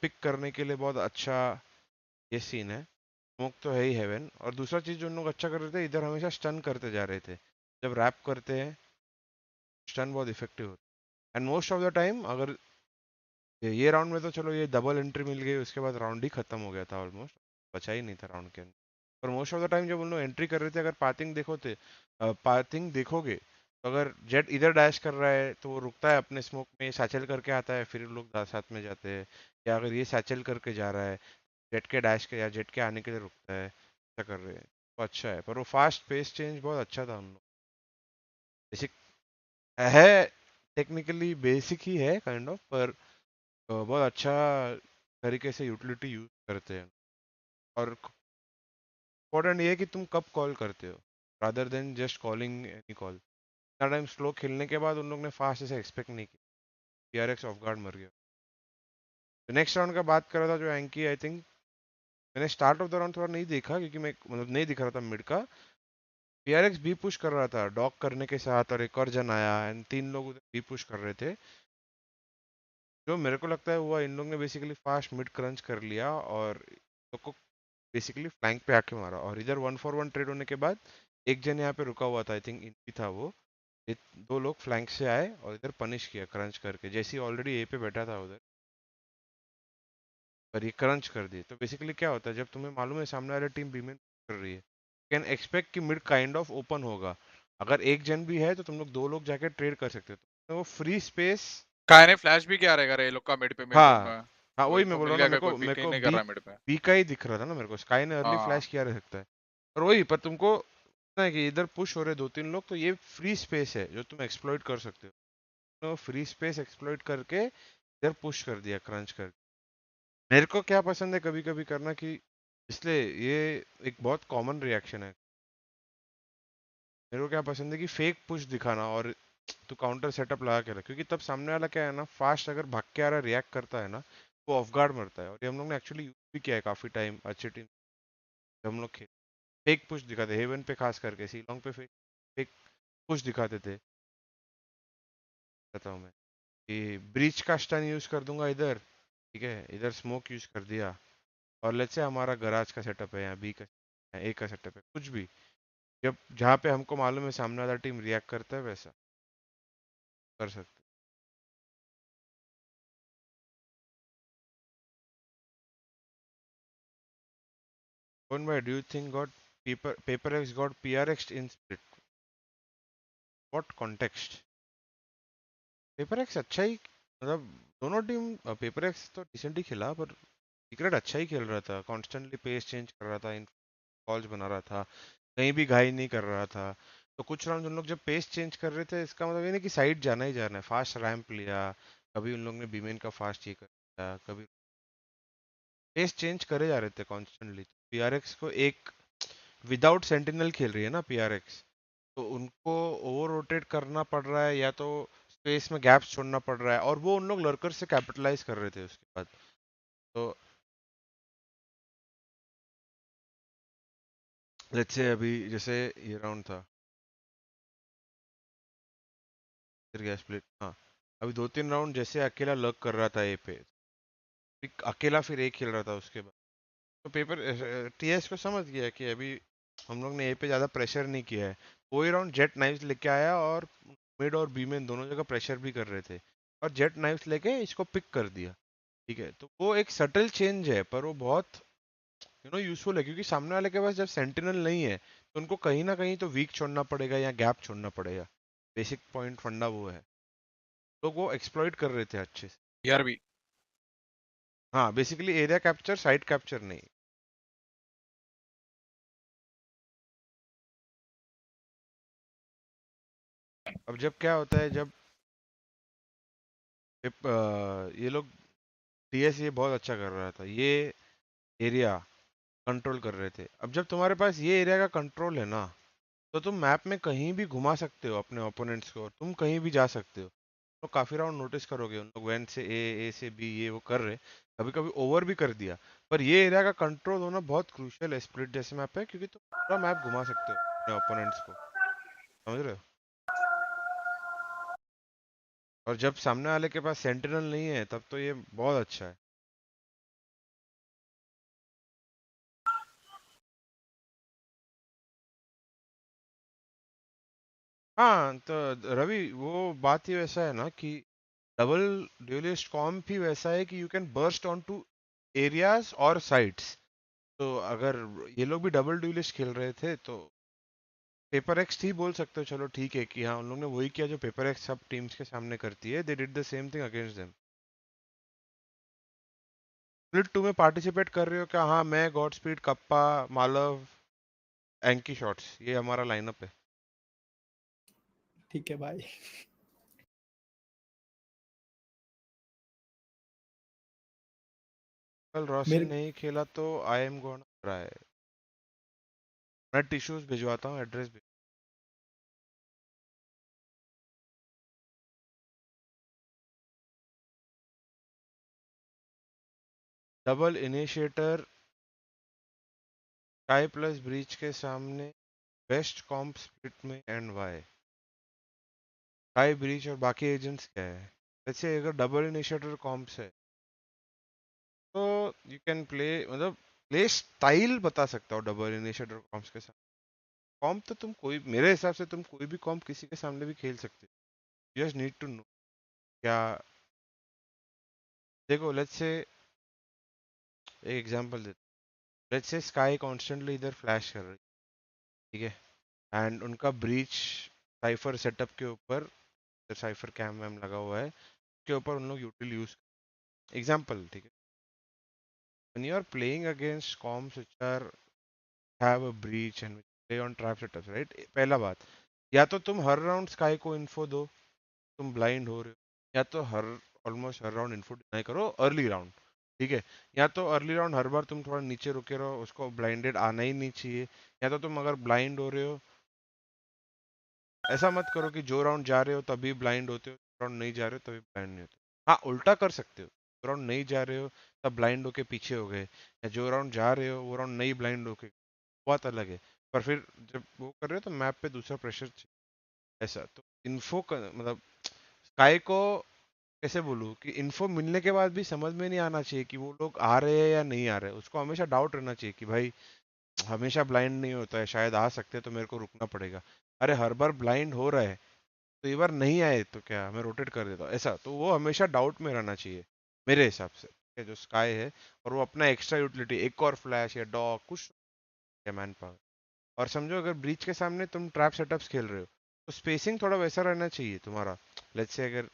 पिक करने के लिए बहुत अच्छा ये सीन है. स्मोक तो है ही हेवन. और दूसरा चीज जो उन लोग अच्छा कर रहे थे, इधर हमेशा स्टन करते जा रहे थे. जब रैप करते हैं स्टन बहुत इफेक्टिव होता है. And most of the time अगर ये राउंड में तो चलो ये डबल एंट्री मिल गई, उसके बाद राउंड ही खत्म हो गया था ऑलमोस्ट, बचा ही नहीं था राउंड के अंदर. पर मोस्ट ऑफ द टाइम जब उन लोग एंट्री कर रहे थे, अगर पाथिंग देखोगे तो अगर जेट इधर डैश कर रहा है तो वो रुकता है अपने स्मोक में, सैचल करके आता है, फिर लोग साथ में जाते हैं. या अगर ये सैचल करके जा रहा है जेट के डैश के या जेट के आने के लिए रुकता है, ऐसा कर रहे हैं तो अच्छा है. पर वो फास्ट पेस चेंज बहुत अच्छा था उन लोग. बेसिक है, टेक्निकली बेसिक ही है काइंड ऑफ, पर बहुत अच्छा तरीके से यूटिलिटी यूज करते हैं. और इम्पोर्टेंट ये है कि तुम कब कॉल करते हो rather than just calling any call. इतना टाइम स्लो खेलने के बाद उन लोग ने फास्ट ऐसे एक्सपेक्ट नहीं किया. पीआरएक्स ऑफ गार्ड मर गया. नेक्स्ट राउंड का बात कर रहा था जो एंकी, आई थिंक मैंने स्टार्ट ऑफ द राउंड थोड़ा नहीं देखा क्योंकि मैं मतलब नहीं दिख रहा था मिड का. पीआरएक्स भी पुश कर रहा था डॉग करने के साथ और एक और जन आया एंड 3 लोग भी पुश कर रहे थे. जो मेरे को लगता है हुआ इन लोग ने बेसिकली फास्ट मिड क्रंच कर लिया और लोग को बेसिकली फ्लैंक पे आके मारा. और इधर 1-for-1 ट्रेड होने के बाद एक जन यहाँ पे रुका हुआ था, आई थिंक इनकी था वो. 2 लोग फ्लैंक से आए और इधर पनिश किया क्रंच करके, जैसे ही ऑलरेडी ए पे बैठा था उधर पर ये क्रंच कर दिए. तो बेसिकली क्या होता है जब तुम्हें मालूम है सामने वाली टीम बी में कर रही है, कैन एक्सपेक्ट कि मिड काइंड ऑफ ओपन होगा. अगर एक जन भी है तो तुम लोग 2 लोग जाके ट्रेड कर सकते हो. तो वो फ्री स्पेस काय ने फ्लैश भी क्या रहेगा रे लोग का मिड पे मिड हाँ में. हाँ वही मैं को बोल मिल रहा हूँ ना. गया, कोई मेरे पिक को नहीं कर रहा मिड पे. बी का ही दिख रहा था ना मेरे को. स्काई ने अर्ली फ्लैश किया रह सकता है. और वही पर तुमको पता है कि इधर पुश हो रहे 2-3 लोग, तो ये फ्री स्पेस है जो तुम एक्सप्लॉइट कर सकते हो. तो फ्री स्पेस एक्सप्लॉइट करके इधर पुश कर दिया क्रंच कर. मेरे को क्या पसंद है कभी कभी करना कि इसलिए ये एक बहुत कॉमन रिएक्शन है. मेरे को क्या पसंद है कि फेक पुश दिखाना और तो काउंटर सेटअप लगा के रख, क्योंकि तब सामने वाला क्या है ना फास्ट अगर भाग के आ रहा रिएक्ट करता है ना वो ऑफ गार्ड मरता है. और ये हम लोग ने एक्चुअली यूज भी किया है काफी टाइम अच्छी टीम जब हम लोग खेल. फेक पुश दिखाते हेवन पे, खास करके सी लॉन्ग पे फेक पुश दिखाते थे. बताता हूँ मैं कि ब्रीच का स्टन यूज कर दूंगा इधर, ठीक है, इधर स्मोक यूज कर दिया और लेट्स से हमारा गराज का सेटअप है, यहाँ बी का ए का सेटअप है, कुछ भी जब जहाँ पे हमको मालूम है सामने वाला टीम रिएक्ट करता है वैसा कर सकते. Why do you think got PaperX got PRX in split? What context? PaperX अच्छा ही मतलब दोनों टीम, PaperX तो डिसेंट ही खेला पर सीक्रेट अच्छा ही खेल रहा था. कॉन्स्टेंटली पेस चेंज कर रहा था, इन कॉल्स बना रहा था, कहीं भी घाई नहीं कर रहा था. तो कुछ राउंड उन लोग जब पेस चेंज कर रहे थे, इसका मतलब ये नहीं कि साइड जाना ही जाना है, फास्ट रैंप लिया, कभी उन लोग ने बीमेन का फास्ट ये कर दिया, कभी पेस चेंज करे जा रहे थे कॉन्स्टेंटली। पीआरएक्स को एक विदाउट सेंटिनल खेल रही है ना पीआरएक्स, तो उनको ओवर रोटेट करना पड़ रहा है या तो स्पेस में गैप्स छोड़ना पड़ रहा है, और वो उन लोग लर्कर से कैपिटलाइज कर रहे थे उसके बाद। तो लेट्स से अभी जैसे ये राउंड था, फिर गया स्प्लिट, हाँ अभी 2-3 राउंड जैसे अकेला लर्क कर रहा था ए पे, अकेला फिर ए खेल रहा था उसके बाद, तो पेपर टीएस को समझ गया कि अभी हम लोग ने ए पे ज़्यादा प्रेशर नहीं किया है। वही राउंड जेट नाइफ्स लेके आया और मिड और बी में दोनों जगह प्रेशर भी कर रहे थे, और जेट नाइफ्स लेके इसको पिक कर दिया। ठीक है, तो वो एक सटल चेंज है, पर वो बहुत यूजफुल है, क्योंकि सामने वाले के पास जब सेंटिनल नहीं है तो उनको कहीं ना कहीं तो वीक छोड़ना पड़ेगा या गैप छोड़ना पड़ेगा। बेसिक पॉइंट फंडा वो है, लोग वो एक्सप्लॉइट कर रहे थे अच्छे से। यार भी हाँ basically area capture, side capture नहीं। अब जब क्या होता है, जब ये लोग टीएस ये बहुत अच्छा कर रहा था, ये एरिया कंट्रोल कर रहे थे। अब जब तुम्हारे पास ये एरिया का कंट्रोल है ना, तो तुम मैप में कहीं भी घुमा सकते हो अपने ओपोनेंट्स को, तुम कहीं भी जा सकते हो। तो काफी राउंड नोटिस करोगे उन लोग वैन से ए से बी ये वो कर रहे, कभी कभी ओवर भी कर दिया, पर ये एरिया का कंट्रोल होना बहुत क्रूशियल है स्प्लिट जैसे मैप है, क्योंकि तुम पूरा मैप घुमा सकते हो अपने ओपोनेंट्स को, समझ रहे हो। और जब सामने वाले के पास सेंटिनल नहीं है तब तो ये बहुत अच्छा है। हाँ तो रवि वो बात ही वैसा है ना कि डबल ड्यूलिस्ट कॉम्प ही वैसा है कि you can burst on two areas और साइट्स। तो अगर ये लोग भी डबल ड्यूलिस्ट खेल रहे थे तो पेपर एक्स ही बोल सकते हो, चलो ठीक है कि हाँ उन लोग ने वही किया जो पेपर एक्स सब टीम्स के सामने करती है, they did the same thing against them. Split 2 में पार्टिसिपेट कर रहे हो क्या? हाँ मैं, god speed, Kappa, Malav, Anky shots, ये हमारा लाइनअप है। ठीक है भाई। कल रोशन नहीं खेला तो आई एम गोना ट्राई। मैं टिश्यूज भिजवाता हूँ, एड्रेस भेज। Double initiator tie plus breach के सामने बेस्ट कॉम्प स्प्लिट में एंड वाई। टाई, ब्रीच और बाकी एजेंट्स क्या है? जैसे अगर डबल इनिशिएटर कॉम्प्स है तो यू कैन प्ले, मतलब प्ले स्टाइल बता सकता हूँ डबल इनिशिएटर कॉम्प्स के साथ। कॉम्प तो तुम कोई, मेरे हिसाब से तुम कोई भी कॉम्प किसी के सामने भी खेल सकते हो, जस्ट नीड टू नो क्या। देखो लेट्स से एक एग्जांपल देते, लेट्स से स्काई कॉन्स्टेंटली इधर फ्लैश कर रही, ठीक है, एंड उनका ब्रीच साइफर सेटअप के ऊपर, साइफर कैम वैम लगा हुआ है, उसके ऊपर उन लोग यूटिल यूज, एग्जांपल, ठीक है। When you are playing against comms which are have a breach and which play on trap setups, right? पहला बात, या तो तुम हर राउंड स्काई को इन्फो दो, तुम ब्लाइंड हो रहे हो, या तो ऑलमोस्ट हर राउंड इन्फो डिनाई करो अर्ली राउंड, ठीक है। या तो अर्ली राउंड हर बार तुम थोड़ा नीचे रुके रहो, उसको ब्लाइंडेड आना ही नहीं चाहिए। या तो तुम अगर ब्लाइंड हो रहे हो, ऐसा मत करो कि जो राउंड जा रहे हो तभी ब्लाइंड होते हो, राउंड नहीं जा रहे हो तभी ब्लाइंड नहीं होते। हाँ उल्टा कर सकते हो, जो राउंड नहीं जा रहे हो तब ब्लाइंड होके पीछे हो गए, या जो राउंड जा रहे हो वो राउंड नहीं ब्लाइंड होके, बात अलग है। पर फिर जब वो कर रहे हो तो मैप पे दूसरा प्रेशर चाहिए, ऐसा। तो इन्फो मतलब स्काई को कैसे बोलूँ कि इन्फो मिलने के बाद भी समझ में नहीं आना चाहिए कि वो लोग आ रहे हैं या नहीं आ रहे हैं। उसको हमेशा डाउट रहना चाहिए कि भाई हमेशा ब्लाइंड नहीं होता है, शायद आ सकते हैं तो मेरे को रुकना पड़ेगा। अरे हर बार ब्लाइंड हो रहा है तो एक बार नहीं आए तो क्या मैं रोटेट कर देता हूँ, ऐसा। तो वो हमेशा डाउट में रहना चाहिए मेरे हिसाब से, ठीक है, जो स्काई है। और वो अपना एक्स्ट्रा यूटिलिटी, एक और फ्लैश या डॉग कुछ, मैन पावर। और समझो अगर ब्रीच के सामने तुम ट्रैप सेटअप्स खेल रहे हो तो स्पेसिंग थोड़ा वैसा रहना चाहिए तुम्हारा। लेट्स से अगर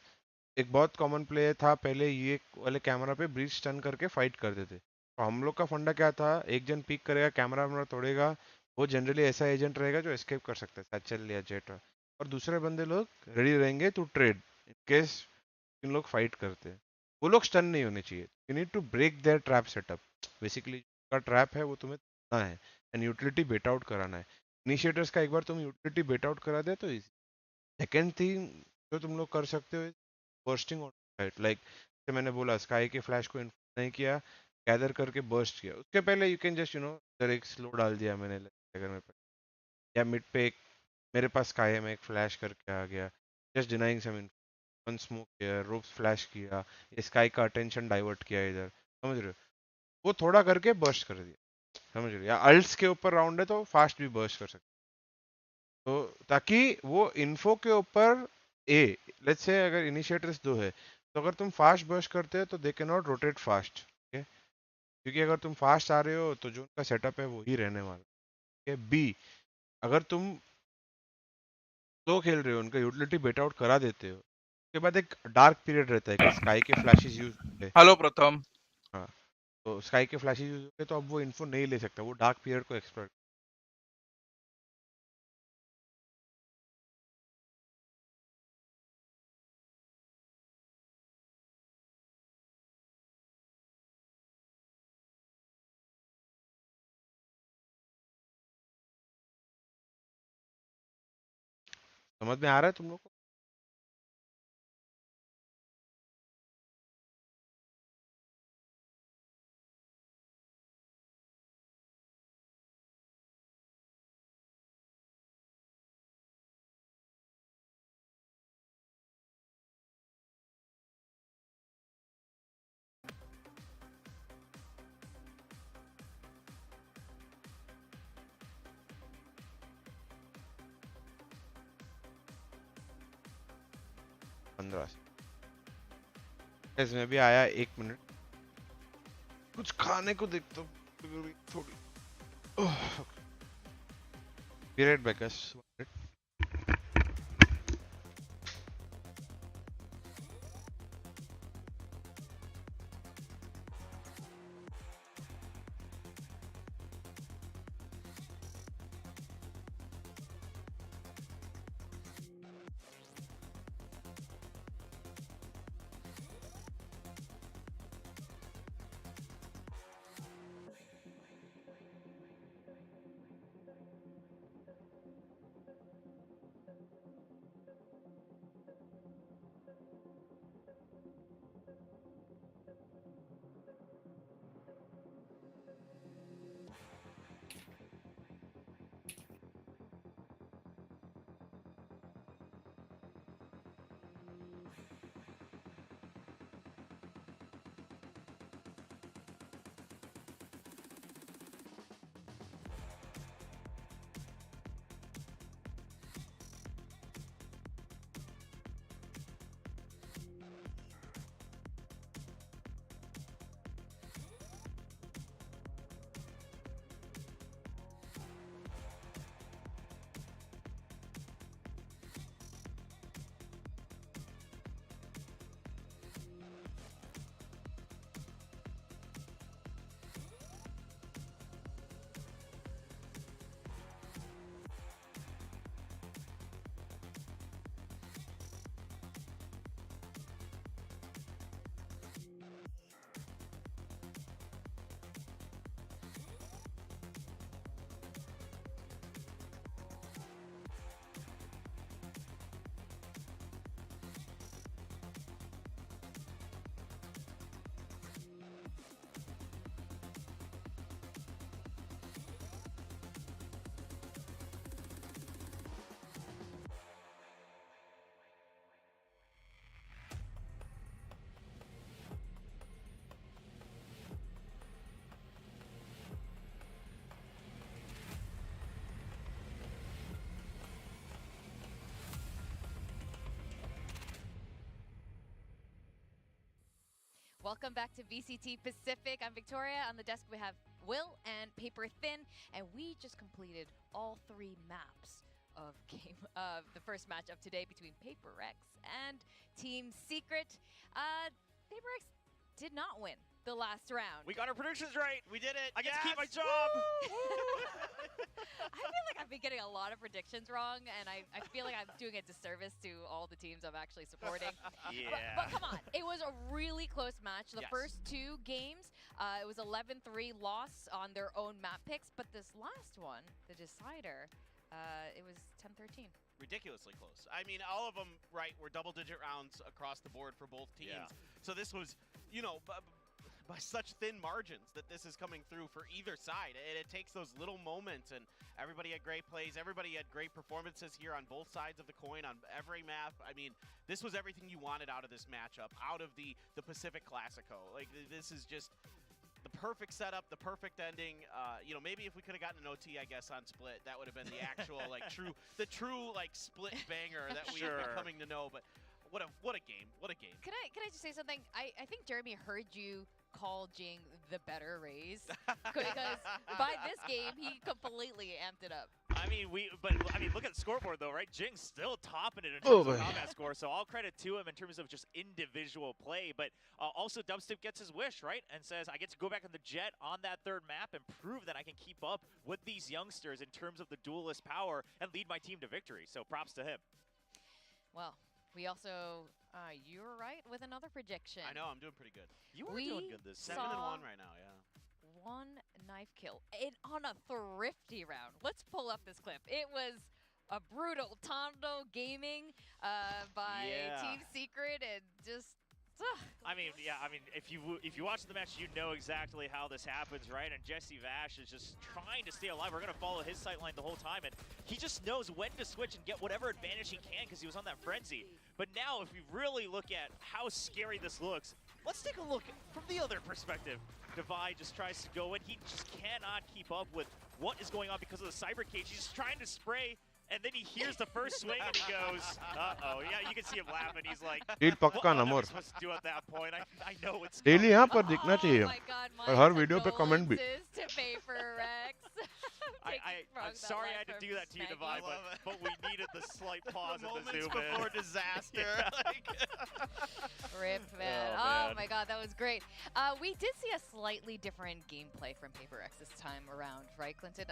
एक बहुत कॉमन प्ले था पहले, ये वाले कैमरा पे ब्रीच टर्न करके फाइट करते थे, तो हम लोग का फंडा क्या था, एक जन पिक करेगा, कैमरा वैमरा तोड़ेगा, वो जनरली ऐसा एजेंट रहेगा जो एस्केप कर सकता है, सैचल या जेट, और दूसरे बंदे लोग रेडी रहेंगे टू ट्रेड इन केस इन लोग फाइट करते हैं। वो लोग स्टन नहीं होने चाहिए। You need to break their trap setup. Basically का ट्रैप है वो तुम्हें तोड़ना है एंड यूटिलिटी बेट आउट कराना है। इनिशिएटर्स का एक बार तुम यूटिलिटी बेट आउट करा दे तो इजी। सेकेंड थिंग जो तुम लोग कर सकते हो, बर्स्टिंग ऑन राइट, लाइक जैसे मैंने बोला स्काई के फ्लैश को इन्फॉर्म नहीं किया, गैदर करके बर्स्ट किया, उसके पहले यू कैन जस्ट उधर एक स्लो डाल दिया मैंने अगर में, या मिड पे एक मेरे पास स्काई है, मैं एक फ्लैश करके आ गया, जस्ट डिनाइंग सम वन स्मोक किया, रोप्स फ्लैश किया, स्काई का अटेंशन डाइवर्ट किया इधर, समझ रहे हो? वो थोड़ा करके बर्स्ट कर दिया, समझ रहे हो? या अल्ट्स के ऊपर राउंड है तो फास्ट भी बर्स्ट कर सकते, तो ताकि वो इन्फो के ऊपर लेट्स से अगर इनिशिएटर्स 2 है तो अगर तुम फास्ट बर्स्ट करते हो तो they can not rotate fast, ठीक है? क्योंकि अगर तुम फास्ट आ रहे हो तो जो उनका सेटअप है वो ही रहने वाला, ठीक है? बी, अगर तुम स्लो खेल रहे हो, उनका यूटिलिटी बेट आउट करा देते हो, उसके बाद एक डार्क पीरियड रहता है कि स्काई के फ्लैशेस यूज होते हैं। हेलो प्रथम। हाँ, तो स्काई के फ्लैशेस यूज होते हैं तो अब वो इन्फो नहीं ले सकता, वो डार्क पीरियड को एक्सप्लोर। समझ में आ रहा है तुम लोग को? इसमें भी आया 1 मिनट, कुछ खाने को देखता हूँ थोड़ी। Be right back, guys. 1 minute. Welcome back to VCT Pacific. I'm Victoria. On the desk we have Will and Paper Thin, and we just completed all 3 maps of the first match of today between PaperX and Team Secret. PaperX did not win the last round. We got our predictions right. We did it. I get to keep my job. getting a lot of predictions wrong, and I feel like I'm doing a disservice to all the teams I'm actually supporting. Yeah. But come on, it was a really close match. The first two games, it was 11-3 loss on their own map picks, but this last one, the decider, it was 10-13. Ridiculously close. I mean, all of them, right, were double-digit rounds across the board for both teams. Yeah. So this was, you know, by such thin margins that this is coming through for either side. And it takes those little moments, and everybody had great plays. Everybody had great performances here on both sides of the coin on every map. I mean, this was everything you wanted out of this matchup, out of the Pacific Classico. Like, this is just the perfect setup, the perfect ending. You know, maybe if we could have gotten an OT, I guess, on Split, that would have been the actual, like, true like Split banger that we've been coming to know. But what a game! What a game! Can I just say something? I think Jeremy heard you call GENG the better Rays because by this game he completely amped it up. I mean, look at the scoreboard though, right? GENG's still topping it in terms of combat score, so all credit to him in terms of just individual play. But also, Dubstep gets his wish, right? And says, I get to go back on the jet on that third map and prove that I can keep up with these youngsters in terms of the duelist power and lead my team to victory. So props to him. Well, we also, you were right with another prediction. I know, I'm doing pretty good. You are doing good this 7-1 right now, yeah. One knife kill on a thrifty round. Let's pull up this clip. It was a brutal Tondo gaming by Team Secret, and just. I mean, if you watch the match, you know exactly how this happens, right? And 𝐻𝐈𝐍𝐊𝐒 is just trying to stay alive. We're gonna follow his sight line the whole time, and he just knows when to switch and get whatever advantage he can because he was on that frenzy. But now, if we really look at how scary this looks, let's take a look from the other perspective. 𝐷𝑉 just tries to go in. He just cannot keep up with what is going on because of the cyber cage. He's trying to spray. And then he hears the first swing and he goes, uh-oh. Yeah, you can see him laughing. He's like, what am I supposed to do at that point? I know it's daily यहाँ पर दिखना चाहिए और हर video पे comment भी I'm sorry I had to do that to you, 𝐷𝑉, but we needed the slight pause the at the zoom before disaster. Rip, man. Oh my god, that was great. We did see a slightly different gameplay from 𝘼𝑋 this time around, right, Clinton?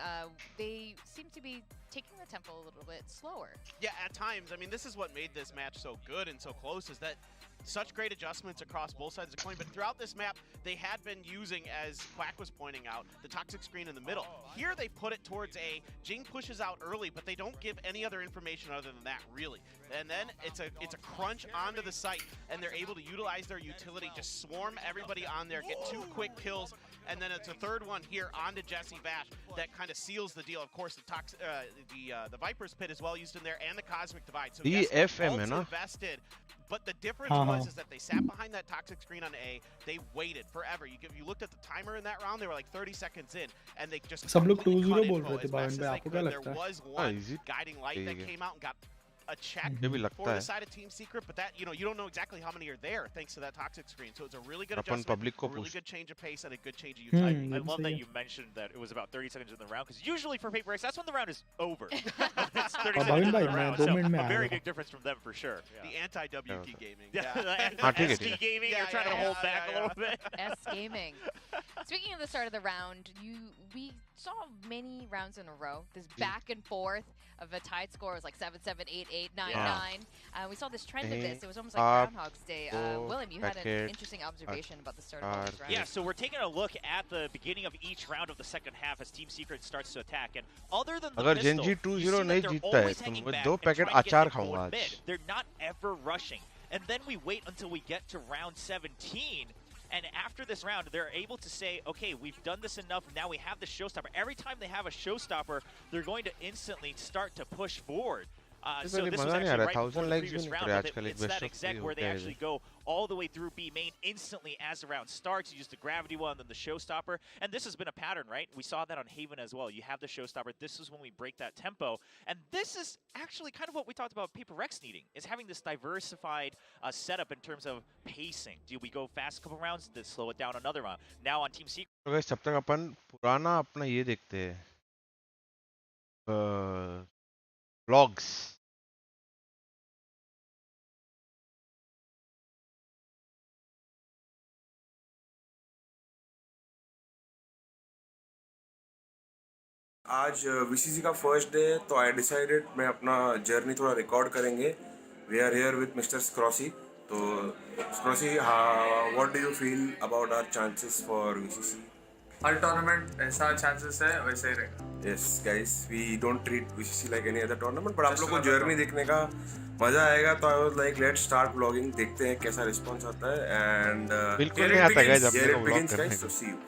They seem to be taking the tempo a little bit slower. Yeah, at times. I mean, this is what made this match so good and so close, is that such great adjustments across both sides of the coin. But throughout this map, they had been using, as 𝐷𝑗𝑠 was pointing out, the toxic screen in the middle. Here they put it towards A. GENG pushes out early, but they don't give any other information other than that, really. And then it's a crunch onto the site, and they're able to utilize their utility, just swarm everybody on there, get 2 quick kills, and then it's a third one here onto 𝐻𝐈𝐍𝐊𝐒 that kind of seals the deal. Of course, the Viper's Pit is well used in there, and the Cosmic Divide. So DFM, yes, invested, but the difference was is that they sat behind that toxic screen on A. They waited forever. You looked at the timer in that round; they were like 30 seconds in, and they just सब लोग 2-0 बोल info रहे थे as fast Bhavin as भाई, they आपको क्या could. There लगता है? was one guiding light that came out and got a check for the side of Team Secret, but that, you don't know exactly how many are there thanks to that toxic screen. So it's a really good adjustment, a really good change of pace, and a good change of utility. I love that you mentioned that it was about 30 seconds in the round, because usually for 𝘼𝑋, that's when the round is over. It's 30 seconds in the round, so a very big difference from them for sure. The anti-WP gaming. ST gaming, you're trying to hold back a little bit. S gaming. Speaking of the start of the round, we saw many rounds in a row. This back and forth of a tied score was like 7-7, 8-8, 9-9. We saw this trend of this. It was almost like Groundhog's Day. William, you had an interesting observation about the start of this round. Yeah, so we're taking a look at the beginning of each round of the second half as Team Secret starts to attack. And other than the अगर pistol, GENG you see 2-0 नहीं that they're जीतता है always तो hanging मैं back 2 and packet trying to get अचार people खाऊंगा in mid. आज. They're not ever rushing. And then we wait until we get to round 17. And after this round, they're able to say, okay, we've done this enough. Now we have the showstopper. Every time they have a showstopper, they're going to instantly start to push forward. So this was actually right before the previous round, but it's that exec where they actually go all the way through B main instantly as the round starts. You use the gravity one and then the showstopper. And this has been a pattern, right? We saw that on Haven as well. You have the showstopper. This is when we break that tempo. And this is actually kind of what we talked about 𝘼𝑋 needing, is having this diversified setup in terms of pacing. Do we go fast a couple rounds, then slow it down another round? Now on Team Secret. तो guys, तब तक अपन पुराना अपना ये देखते हैं. Vlogs. आज VCC का फर्स्ट डे है, तो आई डिसाइडेड मैं अपना जर्नी थोड़ा रिकॉर्ड करेंगे. We are here with mister Scrossi. तो Scrossi, what do you feel about our chances for VCC? हर टूर्नामेंट ऐसा चांसेस है वैसे ही रहेगा. Yes guys, we don't treat VCC like any other tournament, but आप लोग को जर्नी देखने का मजा आएगा. तो I was like let's start vlogging, देखते हैं कैसा रिस्पांस आता है. And बिल्कुल नहीं आता है जब मेरे को व्लॉग करने guys, so see you.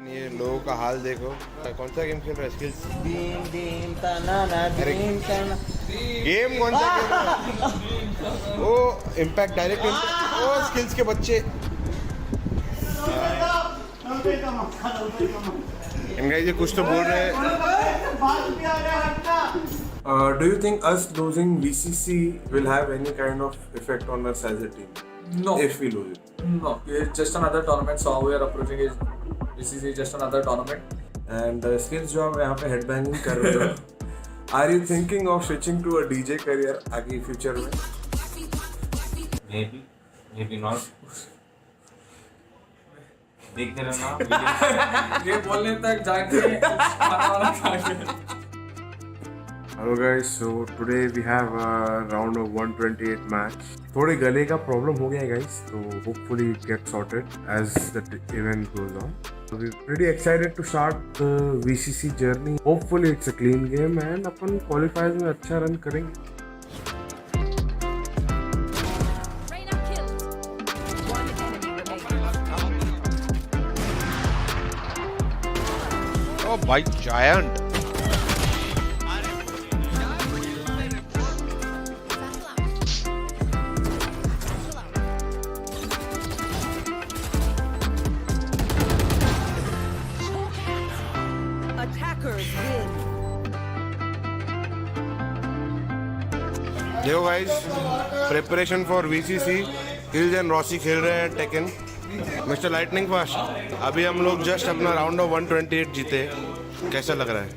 ये लोगों का हाल देखो. कौन सा गेम खेल रहा है? स्किल्स गेम कौन सा खेल रहा है? ओ इम्पैक्ट, डायरेक्ट इम्पैक्ट. ओ स्किल्स के बच्चे. ये कुछ तो बोल रहे हैं. Do you think us losing VCC will have any kind of effect on us as a team? No. If we lose it? No, it's just another tournament. So how we are approaching is VCC is just another tournament. And skills जो आप यहाँ पे headbanging कर रहे हो, are you thinking of switching to a DJ career आगे future में? Maybe not. देखते रहना. ये बोलने तक जाके Hello guys, so today we have a round of 128 match. थोड़े गले का प्रॉब्लम हो गया है guys, तो hopefully it gets sorted as the event goes on. So we're pretty excited to start the VCC journey. Hopefully it's a clean game and upon qualifiers में अच्छा run करेंगे. Oh, by giant. देखो guys, preparation for VCC. Hills and Rossi खेल रहे हैं taken. Mister lightning fast, अभी हम लोग जस्ट अपना राउंड ऑफ 128 जीते. कैसा लग रहा है?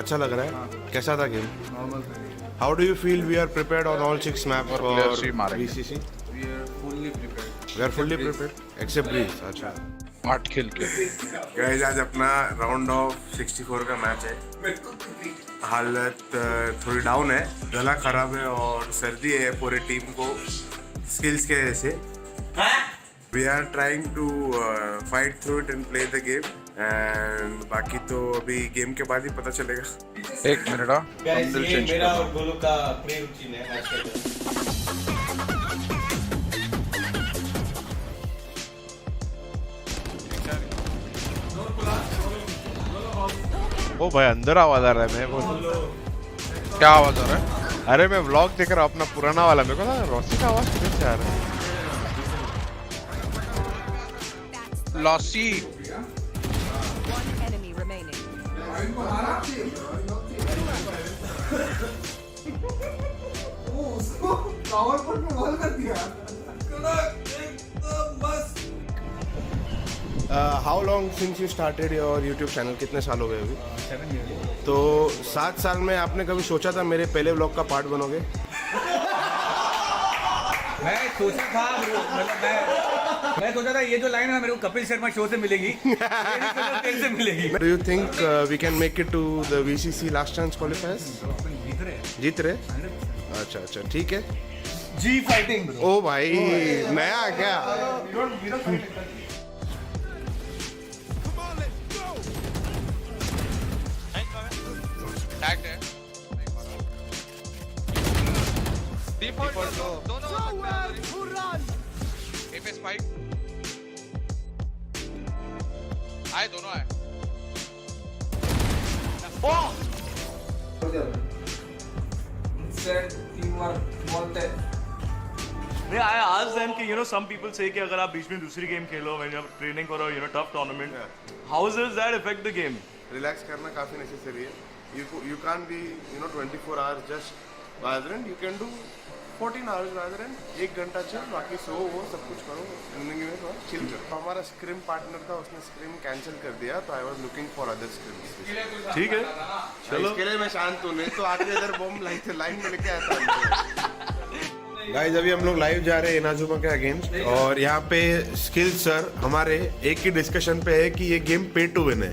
अच्छा लग रहा है. कैसा था game? How do you feel we are prepared on all 6 map for VCC? We are fully prepared except Breeze. अच्छा, 8 खेल के गाइस आज अपना राउंड ऑफ 64 का मैच है. हालत थोड़ी डाउन है, गला खराब है और सर्दी है पूरे टीम को स्किल्स के वजह से. We are trying to fight through it and play the game. And बाकी तो अभी गेम के बाद ही पता चलेगा. एक मिनट बंडल चेंज मेरा और गोलू का प्री रूटीन है मैच के लिए. ओ भाई अंदर आवाज आ रहा है. मैं बोल क्या आवाज आ रहा है? अरे मैं व्लॉग देख रहा हूँ अपना पुराना वाला. मेरे को ना रॉसी का आवाज किधर से आ रहा है? Lossy. How long since you started your YouTube channel? कितने साल हो गए अभी? 7 years. तो 7 साल में आपने कभी सोचा था मेरे पहले व्लॉग का पार्ट बनोगे? मैं सोचा था, मतलब मैं सोचा था ये जो लाइन है मेरे को कपिल शर्मा शो से मिलेगी. से मिलेगी. Do you think we can make it to the VCC last chance qualifiers? जीत रहे? अच्छा ठीक है. जी फाइटिंग. ओ भाई नया क्या? टैग्ड है. डिफॉल्ट दोनों एफएस 5 आए, दोनों आए. I asked them कि some people say कि अगर आप बीच में दूसरी game Khelo when you're training for a tough tournament, how does that affect the game? Relax करना काफी necessary है. You can't be 24 hours just Valorant. You can do 14 hours Valorant. 1 घंटा चल, बाकी सो वो सब कुछ करो, जिंदगी में थोड़ा चिल करो. हमारा स्क्रिम पार्टनर था, उसने स्क्रिम कैंसिल कर दिया, तो I was looking for other scrims. ठीक है, चलो. इसके लिए मैं शांत हूँ, नहीं तो आके इधर बॉम्ब लाइन में लेके आता था. गाइस अभी हम लोग लाइव जा रहे हैं इनाजुमा के अगेंस्ट, और यहाँ पे स्किल सर हमारे एक ही डिस्कशन पे है कि ये गेम पे टू विन है.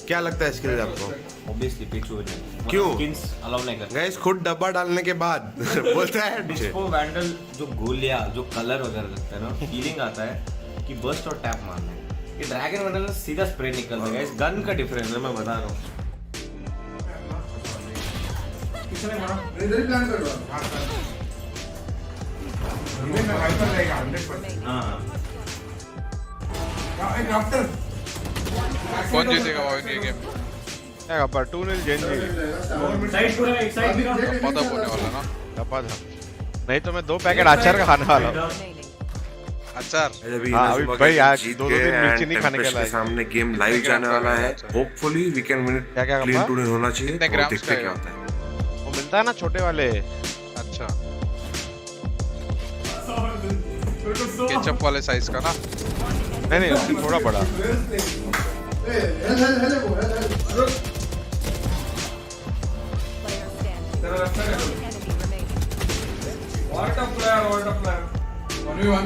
क्या लगता है स्किल्स आपको? ऑब्वियसली पिच हो जाए। क्यों? स्किन्स अलाउ नहीं करते। गाइस खुद डब्बा डालने के बाद बोलता है डिस्को वैंडल जो गोलियां जो कलर वगैरह लगता है ना, फीलिंग आता है कि बर्स्ट और टैप मारना है। ये ड्रैगन वैंडल में सीधा स्प्रे निकलता है। गाइस गन का डिफरेंस है, मैं बता रहा हूँ। किसने मारा? इधर ही प्लान कर रहा हूँ। इवेंट में वाइपर रहेगा 100%। हाँ। एक राफ्टर। कौन जीतेगा भाविन ये गेम? क्या पर 2-0 GENG। साइड पूरा एक साइड भी पता होने वाला ना। डब्बा था। नहीं तो मैं 2 पैकेट अचार का खाने वाला हूँ। अचार। अभी भाई आज 2 दिन मिर्ची नहीं खाने के लायक। सामने गेम लाइव जाने वाला है। Hopefully we can win it. Clean tour होना चाहिए। देखते क्या होता है। वो मिलता है ना छोटे वाले। अच्छा। केचप वाले साइज का ना? नहीं उससे थोड़ा बड़ा। What a player. 1v1.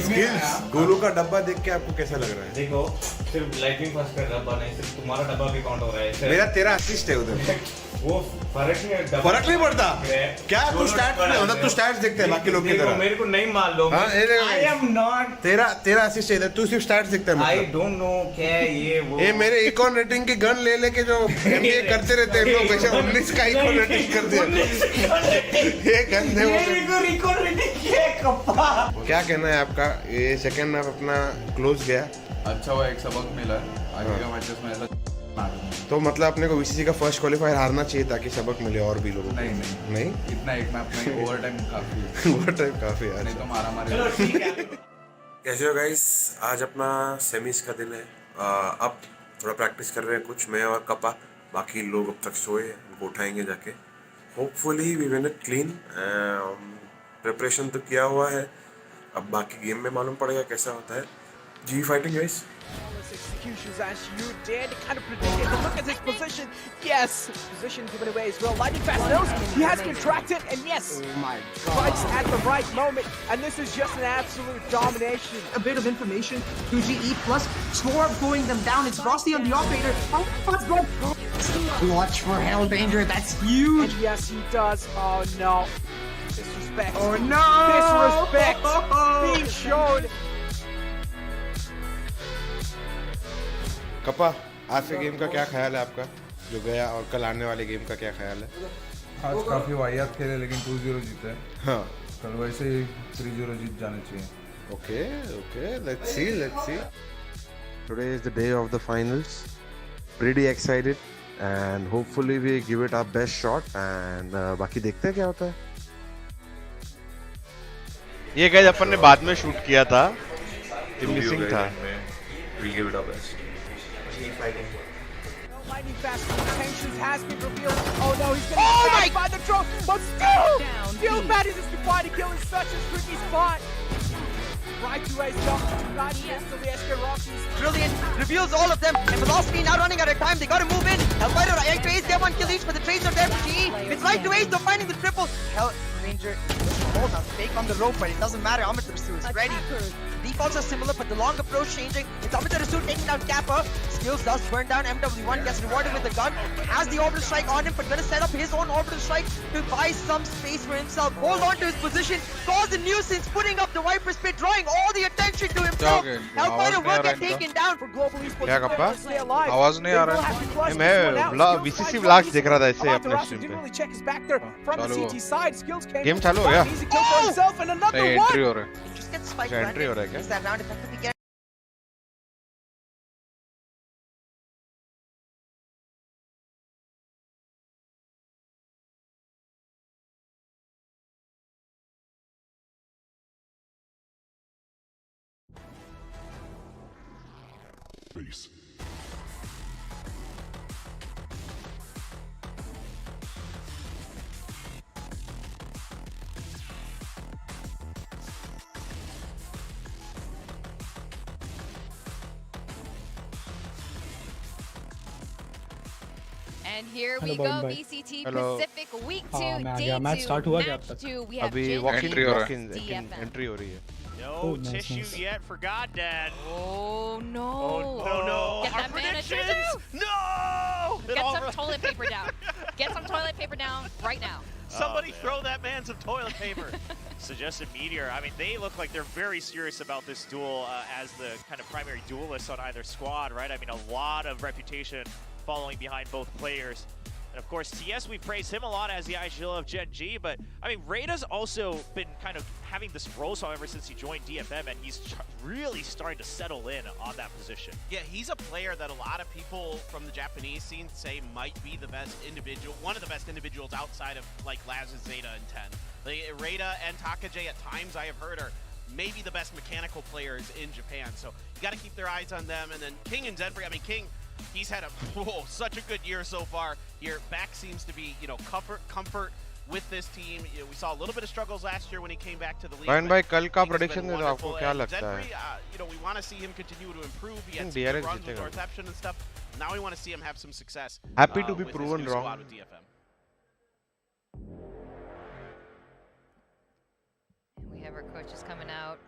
Skills Golu का डब्बा देख के आपको कैसा लग रहा है? देखो सिर्फ लाइटनिंग फास्ट का डब्बा नहीं, सिर्फ तुम्हारा डब्बा भी काउंट हो रहा है। मेरा 13 असिस्ट है उधर। वो फर्क नहीं पड़ता क्या? तू स्टैट्स में मतलब तू स्टैट्स देखते हैं बाकी लोग की तरह। मेरे को नहीं मालूम। आई एम नॉट। 13 असिस्ट है इधर, तू सिर्फ स्टैट्स देखता है। आई डोंट नो क्या ये वो। ये मेरे इकॉन रेटिंग की गन ले लेके जो एमबीए करते रहते हैं लोग, वैसे 19 का इकॉन रेटिंग कर दिया। ये गंदे इकॉन रेटिंग क्या कहना है आपका? ये सेकंड मैच अपना क्लोज गया। अच्छा हुआ एक सबक मिला है। आगे का मैचेस में ऐसा तो मतलब अपने को वीसीसी का फर्स्ट क्वालिफायर हारना चाहिए ताकि सबक मिले और भी लोगों को। नहीं इतना एक मैच में ओवर टाइम काफी है। नहीं तो मारा मारे। कैसे हो गाइस? आज अपना सेमीज का दिन है। अब थोड़ा प्रैक्टिस कर रहे हैं कुछ, मैं और कपा। बाकी लोग अब तक सोए हैं, उनको उठाएंगे जाके। Hopefully we win it clean. Preparation तो किया हुआ है, अब बाकी गेम में मालूम पड़ेगा कैसा होता है। जी fighting guys. Executions as you did, kind of predicted. But look at his position. Yes, position given away as well. Lightning fast knows he has contracted, and yes, strikes at the right moment. And this is just an absolute domination. A bit of information. 2GE plus Swarm going them down. It's Rossi on the operator. Watch for HellrangeR. That's huge. And yes, he does. Oh no. Disrespect. Oh no. Disrespect being shown. कपा, आज के game का क्या ख्याल है आपका जो गया, और कल आने वाले गेम का क्या ख्याल है? आज काफी वाहियात खेले लेकिन 2-0 जीते। हाँ, कल वैसे ही 3-0 जीत जाने चाहिए। Okay, let's see. Today is the day of the finals. Pretty excited and hopefully we give it our best shot and बाकी देखते हैं क्या होता है। ये गाइस अपन ने बाद में शूट किया था, मिसिंग था। We give it our best. Lightning fast intentions has been revealed. Oh no, he's gonna get back by the drone, but still manages to find a kill in such a tricky spot. Right to raise jump, not instantly Escaroxis. Brilliant. Reveals all of them. And Velocity now running out of time. They got to move in. 𝘼𝐼𝐍𝐿 right to ace. They have 1 kill each, but the trades are there for GE. It's right to ace. They're finding the triple. HellrangeR hold on. Fake on the rope, but it doesn't matter. Amitr is ready. Defaults are similar, but the long approach changing. It's Amitr taking down Kappa. Skills does burn down. MW1 gets rewarded with the gun. Has the orbital strike on him, but gonna set up his own orbital strike to buy some space for himself. Hold on to his position. Cause a nuisance, putting up the Viper Spit, drawing all the attention to himself. 𝘼𝐼𝐍𝐿 will get taken down. For Global Esports, क्या kappa? आवाज नहीं आ रहा है। मैं VCC vlogs देख रहा था इससे अपने स्ट्रीम पे। गेम चालू हो गया? एंट्री हो रहा है। एंट्री हो रहा है क्या? And here we Hello, go, Bhavin bhai. BCT Hello. Pacific Week 2, मैं आ Day गया। 2, मैच स्टार्ट हुआ क्या अब Match तक? 2. We have अभी GENG वॉकिंग versus एंट्री हो रही है। No tissue yet for Goddad. Oh no. Oh no. Get that mana triggers. No! Get some toilet paper down. Get some toilet paper down right now. Somebody throw that man some toilet paper. Suggested Meteor. I mean, they look like they're very serious about this duel as the kind of primary duelists on either squad, right? I mean, a lot of reputation following behind both players. And of course, TS, we praise him a lot as the IGL of GENG, but I mean, Rada's also been kind of having this role so ever since he joined DFM, and he's really starting to settle in on that position. Yeah, he's a player that a lot of people from the Japanese scene say might be the best individual, one of the best individuals outside of like Laz, Zeta, and Ten. Like, Rada and Takajay at times I have heard are maybe the best mechanical players in Japan, so you got to keep their eyes on them. And then King and Zenfree, I mean, King, he's had such a good year so far here. Back seems to be, comfort with this team. We saw a little bit of struggles last year when he came back to the league. भाई कल का prediction दे दो आपको क्या लगता है? We want to see him continue to improve. He had some good runs with Northception and stuff. Now we want to see him have some success. Happy to be proven wrong. With DFM. We have our coaches coming out.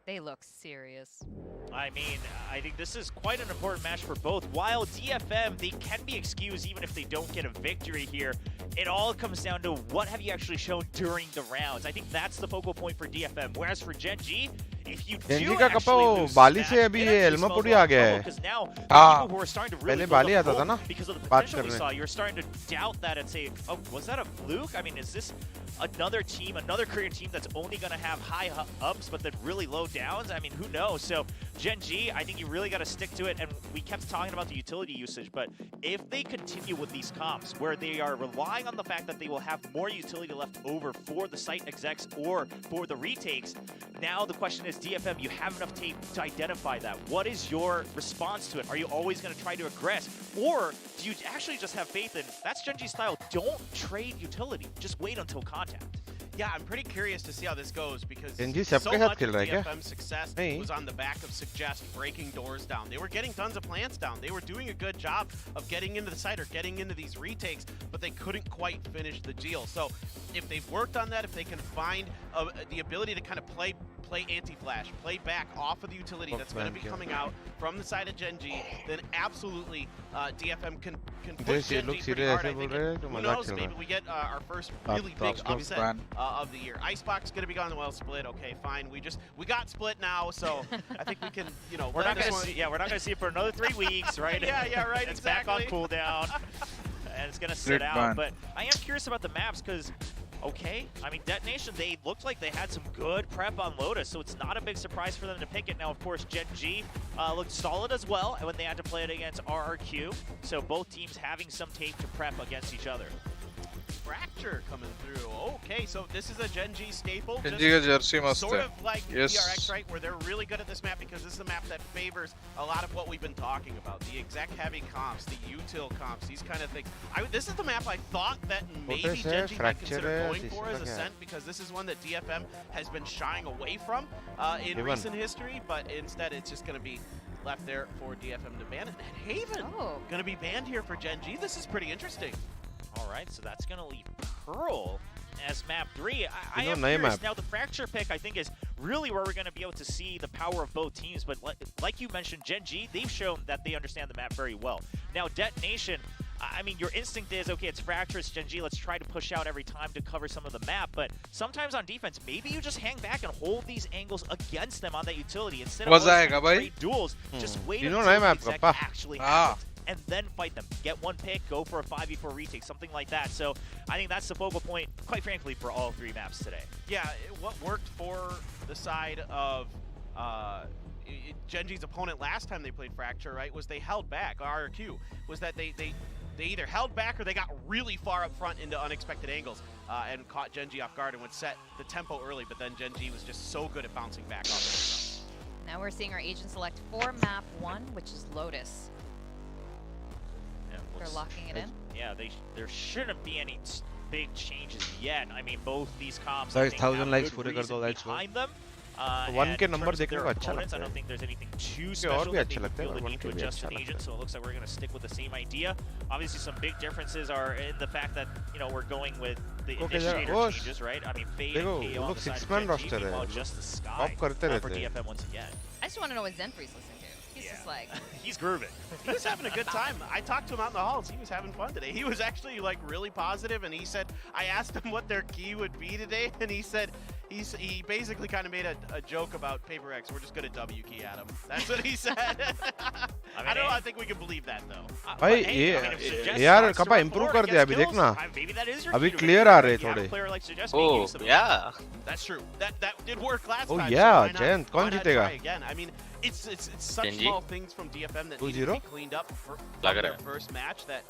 They look serious. I mean, I think this is quite an important match for both. While DFM, they can be excused even if they don't get a victory here. It all comes down to what have you actually shown during the rounds. I think that's the focal point for DFM. Whereas for GENG, if you do actually lose बाली से अभी ये एल्मापुरी आ गया है. because now हाँ, people who are starting to really पहले बाली आता था ना because of the बात potential we करने. saw, you're starting to doubt that and say, oh, was that a fluke? I mean, is this another team, another Korean team that's only going to have high ups but then really low downs? I mean, who knows? So GENG, I think you really got to stick to it. And we kept talking about the utility usage, but if they continue with these comps where they are relying on the fact that they will have more utility left over for the site execs or for the retakes, now the question is, DFM, you have enough tape to identify that. What is your response to it? Are you always going to try to aggress? Or do you actually just have faith in, that's GENG's style, don't trade utility, just wait until contact? Yeah, I'm pretty curious to see how this goes because GENG so सबके much साथ खेल of रहा है क्या? DFM's success was on the back of Suggest breaking doors down. They were getting tons of plants down. They were doing a good job of getting into the site or getting into these retakes, but they couldn't quite finish the deal. So if they've worked on that, if they can find the ability to kind of play anti-flash, play back off of the utility that's going to be coming out from the side of GENG, then absolutely DFM can push GENG pretty hard. I think who knows, maybe we get our first really big upset of the year. Icebox going to be gone well split. Okay, fine. We got split now, so I think we can, we're not going to see. Yeah, we're not going to see it for another 3 weeks, right? yeah, right. It's exactly. back on cooldown, and it's going to sit out. But I am curious about the maps because. Okay, I mean, Detonation, they looked like they had some good prep on Lotus, so it's not a big surprise for them to pick it. Now, of course, GENG looked solid as well when they had to play it against RRQ, so both teams having some tape to prep against each other. Fracture coming through. Okay, so this is a GENG staple. Sort of like PRX, right? Where they're really good at this map because this is a map that favors a lot of what we've been talking about. The exec-heavy comps, the util comps, these kind of things. This is the map I thought that maybe GENG might consider going for as Ascent because this is one that DFM has been shying away from in recent history, but instead it's just going to be left there for DFM to ban it. And Haven going to be banned here for GENG. This is pretty interesting. All right, so that's going to leave Pearl as map 3. I am curious. Now, the Fracture pick, I think, is really where we're going to be able to see the power of both teams. But like you mentioned, GENG, they've shown that they understand the map very well. Now, Detonation, I mean, your instinct is, okay, it's Fracture, it's GENG, let's try to push out every time to cover some of the map. But sometimes on defense, maybe you just hang back and hold these angles against them on that utility. Instead of great duels, just wait until the exec actually happens. And then fight them. Get one pick, go for a 5v4 retake, something like that. So I think that's the focal point, quite frankly, for all 3 maps today. Yeah, what worked for the side of GENG's opponent last time they played Fracture, right, was they held back. RRQ was that they either held back or they got really far up front into unexpected angles and caught GENG off guard and would set the tempo early, but then GENG was just so good at bouncing back off of it. Now we're seeing our agent select for map 1, which is Lotus. They're locking it in? Yeah, there shouldn't be any big changes yet. I mean, both these comps Guys, 1000 likes behind them. 1 के number देखने को अच्छा I लगता don't think there's anything too है special और भी that अच्छा they लगता है feel the पर 1 need के to भी adjust अच्छा an लगता agent, so it looks like we're going to stick with the same idea. Obviously, some big differences are in the fact that, you know, we're going with the initiator changes, right? I mean, Fade and KO on the side of GENG, meanwhile, just the Sky for DFM once again. I just want to know what Zenfree's listening to. He's just like... He's grooving. He was having a good time. I talked to him out in the halls. He was having fun today. He was actually like really positive, and he said, I asked him what their key would be today, and he said, he basically kind of made a joke about Paper X. We're just going to W key at him. That's what he said. I don't know. I think we can believe that though. भाई ये यार कपा improve कर दिया अभी देखना अभी clear आ रहे थोड़े Oh yeah, that's true. That did work last Oh time. yeah, so Jayant कौन जीतेगा again. I mean, it's such GENG? small things from DFM that need to be cleaned up for their first match that,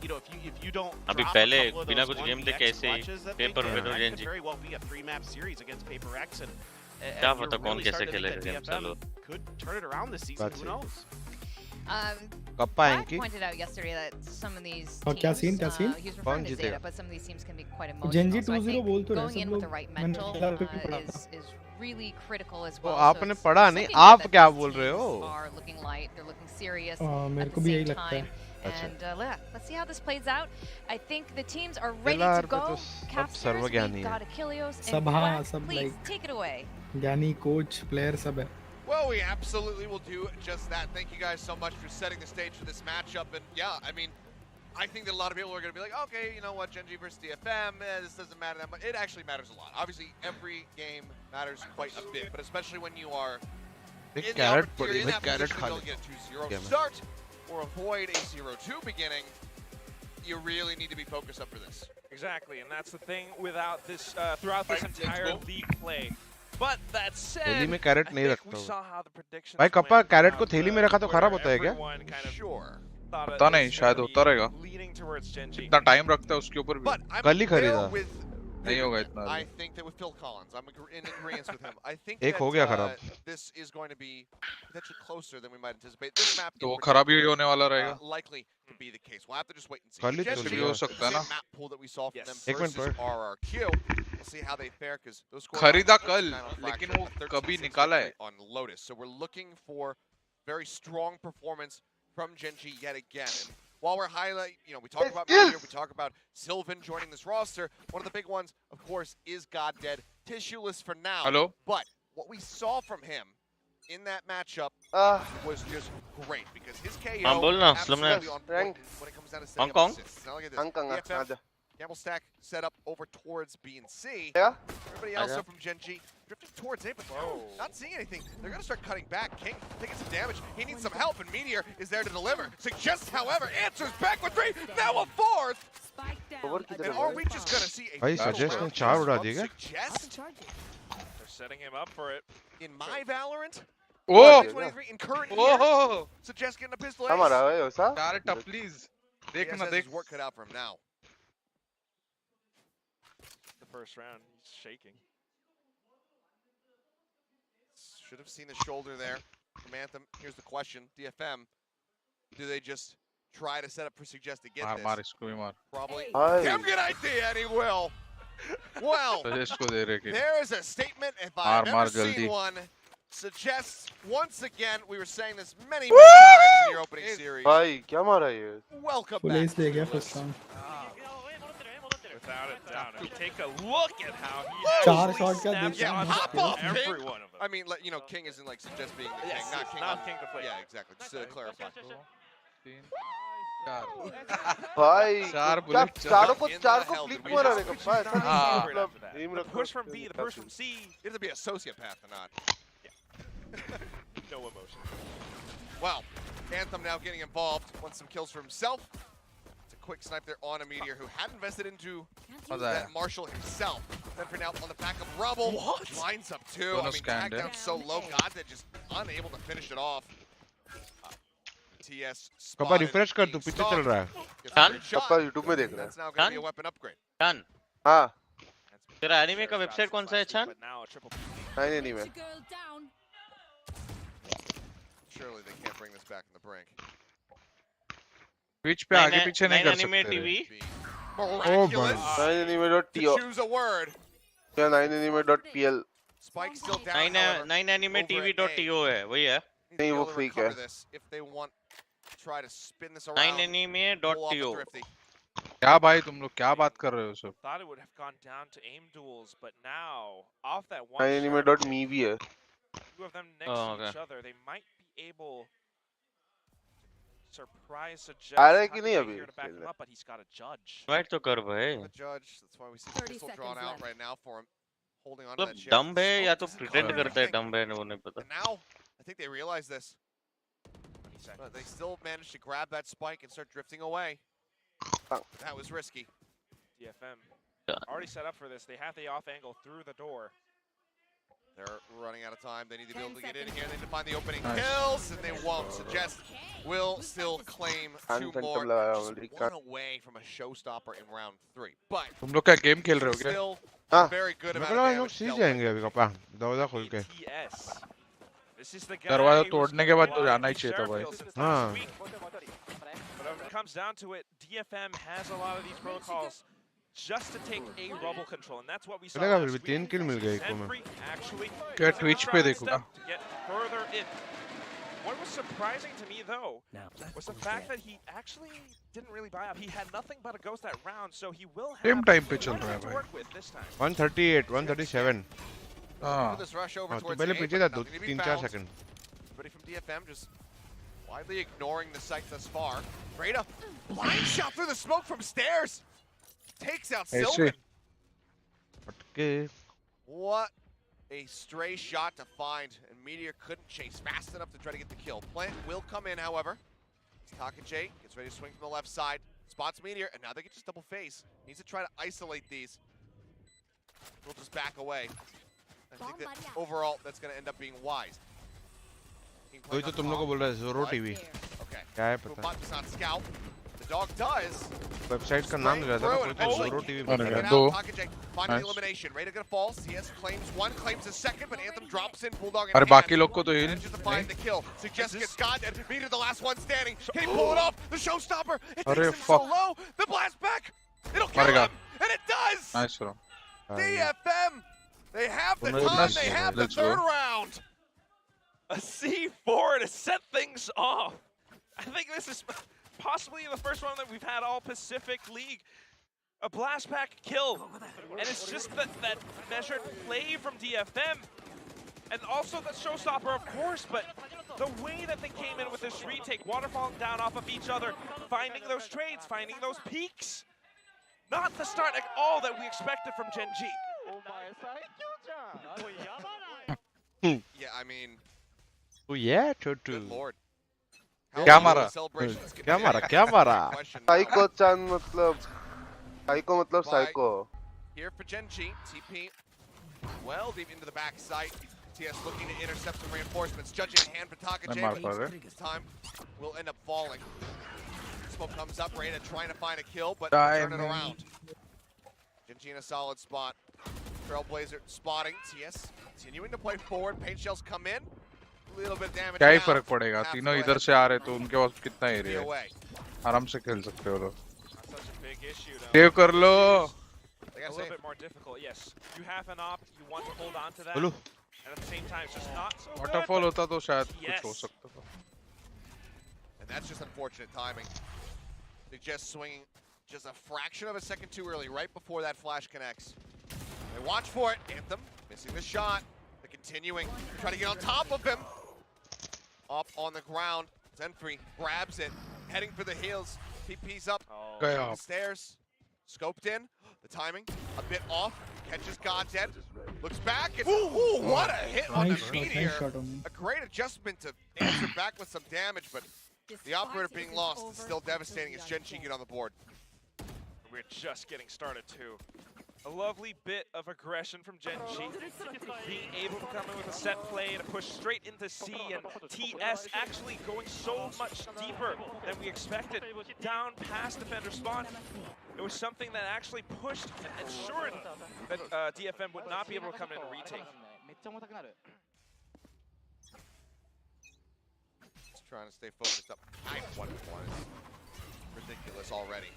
you know, if you don't अभी drop पहले a couple of बिना those कुछ game 1vx देखे ऐसे ही clutches that they paper did, में तो that GENG could very well be a 3-map series against Paper X, and क्या you're पता कौन really कैसे starting to think खेलेगा that गेम DFM चलो could turn it around this season. Who knows? कब Brad पाएंगे pointed out yesterday that some of these और क्या teams, scene, क्या scene? he was कौन referring to जीतेगा? Zeta, but some of these teams can be quite emotional. Gen Z So I 2-0 think बोल तो रहे going सब in with the लोग right मैंने mental LR पे भी पढ़ा था is really critical as तो well. आपने So पढ़ा it's नहीं looking good आप that क्या these बोल रहे teams हो are looking light, they're looking serious मेरे at को the भी यही same लगता है time. And let's see how this plays out. I think the teams are ready LR to पे go. तो सब Capsters, सर्वज्ञानी we've है got 𝐻𝐽𝐿𝐒 and सब हाँ Black. सब Please like take it away. ज्ञानी कोच प्लेयर सब है Well, we absolutely will do just that. Thank you guys so much for setting the stage for this matchup. And yeah, I mean, I think that a lot of people are going to be like, okay, you know what, GENG versus DFM, this doesn't matter that much. It actually matters a lot. Obviously, every game matters quite a bit, but especially when you are in the carrot opportunity, in that carrot position to get a 2-0 start or avoid a 0-2 beginning, you really need to be focused up for this. Exactly, and that's the thing without this throughout this entire league play. But that said, थैली में carat I नहीं think रखता we हूँ saw how the predictions भाई कपा went carat को throughout थैली में the- रखा तो खराब होता है क्या everyone kind of Sure. thought पता it नहीं was शायद gonna होता be रहेगा leaning towards GENG. इतना टाइम रखता है उसके ऊपर भी But I'm कल ही there खरीदा with नहीं होगा इतना I think that with Phil Collins, I'm in agreement with him. I think एक हो गया that खराब this is going to be potentially closer than we might anticipate. This map तो in वो खराब ही particular, होने वाला रहेगा likely to be the case. We'll have to just wait and see. कल ही तो GENG, लिया हो सकता है the ना same map pool that we saw from them एक मिनट versus पर RRQ. We'll see how they fare because those scores खरीदा are कल 39 on लेकिन Fracture, वो a 13-6 कभी निकाला है victory on Lotus. So we're looking for very strong performance from GENG yet again. And while we're highlighting, you know, we talk about Meteor, we talk about Sylvan joining this roster. One of the big ones, of course, is God Dead. Tissueless for now. Hello? But what we saw from him in that matchup was just great because his KO बोलना, absolutely on point Rank. when it comes down to Hong setting up Kong? assists. Now look at this. Hong Kong, DFM, आजा. Gamble stack set up over towards B and C. Yeah. Everybody else आजा. up from GENG drifting towards A, but not seeing anything. They're going to start cutting back. King taking some damage. He needs some help, and Meteor is there to deliver. Suggests, however, answers back with 3. Now a 4th. And are we just going to see a भाई suggest ने 4 उड़ा दिया क्या Suggest They're setting him up for it. in my Valorant? Oh! 23 in current Oh! year? Suggest getting a pistol ace? हमारा है ऐसा direct up please Yes, देखना has देख his work cut out for him now. The first round, he's shaking. Should have seen the shoulder there from Anthem. Here's the question. DFM, do they just try to set up for Suggest to get मार this? मार इसको भी मार Probably. Hey. Damn good idea, and he will. Well, suggest को दे रहे कि there is a statement, if मार I've मार ever seen जल्दी one. Suggests, once again, we were saying this many times in your opening series. भाई क्या मारा ये Welcome फुल back. एस ले गया first round Without a doubt. I mean, take a look at how he चार actually shot का snaps देखा on Hop off, every King. one of them. I mean, you know, King isn't like Suggest being the Yes, king, not King. not King the player. Yeah, exactly. Just to clarify. भाई चार क्या bullet चारों को In चार the को hell flick did we मारा just- रे kappa ऐसा नहीं हाँ। मतलब एम The रखो push from B, the push from C. You have to be a sociopath or not. No emotion. Well, Anthem now getting involved. Wants some kills for himself. It's a quick snipe there on a Meteor who had invested into मजा that आया Marshall himself. Then for now on the back of Rubble. What? Lines up two. दोनों I mean, scanned tag है down so low. God, that just unable to finish it off. TS कपा spotted refresh कर तू being पीछे चल stalked. रहा है Gets a Done? good shot. Kappa YouTube में देख रहा है That's now going to be a weapon upgrade. छान हाँ तेरा एनिमे का वेबसाइट कौन सा है छान But now a triple. नहीं नहीं मैं Surely they can't bring this back in the brink. बीच पे आगे पीछे नहीं कर एनिमे सकते TV Be miraculous. Nine anime dot T To choose a word. क्या nine anime dot P L Spike still down. 9anime.tv.to है वही है नहीं वो fake है. If they want to try to spin this around. 9anime.to क्या भाई तुम लोग क्या बात कर रहे हो सब? Thought it would have gone down to aim duels, but now off that one. 9anime.me भी है. Two of them next to each other, they might be able to surprise Suggest. आ रहा है कि नहीं अभी? Here to back him up, but he's got a judge. Right तो कर भाई. The judge. That's why we see the pistol drawn out right now for him, holding on to that shit. dumb है या तो pretend करता है dumb है वो नहीं पता. And now I think they realize this. But they still managed to grab that spike and start drifting away. That was risky. DFM already set up for this. They have the off angle through the door. They're running out of time. They need to be able to get in here. They need to find the opening kills, and they won't. Suggest will still claim 2 more. Just 1 away from a showstopper in round 3. But तुम लोग क्या game खेल रहे हो क्या? still very good about it. लोग सीख जाएंगे अभी कपा. दरवाजा खोल के. दरवाजा तोड़ने के बाद तो जाना ही चाहिए था भाई. हाँ. But when it comes down to it, DFM has a lot of these protocols just to take a rubble control, and that's what we saw. लगा फिर 3 किल मिल गए को में. क्या ट्विच पे देखूंगा. Get further in. What was surprising to me though was the fact that he actually didn't really buy up. He had nothing but a ghost that round, so he will have same time पे चल रहा है भाई. 138, 137. हाँ. This rush over towards पहले पीछे था 3-4 second. Everybody from DFM just widely ignoring the site thus far. Breda, blind shot through the smoke from stairs. Takes out Sylvan. What a stray shot to find, and Meteor couldn't chase fast enough to try to get the kill. Plant will come in, however. 𝘼𝐽𝐿𝐒 gets ready to swing from the left side. Spots Meteor, and now they get just double phase. Needs to try to isolate these. We'll just back away. I think that overall, that's going to end up being wise. वही तो तुम लोगों को बोल रहा है ज़ोरो TV. Okay. क्या है पता? Does not scout. The dog does. Website का नाम दिया था ना कोई तो ज़ोरो TV. 𝘼𝐽𝐿𝐒 finally elimination. Reyna gonna fall. CS claims 1, claims a 2nd, but Anthem drops in. Bulldog in अरे बाकी लोग को तो ये manages to find the kill. Suggest gets God and Meteor the last one standing. Can he pull it off? The showstopper. It takes him so low. The blast back. It'll kill him, and it does. Nice bro. DFM. They have the time. They have the 3rd round. A C4 to set things off. I think this is possibly the first one that we've had all Pacific League. A blast pack kill. And it's just that measured play from DFM. And also the showstopper, of course, but the way that they came in with this retake, waterfalling down off of each other, finding those trades, finding those peaks. Not the start at all that we expected from GENG. Yeah, I mean... Oh yeah, Chotu. Good lord. क्या मारा? क्या मारा? Psycho Chan मतलब Psycho मतलब Psycho. Here for GENG, TP well deep into the back site. TS looking to intercept some reinforcements. Judging a hand for 𝘼𝐽𝐿𝐒. This time will end up falling. Smoke comes up, Reyna trying to find a kill, but turn it around. GENG in a solid spot. Trailblazer spotting. TS continuing to play forward. Paint shells come in. Little bit of damage. क्या ही फर्क पड़ेगा? तीनों इधर से आ रहे तो उनके पास कितना एरिया है? आराम से खेल सकते हो लोग. सेव कर लो. A little bit more difficult, yes. You have an op, you want to hold on to that. And at the same time, it's just not so good. Waterfall होता तो शायद कुछ हो सकता था. And that's just unfortunate timing. They just swinging just a fraction of a second too early, right before that flash connects. They watch for it. Anthem missing the shot. They're continuing, trying to get on top of him. Up on the ground, Zenfree grabs it, heading for the heels. TP's up, the stairs, scoped in. The timing a bit off. Catches God dead. Looks back. And, ooh, what a hit on the Meteor! A great adjustment to answer back with some damage, but the operator being lost is still devastating as GENG get on the board. We're just getting started too. A lovely bit of aggression from GENG, being able to come in with a set play to push straight into C, and TS actually going so much deeper than we expected, down past defender spawn. It was something that actually pushed and ensured that DFM would not be able to come in and retake. Just trying to stay focused up. 9-1 is ridiculous already.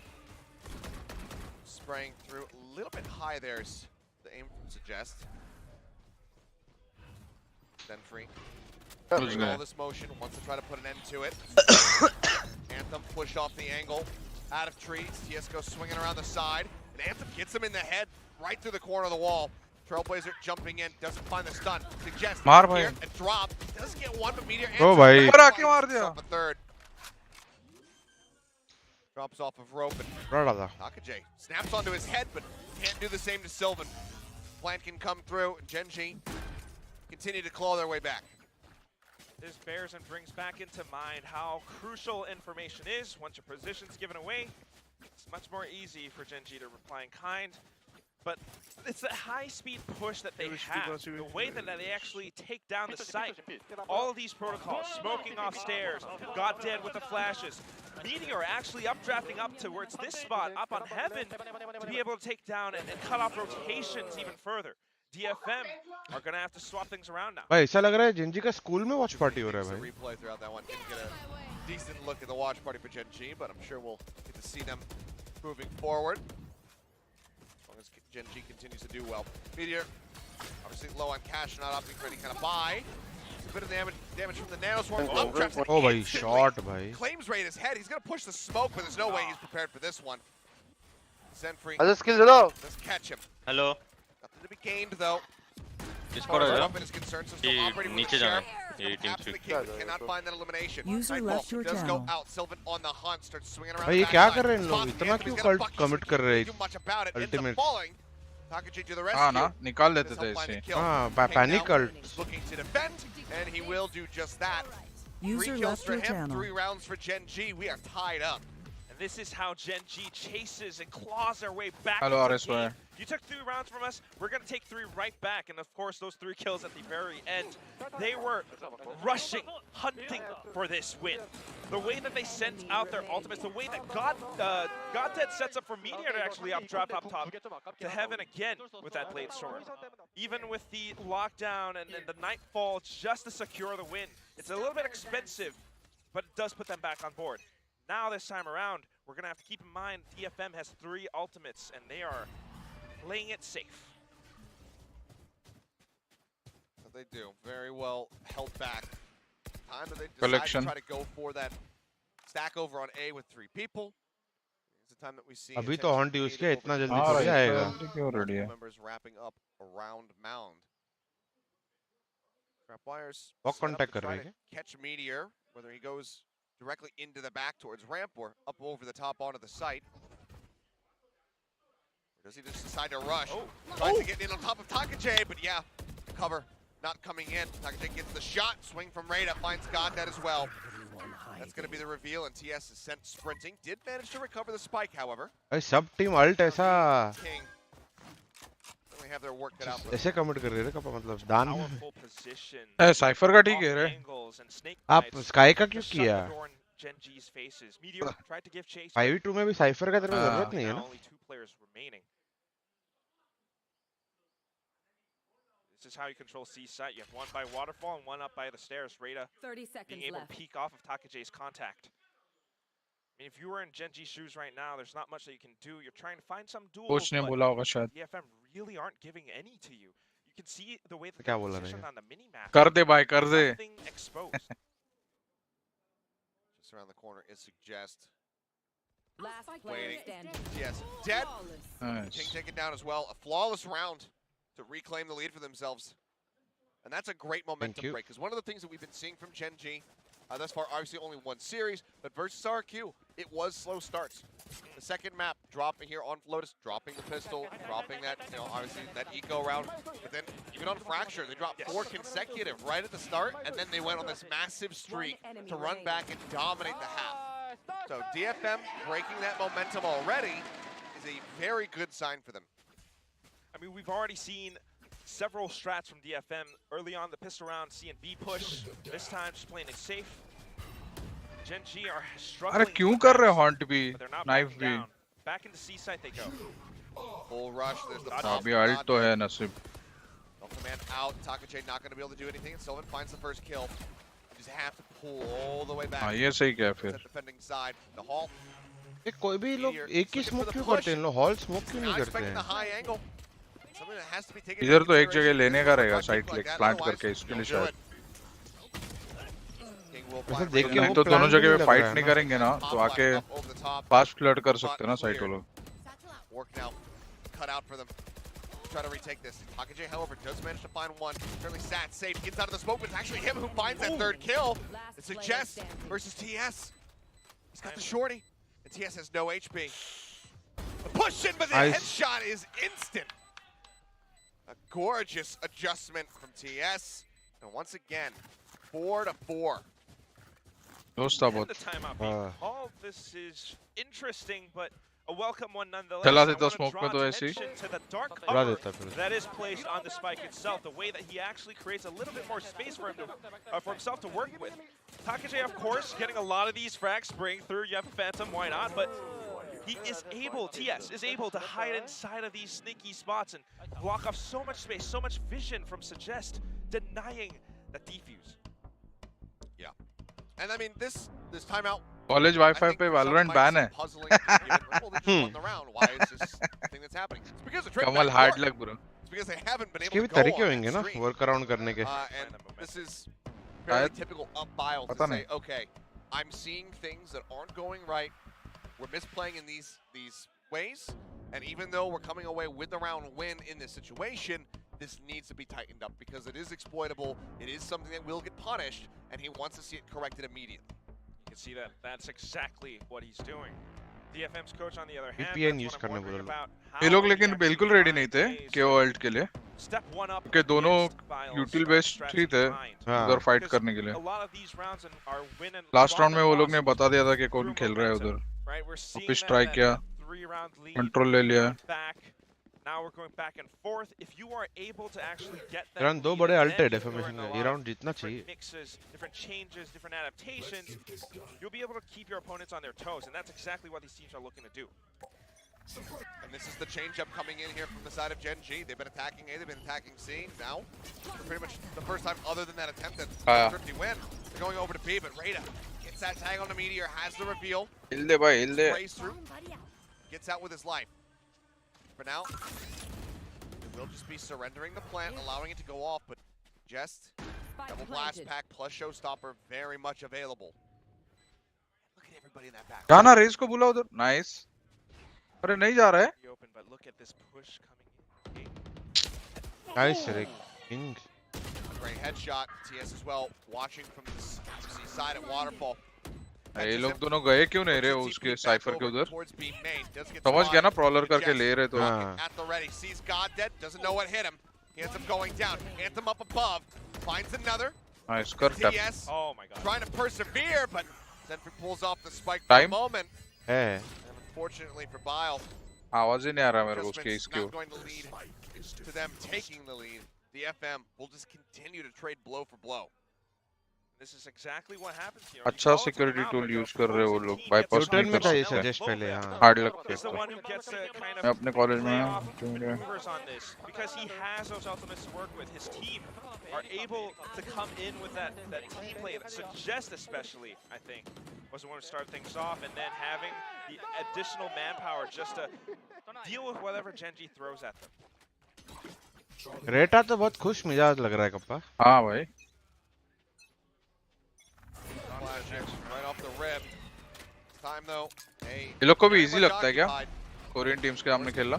Spraying through a little bit high there's the aim from Suggest. Then free. Who's All gonna? this motion wants to try to put an end to it. Anthem push off the angle. Out of trees. TS goes swinging around the side. And Anthem gets him in the head right through the corner of the wall. Trailblazer jumping in. Doesn't find the stun. Suggests मार here भाई. a drop. Doesn't get one, but Meteor Oh, भाई. ऊपर आके मार दिया. a third. Drops off of rope and 𝐻𝐈𝐍𝐊𝐒 snaps onto his head, but can't do the same to Sylvan. Plant can come through, and GENG continue to claw their way back. This bears and brings back into mind how crucial information is. Once your position's given away, it's much more easy for GENG to reply in kind. But it's the high-speed push that they have, the way that they actually take down the site. All of these protocols, smoking off stairs, got dead with the flashes. Meteor actually updrafting up towards this spot, up on Heaven, to be able to take down and cut off rotations even further. DFM are going to have to swap things around now. भाई ऐसा लग रहा है Gen Z का school में watch party हो रहा है भाई. Replay throughout that one. Didn't get a decent look at the watch party for GENG, but I'm sure we'll get to see them moving forward. As long as GENG continues to do well. Meteor, obviously low on cash, not opting for any kind of buy. A bit of damage from the nanoswarm. Oh भाई, shot भाई. Claims rate his head. He's going to push the smoke, but there's no way he's prepared for this one. Zenfree Other skills, hello. does catch him. Hello. Nothing to be gained though. Discord Is concerned, so still operating with the sheriff. Perhaps the king cannot find that elimination. User left your does channel. go out. Sylvan on the hunt, starts swinging around. भाई ये क्या कर रहे हैं इन लोग? इतना क्यों cult commit कर रहे हैं? Ultimate. 𝐻𝐈𝐍𝐊𝐒 to the rescue. हाँ ना, निकाल देते थे इसे. हाँ, panic cult. Looking to defend, and he will do just that. User 3 kills left for your him, channel. 3 rounds for GENG. We are tied up. And this is how GENG chases and claws their way back Hello, into the RSY. game. You took 3 rounds from us, we're going to take 3 right back. And of course, those 3 kills at the very end, they were rushing, hunting for this win. The way that they sent out their ultimates, the way that Goddead sets up for Meteor to actually drop up top to Heaven again with that Blade Storm. Even with the lockdown and the Nightfall just to secure the win, it's a little bit expensive, but it does put them back on board. Now this time around, we're going to have to keep in mind DFM has 3 ultimates, and they are playing it safe. What they do, very well held back. Time that they decide Collection. to try to go for that stack over on A with 3 people. It's the time that we see. अभी तो haunt use किया इतना जल्दी थोड़ी आएगा. क्यों ready है? Members wrapping up around Mound. Trap wires. Walk set up contact to कर try रहे हैं to catch Meteor, whether he goes directly into the back towards ramp or up over the top onto the site. Or does he just decide to rush? Tries to get in on top of 𝐻𝐈𝐍𝐿𝐒, but yeah, cover not coming in. 𝐻𝐈𝐍𝐿𝐒 gets the shot, swing from Rada, finds Goddead as well. That's going to be the reveal, and TS is sent sprinting. Did manage to recover the spike, however. भाई सब team alt ऐसा King certainly have their work cut out. ऐसे commit कर रहे हैं कब मतलब दान. Powerful position. साइफर का ठीक है रे. Angles and snake आप knives स्काई का to क्यों shut किया? the door in GENG's faces. Meteor tried to give chase. 5v2 में भी साइफर का तेरे को जरूरत नहीं है ना. Only 2 players remaining. This is how you control C site. You have one by waterfall and one up by the stairs. Rada 30 seconds being able left. to peek off of 𝐻𝐈𝐍𝐿𝐒's contact. I mean, if you were in GENG's shoes right now, there's not much that you can do. You're trying to find some duels, coach ने but बोला होगा शायद. DFM really aren't giving any to you. You can see the way that क्या they're बोला positioned रहेगा? on the mini-map. कर दे भाई, कर दे. Nothing exposed. Just around the corner is Suggest. Last player Waiting. standing. Yes, dead. Nice. King taken down as well. A flawless round to reclaim the lead for themselves. And that's a great momentum break, because one of the things that we've been seeing from GENG thus far, obviously only one series, but versus RQ, it was slow starts. The second map, dropping here on Lotus, dropping the pistol, dropping that, obviously that eco round. But then even on Fracture, they dropped 4 consecutive right at the start, and then they went on this massive streak to run back and dominate the half. So DFM breaking that momentum already is a very good sign for them. I mean, we've already seen several strats from DFM early on the pistol round, C and B push. This time just playing it safe. GENG are struggling. अरे क्यों कर रहे हैं haunt भी, but they're not knife backing भी. down. Back into C site they go. Full rush. There's the अभी alt तो है नसीब. Command out. 𝐻𝐈𝐍𝐿𝐒 not going to be able to do anything. And Sylvan finds the first kill. You just have to pull all the way back. हाँ ये सही क्या फिर. Defending side. The Hall. कोई भी लोग एक ही स्मोक क्यों करते हैं? लोग हॉल स्मोक क्यों नहीं Not करते expecting the हैं? high angle. Something that has to be taken इधर into तो एक जगह consideration. लेने का If रहेगा it's side like click that, plant otherwise करके इसके लिए you'll do शायद it. King will वैसे find देख के Reyna. वो तो प्लान दोनों भी जगह नहीं पे लग फाइट रहा है नहीं ना। करेंगे ना तो Top आके line up over the top. Fast flood कर Spot सकते हैं ना साइड cleared. वो लोग Work now. Cut out for them. Try to retake this. 𝐼𝐽𝐻, however, does manage to find one. Currently sat safe. Gets out of the smoke, but it's actually him who finds that third kill. It's a Jess versus TS. He's got the shorty, and TS has no HP. The push in, but the headshot is instant. A gorgeous adjustment from TS. And once again, 4-4. दोस्त बहुत The timeout being called. This is interesting, but a welcome one nonetheless. चला I देता wanna smoke draw में तो ऐसे ही attention to the dark उड़ा cover देता फिर that is placed on the spike itself. The way that he actually creates a little bit more space for him to, for himself to work with. 𝐼𝐽𝐻, of course, getting a lot of these frags spraying through. You have a Phantom, why not? But he is able, TS is able to hide inside of these sneaky spots and block off so much space, so much vision from Suggest, denying the defuse. Yeah. And I mean, this timeout. College wifi पे Valorant ban है कमल hard लग bro इसके भी तरीके होंगे ना work around करने के This is very typical of Bile to say, okay, I'm seeing things that aren't going right. We're misplaying in these ways, and even though we're coming away with the round win in this situation, this needs to be tightened up because it is exploitable. It is something that will get punished, and he wants to see it corrected immediately. You can see that that's exactly what he's doing. DFM's coach on the other hand, VPN use करने बोल रहा ये लोग लेकिन बिल्कुल ready नहीं थे KO alt के लिए कि दोनों यूटिल बेस्ड ही थे उधर फाइट करने के लिए लास्ट राउंड में वो लोग ने बता दिया था कि कौन खेल रहा है उधर वापस ट्राई किया कंट्रोल ले लिया Now we're going back and forth. If you are able to actually get that round दो बड़े अल्ट है डेफर्मेशन का ये राउंड जीतना चाहिए mixes, different changes, different adaptations, you'll be able to keep your opponents on their toes, and that's exactly what these teams are looking to do. And this is the change-up coming in here from the side of GENG. They've been attacking A, they've been attacking C. Now, for pretty much the first time other than that attempt at Thrifty win, they're going over to B, but Reyna gets that tag on the Meteor, has the reveal. Sprays through, gets out with his life. For now, it will just be surrendering the plant, allowing it to go off, but just double blast pack plus showstopper very much available. Look at everybody in that back. जाना race को बुला उधर nice अरे नहीं जा रहा है But look at this push coming in. Nice रे king Great headshot. TS as well, watching from the side at Waterfall. ये लोग दोनों गए क्यों नहीं रहे उसके साइफर के उधर समझ गया ना प्रॉलर करके ले रहे तो At the ready, sees God dead, doesn't know what hit him. He ends up going down. Anthem up above, finds another. Nice कर tap TS trying to persevere, but Zenfree pulls off the spike for Time? the moment. है And unfortunately for Bile, आवाज ही नहीं आ रहा मेरे को उसके it's इसके not going to lead to them taking the lead. The FM will just continue to trade blow for blow. This is exactly what happens here. अच्छा security tool use कर रहे हो लोग बाईपास यूटर्न नहीं में कर था ये सकते सजेस्ट पहले हां हार्ड लगता He's the है one who gets to kind मैं of अपने कॉलेज में maneuvers on this because he has those ultimates to work with. His team are able to come in with that team play that Suggest especially, I think, was the one to start things off, and then having the additional manpower just to deal with whatever GENG throws at them. रेटा तो बहुत खुश मिजाज लग रहा है kappa हाँ भाई Right off the rib. Time though. ये लोग को भी इजी लगता है क्या कोरियन टीम्स के सामने खेलना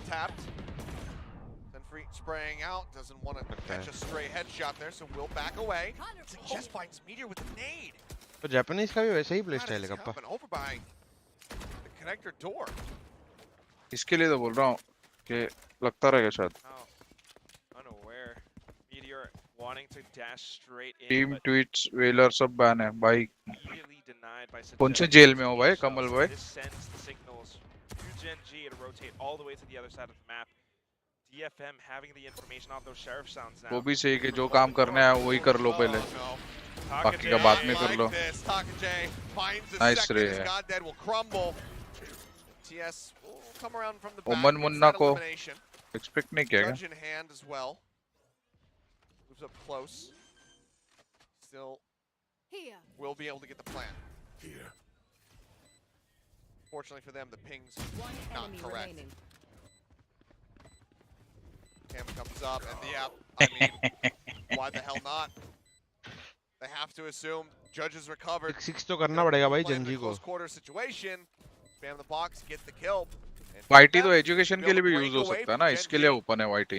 Zenfree spraying out, doesn't want to catch a stray headshot there, so will back away. Just finds Meteor with a nade. तो जापानीज का भी वैसे ही प्ले स्टाइल है kappa Over by the connector door. इसके लिए तो बोल रहा हूँ कि लगता रहेगा शायद Unaware. Meteor wanting to dash straight in. Team but tweets वेलर सब बैन है भाई immediately denied by कौन से Suggest. जेल में हो भाई कमल भाई This sends the signals to GENG to rotate all the way to the other side of the map. DFM having the information off those sheriff sounds now. वो भी सही कि जो काम करना है वही कर लो पहले बाकी का बाद में कर लो नाइस रे है Goddead will crumble. TS will come around from the back. ओमन मुन्ना को Elimination. एक्सपेक्ट नहीं किया क्या Judge in hand as well. Moves up close. Still will be able to get the plan. Fortunately for them, the ping's not correct. Cam comes up, and yeah, I mean, why the hell not? They have to assume judges recovered. 6 तो करना पड़ेगा भाई Gen Z को. Close quarter situation. Spam the box, get the kill. YT तो education के लिए भी use हो सकता है ना, इसके लिए ओपन है YT.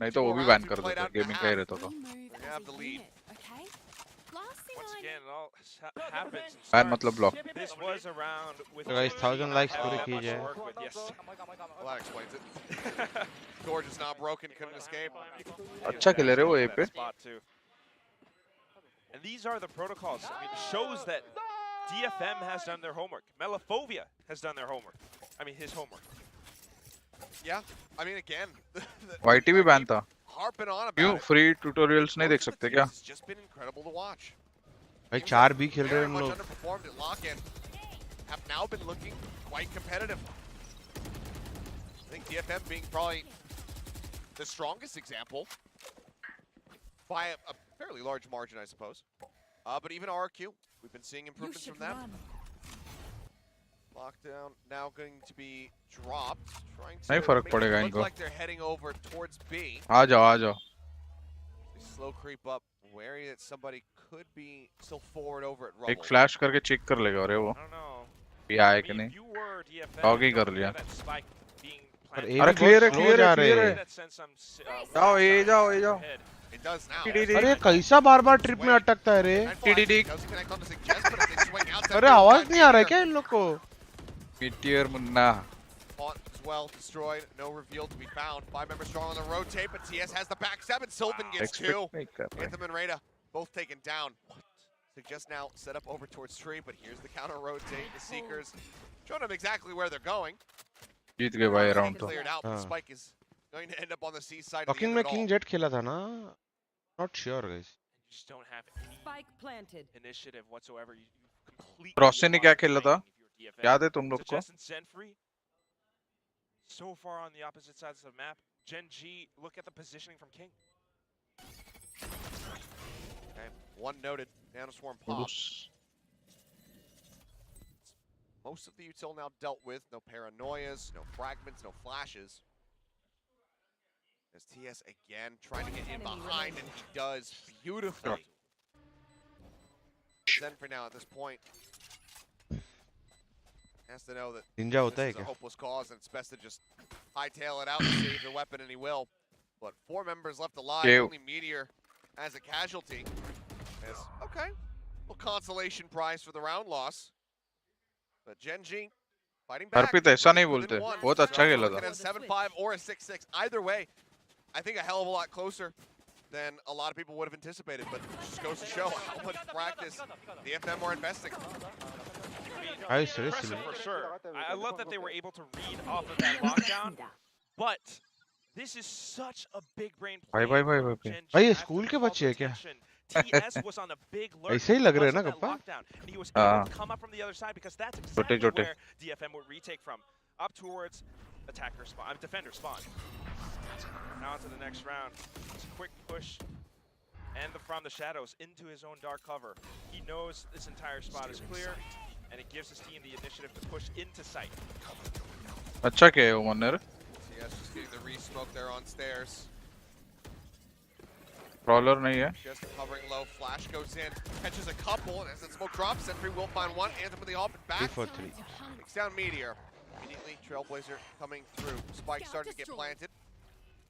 नहीं तो वो भी बैन कर देते, गेमिंग का ही रहता था. बैन मतलब ब्लॉक. तो गाइस 1000 लाइक्स पूरे कीजिए. Well, that explains it. Gorge is not broken, couldn't escape. अच्छा खेल रहे हो ये पे. And these are the protocols. I mean, it shows that DFM has done their homework. Melifovia has done their homework. I mean, his homework. Yeah, I mean, again, YT भी ban था. harping on about क्यों it. Free tutorials नहीं देख सकते क्या? It's just been incredible to watch. भाई 4 भी खेल रहे हैं Very हम much लोग. underperformed at lock-in. Have now been looking quite competitive. I think DFM being probably the strongest example by a fairly large margin, I suppose. But even RQ, we've been seeing improvements from them. Lockdown now going to be dropped. Trying to नहीं फर्क पड़ेगा look इनको. like they're heading over towards B. आ जाओ. They slow creep up, wary that somebody could be still forward over at Rubble. एक flash करके check कर लेगा अरे वो. ये आए कि नहीं? डॉगी कर लिया. अरे क्लियर है. जाओ. It does now. अरे कैसा बार-बार ट्रिप में अटकता है रे. टीडीडी. अरे आवाज नहीं आ रहा है क्या इन लोग को? Meteor Munna. Fought as well, destroyed, no reveal to be found. 5 members strong on the rotate, but TS has the back 7. Sylvan gets 2. Anthem and Rada both taken down. Suggest now set up over towards Tree, but here's the counter rotate. The Seekers showing them exactly where they're going. जीत गए भाई round तो. Cleared out, but Spike is going to end up on the C side. Talking में king jet खेला था ना? Not sure guys. Just don't have any initiative whatsoever. You completely cross ने क्या खेला था? याद है तुम लोग को? So far on the opposite sides of the map, GENG, look at the positioning from King. Okay, one noted, Nanoswarm pop. Most of the util now dealt with, no paranoias, no fragments, no flashes. As TS again trying to get in behind, and he does beautifully. Zen for now at this point has to know that this is a hopeless cause, and it's best to just hightail it out and save the weapon, and he will. But 4 members left alive, only Meteor as a casualty. As, okay, little consolation prize for the round loss. But GENG fighting back. अर्पित ऐसा नहीं बोलते. बहुत अच्छा खेला था. 7-5 or a 6-6. Either way, I think a hell of a lot closer than a lot of people would have anticipated, but it just goes to show how much practice the DFM are investing. Impressive for sure. I love that they were able to read off of that lockdown, but this is such a big brain play. भाई ये school के बच्चे हैं क्या? TS was on a big lurk. ऐसे ही लग रहे हैं ना kappa? And he was able to come up from the other side because that's exactly छोटे. where DFM would retake from. Up towards attacker spawn, defender spawn. Now into the next round. It's a quick push. And from the shadows into his own dark cover. He knows this entire spot is clear, and it gives his team the initiative to push into sight. अच्छा क्या है ओमनर? TS just getting the re-smoke there on stairs. Crawler नहीं है. Just covering low, flash goes in, catches a couple, and as the smoke drops, Sentry will find one. Anthem with the off and back. 3-4-3. Takes down Meteor. Immediately, Trailblazer coming through. Spike starting to get planted.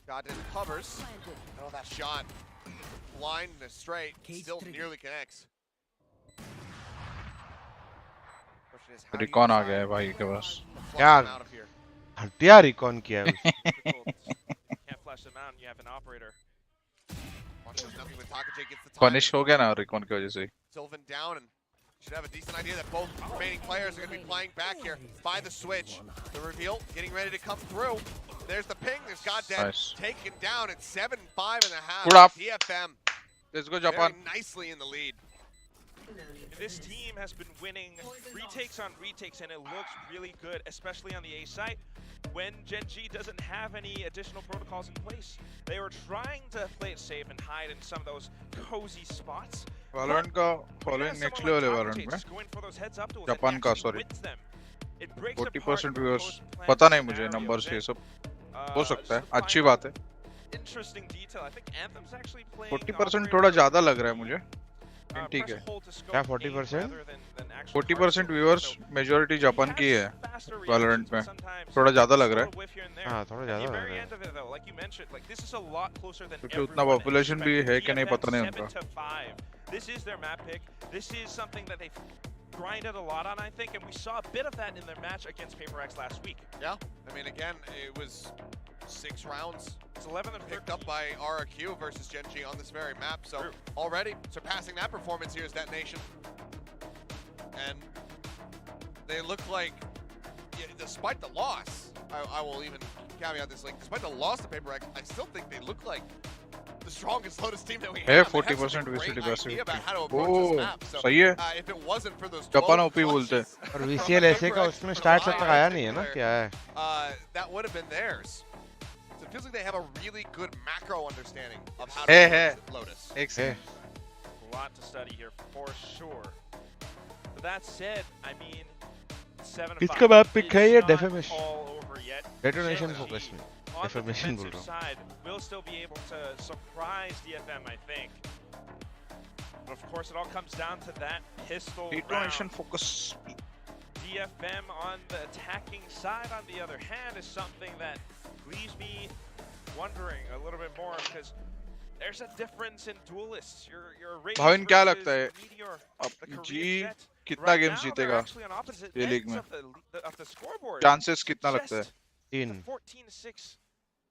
Godin covers. Oh, that shot. Blind and straight. Still nearly connects. Recon आ गया है भाई के पास. क्या Hatia recon किया है. Can't flash them out, and you have an operator. Punish हो गया ना रिकॉन की वजह से. Sylvan down and should have a decent idea that both remaining players are going to be playing back here by the switch. The reveal getting ready to come through. There's the ping. There's Goddamn taken down at 7-5.5. Good up. DFM. Let's go Japan. Very nicely in the lead. This team has been winning retakes on retakes, and it looks really good, especially on the A site, when GENG doesn't have any additional protocols in place. They were trying to play it safe and hide in some of those cozy spots. Valorant का following next level है Valorant में. Japan का sorry. 40% viewers. पता नहीं मुझे numbers ये सब हो सकता है. अच्छी बात है. interesting detail. I think Anthem's actually playing 40% थोड़ा ज़्यादा लग रहा है मुझे। ठीक है। क्या 40%? 40% व्यूअर्स मेजॉरिटी जापान की है वैलोरेंट में। थोड़ा ज़्यादा लग रहा है। हाँ, थोड़ा ज़्यादा लग रहा है। क्योंकि उतना पॉपुलेशन भी है कि नहीं पता नहीं उनका। This is their map pick. This is something that they've grinded a lot on, I think, and we saw a bit of that in their match against PaperX last week. Yeah, I mean, again, it was 6 rounds. It's 11 and picked up by RRQ versus GENG on this very map. So already surpassing that performance here is That Nation. And they look like, despite the loss, I will even caveat this, like, despite the loss to PaperX, I still think they look like the strongest Lotus team that we have. 40% VCT idea about how to O approach this map. So, सही है। if it wasn't for those Japan OP बोलते हैं। और VCL ऐसे का उसमें start तक आया नहीं है ना, क्या है? That would have been theirs. So it feels like they have a really good macro understanding of how to approach Lotus. Excellent. A lot to study here for sure. But that said, I mean, 7-5 इसका map pick है ये is defamation. not all over yet. Detonation GENG focus में। on the Defamation बोल defensive रहा हूँ। side will still be able to surprise DFM, I think. But of course, it all comes down to that pistol Detonation round. focus. DFM on the attacking side, on the other hand, is something that leaves me wondering a little bit more because there's a difference in duelists. You're Rage Bhavin क्या versus लगता है Meteor, अब the Korean ji Jet. कितना Right games now, they're जीतेगा actually on opposite ये league ends में? of the scoreboard. Chances कितना लगता है? 3 14-6,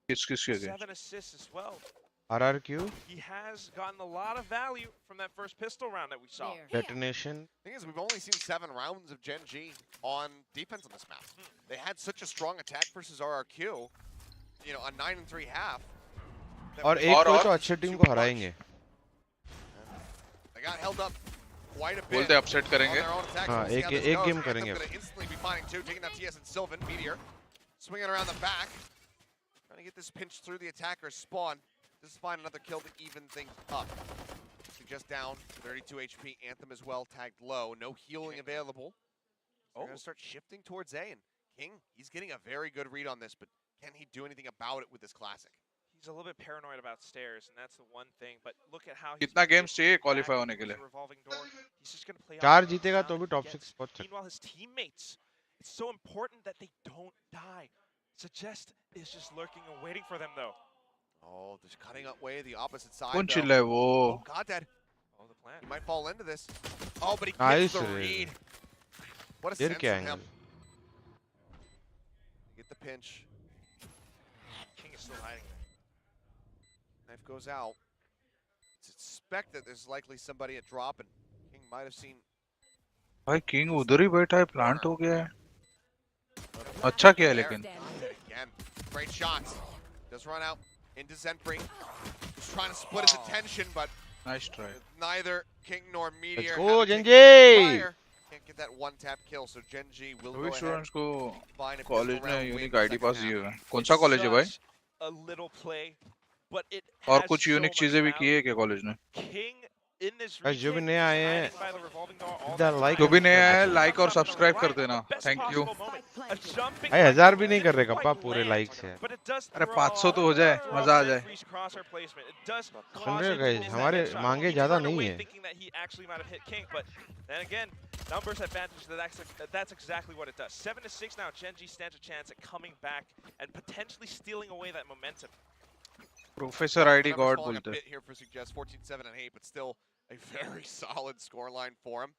किसके against? 7 assists as well. RRQ He has gotten a lot of value from that first pistol round that we saw. Detonation The thing is, we've only seen 7 rounds of GENG on defense on this map. They had such a strong attack versus RRQ, you know, a 9-3 half. और एक को तो अच्छे team को हराएंगे। They got held up quite a bit. बोलते upset करेंगे। हाँ, एक गेम करेंगे। Instantly be finding 2, taking out TS and Sylvan. Meteor swinging around the back, trying to get this pinch through the attacker's spawn. Just find another kill to even things up. Just down, 32 HP. Anthem as well, tagged low. No healing available. So they're going to start shifting towards A. And King, he's getting a very good read on this, but can he do anything about it with this classic? He's a little bit paranoid about stairs, and that's the one thing. But look at how कितना games चाहिए qualify होने के लिए? revolving door. He's just going to play 4 जीतेगा तो भी top 6 पहुंच सकता है। Meanwhile, his teammates, it's so important that they don't die. Suggest is just lurking and waiting for them, though. Oh, just cutting away the opposite side. कौन चिल्ला है वो? Oh, God, Dad. Oh, the plan. He might fall into this. Oh, but he Nice. gets the read. What a sense of him. Get the pinch. King is still hiding there. Knife goes out. It's expected there's likely somebody at drop, and King might have seen. भाई king उधर ही बैठा है, plant हो गया है। अच्छा किया लेकिन। Again, great shots. Does run out into Zenfree. He's trying to split his attention, but Nice try. neither King nor Meteor. Let's go, have taken GENG! fire. Can't get that one-tap kill, so GENG will go सभी ahead. Students को Find a college pistol ने round unique win ID पास second दिए half. हुए हैं। कौन सा college है भाई? Such a little play, but it और has कुछ so यूनिक much चीजें भी की value. है क्या कॉलेज ने? King in this गाइस जो भी retake नए is आए हैं hiding by the revolving door all इधर the लाइक time. जो भी नया है लाइक और सब्सक्राइब कर देना। Thank you. A jumping भाई 1000 भी नहीं didn't कर रहे quite कप्पा पूरे land, लाइक से। but it does अरे throw 500 तो हो off जाए, मजा आ जाए। Zenfree's crosshair placement. It does soon cause रहे हो him to guys, lose that हमारे headshot. मांगे He ज्यादा turned नहीं away है। thinking that he actually might have hit King, but then again, numbers advantage. That's exactly what it does. 7-6 now. GENG stands a chance at coming back and potentially stealing away that momentum. Professor ID Numbers God falling a बोलते हैं। bit here for Suggest, 14-7 and 8, but still a very solid scoreline for him.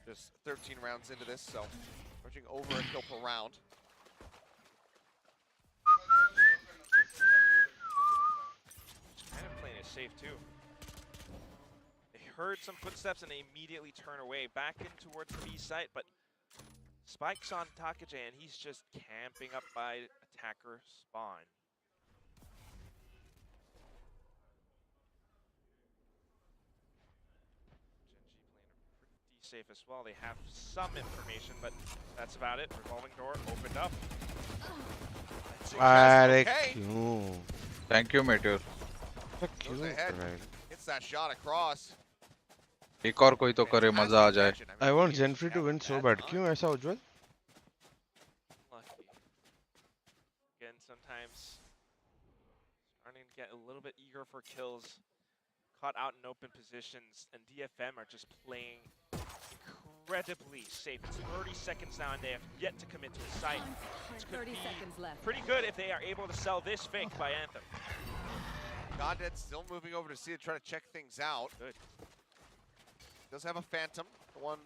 Just 13 rounds into this, so approaching over a kill per round. Kind of playing it safe too. They heard some footsteps and they immediately turn away back in towards the B site, but Spike's on 𝐼𝐽𝐿𝐿 and he's just camping up by attacker spawn. Safe as well. They have some information, but that's about it. Revolving door opened up. अरे क्यों? Thank you meteor. Goes ahead, hits that shot across. एक और कोई तो करे, मजा आ जाए। I want Zenfree to win so bad. क्यों ऐसा उज्जवल? Lucky. Again, sometimes get a little bit eager for kills, caught out in open positions, and DFM are just playing incredibly safe. It's 30 seconds now, and they have yet to commit to a site. This could be pretty good if they are able to sell this fake by Anthem. Goddead still moving over to see it, try to check things out. Good. Does have a Phantom, one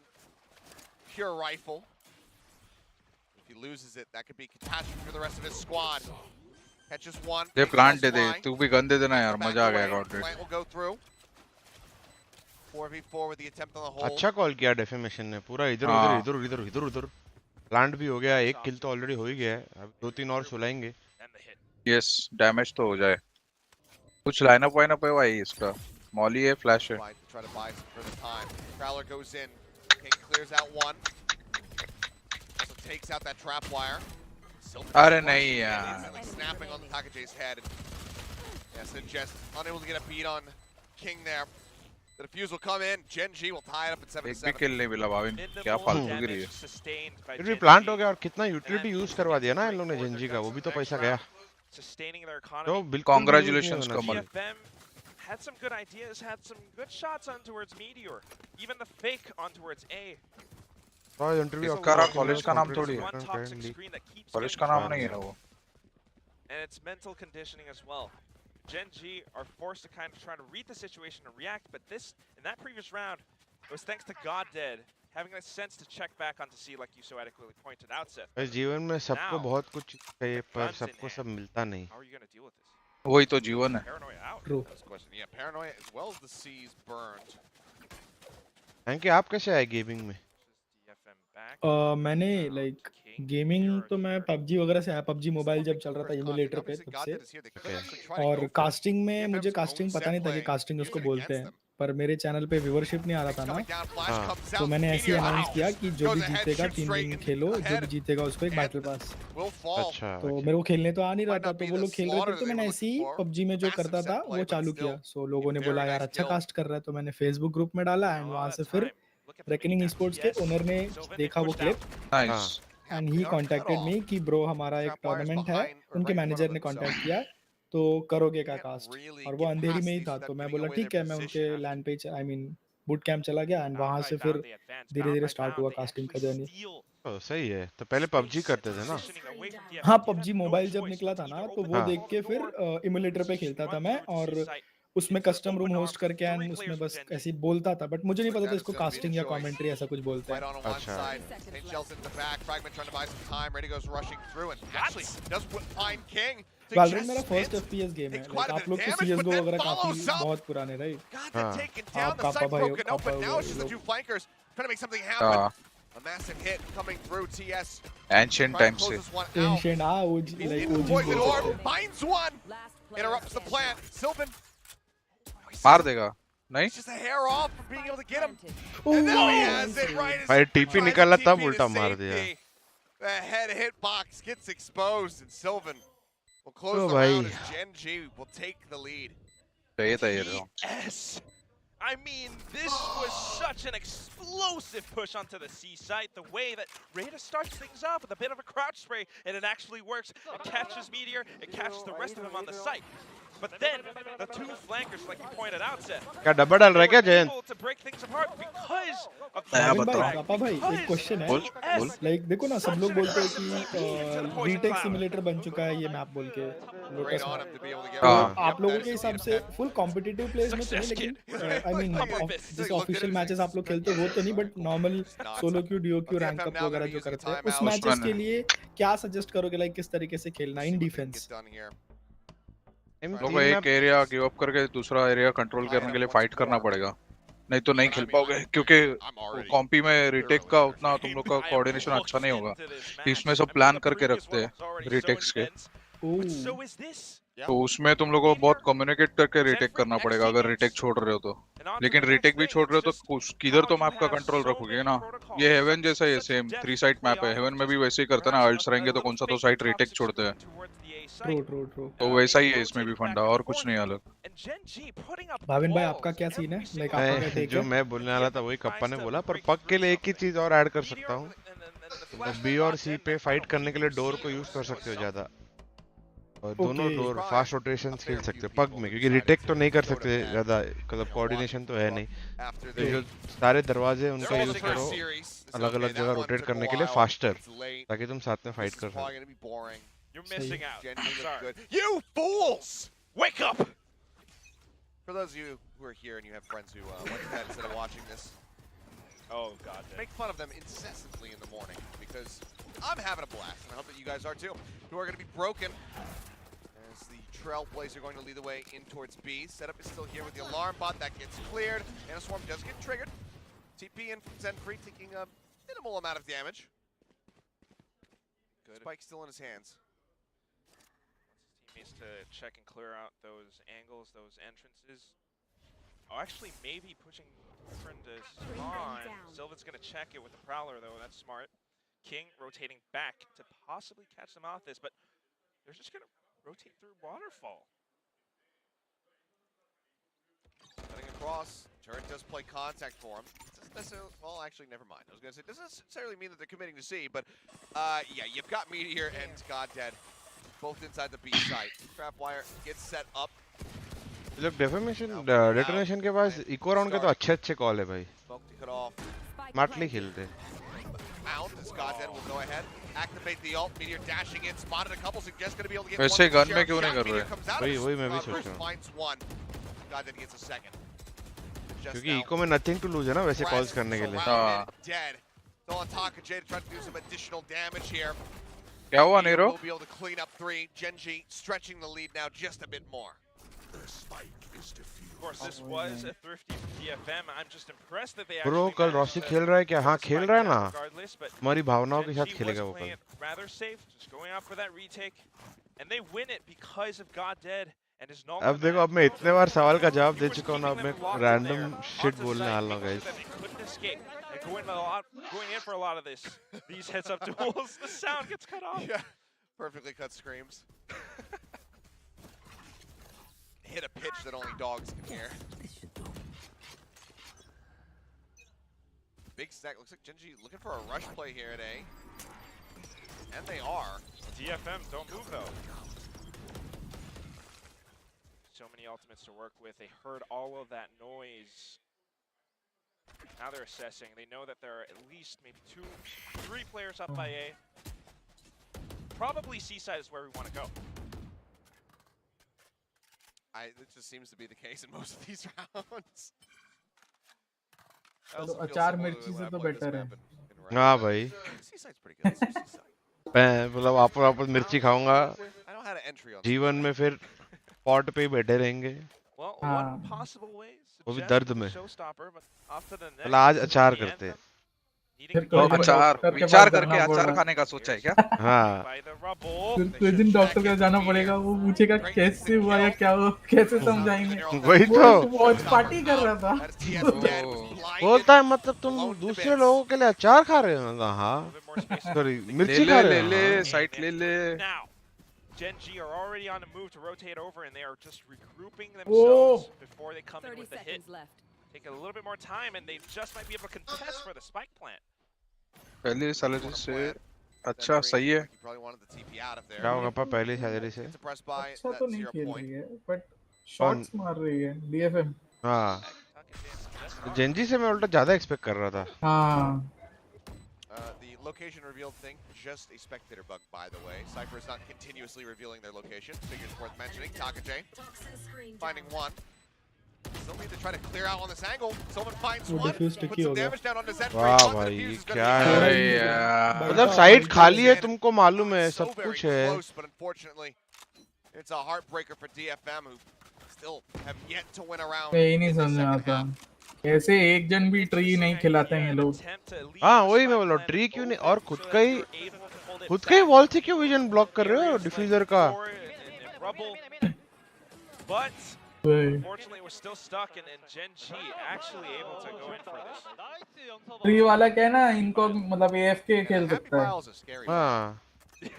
pure rifle. If he loses it, that could be catastrophe for the rest of his squad. Catches one. They plant दे दे, तू भी gun दे देना यार, मजा आ गया गॉडरेड. Plant will go through. 4v4 with the attempt on the hole. अच्छा call किया defamation ने, पूरा इधर उधर प्लांट भी हो गया, एक किल तो ऑलरेडी हो ही गया है, अब 2-3 और सुलाएंगे. यस, डैमेज तो हो जाए. कुछ लाइनअप वाइनअप है भाई इसका. मॉली है, फ्लैश है. Try to buy some for the time. Prowler goes in. King clears out one. Also takes out that trap wire. अरे नहीं यार. Snapping on the Takajay's head. Yes, and just unable to get a beat on King there. The defuse will come in. GENG will tie it up at 7-7. एक भी किल नहीं मिला भाविन. क्या फालतू गिरी है. फिर भी प्लांट हो गया और कितना यूटिलिटी यूज करवा दिया ना इन लोगों ने GENG का, वो भी तो पैसा गया. तो बिल्कुल congratulations Kamal. Had some good ideas, had some good shots on towards Meteor, even the fake on towards A. इसका कॉलेज का नाम थोड़ी है. कॉलेज का नाम नहीं है वो. And it's mental conditioning as well. GENG are forced to kind of try to read the situation and react, but in that previous round, it was thanks to Goddead having a sense to check back onto C, like you so adequately pointed out, Seth. जीवन में सबको बहुत कुछ चाहिए, पर सबको सब मिलता नहीं. How are you going to deal with this? वही तो जीवन है. True. Yeah, paranoia as well as the C's burned. Thank you. आप कैसे आए गेमिंग में? मैंने लाइक गेमिंग तो मैं PUBG वगैरह से आया. PUBG मोबाइल जब चल रहा था इमुलेटर पे तब से. और कास्टिंग में मुझे कास्टिंग पता नहीं था कि कास्टिंग उसको बोलते हैं, पर मेरे चैनल पे व्यूअरशिप नहीं आ रहा था ना, तो मैंने ऐसे ही अनाउंस किया कि जो भी जीतेगा 3 दिन खेलो, जो भी जीतेगा उसको एक बैटल पास. तो मेरे को खेलने तो आ नहीं रहा था, तो वो लोग खेल रहे थे, तो मैंने ऐसे ही PUBG में जो करता था वो चालू किया. सो लोगों ने बोला यार अच्छा कास्ट कर रहा है, तो मैंने फेसबुक ग्रुप में डाला एंड वहाँ से फिर रेकनिंग स्पोर्ट्स के ओनर ने देखा वो clip and he contacted me कि ब्रो हमारा एक टूर्नामेंट है. उनके मैनेजर ने कॉन्टेक्ट किया, तो करोगे क्या कास्ट, और वो अंधेरी में ही था, तो मैं बोला ठीक है. मैं उनके लैंड पे आई मीन बूट कैंप चला गया एंड वहाँ से फिर धीरे धीरे स्टार्ट हुआ कास्टिंग का जर्नी. सही है. तो पहले PUBG करते थे ना? हाँ, PUBG मोबाइल जब निकला था ना, तो वो देख के फिर इमुलेटर पे खेलता था मैं, और उसमें कस्टम रूम होस्ट करके एंड उसमें बस ऐसे ही बोलता था, बट मुझे नहीं पता था इसको कास्टिंग या कमेंट्री ऐसा कुछ बोलते हैं. अच्छा. Valorant मेरा फर्स्ट FPS गेम है. लाइक आप लोग तो CS:GO वगैरह काफी बहुत पुराने, राइट? आप कापा भाई A massive hit coming through TS. Ancient times से. Ancient OG like OG. Finds one. Interrupts the plant. Sylvan. मार देगा. नहीं? Just a hair off from being able to get him. And now he has it right. भाई TP निकाला तब उल्टा मार दिया. The head hitbox gets exposed and Sylvan will close the round as GENG will take the lead. Yes. I mean, this was such an explosive push onto the C site. The way that Rada starts things off with a bit of a crouch spray, and it actually works. It catches Meteor, it catches the rest of them on the site. But then, the two flankers, like you pointed out, Seth, क्या डब्बा डाल रहा है क्या Jayant? able to break things apart because of पापा भाई एक question है. लाइक देखो ना, सब लोग बोलते हैं कि रीटेक सिमुलेटर बन चुका है ये मैप बोल के लोटस में. आप लोगों के हिसाब से फुल कॉम्पिटिटिव प्लेयर्स में तो नहीं, लेकिन आई मीन जैसे ऑफिशियल मैचेस आप लोग खेलते हो वो तो नहीं, but normal solo queue, duo queue, rank up वगैरह जो करते हैं, उस मैचेस के लिए क्या सजेस्ट करोगे? लाइक किस तरीके से खेलना इन डिफेंस? लोग एक एरिया गिव अप करके दूसरा एरिया कंट्रोल करने के लिए फाइट करना पड़ेगा, नहीं तो नहीं खेल पाओगे, क्योंकि कॉम्पी में रीटेक का उतना तुम लोग का कोऑर्डिनेशन अच्छा नहीं होगा. इसमें सब प्लान करके रखते हैं रीटेक्स के, तो उसमें तुम लोगों को बहुत कम्युनिकेट करके रीटेक करना पड़ेगा अगर रीटेक छोड़ रहे हो तो. लेकिन रीटेक भी छोड़ रहे हो तो किधर तो मैप का कंट्रोल रखोगे ना. ये हेवन जैसा ही सेम 3 साइड मैप है. हेवन में भी वैसे ही करते हैं ना, अल्ट्स रहेंगे तो कौन सा तो साइड रीटेक छोड़ते हैं. तो वैसा ही है इसमें भी फंडा, और कुछ नहीं अलग. भाविन भाई आपका क्या सीन है? लाइक आपका क्या टेक है? जो मैं बोलने वाला था वही कप्पा ने बोला, पर पक के लिए एक ही चीज और ऐड कर सकता हूँ. तो B और C पे फाइट करने के लिए डोर को यूज कर सकते हो ज्यादा. और दोनों डोर फास्ट रोटेशन खेल सकते हो पग में, क्योंकि रिटेक तो नहीं कर सकते ज्यादा, मतलब कोऑर्डिनेशन तो है नहीं, तो जो सारे दरवाजे उनका यूज करो अलग अलग जगह रोटेट करने के लिए फास्टर, ताकि तुम साथ में फाइट कर सको। You're missing out. Sorry. You fools! Wake up! For those of you who are here and you have friends who went to bed instead of watching this, oh god, make fun of them incessantly in the morning, because I'm having a blast, and I hope that you guys are too, who are going to be broken as the Trailblazer going to lead the way in towards B. Setup is still here with the alarm bot. That gets cleared, and a swarm does get triggered. TP in from Zenfree, taking a minimal amount of damage. Good. Spike still in his hands. Teammates to check and clear out those angles, those entrances. Oh, actually, maybe pushing Friend to spawn. Sylvan's going to check it with the Prowler, though. That's smart. King rotating back to possibly catch them off this, but they're just going to rotate through Waterfall. Cutting across. Turret does play contact for him. Doesn't necessarily, well, actually, never mind. I was going to say, it doesn't necessarily mean that they're committing to C, but yeah, you've got Meteor and Goddead both inside the B site. Trapwire gets set up. लोग डेफर्मेशन के पास eco round के तो अच्छे call है भाई, smartly खेलते। वैसे gun में क्यों नहीं कर रहे? वही मैं भी सोच रहा हूँ, क्योंकि इको में नथिंग टू लूज है ना वैसे कॉल्स करने के लिए। क्या हुआ Nero? Of course, this was a thrifty from DFM. I'm just impressed that they bro actually कल रॉसी खेल रहा है क्या? हाँ खेल रहा है ना, but हमारी भावनाओं के साथ खेलेगा वो playing कल। it rather safe, just going out for that retake, and they win it because of Goddead and his knowledge. अब देखो, अब मैं इतने बार सवाल का जवाब दे चुका हूँ ना, अब मैं रैंडम शिट बोलने वाला हूँ guys. Couldn't escape. And going in for a lot of these heads-up duels, the sound gets cut off. Yeah, perfectly cut screams. Hit a pitch that only dogs can hear. Big stack. Looks like GENG looking for a rush play here at A. And they are. DFM don't move though. So many ultimates to work with. They heard all of that noise. Now they're assessing. They know that there are at least maybe 2-3 players up by A. Probably C-side is where we want to go. It just seems to be the case in most of these rounds. तो अचार मिर्ची से तो better है। हाँ भाई, मैं मतलब वापस मिर्ची खाऊंगा जीवन में, फिर पॉट पे ही बैठे रहेंगे, वो भी दर्द में। मतलब आज अचार करते हैं, अचार विचार करके अचार खाने का सोचा है क्या? हाँ, फिर दिन डॉक्टर के जाना पड़ेगा, वो पूछेगा कैसे हुआ या क्या हुआ, कैसे समझाएंगे। वही तो वॉच पार्टी कर रहा था। बोलता है मतलब तुम दूसरे लोगों के लिए अचार खा रहे हो ना? हाँ सॉरी, मिर्ची खा रहे हो। ले साइट ले ले। GENG are already on the move to rotate over, and they are just regrouping themselves before they come in with the hit. Take a little bit more time, and they just might be able to contest for the spike plant. पहले salary से अच्छा सही है। क्या होगा पापा पहली salary से? अच्छा तो नहीं खेल रही है, बट शॉट्स मार रही है DFM। हाँ, जेंजी से मैं उल्टा ज्यादा एक्सपेक्ट कर रहा था। हाँ। The location revealed thing, just a spectator bug, by the way. Cypher is not continuously revealing their location. Figures worth mentioning. TakaJ finding one. Still need to try to clear out on this angle. Someone finds one. Puts some damage down on the Zenfree. वाह भाई क्या है मतलब side खाली है, तुमको मालूम है, सब कुछ है। But unfortunately, it's a heartbreaker for DFM, who still have yet to win a round. मैं नहीं समझ आता ऐसे एक जन भी ट्री नहीं खिलाते हैं लोग। हाँ वही मैं बोल रहा हूँ, ट्री क्यों नहीं, और खुद का ही वॉल से क्यों विजन ब्लॉक कर रहे हो डिफ्यूजर का? But unfortunately, we're still stuck, and GENG actually able to go in for this. Tree वाला क्या है ना, इनको मतलब AFK खेल सकता है। हाँ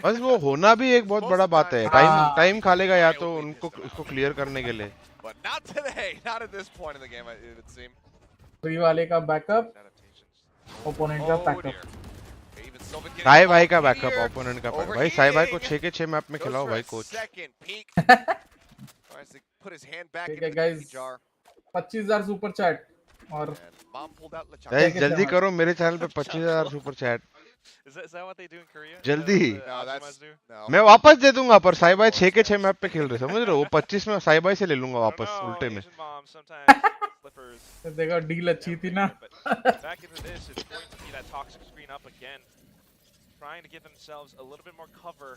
बस वो होना भी एक बहुत बड़ा बात है। टाइम खा लेगा या तो उनको इसको क्लियर करने के लिए। But not today, not at this point in the game, it would seem. Tree वाले का बैकअप, ओपोनेंट का बैकअप। They even साई भाई का बैकअप ओपोनेंट का भाई साई भाई को 6 के 6 मैप में खिलाओ भाई कोच ठीक है गाइस 25,000 सुपर चैट और गाइस जल्दी करो मेरे चैनल पे 25,000 super chat Is that what they do in Korea? जल्दी No. मैं वापस दे दूंगा पर साई भाई 6 के 6 मैप पे खेल रहे समझ रहे हो वो 25 में साई भाई से ले लूंगा वापस उल्टे में देखो डील अच्छी थी ना Back into this, it's going to be that toxic screen up again. Trying to give themselves a little bit more cover.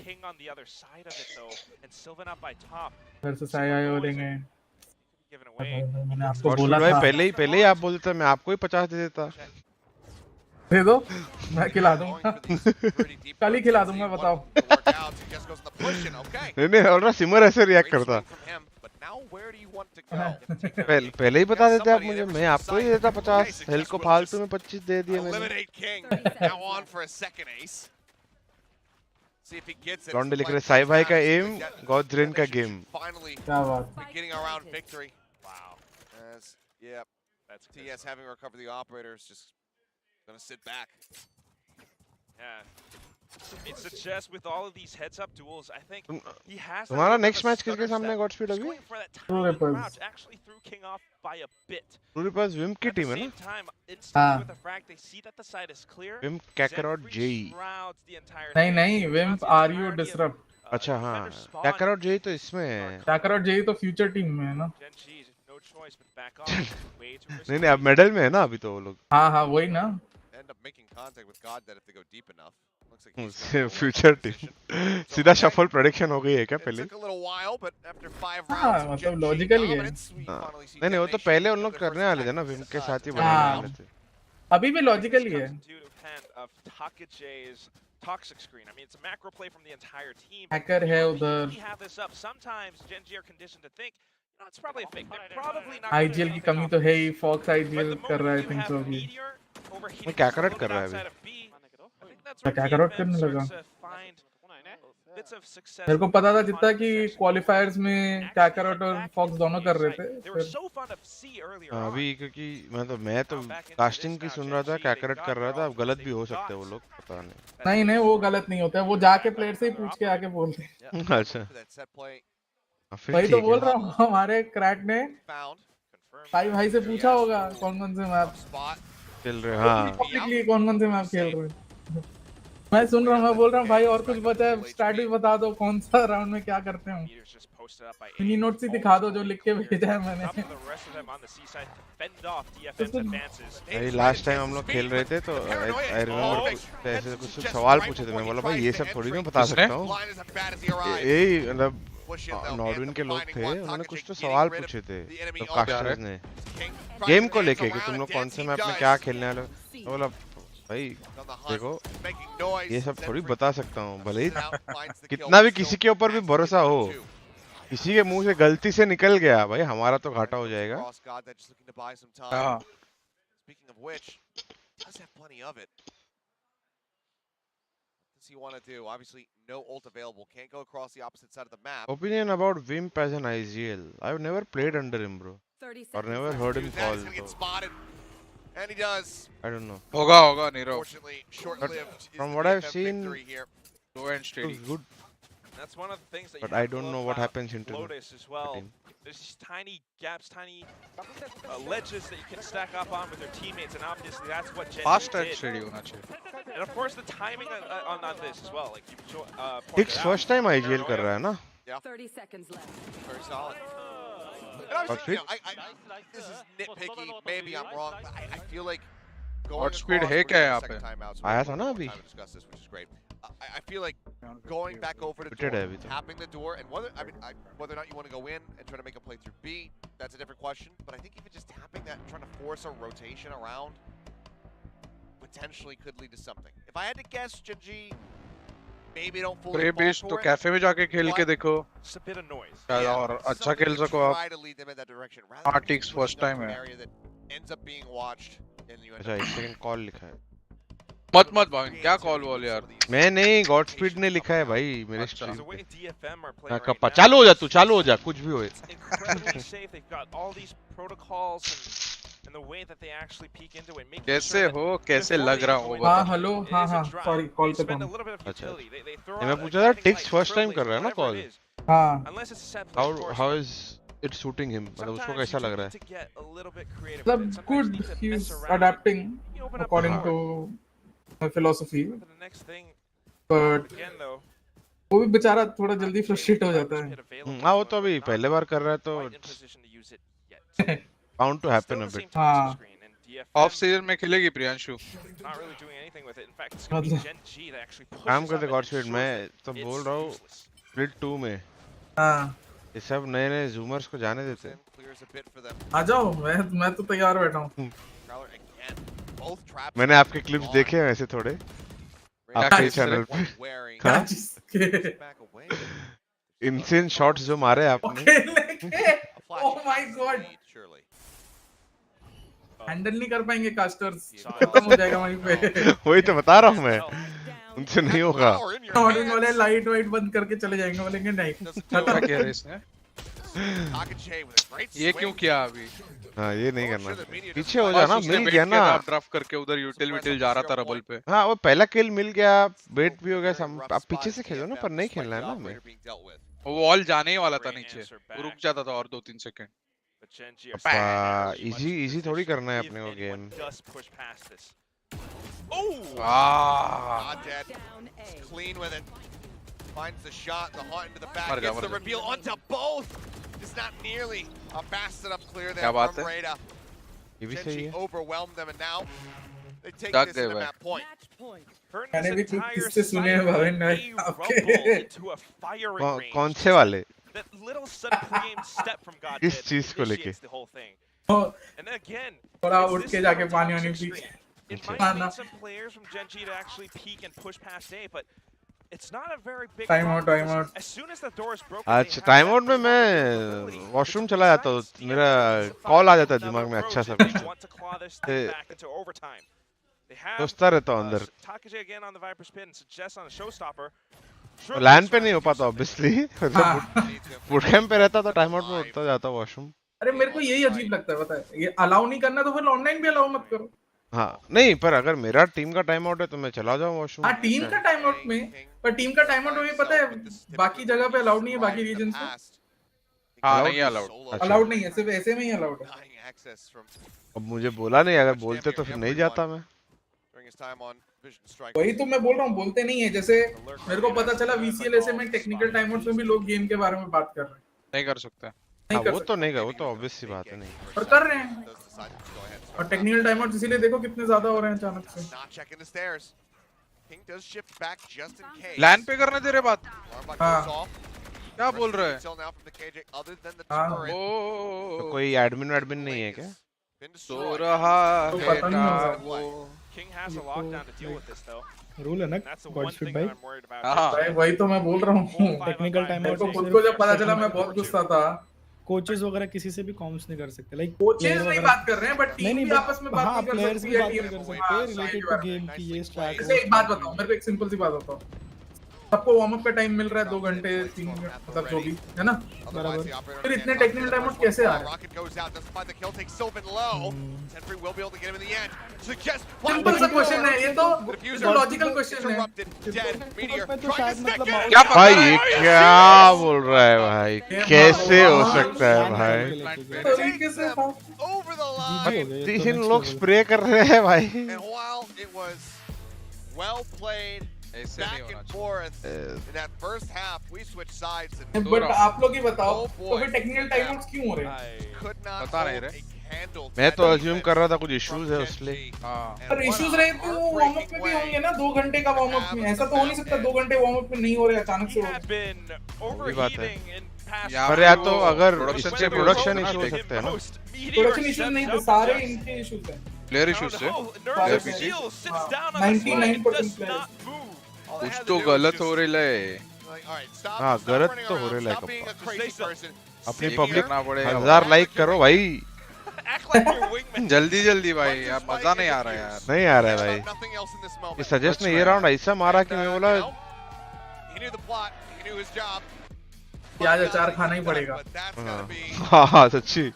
King on the other side of it though, and Sylvan up by top. फिर से साई आए हो देंगे Given away. मैंने आपको बोला था पहले ही आप बोलते मैं आपको ही 50 दे देता दे दो मैं खिला दूंगा कल ही खिला दूंगा बताओ नहीं और ना सिमर ऐसे रिएक्ट करता पहले ही बता देते आप मुझे मैं आपको ही देता 50 हेल को फालतू में 25 दे दिए मैंने लॉन्डे लिख रहे साई भाई का एम गॉड्रेन का गेम क्या बात Yeah, that's TS having recovered the operators, just gonna sit back. Yeah. It suggests with all of these heads-up duels, I think he has. तुम्हारा नेक्स्ट मैच किसके सामने गॉड स्पीड अभी actually threw King off by a bit. पूरे पास Vim की team है ना हाँ Vim कैकरॉट JEE नहीं विम आरयू डिसरप्ट अच्छा हाँ कैकरॉट जेई तो इसमें है कैकरॉट जेई तो फ्यूचर टीम में है ना नहीं अब मेडल में है ना अभी तो वो लोग हाँ वही ना फ्यूचर टीम सीधा शफल प्रेडिक्शन हो गई है क्या पहले हाँ मतलब लॉजिकल ही है नहीं वो तो पहले उन लोग करने वाले थे ना विम के साथ ही बनाने वाले थे अभी भी लॉजिकल ही है toxic screen. I mean, it's a macro play from the entire team. Hacker है उधर. We have this up. Sometimes GENG are conditioned to think, no, it's probably a fake. They're probably not. IGL की कमी तो है ही. Fox IGL कर रहा है I think so अभी. मैं क्या करट कर रहा है अभी? क्या करट करने लगा? मेरे को पता था जितना कि क्वालिफायर्स में कैकरॉट और फॉक्स दोनों कर रहे थे अभी क्योंकि मैं तो कास्टिंग की सुन रहा था कैकरॉट कर रहा था अब गलत भी हो सकते हैं वो लोग पता नहीं वो गलत नहीं होता है वो जाके प्लेयर से ही पूछ के आके बोलते हैं अच्छा भाई तो बोल रहा हूँ हमारे क्रैक ने भाई से पूछा होगा कौन से मैप खेल रहे हाँ कौन से मैप खेल रहे मैं सुन रहा हूँ मैं बोल रहा हूँ भाई और कुछ बचा है स्ट्रैटेजी बता दो कौन सा राउंड में क्या करते हैं मिनी नोट्स ही दिखा दो जो लिख के भेजा है मैंने लास्ट टाइम हम लोग खेल रहे थे तो आई रिमेम्बर ऐसे कुछ सवाल पूछे थे मैं बोला भाई ये सब थोड़ी मैं बता सकता हूँ यही मतलब नॉर्डविन के लोग थे उन्होंने कुछ तो सवाल पूछे थे तो कास्टर्स ने गेम को लेके कि तुम लोग कौन से मैप में क्या खेलने वाले हो बोला भाई देखो ये सब थोड़ी बता सकता हूँ भले ही कितना भी किसी के ऊपर भी भरोसा हो किसी के मुंह से गलती से निकल गया भाई हमारा तो घाटा हो जाएगा Opinion about Wimp as an IGL. I've never played under him, bro. Or never heard him call. And he does. I don't know. होगा Nirav. Short-lived. From what I've seen, slow and steady. Good. That's one of the things that but I don't know what happens into Lotus as well. There's these tiny gaps, tiny ledges that you can stack up on with their teammates, and obviously that's what GENG fast and did. steady होना चाहिए. And of course the timing on this as well. Like you Hicks first time IGL कर रहा है ना? Yeah. 30 seconds left. Very solid. This is nitpicky. Maybe I'm wrong. But I feel like What speed है क्या यहाँ पे? आया था ना अभी? I feel like going back over the door, tapping the door, and whether or not you want to go in and try to make a play through B, that's a different question. But I think even just tapping that and trying to force a rotation around potentially could lead to something. If I had to guess, GENG maybe don't fully fall for तो cafe में जाके खेल के देखो. It's a bit of noise. और अच्छा खेल सको आप. Artix first time है. Ends up being watched in the अच्छा एक सेकंड कॉल लिखा है. मत भाविन क्या कॉल वॉल यार. मैं नहीं गॉड स्पीड ने लिखा है भाई मेरे स्ट्रीम पे. कप्पा चालू हो जा तू चालू हो जा कुछ भी होए. and the way that they actually peek into it, making कैसे sure हो कैसे लग रहा हूँ हाँ हेलो हाँ हाँ सॉरी कॉल पे कौन अच्छा मैं पूछा था टिक्स फर्स्ट टाइम कर रहा है ना कॉल हाँ how is it suiting him मतलब उसको कैसा लग रहा है मतलब good he is adapting according to my philosophy but वो भी बेचारा थोड़ा जल्दी फ्रस्ट्रेट हो जाता है हाँ वो तो अभी पहले बार कर रहा है तो bound to happen a bit हाँ ऑफ सीजन में खेलेगी प्रियांशु काम करते गॉडस्पीड मैं तो बोल रहा हूँ स्प्लिट 2 में हाँ ये सब नए नए जूमर्स को जाने देते आ जाओ मैं तो तैयार बैठा हूँ मैंने आपके क्लिप्स देखे हैं वैसे थोड़े आपके चैनल पे इनसेन शॉट्स जो मारे आपने ओह माय गॉड हैंडल नहीं कर पाएंगे कास्टर्स खत्म हो जाएगा वहीं पे वही तो बता रहा हूँ मैं उनसे नहीं होगा ऑडियंस वाले लाइट वाइट बंद करके चले जाएंगे बोलेंगे नहीं क्या कह रहे इसने ये क्यों किया अभी हाँ ये नहीं करना पीछे हो जाना मिल गया ना ड्राफ्ट करके उधर यूटिल जा रहा था रबल पे हाँ वो पहला किल मिल गया बेट भी हो गया आप पीछे से खेलो ना पर नहीं खेलना है ना हमें वो वॉल जाने ही वाला था नीचे वो रुक जाता था और 2-3 सेकंड इजी थोड़ी करना है अपने को game clean with it. Finds the shot, the hot into the back, gets the reveal onto both. It's not nearly a fast enough clear there from Rada. GENG overwhelmed them and now they take this to the map point. मैंने भी कुछ किस्से सुने हैं भाविन भाई आपके कौन से वाले That little sudden pre-aimed step from God किस चीज को लेके the whole thing. And again, थोड़ा उठ के जाके पानी वानी P it might need some players from GENG to actually peek and push past A, but it's not a very big time out. As soon as the door is broken, अच्छा time out में मैं washroom चला जाता हूँ मेरा call आ जाता है दिमाग में अच्छा सा सोचता रहता हूँ अंदर लैंड पे नहीं हो पाता ऑब्वियसली फुट कैंप पे रहता तो टाइम आउट में उठता जाता वॉशरूम अरे मेरे को यही अजीब लगता है पता है ये अलाउ नहीं करना तो फिर ऑनलाइन भी अलाउ मत करो हाँ नहीं पर अगर मेरा टीम का टाइम आउट है तो मैं चला जाऊँ वॉशरूम हाँ टीम का टाइम आउट में पर टीम का टाइम आउट में पता है बाकी जगह पे अलाउड नहीं है बाकी रीजन्स में हाँ नहीं अलाउड अलाउड नहीं है सिर्फ ऐसे में ही अलाउड है अब मुझे बोला नहीं अगर बोलते तो फिर नहीं जाता मैं वही तो मैं बोल रहा हूँ बोलते नहीं है जैसे मेरे को पता चला VCL ऐसे में टेक्निकल टाइम आउट में भी लोग गेम के बारे में बात कर रहे हैं नहीं कर सकते वो तो नहीं वो तो ऑब्वियस सी बात है नहीं और कर रहे हैं और टेक्निकल टाइम आउट इसीलिए देखो कितने ज्यादा हो रहे हैं अचानक से लैंड पे करने दे रहे बात हाँ क्या बोल रहे हैं तो कोई एडमिन नहीं है क्या सो रहा है वो King has a lockdown to deal with this though. Rule है ना गॉडस्पीड भाई भाई वही तो मैं बोल रहा हूँ टेक्निकल टाइम आउट खुद को जब पता चला मैं बहुत गुस्सा था कोचेस वगैरह किसी से भी कॉम्स नहीं कर सकते लाइक कोचेस नहीं बात कर रहे हैं बट टीम भी आपस में बात नहीं कर प्लेयर्स भी बात नहीं कर सकते रिलेटेड टू गेम की ये स्ट्रैट जैसे एक बात बताऊं मेरे को एक सिंपल सी बात बताओ सबको वार्म अप का टाइम मिल रहा है 2 घंटे 3 घंटे मतलब जो भी है ना बराबर फिर इतने टेक्निकल टाइम आउट कैसे आ रहे सिंपल सा क्वेश्चन है ये तो लॉजिकल क्वेश्चन है क्या भाई ये क्या बोल रहा है भाई कैसे हो सकता है भाई 3 लोग स्प्रे कर रहे हैं भाई Back and forth. In that first half, we switched sides. But आप लोग ही बताओ तो फिर टेक्निकल टाइम आउट्स क्यों हो रहे हैं? पता नहीं रहे। मैं तो अज्यूम कर रहा था कुछ इश्यूज है उसलिए। पर इश्यूज रहे तो वार्म अप में भी होंगे ना 2 घंटे का वार्म अप में ऐसा तो हो नहीं सकता 2 घंटे वार्म अप में नहीं हो रहे अचानक से हो ये बात है पर या तो अगर इससे प्रोडक्शन इशू हो सकते हैं ना प्रोडक्शन इश्यूज नहीं तो सारे इनके इश्यूज हैं प्लेयर इश्यूज है 99% प्लेयर्स कुछ तो गलत हो रहा है हाँ गलत तो हो रहा है अपनी पब्लिक 1000 लाइक करो भाई जल्दी जल्दी भाई यार मजा नहीं आ रहा यार नहीं आ रहा है भाई ये सजेस्ट ने ये राउंड ऐसा मारा कि मैं बोला प्याज अचार खाना ही पड़ेगा हाँ सच्ची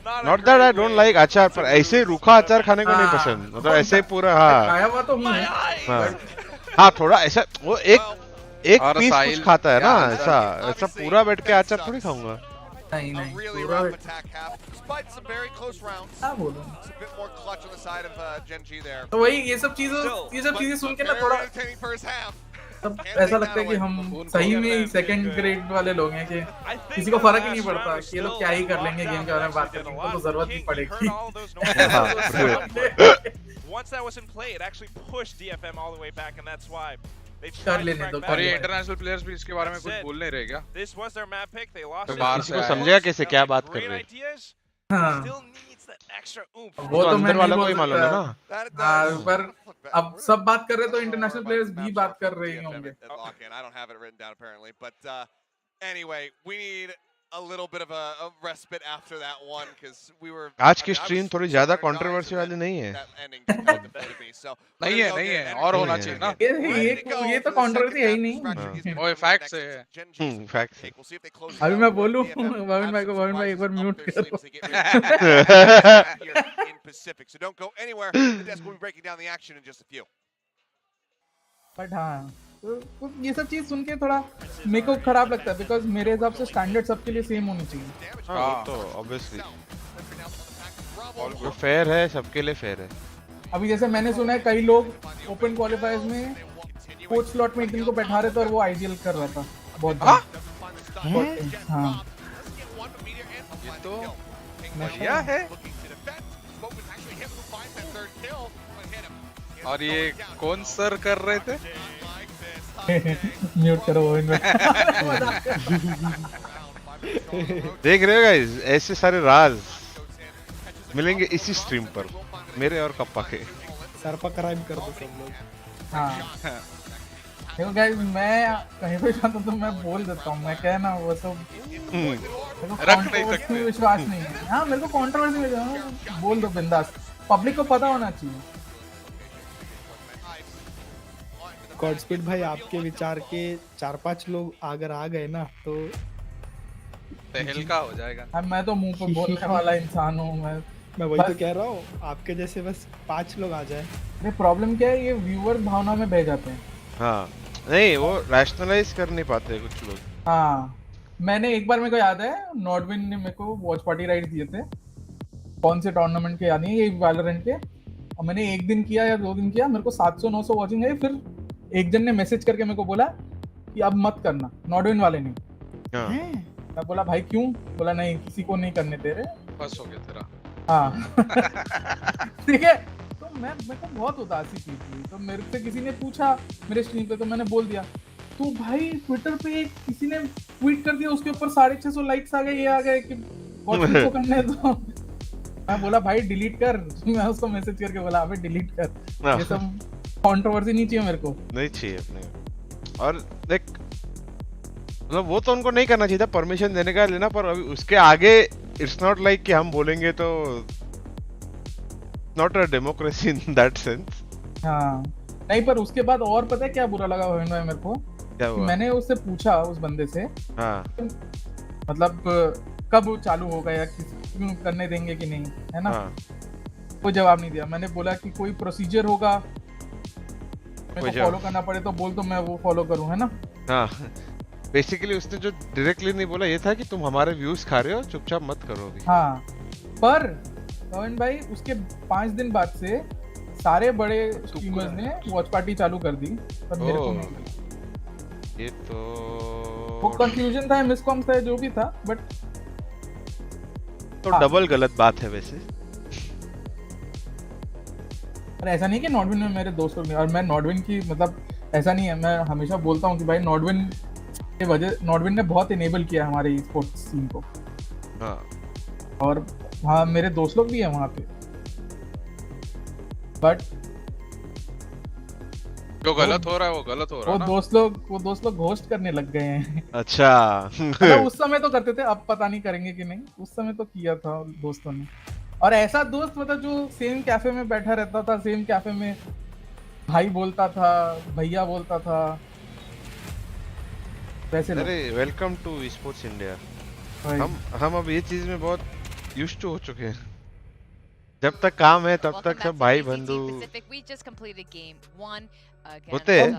Not that I don't like अचार, पर ऐसे रूखा अचार खाने को नहीं पसंद, मतलब ऐसे पूरा हाँ खाया हुआ तो हूँ हाँ थोड़ा ऐसा वो एक पीस कुछ खाता है ना, ऐसा पूरा बैठ के अचार थोड़ी खाऊंगा। नहीं नहीं Really rough attack half, despite some very close rounds. क्या बोलूं? It's a bit more clutch on the side of GENG there. तो वही ये सब चीजें सुन के ना थोड़ा तब ऐसा लगता है कि हम सही में सेकंड ग्रेड वाले लोग हैं कि किसी को फर्क ही नहीं पड़ता कि ये लोग क्या ही कर लेंगे गेम के बारे में बात करने को, तो जरूरत नहीं पड़ेगी। Once that was in play, it actually pushed DFM all the way back, and that's why they कर लेने दो। और ये इंटरनेशनल प्लेयर्स भी इसके बारे में कुछ बोल नहीं रहे क्या? This was their map pick. They lost. किसी को समझेगा कैसे क्या बात कर रहे हैं? Still needs that extra oomph. वो तो अंदर वालों को ही मालूम है ना। हाँ पर अब सब बात कर रहे तो इंटरनेशनल प्लेयर्स भी बात कर रहे होंगे। I don't have it written down apparently, but anyway, we need a little bit of a respite after that one because we were. आज की स्ट्रीम थोड़ी ज़्यादा कंट्रोवर्सी वाली नहीं है। नहीं है और होना चाहिए ना। ये तो कंट्रोवर्सी है ही नहीं। ओए फैक्ट्स है। फैक्ट्स है। अभी मैं बोलूं भाविन भाई एक बार म्यूट करो। In Pacific, so don't go anywhere. The desk will be breaking down the action in just a few. But हाँ तो ये सब चीज सुन के थोड़ा मेरे को खराब लगता है बिकॉज मेरे हिसाब से स्टैंडर्ड सबके लिए सेम होनी चाहिए। हाँ तो ऑब्वियसली वो फेयर है, सबके लिए फेयर है। अभी जैसे मैंने सुना है कई लोग ओपन क्वालिफायर्स में कोच स्लॉट में एक दिन को बैठा रहे थे और वो आईजीएल कर रहा था बहुत। हाँ ये तो बढ़िया है। और ये कौन सर कर रहे थे? म्यूट करो देख रहे हो गाइस, ऐसे सारे राज मिलेंगे इसी स्ट्रीम पर, मेरे और कप्पा के। सर पर क्राइम कर दो सब लोग। हाँ देखो गाइस, मैं कहीं पे जाता तो मैं बोल देता हूँ, मैं क्या ना वो सब रख नहीं सकते, विश्वास नहीं है। हाँ मेरे को कंट्रोवर्सी में जाओ बोल दो बिंदास, पब्लिक को पता होना चाहिए। गॉडस्पीड भाई आपके विचार के 4-5 लोग अगर आ गए ना तो तहल का हो जाएगा। अब मैं तो मुंह पे बोलने वाला इंसान हूँ, मैं वही तो कह रहा हूँ, आपके जैसे बस 5 लोग आ जाए। अरे प्रॉब्लम क्या है, ये व्यूअर भावना में बह जाते हैं। हाँ नहीं वो रैशनलाइज कर नहीं पाते कुछ लोग। हाँ मैंने एक बार मेरे को याद है नॉर्डविन ने मेरे को वॉच पार्टी राइड दिए थे, कौन से टूर्नामेंट के याद नहीं, ये वैलोरेंट के, और मैंने एक दिन किया या 2 दिन किया, मेरे को 700-900 वॉचिंग आई। फिर एक जन ने मैसेज करके मेरे को बोला कि अब मत करना, नॉर्डविन वाले ने। मैं बोला भाई क्यों? बोला नहीं किसी को नहीं करने दे रहे, बस हो गया तेरा। हाँ ठीक है। तो मेरे को बहुत उदासी फील हुई, तो मेरे से किसी ने पूछा मेरे स्ट्रीम पे, तो मैंने बोल दिया तो भाई ट्विटर पे किसी ने ट्वीट कर दिया, उसके ऊपर 650 लाइक्स आ गए, ये आ गए कि बहुत को करने दो। मैं बोला भाई डिलीट कर, मैं उसको मैसेज करके बोला अबे डिलीट कर, ये सब कंट्रोवर्सी नहीं चाहिए मेरे को, नहीं चाहिए अपने। और देख मतलब वो तो उनको नहीं करना चाहिए था, परमिशन देने का लेना, पर अभी उसके आगे इट्स नॉट लाइक कि हम बोलेंगे तो not a democracy in that sense. हाँ नहीं पर उसके बाद और पता है क्या बुरा लगा भाई मेरे को, क्या हुआ? मैंने उससे पूछा उस बंदे से, हाँ मतलब कब चालू होगा या क्यों करने देंगे कि नहीं, है ना? हाँ। कोई जवाब नहीं दिया। मैंने बोला कि कोई प्रोसीजर होगा मेरे को फॉलो करना पड़े तो बोल, तो मैं वो फॉलो करूं, है ना? हाँ बेसिकली उसने जो डायरेक्टली नहीं बोला ये था कि तुम हमारे व्यूज खा रहे हो, चुपचाप मत करो अभी। हाँ पर पवन भाई उसके 5 दिन बाद से सारे बड़े स्ट्रीमर्स ने वॉच पार्टी चालू कर दी, पर मेरे को नहीं। ये तो वो कंफ्यूजन था, मिसकॉम था, जो भी था, बट तो डबल गलत बात है वैसे। पर ऐसा नहीं कि नॉर्डविन में मेरे दोस्त लोग नहीं, और मैं नॉर्डविन की मतलब ऐसा नहीं है, मैं हमेशा बोलता हूँ कि भाई नॉर्डविन के वजह, नॉर्डविन ने बहुत इनेबल किया हमारे स्पोर्ट्स सीन को। हाँ और हाँ मेरे दोस्त लोग भी हैं वहाँ पे, बट जो गलत हो रहा है वो गलत हो रहा है ना। वो दोस्त लोग घोस्ट करने लग गए हैं। अच्छा मतलब उस समय तो करते थे, अब पता नहीं करेंगे कि नहीं, उस समय तो किया था दोस्तों ने। और ऐसा दोस्त मतलब जो सेम कैफे में बैठा रहता था, सेम कैफे में भाई बोलता था, भैया बोलता था, वैसे। अरे वेलकम टू स्पोर्ट्स इंडिया। हम अब ये चीज में बहुत यूज्ड टू हो चुके हैं। जब तक काम है तब तक सब भाई बंधु होते हैं।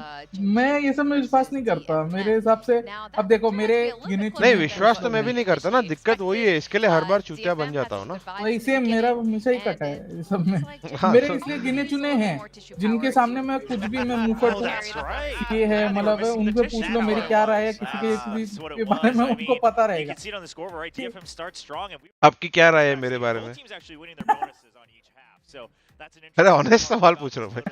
मैं ये सब में विश्वास नहीं करता मेरे हिसाब से। अब देखो मेरे गिने चुने नहीं विश्वास तो मैं भी नहीं करता ना, दिक्कत वही है, इसके लिए हर बार चूतिया बन जाता हूँ ना। वही सेम मेरा हमेशा ही कटा है ये सब में। हाँ, मेरे तो- इसलिए गिने चुने हैं जिनके सामने मैं कुछ भी मैं मुंह फट ये है मतलब है, उनसे पूछ लो मेरी क्या राय है, किसी के बारे में उनको पता रहेगा। आपकी क्या राय है मेरे बारे में? अरे ऑनेस्ट सवाल पूछ रहा हूँ भाई।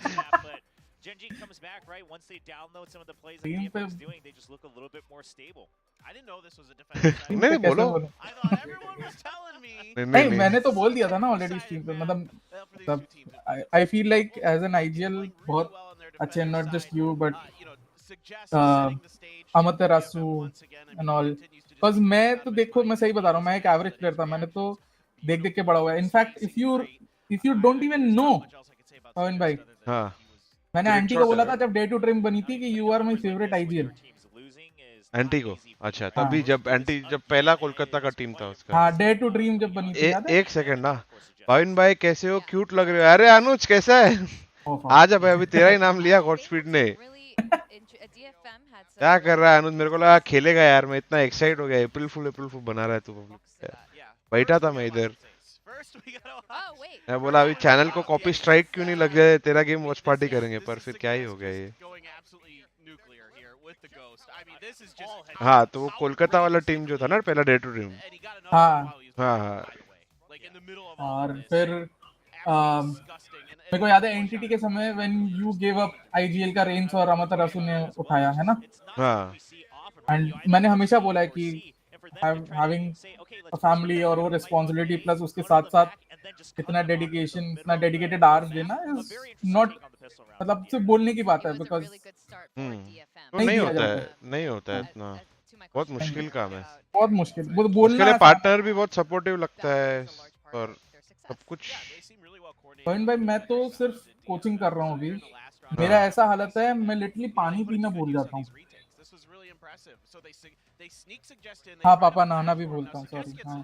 GENG comes back, right? Once they download some of the plays that Gameplay was doing, they just look a little bit more stable. I didn't know this was a defensive side. नहीं बोलो। I thought everyone was telling me. नहीं मैंने तो बोल दिया था ना already stream पे, मतलब I feel like as an IGL बहुत अच्छे, not just you but Amaterasu and all. Because मैं तो देखो मैं सही बता रहा हूँ, मैं एक एवरेज प्लेयर था, मैंने तो देख देख के बड़ा हुआ है। In fact if you don't even know पवन भाई, हाँ मैंने आंटी को बोला था जब डे टू ड्रीम बनी थी कि you are my favourite IGL. एंटी को अच्छा तभी जब एंटी जब पहला कोलकाता का टीम था उसका। हाँ डे टू ड्रीम जब बनी थी। एक सेकंड ना, भाविन भाई कैसे हो, क्यूट लग रहे हो। अरे अनुज कैसा है, आ जा भाई, अभी तेरा ही नाम लिया गॉड स्पीड ने। क्या कर रहा है अनुज? मेरे को लगा खेलेगा यार, मैं इतना एक्साइट हो गया। अप्रैल फुल बना रहा है तू। बैठा था मैं इधर, मैं बोला अभी चैनल को कॉपी स्ट्राइक क्यों नहीं लग जाए, तेरा गेम वॉच पार्टी करेंगे, पर फिर क्या ही हो गया ये। हाँ तो वो कोलकाता वाला टीम जो था ना पहला डे टू ड्रीम। हाँ हाँ और फिर मेरे को याद है एनटीटी के समय when you give up IGL का रेंस और अमतरासु ने उठाया है ना। हाँ एंड मैंने हमेशा बोला है कि having a family और वो रिस्पांसिबिलिटी प्लस उसके साथ साथ इतना डेडिकेशन, इतना डेडिकेटेड आवर्स देना इज नॉट, मतलब सिर्फ बोलने की बात है। बिकॉज नहीं होता है इतना, बहुत मुश्किल काम है, बहुत मुश्किल। वो बोलना, पार्टनर भी बहुत सपोर्टिव लगता है और सब कुछ। पवन भाई मैं तो सिर्फ कोचिंग कर रहा हूँ अभी, मेरा ऐसा हालत है मैं लिटरली पानी पीना भूल जाता हूँ। हाँ पापा नहाना भी भूलता हूँ, सॉरी। हाँ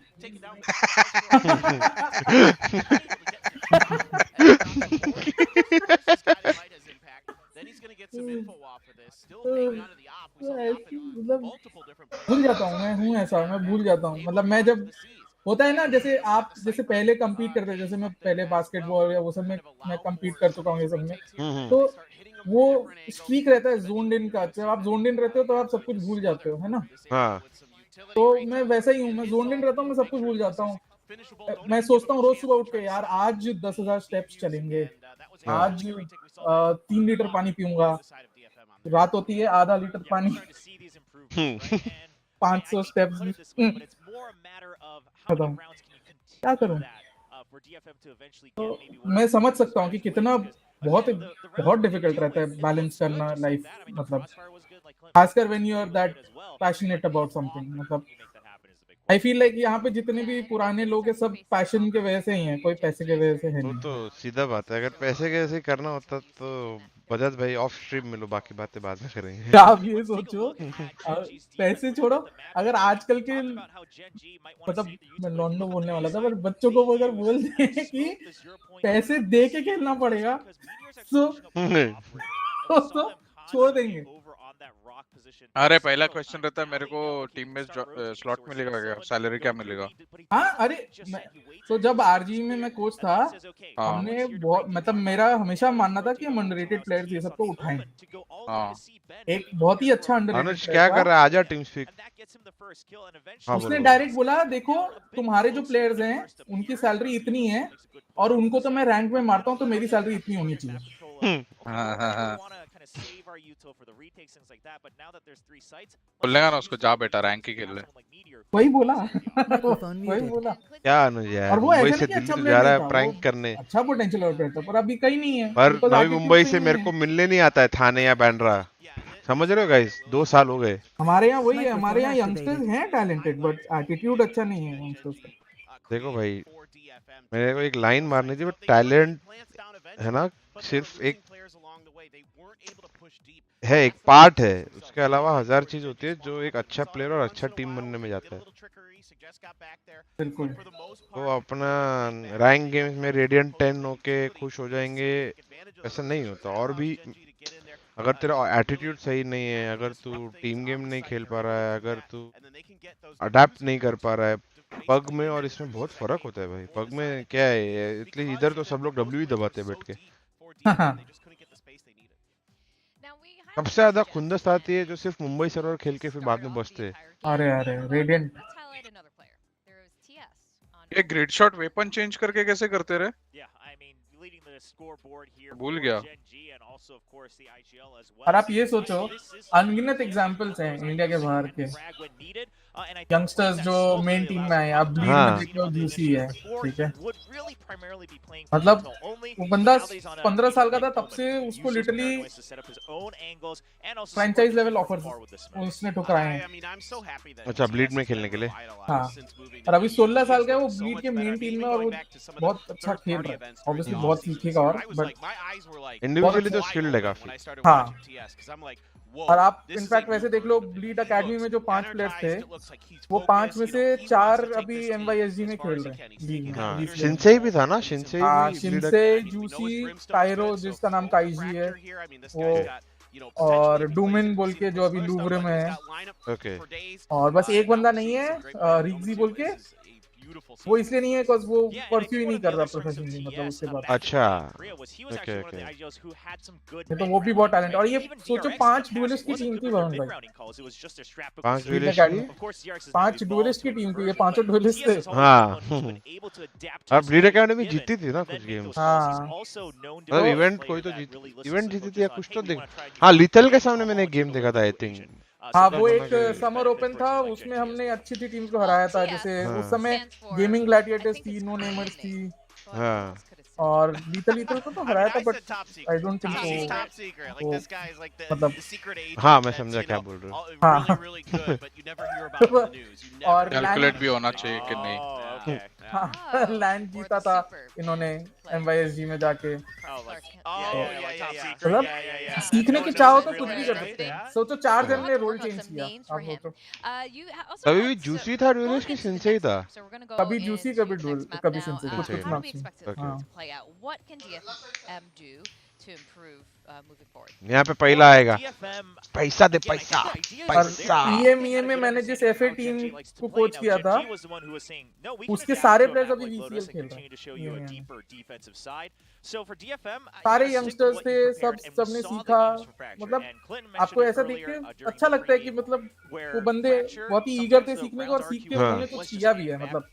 भूल जाता हूँ, मैं हूँ ऐसा, मैं भूल जाता हूँ। मतलब मैं जब होता है ना, जैसे आप जैसे पहले compete करते, जैसे मैं पहले बास्केटबॉल या वो सब में मैं compete कर चुका हूँ ये सब में, तो वो स्ट्रीक रहता है जोन्ड इन का। जब आप जोन्ड इन रहते हो तो आप सब कुछ भूल जाते हो, है ना। हाँ तो मैं वैसा ही हूँ, मैं जोन्ड इन रहता हूँ, मैं सब कुछ भूल जाता हूँ। मैं सोचता हूँ रोज सुबह उठ के यार आज 10,000 स्टेप्स चलेंगे, आज 3 लीटर पानी पीऊंगा, रात होती है आधा लीटर पानी 500 स्टेप्स खत्म, क्या करूं। तो मैं समझ सकता हूँ कि कितना बहुत डिफिकल्ट रहता है बैलेंस करना लाइफ, मतलब खासकर when you are that passionate about something. मतलब आई फील लाइक यहाँ पे जितने भी पुराने लोग हैं सब पैशन के वजह से ही हैं, कोई पैसे के वजह से है नहीं। वो तो सीधा बात है, अगर पैसे के वजह से करना होता तो बजाज भाई ऑफ स्ट्रीम मिलो, बाकी बातें बाद में करेंगे। आप ये सोचो पैसे छोड़ो, अगर आजकल के मतलब मैं लॉन्डो बोलने वाला था, पर बच्चों को अगर बोल दे कि पैसे दे के खेलना पड़ेगा तो छोड़ देंगे। अरे पहला क्वेश्चन रहता है मेरे को, टीम में स्लॉट मिलेगा क्या, सैलरी क्या मिलेगा? हाँ अरे तो जब आरजी में मैं कोच था, हमने बहुत, मतलब मेरा हमेशा मानना था कि हम अंडररेटेड प्लेयर्स ये सबको उठाएं। एक बहुत ही अच्छा अंडररेटेड क्या कर रहा है, आजा टीम स्पीक। उसने डायरेक्ट बोला देखो तुम्हारे जो प्लेयर्स हैं उनकी सैलरी इतनी है और उनको तो मैं रैंक में मारता हूँ तो मेरी सैलरी इतनी होनी चाहिए। बोलेगा ना उसको, जा बेटा रैंक ही खेल ले। वही बोला क्या अनुज यार, मुंबई से दिल्ली जा रहा है प्रैंक करने, अच्छा पोटेंशियल आउटलेट था पर अभी कहीं नहीं है। पर नवी मुंबई से मेरे को मिलने नहीं आता है थाने या बैंड्रा, समझ रहे हो गाइस, 2 साल हो गए। हमारे यहाँ वही है, हमारे यहाँ यंगस्टर्स हैं टैलेंटेड बट एटीट्यूड अच्छा नहीं है यंगस्टर्स का। देखो भाई मेरे को एक लाइन मारनी थी, बट टैलेंट है ना सिर्फ एक है, एक पार्ट है, उसके अलावा 1000 चीज होती है जो एक अच्छा प्लेयर और अच्छा टीम बनने में जाता है। बिल्कुल। वो अपना रैंक गेम्स में रेडियंट 10 होके खुश हो जाएंगे, ऐसा नहीं होता। और भी अगर तेरा एटीट्यूड सही नहीं है, अगर तू टीम गेम नहीं खेल पा रहा है, अगर तू अडेप्ट नहीं कर पा रहा है, पग में और इसमें बहुत फर्क होता है भाई। पग में क्या है, इसलिए इधर तो सब लोग डब्ल्यू ही दबाते हैं बैठ के। सबसे ज्यादा खुंदस आती है जो सिर्फ मुंबई सर्वर खेल के फिर बाद में बसते हैं। अरे रेडियंट ये ग्रिड शॉट वेपन चेंज करके कैसे करते रहे? भूल गया। और आप ये सोचो, अनगिनत एग्जांपल्स हैं इंडिया के बाहर के यंगस्टर्स जो मेन टीम में आए। आप ब्लीड में देख लो, जूसी है, ठीक है, मतलब वो बंदा 15 साल का था तब से उसको लिटरली फ्रेंचाइज लेवल ऑफर उसने ठुकराए हैं। अच्छा, ब्लीड में खेलने के लिए। हाँ, और अभी 16 साल का है वो ब्लीड के मेन टीम में, और वो बहुत अच्छा खेल रहा है। ऑब्वियसली बहुत सीखेगा और बट इंडिविजुअली तो स्किल्ड है काफी। हाँ, और आप इनफैक्ट वैसे देख लो, ब्लीड एकेडमी में जो 5 प्लेयर्स थे, वो 5 में से 4 अभी MYSG में खेल रहे हैं। हाँ, शिनसे भी था ना, शिनसे भी। शिनसे, जूसी, कायरो जिसका नाम काइजी है वो, और डूमिन बोल के जो अभी लूवरे में है। ओके। और बस एक बंदा नहीं है, रिग्जी बोल के, वो इसलिए नहीं है बिकॉज़ वो परस्यू ही नहीं कर रहा प्रोफेशनली, मतलब उसके बाद। अच्छा, ओके ओके। तो वो भी बहुत टैलेंट। और ये सोचो 5 डुएलिस्ट की टीम थी भवन भाई। 5 डुएलिस्ट की टीम थी, ये पांचों डुएलिस्ट थे। हाँ। अब ब्लीड एकेडमी जीती थी ना कुछ गेम। हाँ, मतलब इवेंट कोई तो इवेंट जीती थी या कुछ तो देख। हाँ, लिथल के सामने मैंने एक गेम देखा था आई थिंक। हाँ, वो एक समर ओपन था, उसमें हमने अच्छी अच्छी टीम्स को हराया था। जैसे उस समय गेमिंग ग्लैडिएटर्स थी, नो नेमर्स थी, हाँ, और लीथल को तो हराया था, बट आई डोंट थिंक वो मतलब। हाँ, मैं समझा क्या बोल रहे हो। हाँ। और कैलकुलेट भी होना चाहिए कि नहीं। हाँ, लैंड जीता था इन्होंने MYSG में जाके। मतलब सीखने की चाहो तो कुछ भी कर सकते हैं। सोचो 4 जन ने रोल चेंज किया, आप सोचो। कभी भी जूसी था ड्यूलिस्ट की शिनसे ही था? कभी जूसी, कभी डुअल, कभी शिनसे, कुछ ना। यहाँ पे पहला आएगा, पैसा दे, पैसा पैसा। EMEA में मैंने जिस FA टीम को कोच किया था, उसके सारे प्लेयर्स अभी VCL खेल रहे हैं। सारे यंगस्टर्स थे, सबने सीखा। मतलब आपको ऐसा देख के अच्छा लगता है कि मतलब वो बंदे बहुत ही ईगर थे सीखने को, और सीख के उन्होंने कुछ किया भी है। मतलब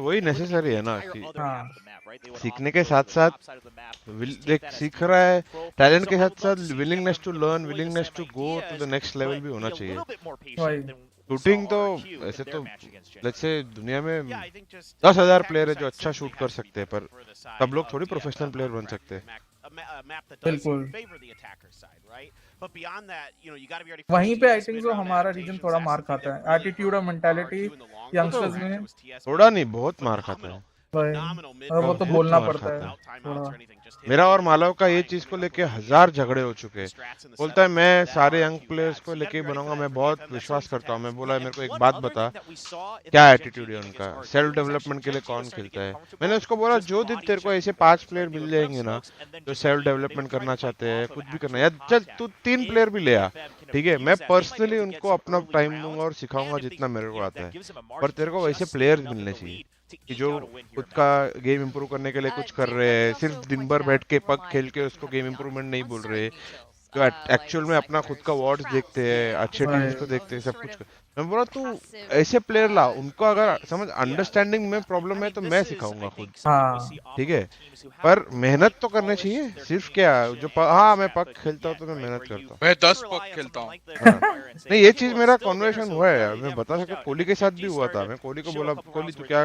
वही नेसेसरी है ना कि हाँ, सीखने के साथ साथ देख सीख रहा है, टैलेंट के साथ साथ willingness to learn, willingness to go to the next level भी होना चाहिए। शूटिंग तो ऐसे तो लेट्स से दुनिया में 10,000 प्लेयर है जो अच्छा शूट कर सकते हैं, पर सब लोग थोड़ी प्रोफेशनल प्लेयर बन सकते हैं। बिल्कुल। वहीं पे आई थिंक जो हमारा रीजन थोड़ा मार खाता है, एटीट्यूड और मेंटालिटी यंगस्टर्स में। थोड़ा नहीं, बहुत मार खाता है। और वो तो बोलना पड़ता है थोड़ा। मेरा और मालव का ये चीज को लेके 1000 झगड़े हो चुके हैं। बोलता है मैं सारे यंग प्लेयर्स को लेके बनाऊंगा, मैं बहुत विश्वास करता हूँ। मैं बोला मेरे को एक बात बता, क्या एटीट्यूड है उनका, सेल्फ डेवलपमेंट के लिए कौन खेलता है? मैंने उसको बोला जो दिन तेरे को ऐसे 5 प्लेयर मिल जाएंगे ना जो सेल्फ डेवलपमेंट करना चाहते हैं, कुछ भी करना है, या चल तू 3 प्लेयर भी ले आ, ठीक है, मैं पर्सनली उनको अपना टाइम दूंगा और सिखाऊंगा जितना मेरे को आता है। पर तेरे को वैसे प्लेयर्स मिलने चाहिए कि जो खुद का गेम इंप्रूव करने के लिए कुछ कर रहे हैं, सिर्फ दिन भर बैठ के पग खेल के उसको गेम इंप्रूवमेंट नहीं बोल रहे, जो एक्चुअल में अपना खुद का वार्ड्स देखते हैं, अच्छे टीम्स को देखते हैं, सब कुछ। मैं बोला तू ऐसे प्लेयर ला, उनको अगर समझ अंडरस्टैंडिंग में प्रॉब्लम है तो मैं सिखाऊंगा खुद, ठीक है, पर मेहनत तो करनी चाहिए। सिर्फ क्या जो हाँ मैं पग खेलता हूँ तो मैं मेहनत करता हूँ, मैं 10 पग खेलता हूँ। नहीं ये चीज मेरा कॉन्वर्सेशन हुआ है, मैं बता सकता, कोहली के साथ भी हुआ था। मैं कोहली को बोला, कोहली तू क्या,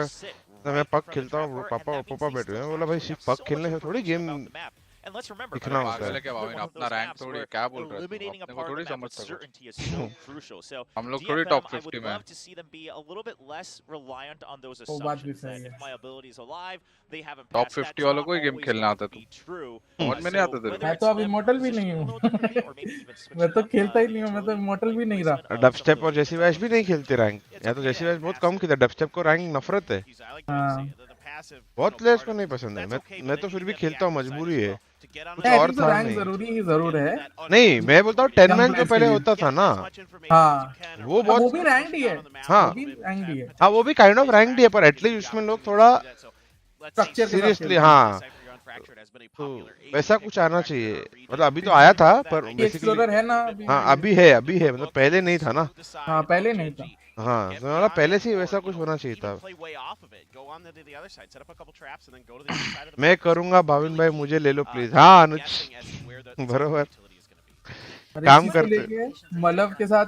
मैं पग खेलता हूँ, पापा बैठे हैं, बोला भाई सिर्फ पग खेलने से थोड़ी गेम And let's remember, पागल है क्या भाविन, अपना रैंक थोड़ी क्या बोल रहा है, eliminating a अपने को part थोड़ी of the map with समझता कुछ। certainty is so crucial. So हम लोग थोड़ी DFM, top I 50 would में हैं। love to see them be a little bit less reliant on those वो बात भी assumptions सही that है। if my ability is alive, they haven't top passed that. 50 वालों को ही गेम खेलना आता है, True. समझ में नहीं आता तेरे मैं तो अब इमोर्टल भी नहीं हूँ मैं तो खेलता ही नहीं हूँ, मैं तो इमोर्टल भी नहीं रहा। डबस्टेप और जेसी वैश भी नहीं खेलते रैंक, या तो जेसी वैश बहुत कम खेलता, डबस्टेप को रैंक नफरत है। बहुत प्लेयर्स को नहीं पसंद है, मैं तो फिर भी खेलता हूँ, मजबूरी है, कुछ और था रैंक नहीं। जरूर है। नहीं मैं बोलता हूँ 10 मैन जो पहले होता था ना, हाँ वो बहुत, वो भी रैंक ही है। हाँ वो भी रैंक ही है। हाँ वो भी काइंड ऑफ रैंक ही है, पर एटलीस्ट उसमें लोग थोड़ा सीरियसली, हाँ तो वैसा कुछ आना चाहिए। मतलब अभी तो आया था पर एक्सप्लोरर है ना अभी। हाँ अभी है मतलब पहले नहीं था ना। हाँ पहले नहीं था। हाँ तो मतलब पहले से ही वैसा कुछ होना चाहिए था। मैं करूँगा भाविन भाई, मुझे ले लो प्लीज। हाँ अनुज बरोबर काम करते। मलव के साथ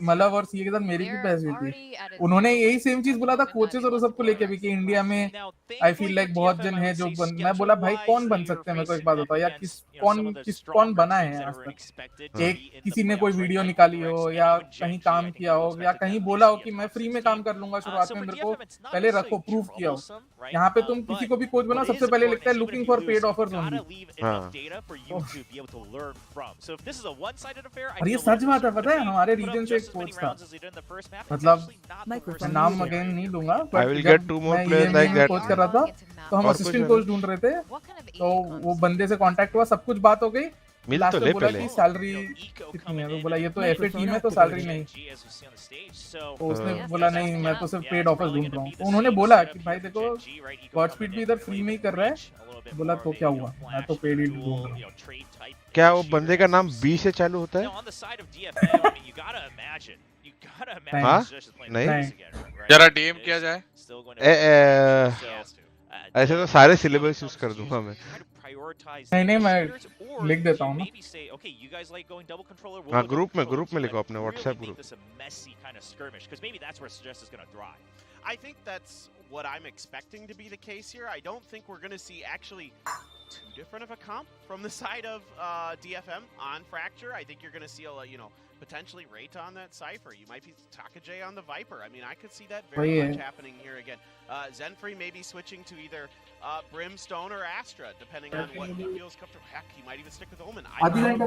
मलव और सीए के साथ मेरी भी बहस हुई थी, उन्होंने यही सेम चीज बोला था कोचेस और सबको लेके भी कि इंडिया में आई फील लाइक बहुत जन है जो मैं बोला भाई कौन बन सकते हैं, मेरे को एक बात बताओ यार, कौन बना है आज तक। एक किसी ने कोई वीडियो निकाली हो या कहीं काम किया हो या कहीं बोला हो कि मैं फ्री में काम कर लूंगा शुरुआत में, मेरे को पहले रखो प्रूफ किया हो। यहाँ पे तुम किसी को भी कोच बना सबसे पहले लिखता है looking for paid offers only. और ये सच बात है, पता है हमारे रीजन से एक कोच था, मतलब नाम अगेन नहीं लूंगा, कोच कर रहा था तो हम असिस्टेंट कोच ढूंढ रहे थे, तो वो बंदे से कांटेक्ट हुआ, सब कुछ बात हो गई, लास्ट में बोला कि सैलरी कितनी है, तो बोला ये तो एफए टीम है तो सैलरी नहीं, तो उसने बोला नहीं मैं तो सिर्फ पेड ऑफर्स ढूंढ रहा हूँ। तो उन्होंने बोला कि भाई देखो वॉचपीट भी इधर फ्री में ही कर रहा है, बोला तो क्या हुआ, मैं तो पेड ही ढूंढ रहा हूँ। क्या वो बंदे का नाम बी से चालू होता है? हाँ नहीं जरा डीएम किया जाए। ऐसे तो सारे सिलेबस यूज कर दूंगा मैं। नहीं मैं लिख देता हूँ ना। हाँ ग्रुप में लिखो अपने WhatsApp group. I think that's what I'm expecting to be the case here. I don't think we're going to see actually too different of a comp from the side of DFM on Fracture. I think you're going to see a potentially Rayta on that Cypher. You might be 𝘼𝐼𝐍𝐿𝐒 on the Viper. I mean, I could see that very much happening here again. Zenfree may be switching to either Brimstone or Astra, depending on what he feels comfortable. Heck, he might even stick with Omen. I think GENG,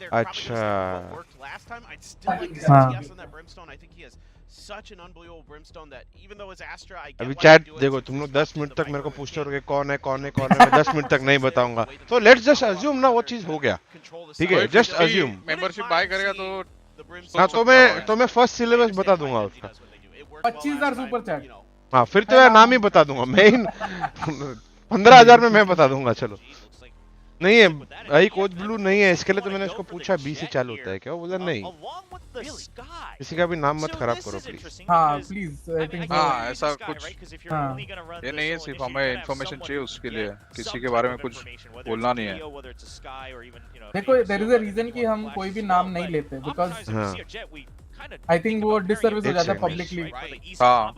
they're probably going to worked last time. I'd still like to see TS on that Brimstone. I think he has such an unbelievable Brimstone that even though it's Astra, I get अभी why chat they do it. देखो, तुम लोग 10 minute तक मेरे को पूछते रहोगे कौन है मैं 10 मिनट तक नहीं बताऊंगा, तो लेट्स जस्ट अज्यूम ना वो चीज हो गया, ठीक है, जस्ट अज्यूम। मेंबरशिप बाय करेगा तो हाँ तो मैं फर्स्ट सिलेबस बता दूंगा उसका। 25,000 सुपर चैट। हाँ फिर तो यार नाम ही बता दूंगा मैं, 15,000 में मैं बता दूंगा। चलो नहीं है भाई, कोच ब्लू नहीं है, इसके लिए तो मैंने उसको पूछा बी से चालू होता है क्या, वो बोला नहीं। किसी का भी नाम मत खराब करो प्लीज। हाँ प्लीज। हाँ ऐसा कुछ ये नहीं है, सिर्फ हमें इन्फॉर्मेशन चाहिए उसके लिए, किसी के बारे में कुछ बोलना नहीं है। देखो देयर इज अ रीजन कि हम कोई भी नाम नहीं लेते, बिकॉज I think वो disservice हो जाता है publicly। हाँ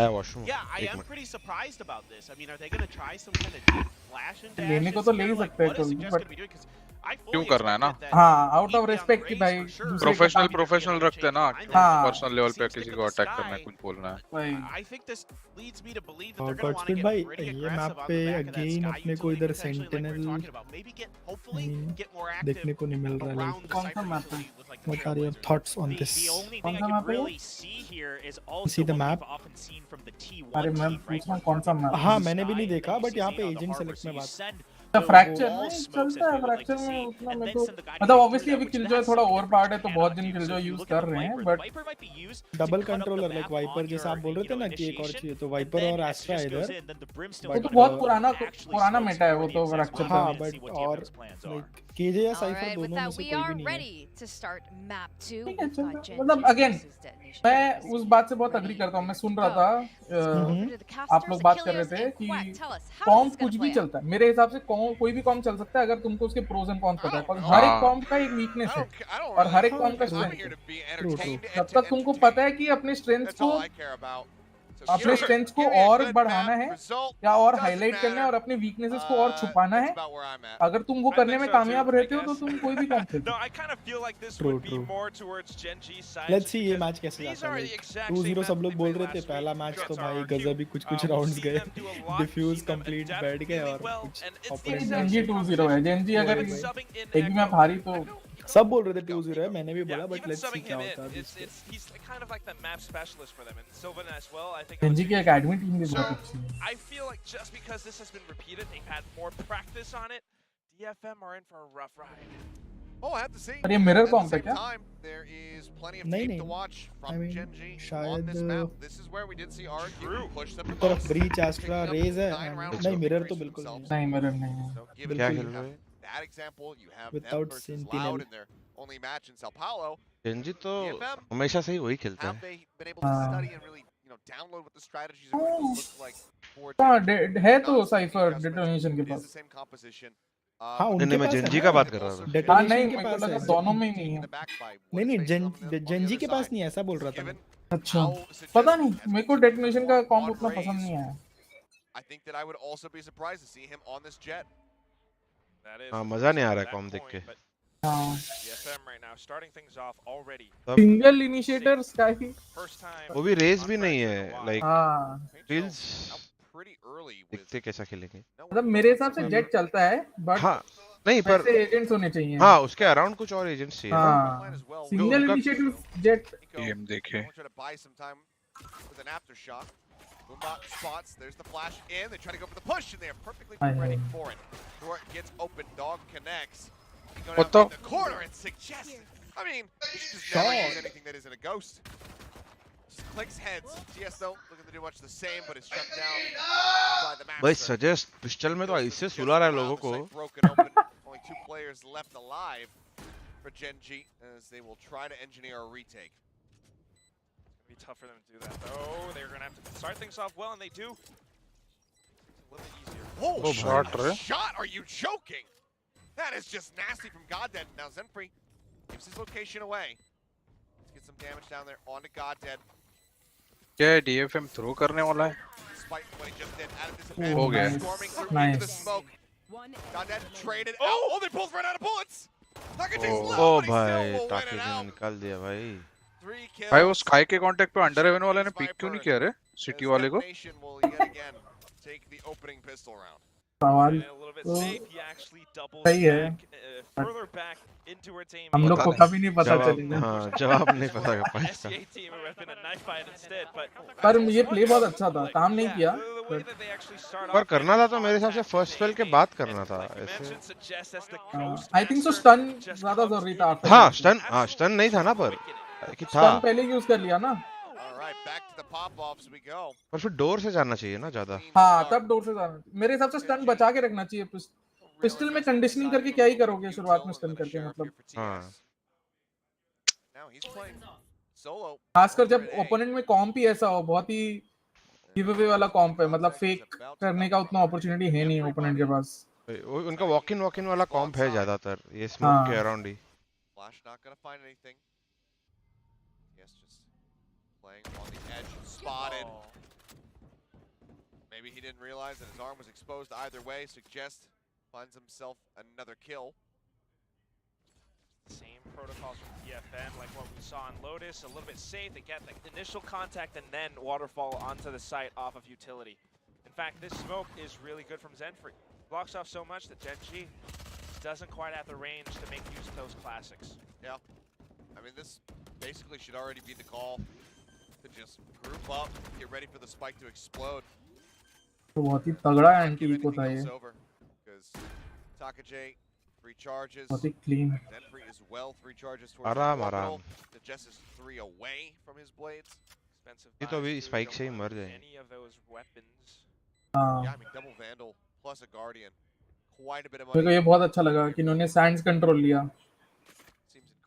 washroom. Yeah, I am pretty surprised about this. I mean, are they going to try some kind of deep flash into लेने को तो ले ही सकते हैं कोई, but क्यों करना है ना? हाँ आउट ऑफ रिस्पेक्ट कि भाई प्रोफेशनल रखते हैं ना, हाँ पर्सनल लेवल पे किसी को अटैक करना है, कुछ बोलना है। और गॉडस्पीड भाई ये मैप पे अगेन अपने को इधर सेंटिनल देखने को नहीं मिल रहा है। कौन सा मैप है? What are your thoughts on this? कौन सा मैप है? See the map? अरे मैं पूछ रहा हूँ कौन सा मैप? हाँ मैंने भी नहीं देखा, बट यहाँ पे एजेंट सेलेक्ट में बात फ्रैक्चर में चलता है, फ्रैक्चर में उतना मेरे को मतलब ऑब्वियसली अभी किलजॉय थोड़ा ओवर पार्ट है तो बहुत जन किलजॉय यूज कर रहे हैं, but double controller like Viper जैसा आप बोल रहे थे ना कि एक और चाहिए, तो वाइपर और एस्ट्रा इधर वो तो बहुत पुराना मेटा है वो तो फ्रैक्चर। हाँ बट और लाइक केजे या साइफर दोनों में से कोई भी नहीं है। मतलब अगेन मैं उस बात से बहुत अग्री करता हूँ। मैं सुन रहा था आप लोग बात कर रहे थे कि कॉम्प कुछ भी चलता है, मेरे हिसाब से कोई भी कॉम्प चल सकता है अगर तुमको उसके प्रोज एंड कॉन्स पता है, और हर एक कॉम्प का एक वीकनेस है और हर एक कॉम्प का स्ट्रेंथ है। जब तक तुमको पता है कि अपने स्ट्रेंथ को अपने स्ट्रेंथ्स को और बढ़ाना है या और हाईलाइट करना है और अपने वीकनेसेस को और छुपाना है, अगर तुम वो करने में कामयाब रहते हो तो तुम कोई भी कॉम्प खेल ट्रू लेट्स सी ये मैच कैसे जाता है। 2-0 सब लोग बोल रहे थे पहला मैच तो भाई गजब ही कुछ राउंड्स गए, डिफ्यूज कंप्लीट बैठ गए और कुछ ओपोनेंट जेंजी 2-0 है। जेंजी अगर एक भी मैच हारी तो सब बोल रहे थे 2-0 है, मैंने भी बोला, बट लेट्स सी क्या होता है। जेंजी की एकेडमी टीम भी बहुत अच्छी है। I feel like just because this has been repeated, they've had more practice on it. DFM are in for a rough ride. Oh, I have to say. पर ये मिरर कॉम्प है क्या? There is plenty of tape to watch from GENG on this map. This is where we did see RQ push them. तरफ breach extra raise है, नहीं mirror तो बिल्कुल नहीं, मिरर नहीं है। क्या खेल रहे हैं? That example, you have Without them versus Sentinel. Loud in their only match in Sao Paulo. Gen Z तो हमेशा से ही वही खेलता Have है। they been able to study and really, download what the strategies are going to look like for हाँ, है तो cipher detonation के It is pass. the same composition. हाँ, नहीं उनके मैं पास जेंजी का बात कर रहा था। हाँ नहीं, मेरे को लगा दोनों में ही नहीं है। नहीं जेंजी के पास नहीं है, ऐसा बोल रहा था मैं। अच्छा, पता नहीं, मेरे को डेटोनेशन का कॉम्प उतना पसंद नहीं आया। I think that I would also be surprised to see him on this jet. हाँ मजा नहीं आ रहा है कॉम देख के। DFM right now starting things off already. Single initiator sky, वो भी रेस भी नहीं है, लाइक हाँ फील्स दिखते कैसा खेलेंगे। मतलब मेरे हिसाब से जेट चलता है, बट हाँ नहीं पर एजेंट्स होने चाहिए। हाँ उसके अराउंड कुछ और एजेंट्स चाहिए। हाँ सिंगल इनिशिएटिव जेट गेम देखे। Boombot spots, there's the flash in, they try to go for the push, and they're perfectly ready for it. Door gets open, dog connects. What the? The corner and suggests. I mean, you should just never use anything that isn't a ghost. Just clicks heads. TS though, looking to do much the same, but it's shut down by the master. भाई suggest pistol में तो ऐसे सुला रहा है लोगों को। Broken open. Only 2 players left alive for GENG as they will try to engineer a retake. Be tough for them to do that though. They're gonna have to start things off well, and they do. It's a little bit easier. Oh, shot! Shot? Are you joking? That is just nasty from Goddead. Now Zenfree gives his location away. Let's get some damage down there onto Goddead. क्या DFM throw करने वाला है? Despite what he just did, out of disadvantage. हो गया। Storming through into the smoke. Goddead traded out. Oh, they both ran out of bullets. ओ भाई टाके ने निकाल दिया भाई। भाई वो स्काई के कांटेक्ट पे अंडर हेवन वाले ने पिक क्यों नहीं किया रे सिटी वाले को? सवाल तो सही है, हम लोग को कभी नहीं पता चलेगा। हाँ जवाब नहीं पता का इसका। पर ये प्ले बहुत अच्छा था, काम नहीं किया पर करना था तो मेरे हिसाब से फर्स्ट स्पेल के बाद करना था ऐसे। आई थिंक सो स्टन ज्यादा जरूरी था। हाँ स्टन नहीं था ना, पर कि था स्टन पहले यूज कर लिया ना। पर फिर डोर से जाना चाहिए ना ज्यादा। हाँ तब डोर से जाना, मेरे हिसाब से स्टन बचा के रखना चाहिए। पिस्टल में कंडीशनिंग करके क्या ही करोगे शुरुआत में स्टन करके, मतलब हाँ खासकर जब ओपोनेंट में कॉम्प ही ऐसा हो, बहुत ही गिव अवे वाला कॉम्प है, मतलब फेक करने का उतना अपॉर्चुनिटी है नहीं ओपोनेंट के पास। उनका वॉक इन वाला कॉम्प है ज्यादातर, ये स्मोक के around he. Playing on the edge, spotted. Maybe he didn't realize that his arm was exposed either way. Suggest finds himself another kill. Same protocols from DFM, like what we saw on Lotus. A little bit safe. They get the initial contact and then waterfall onto the site off of utility. In fact, this smoke is really good from Zenfree. Blocks off so much that GENG doesn't quite have the range to make use of those classics. Yeah. I mean, this basically should already be the call. To just group up, get ready for the spike to explode. तो बहुत ही तगड़ा anti eco था ये। Because 𝐻𝐈𝐍𝐊𝐒 3 charges. बहुत ही clean. Zenfree as well 3 charges towards आराम। The Jess is 3 away from his blades. Expensive. ये तो अभी स्पाइक से ही मर जाएंगे। Any of those weapons. Yeah, I mean double vandal plus a guardian. Quite a bit of money. मेरे को ये बहुत अच्छा लगा कि इन्होंने सैंड्स कंट्रोल लिया।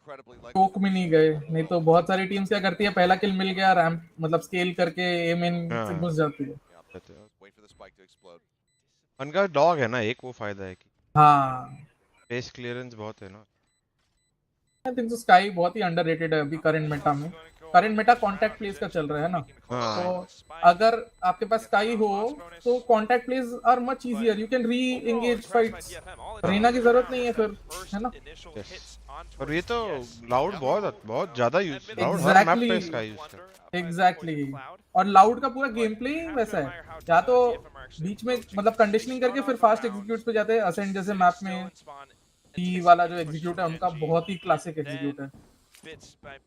टोक में नहीं गए, नहीं तो बहुत सारी टीम्स क्या करती है, पहला किल मिल गया रैंप मतलब स्केल करके एमएन से घुस जाती है। उनका डॉग है ना एक, वो फायदा है कि हाँ फेस क्लियरेंस बहुत है ना। आई थिंक सो स्काई बहुत ही अंडररेटेड है अभी करंट मेटा में। करंट मेटा कांटेक्ट प्लेस का चल रहा है ना, तो अगर आपके पास स्काई हो तो contact places are much easier, you can reengage fights, Reyna की जरूरत नहीं है फिर, है ना। और ये तो लाउड बहुत ज्यादा यूज, लाउड हर मैप पे इसका यूज है। एग्जैक्टली, और लाउड का पूरा गेम प्ले ही वैसा है, या तो बीच में मतलब कंडीशनिंग करके फिर फास्ट एग्जीक्यूट पे जाते हैं, असेंट जैसे मैप में टी वाला जो एग्जीक्यूट है उनका बहुत ही क्लासिक एग्जीक्यूट है,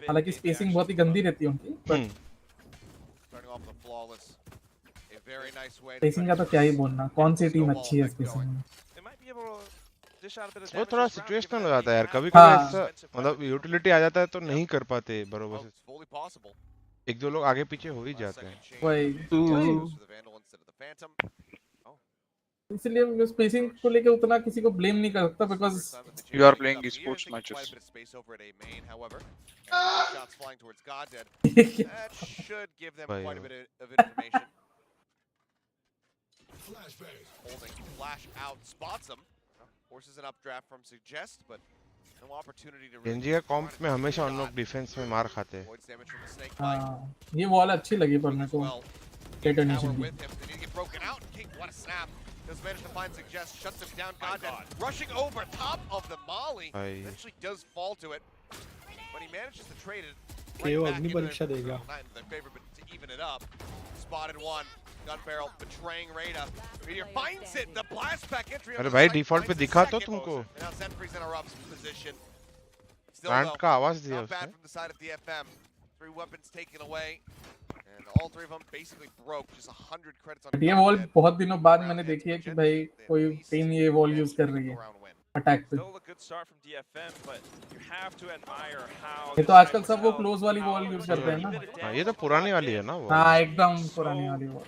हालांकि स्पेसिंग बहुत ही गंदी रहती है उनकी, बट स्पेसिंग का तो क्या ही बोलना, कौन सी टीम अच्छी है स्पेसिंग में। वो थोड़ा सिचुएशनल हो जाता है यार, कभी कभी ऐसा मतलब यूटिलिटी आ जाता है तो नहीं कर पाते बरोबर से, एक दो लोग आगे पीछे हो ही जाते हैं। इसलिए मैं स्पेसिंग को लेके उतना किसी को ब्लेम नहीं कर सकता, because you are playing esports matches. GENG का कॉम्प में हमेशा उन लोग डिफेंस में मार खाते हैं। हाँ, ये वॉल अच्छी लगी पर मेरे को डेटोनेशन की। Does manage to find Suggest, shuts him down. Goddead rushing over top of the molly. Eventually does fall to it, but he manages to trade it right back into their favor, but to even it up. Spotted one, gun barrel betraying Rada. Meteor finds it. The blast back entry. अरे भाई default पे दिखा तो तुमको। Now Zenfree's interrupts position. Plant का आवाज दिया उसने. Not bad from the side of DFM. 3 weapons taken away. And all 3 of them basically broke. Just 100 credits on. ये वॉल बहुत दिनों बाद मैंने देखी है कि भाई कोई टीम ये वॉल यूज कर रही है अटैक पे। ये तो आजकल सब वो क्लोज वाली वॉल यूज करते हैं ना। हाँ ये तो पुरानी वाली है ना वो। हाँ एकदम पुरानी वाली वॉल।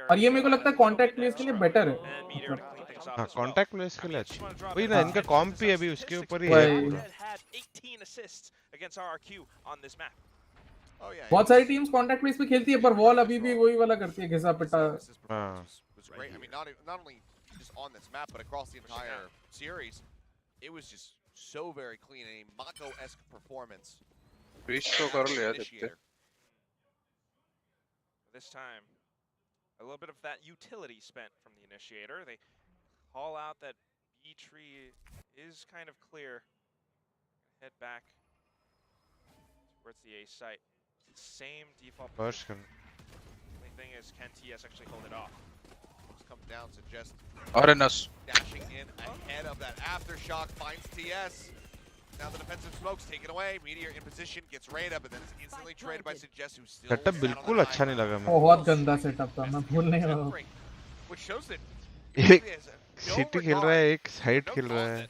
और ये मेरे को लगता है कॉन्टैक्ट प्लेस के लिए बेटर है। हाँ कॉन्टैक्ट प्लेस के लिए अच्छा। वही ना इनका कॉम्प भी अभी उसके ऊपर ही है। बहुत सारी टीम्स कॉन्टैक्ट प्लेस पे खेलती है पर वॉल अभी भी वही वाला करती है, घिसा पिटा। हाँ। I mean, not only just on this map, but across the entire series, it was just so very clean, a Mako-esque performance. This time, a little bit of that utility spent from the initiator. They call out that B tree is kind of clear. Head back towards the A site. Same default. Only thing is, can TS actually hold it off? Comes down, Suggest RNS dashing in ahead of that aftershock, finds TS. Now the defensive smoke's taken away. Meteor in position, gets Rada, but then it's instantly traded by Suggest, who's still. Setup बिल्कुल अच्छा नहीं लगा मुझे। बहुत गंदा setup था, मैं भूलने वाला। Which shows that एक सिटी खेल रहा है, एक साइड खेल रहा है।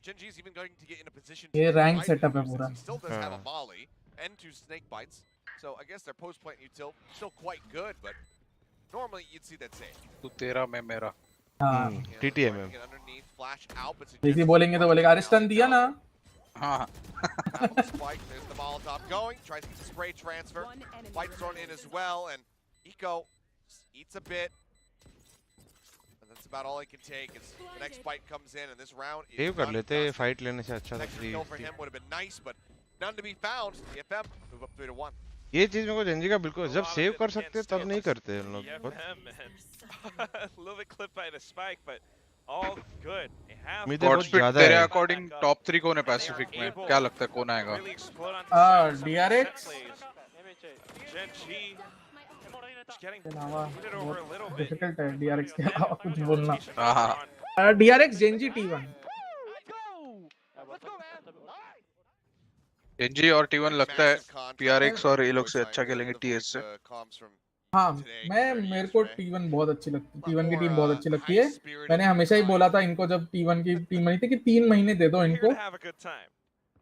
GENG is even going to get in a position. ये रैंक सेटअप है पूरा। He still does have a molly and 2 snake bites, so I guess their post plant util still quite good, but normally you'd see that same. तू तेरा मैं मेरा। हाँ। TTM। इसी बोलेंगे तो बोलेगा अरे स्टन दिया ना। हाँ। Spike, there's the Molotov going, tries to get the spray transfer. White thrown in as well, and 𝐼𝐽𝐿 eats a bit. And that's about all he can take. As the next bite comes in, and this round is save कर लेते, fight लेने से अच्छा था। Kill for him would have been nice, but none to be found. DFM move up 3-1. ये चीज मेरे को GENG का बिल्कुल जब सेव कर सकते तब नहीं करते उन लोग। A little bit clipped by the spike, but all good. तेरे अकॉर्डिंग टॉप 3 कौन है पैसिफिक में? क्या लगता है कौन आएगा? DRX डिफिकल्ट है DRX के अलावा कुछ बोलना। DRX GENG T1 GENG और T1 लगता है PRX और ये लोग से अच्छा खेलेंगे TS से। हाँ मेरे को T1 बहुत अच्छी लगती है, T1 की टीम बहुत अच्छी लगती है। मैंने हमेशा ही बोला था इनको जब T1 की टीम बनी थी कि 3 महीने दे दो इनको।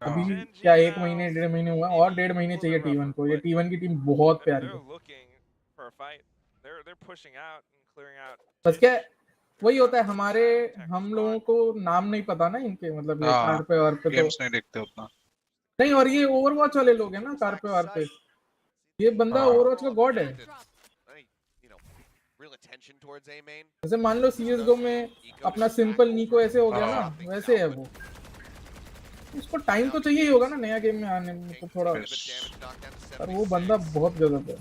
अभी क्या 1 महीने 1.5 महीने हुआ और 1.5 महीने चाहिए T1 को। ये T1 की टीम बहुत प्यारी है। बस क्या वही होता है हम लोगों को नाम नहीं पता ना इनके, मतलब ये कार पे और पे गेम्स नहीं देखते उतना नहीं। और ये ओवरवॉच वाले लोग हैं ना कार पे और पे, ये बंदा ओवरवॉच का गॉड है। जैसे मान लो CSGO में अपना सिंपल निको ऐसे हो गया ना, वैसे है वो। उसको टाइम तो चाहिए ही होगा ना नया गेम में आने में, तो थोड़ा, पर वो बंदा बहुत गजब है।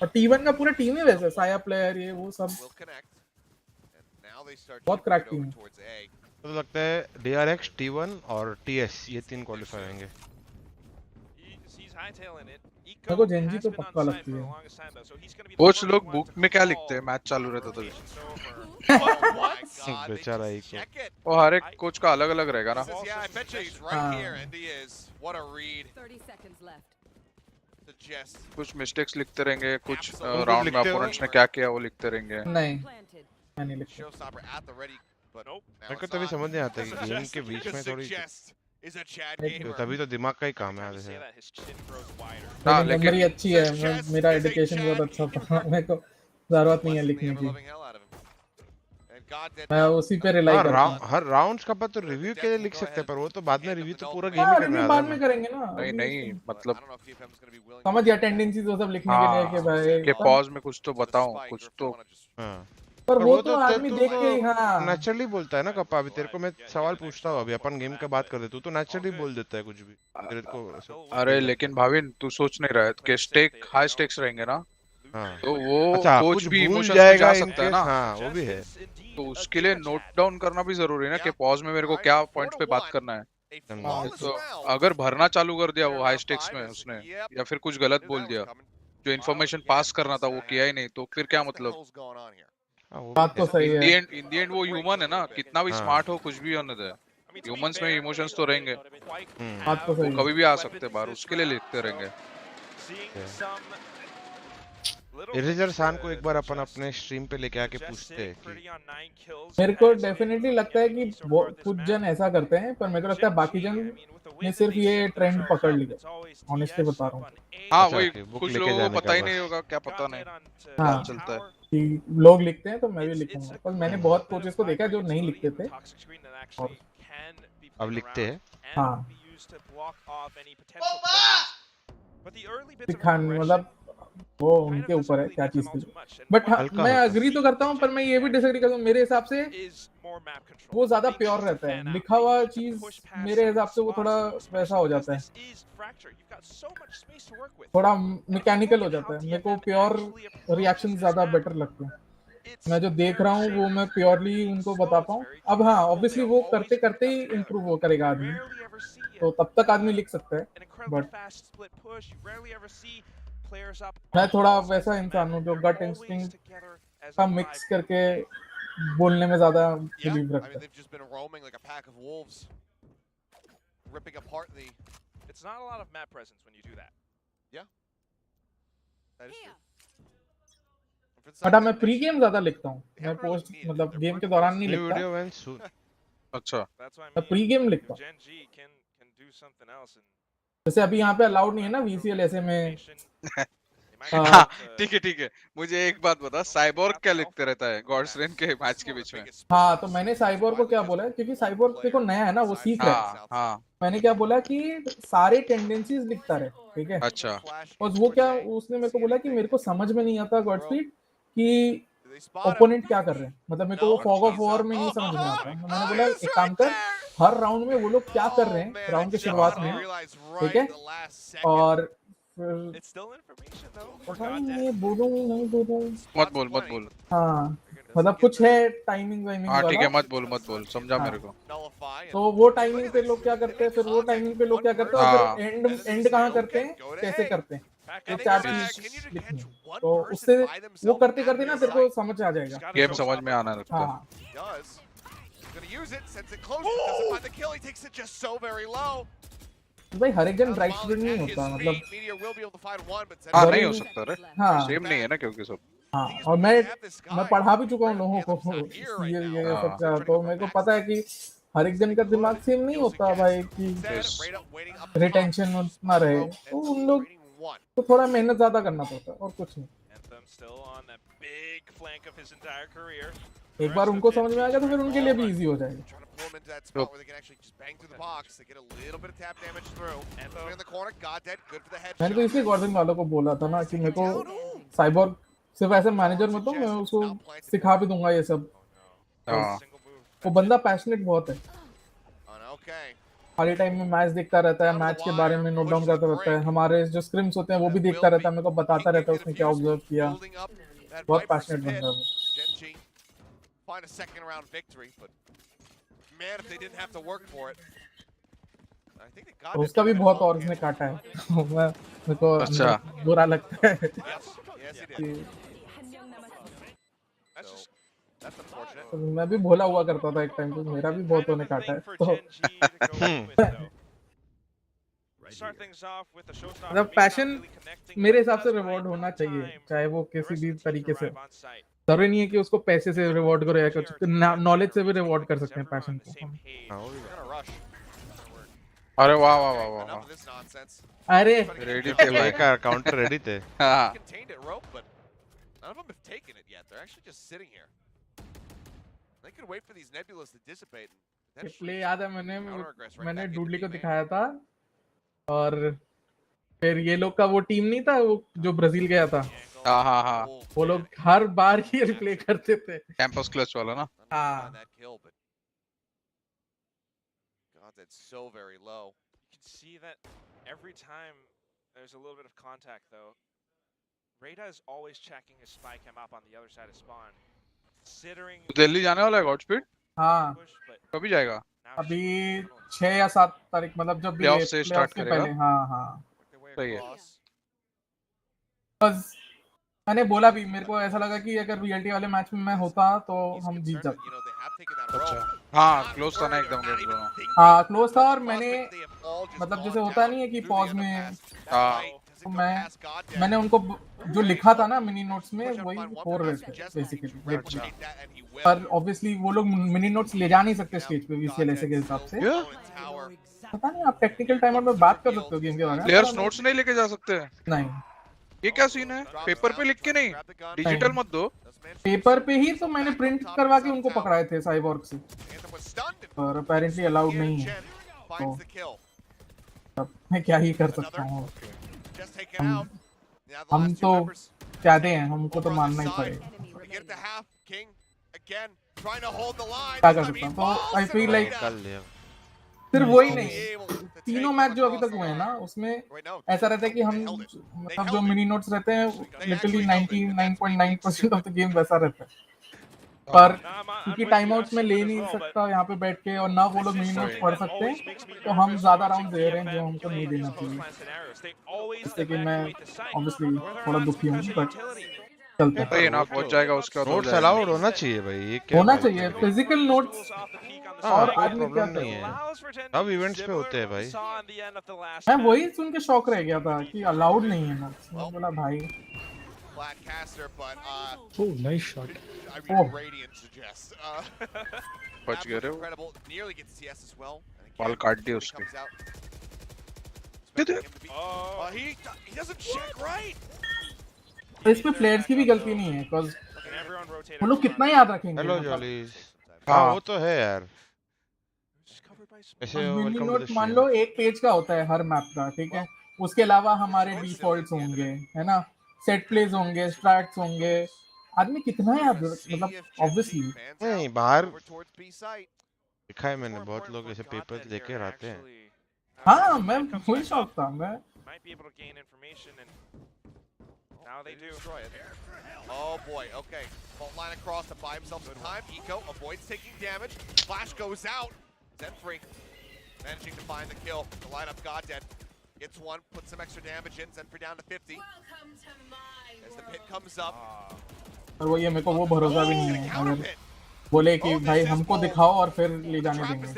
और T1 का पूरा टीम ही वैसे, साया प्लेयर ये वो सब बहुत क्रैक टीम है। तो लगता है DRX, T1 और TS ये 3 क्वालीफाई होंगे। मेरे को जेंजी तो पक्का लगती है। कोच लोग बुक में क्या लिखते हैं मैच चालू रहता तो? बेचारा ही को। और हर एक कोच का अलग अलग रहेगा ना। कुछ मिस्टेक्स लिखते रहेंगे, कुछ राउंड में अपोनेंट्स ने क्या किया वो लिखते रहेंगे। नहीं मैं नहीं लिखता। मेरे को तभी समझ नहीं आता कि गेम के बीच में थोड़ी तो तभी तो दिमाग का ही काम है आधे से। हाँ मेमोरी अच्छी है, मेरा एजुकेशन बहुत अच्छा था, मेरे को जरूरत नहीं है लिखने की, मैं उसी पे रिलाई करता हूं। हर राउंड्स का तो रिव्यू के लिए लिख सकते हैं, पर वो तो बाद में रिव्यू तो पूरा गेम ही करना है। बाद में करेंगे ना। नहीं मतलब समझ गया, टेंडेंसीज वो सब लिखने के लिए कि भाई के पॉज में कुछ तो बताओ, कुछ तो। पर वो तो आदमी देख के हां नेचुरली बोलता है ना कप्पा। अभी तेरे को मैं सवाल पूछता हूं, अभी अपन गेम की बात कर दे, तू तो नेचुरली बोल देता है कुछ भी तेरे को। अरे लेकिन भाविन तू सोच नहीं रहा है कि स्टेक हाई स्टेक्स रहेंगे ना, तो वो कोच भी इमोशंस में जा सकता है ना। हाँ वो भी है, तो उसके लिए नोट डाउन करना भी जरूरी है ना कि पॉज में मेरे को क्या पॉइंट्स पे बात करना है। तो अगर भरना चालू कर दिया वो हाई स्टेक्स में उसने, या फिर कुछ गलत बोल दिया, जो इन्फॉर्मेशन पास करना था वो किया ही नहीं, तो फिर क्या मतलब। बात तो सही है। इन द एंड वो ह्यूमन है ना, कितना भी स्मार्ट हो कुछ भी होने दे, ह्यूमंस में इमोशंस तो रहेंगे, बात तो सही वो कभी भी आ सकते हैं बाहर, उसके लिए लिखते रहेंगे। इरेजर सान को एक बार अपन अपने स्ट्रीम पे लेके आके पूछते हैं कि मेरे को डेफिनेटली लगता है कि कुछ जन ऐसा करते हैं, पर मेरे को लगता है बाकी जन ने सिर्फ ये ट्रेंड पकड़ लिया, ऑनेस्टली बता रहा हूँ। हाँ वही, कुछ लोगों को पता ही नहीं होगा, क्या पता नहीं हाँ चलता है कि लोग लिखते हैं तो मैं भी लिखूंगा, पर मैंने बहुत कोचेस को देखा है जो नहीं लिखते थे और अब लिखते हैं। हाँ दिखाने मतलब वो उनके ऊपर है क्या चीज की, बट हाँ मैं अग्री तो करता हूँ, पर मैं ये भी डिसएग्री करता हूँ। मेरे हिसाब से वो ज्यादा प्योर रहता है, लिखा हुआ चीज मेरे हिसाब से वो थोड़ा वैसा हो जाता है, थोड़ा मैकेनिकल हो जाता है। मेरे को प्योर रिएक्शन ज्यादा बेटर लगते हैं, मैं जो देख रहा हूँ वो मैं प्योरली उनको बता पाऊँ। अब हाँ ऑब्वियसली वो करते करते ही इम्प्रूव वो करेगा आदमी, तो तब तक आदमी लिख सकता है, बट मैं थोड़ा वैसा इंसान हूँ जो गट इंस्टिंक्ट का मिक्स करके बोलने में ज्यादा बिलीव रखता है। बट मैं प्री गेम ज्यादा लिखता हूँ, मैं पोस्ट मतलब गेम के दौरान नहीं लिखता। अच्छा मैं प्री गेम लिखता हूँ, जैसे अभी यहाँ पे अलाउड नहीं है ना VCL ऐसे में। ठीक है मुझे एक बात बता, साइबोर्ग क्या लिखते रहता है गॉड्स रेन के मैच के बीच में? हाँ तो मैंने साइबोर्ग को क्या बोला है, क्योंकि साइबोर्ग देखो नया है ना, वो सीख रहा है। मैंने क्या बोला कि सारे टेंडेंसीज लिखता रहे, ठीक है। अच्छा और वो क्या उसने मेरे को बोला कि मेरे को समझ में नहीं आता गॉडस्पीड कि ओपोनेंट क्या कर रहे हैं, मतलब मेरे को वो फॉग ऑफ वॉर में नहीं समझ में आता। मैंने बोला एक काम कर, हर राउंड में वो लोग क्या कर रहे हैं राउंड के शुरुआत में, ठीक है, और नहीं बोलूं मत बोल। हाँ मतलब कुछ है टाइमिंग वाइमिंग वाला। ठीक है मत बोल समझा मेरे को। तो वो टाइमिंग पे लोग क्या करते हैं, फिर वो टाइमिंग पे लोग क्या करते हैं, और फिर एंड कहाँ करते हैं, कैसे करते हैं, ये चार चीज लिखनी। तो उससे वो करते करते ना तेरे को समझ आ जाएगा, गेम समझ में आना लगता है। हाँ भाई हर एक जन राइट स्पीड नहीं होता, मतलब नहीं हो सकता रे, सेम नहीं है ना क्योंकि सब। हाँ और मैं पढ़ा भी चुका हूँ लोगों को ये सब, तो मेरे को पता है कि हर एक जन का दिमाग सेम नहीं होता भाई, कि रिटेंशन उतना रहे, तो उन लोग तो थोड़ा मेहनत ज्यादा करना पड़ता है और कुछ नहीं। एक बार उनको समझ में आ गया तो फिर उनके लिए भी इजी हो जाएगा। मैंने तो इसलिए गॉर्डन वालों को बोला था ना कि मेरे को साइबोर्ग सिर्फ ऐसे मैनेजर में तो मैं उसको सिखा भी दूंगा ये सब। वो बंदा पैशनेट बहुत है, खाली टाइम में मैच देखता रहता है, मैच के बारे में नोट डाउन करता रहता है, हमारे जो स्क्रिम्स होते हैं वो भी देखता रहता है, मेरे को बताता रहता है उसने क्या ऑब्जर्व किया। बहुत पैशनेट बंदा है वो। GENG find a second round victory, but man, if they didn't have to work for it. I think they got उसका भी बहुत और उसने काटा है। मेरे को अच्छा बुरा लगता है। Yes, he did. That's unfortunate. मैं भी भोला हुआ करता था एक टाइम पे, मेरा भी बहुत होने काटा है तो मतलब पैशन मेरे हिसाब से रिवॉर्ड होना चाहिए, चाहे वो किसी भी तरीके से। जरूरी नहीं है कि उसको पैसे से रिवॉर्ड करो या कुछ, नॉलेज से भी रिवॉर्ड कर सकते हैं पैशन को। अरे वाह वाह वाह वाह, अरे रेडी थे भाई का काउंटर रेडी थे। हां None of them have taken it yet. They're actually just sitting here. They could wait for these nebulas to dissipate. ये प्ले याद है मैंने डूडली को दिखाया था, और फिर ये लोग का वो टीम नहीं था वो जो ब्राजील गया था। हाँ हाँ हाँ, वो लोग हर बार ही रिप्ले करते थे। कैंपस क्लच वाला ना। हाँ। God, that's so very low. You can see that every time there's a little bit of contact though. Rada is always checking his spy cam up on the other side of spawn. Considering Delhi जाने वाला है godspeed? हाँ। कभी जाएगा? अभी 6 या 7 तारीख, मतलब जब प्लेऑफ से स्टार्ट करेगा। पहले। हाँ हाँ सही है। बस मैंने बोला भी, मेरे को ऐसा लगा कि अगर रियलिटी वाले मैच में मैं होता तो हम जीत जाते। अच्छा हाँ, क्लोज था ना एकदम गेम दोनों। हाँ क्लोज था, और मैंने मतलब जैसे होता नहीं है कि पॉज में, हाँ तो मैंने उनको जो लिखा था ना मिनी नोट्स में वही हो रहे थे बेसिकली। पर ऑब्वियसली वो लोग मिनी नोट्स ले जा नहीं सकते स्टेज पे VCLS के हिसाब से। पता नहीं, आप टेक्निकल टाइमर में बात कर सकते हो गेम के बारे में। प्लेयर्स नोट्स नहीं लेके जा सकते? नहीं। ये क्या सीन है? पेपर पे लिख के नहीं, डिजिटल मत दो। पेपर पे ही तो मैंने प्रिंट करवा के उनको पकड़ाए थे साइबॉर्ग से, और अपेरेंटली अलाउड नहीं है, तो मैं क्या ही कर सकता हूँ। हम तो कहते हैं, हमको तो मानना ही पड़ेगा। क्या कर सकता हूँ, तो आई फील लाइक सिर्फ वही नहीं, तीनों मैच जो अभी तक हुए हैं ना उसमें ऐसा रहता है कि हम मतलब जो मिनी नोट्स रहते हैं लिटरली 99.9% ऑफ द गेम वैसा रहता है, पर क्योंकि टाइम आउट्स में ले नहीं सकता यहाँ पे बैठ के, और ना वो लोग मिनी नोट्स पढ़ सकते हैं, तो हम ज्यादा राउंड दे रहे हैं जो हमको नहीं देना चाहिए। इससे कि मैं ऑब्वियसली थोड़ा दुखी हूँ, बट चलता है। ना पहुंच जाएगा उसका। नोट्स अलाउड होना चाहिए भाई, ये क्या होना चाहिए फिजिकल नोट्स, और आदमी क्या नहीं है, अब इवेंट्स पे होते हैं भाई। मैं वही सुन के शॉक रह गया था कि अलाउड नहीं है ना, मैं बोला भाई। Oh, nice shot. बच गए रे, बॉल काट दी उसके। इसमें प्लेयर्स की भी गलती नहीं है, बिकॉज़ वो लोग कितना याद रखेंगे। हेलो जॉलीज। हाँ वो तो है यार। ऐसे मिनी नोट मान लो एक पेज का होता है हर मैप का, ठीक है, उसके अलावा हमारे डिफॉल्ट्स होंगे, है ना, सेट प्लेज होंगे, स्ट्रैट्स होंगे, आदमी कितना याद, मतलब ऑब्वियसली नहीं। बाहर देखा है मैंने, बहुत लोग ऐसे पेपर लेके आते हैं। हाँ मैं फुल शॉक था मैं। Now they do. Oh boy, okay. Fault line across to buy himself some time. 𝐼𝐽𝐿 avoids taking damage. Flash goes out. Zen3 managing to find the kill. The lineup got dead. Gets one, puts some extra damage in. Zen3 down to 50. As the pit comes up. और वो ये मेरे को वो भरोसा भी नहीं है, अगर बोले कि भाई हमको दिखाओ और फिर ले जाने देंगे।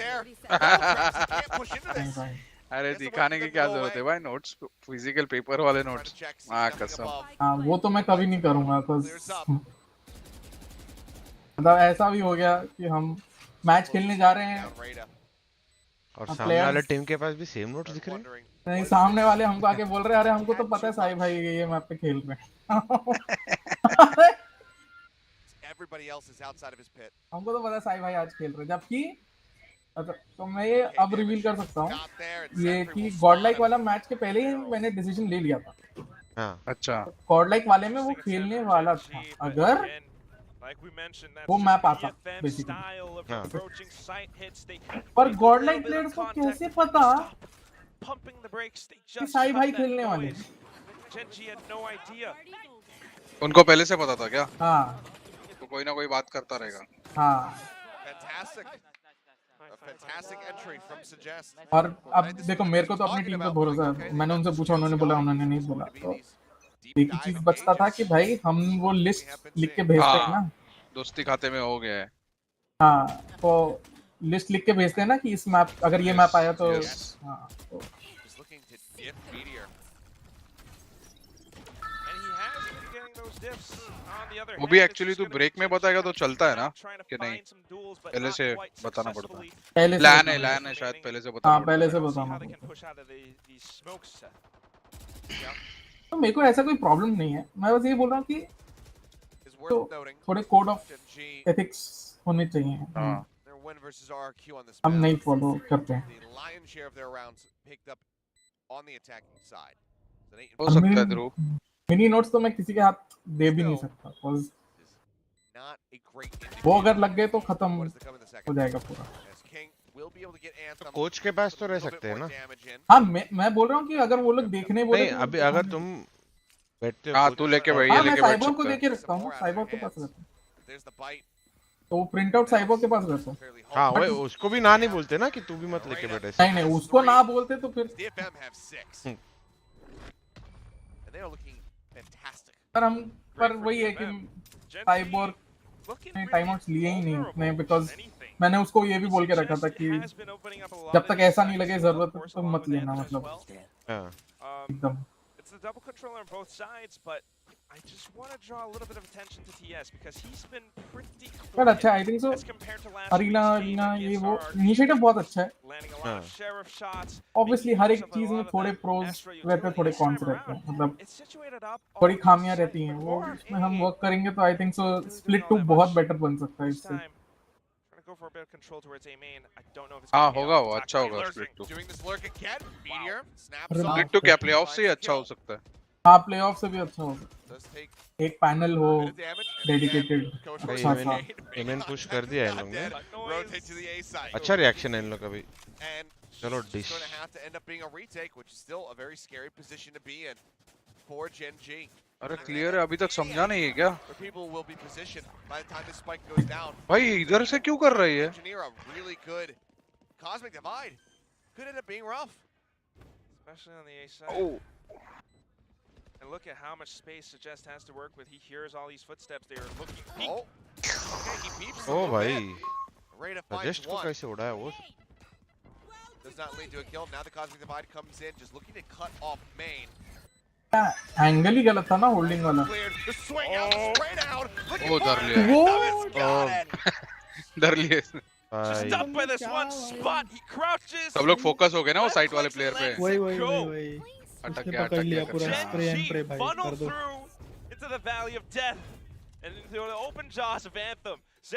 अरे दिखाने की क्या जरूरत है भाई, नोट्स फिजिकल पेपर वाले नोट्स। हाँ कसम। हाँ वो तो मैं कभी नहीं करूँगा, मतलब ऐसा भी हो गया कि हम मैच खेलने जा रहे हैं और सामने वाले टीम के पास भी सेम नोट्स दिख रहे हैं। नहीं, सामने वाले हमको आके बोल रहे हैं, अरे हमको तो पता है साई भाई ये मैप पे खेल रहे हैं। हमको तो पता है साई भाई आज खेल रहे हैं, जबकि तो मैं ये अब रिवील कर सकता हूँ ये कि गॉडलाइक वाला मैच के पहले ही मैंने डिसीजन ले लिया था। अच्छा। गॉडलाइक वाले में वो खेलने वाला था, अगर वो मैप आता बेसिकली। पर गॉडलाइक प्लेयर्स को कैसे पता कि साई भाई खेलने वाले? उनको पहले से पता था क्या? हाँ तो कोई ना कोई बात करता रहेगा। हाँ और अब देखो मेरे को तो अपनी टीम पे भरोसा है, मैंने उनसे पूछा, उन्होंने बोला, उन्होंने नहीं बोला, तो एक ही चीज बचता था कि भाई हम वो लिस्ट लिख के भेजते हैं ना, दोस्ती खाते में हो गया है। हाँ तो लिस्ट लिख के भेजते हैं ना कि इस मैप, अगर ये मैप आया तो हाँ तो वो भी एक्चुअली तू ब्रेक में बताएगा तो चलता है ना कि नहीं? पहले से बताना पड़ता है। प्लान है शायद पहले से बताना। हाँ पहले से बताना। तो मेरे को ऐसा कोई प्रॉब्लम नहीं है, मैं बस ये बोल रहा हूँ कि तो थोड़े कोड ऑफ एथिक्स होने चाहिए। हम नहीं फॉलो करते हैं। हो सकता है ध्रुव। मिनी नोट्स तो मैं किसी के हाथ दे भी नहीं सकता, वो अगर लग गए तो खत्म हो जाएगा पूरा। तो कोच के पास तो रह सकते हैं ना? हाँ मैं बोल रहा हूँ कि अगर वो लोग देखने बोले नहीं, अभी अगर तुम बैठते हो, हाँ तू लेके बैठ, ये मैं लेके बैठ साइबोर को सकता लेके रखता हूँ, साइबोर के पास रहता है तो प्रिंट आउट साइबोर के पास रहता है। हाँ वही, उसको भी ना नहीं बोलते ना कि तू भी मत लेके बैठे। नहीं उसको ना बोलते तो फिर पर वही है कि साइबोर ने टाइम आउट्स लिए ही नहीं अपने, बिकॉज मैंने उसको ये भी बोल के रखा था कि जब तक ऐसा नहीं लगे जरूरत तो मत लेना, मतलब एकदम। पर अच्छा आई थिंक सो अरीना ये वो इनिशिएटिव बहुत अच्छा है। ऑब्वियसली हर एक चीज में थोड़े प्रोज रहते हैं, थोड़े कॉन्स रहते हैं, मतलब थोड़ी खामियां रहती हैं, वो उसमें हम वर्क करेंगे तो आई थिंक सो स्प्लिट 2 बहुत बेटर बन सकता है इससे। हाँ होगा, वो अच्छा होगा स्प्लिट 2। स्प्लिट 2 क्या प्लेऑफ से ही अच्छा हो सकता है? हाँ प्लेऑफ से भी अच्छा हो सकता है, एक पैनल हो डेडिकेटेड। ओमेन पुश कर दिया इन लोग ने, अच्छा रिएक्शन है इन लोग का भी। चलो डिश अरे क्लियर है, अभी तक समझा नहीं है क्या भाई? इधर से क्यों कर रही है? And look at how much space Suggest has to work with. He hears all these footsteps. They are looking peek. Okay, he peeps. Oh भाई, Suggest को कैसे उड़ाया वो? Does not lead to a kill. Now the Cosmic Divide comes in, just looking to cut off main. Angle ही गलत था ना holding वाला। वो डर लिया, डर लिए। सब लोग फोकस हो गए ना वो साइड वाले प्लेयर पे। वही अटक गया, पकड़ लिया पूरा स्प्रे एंड प्रे भाई कर दो।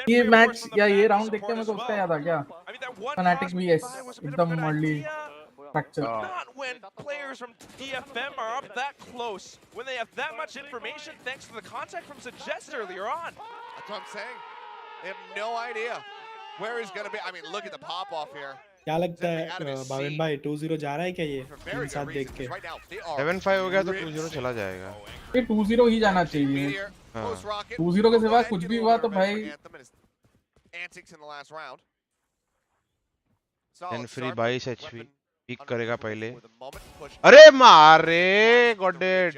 ये मैच या ये राउंड देख के मेरे को उसका याद आ गया, फनाटिक वीएस एकदम early fracture. Not when players from DFM are up that close, when they have that much information thanks to the contact from Suggest earlier on. That's what I'm saying. They have no idea where he's going to be. I mean, look at the pop off here. क्या लगता है भाविन भाई 2-0 जा रहा है क्या ये इन साथ देख के? 7-5 हो गया तो 2-0 चला जाएगा। ये 2-0 ही जाना चाहिए। 2-0 के सिवा कुछ भी हुआ तो भाई फ्री 22 HP पिक करेगा पहले। अरे मारे गॉड डेड।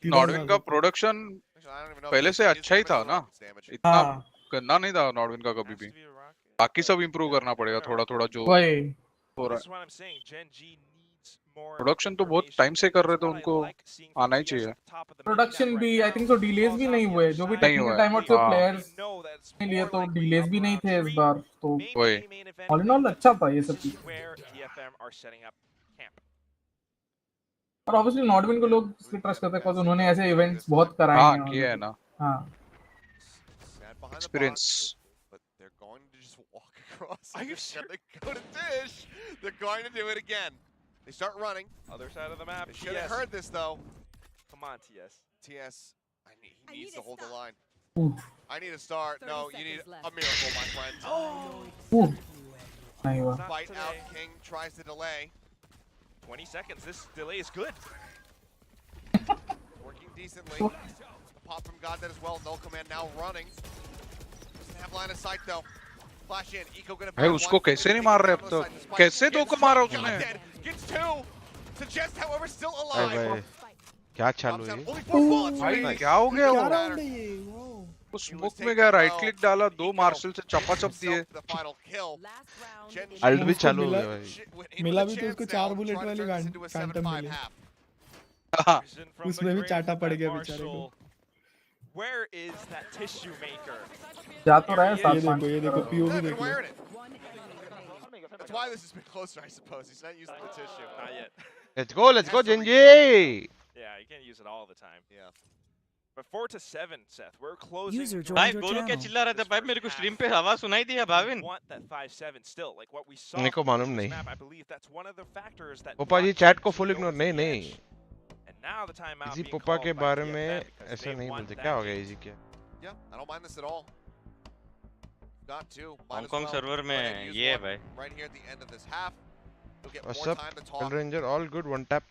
नॉर्डविन का प्रोडक्शन पहले से अच्छा ही था ना, इतना गंदा नहीं था नॉर्डविन का कभी भी। बाकी सब इंप्रूव करना पड़ेगा थोड़ा थोड़ा जो हो रहा है। प्रोडक्शन तो बहुत टाइम से कर रहे थे, उनको आना ही चाहिए। प्रोडक्शन भी आई थिंक सो डिलेज भी नहीं हुए, जो भी टेक्निकल टाइम आउट से प्लेयर्स के लिए तो डिलेज भी नहीं थे इस बार, तो वही ऑल इन ऑल अच्छा था ये सब चीज। और ऑब्वियसली नॉर्डविन को लोग इसलिए ट्रस्ट करते हैं बिकॉज़ उन्होंने ऐसे इवेंट्स बहुत कराए हैं। हां किया है ना, हां experience. Are you sure? They go to Dish. They're going to do it again. They start running. Other side of the map. They should have heard this though. Come on, TS. TS He needs to hold the line. Oof. I need a start. No, you need a miracle, my friend. Oof. नहीं हुआ. Fight out. King tries to delay. 20 seconds. This delay is good. Working decently. The pop from Goddead as well. No command now running. Doesn't have line of sight though. Flash in. Eco gonna. भाई उसको कैसे नहीं मार रहे अब तक? कैसे दो को मारा उसने? Gets two. Suggest, however, still alive. क्या चालू है? भाई क्या हो गया वो? वो स्मोक में गया, राइट क्लिक डाला, दो मार्शल से चपाचप दिए. अल्ट भी चालू हो गया भाई. मिला भी तो उसको 4 बुलेट वाली फैंटम मिली. उसमें भी चाटा पड़ गया बेचारे को. Where is that tissue maker? जा तो रहा है साथ में. ये देखो पीओवी देखो. That's why this has been closer, I suppose. He's not using the tissue. Not yet. Let's go, GENG! Yeah, you can't use it all the time. Yeah. But 4-7, Seth. We're closing. भाई बोलो क्या चिल्ला रहा था भाई मेरे को stream पे आवाज सुनाई दी है Bhavin. Want that 5-7 still, like what we saw. मेरे को मालूम नहीं. I believe that's one of the factors that. पोपा जी चैट को फुल इग्नोर नहीं. And now the timeout. इजी पोपा के बारे में ऐसा नहीं बोलते. क्या हो गया इजी क्या? Yeah, I don't mind this at all. Got to. Hong Kong server में ये है भाई. Right here at the end of this half. What's up? HellrangeR, all good, one tap.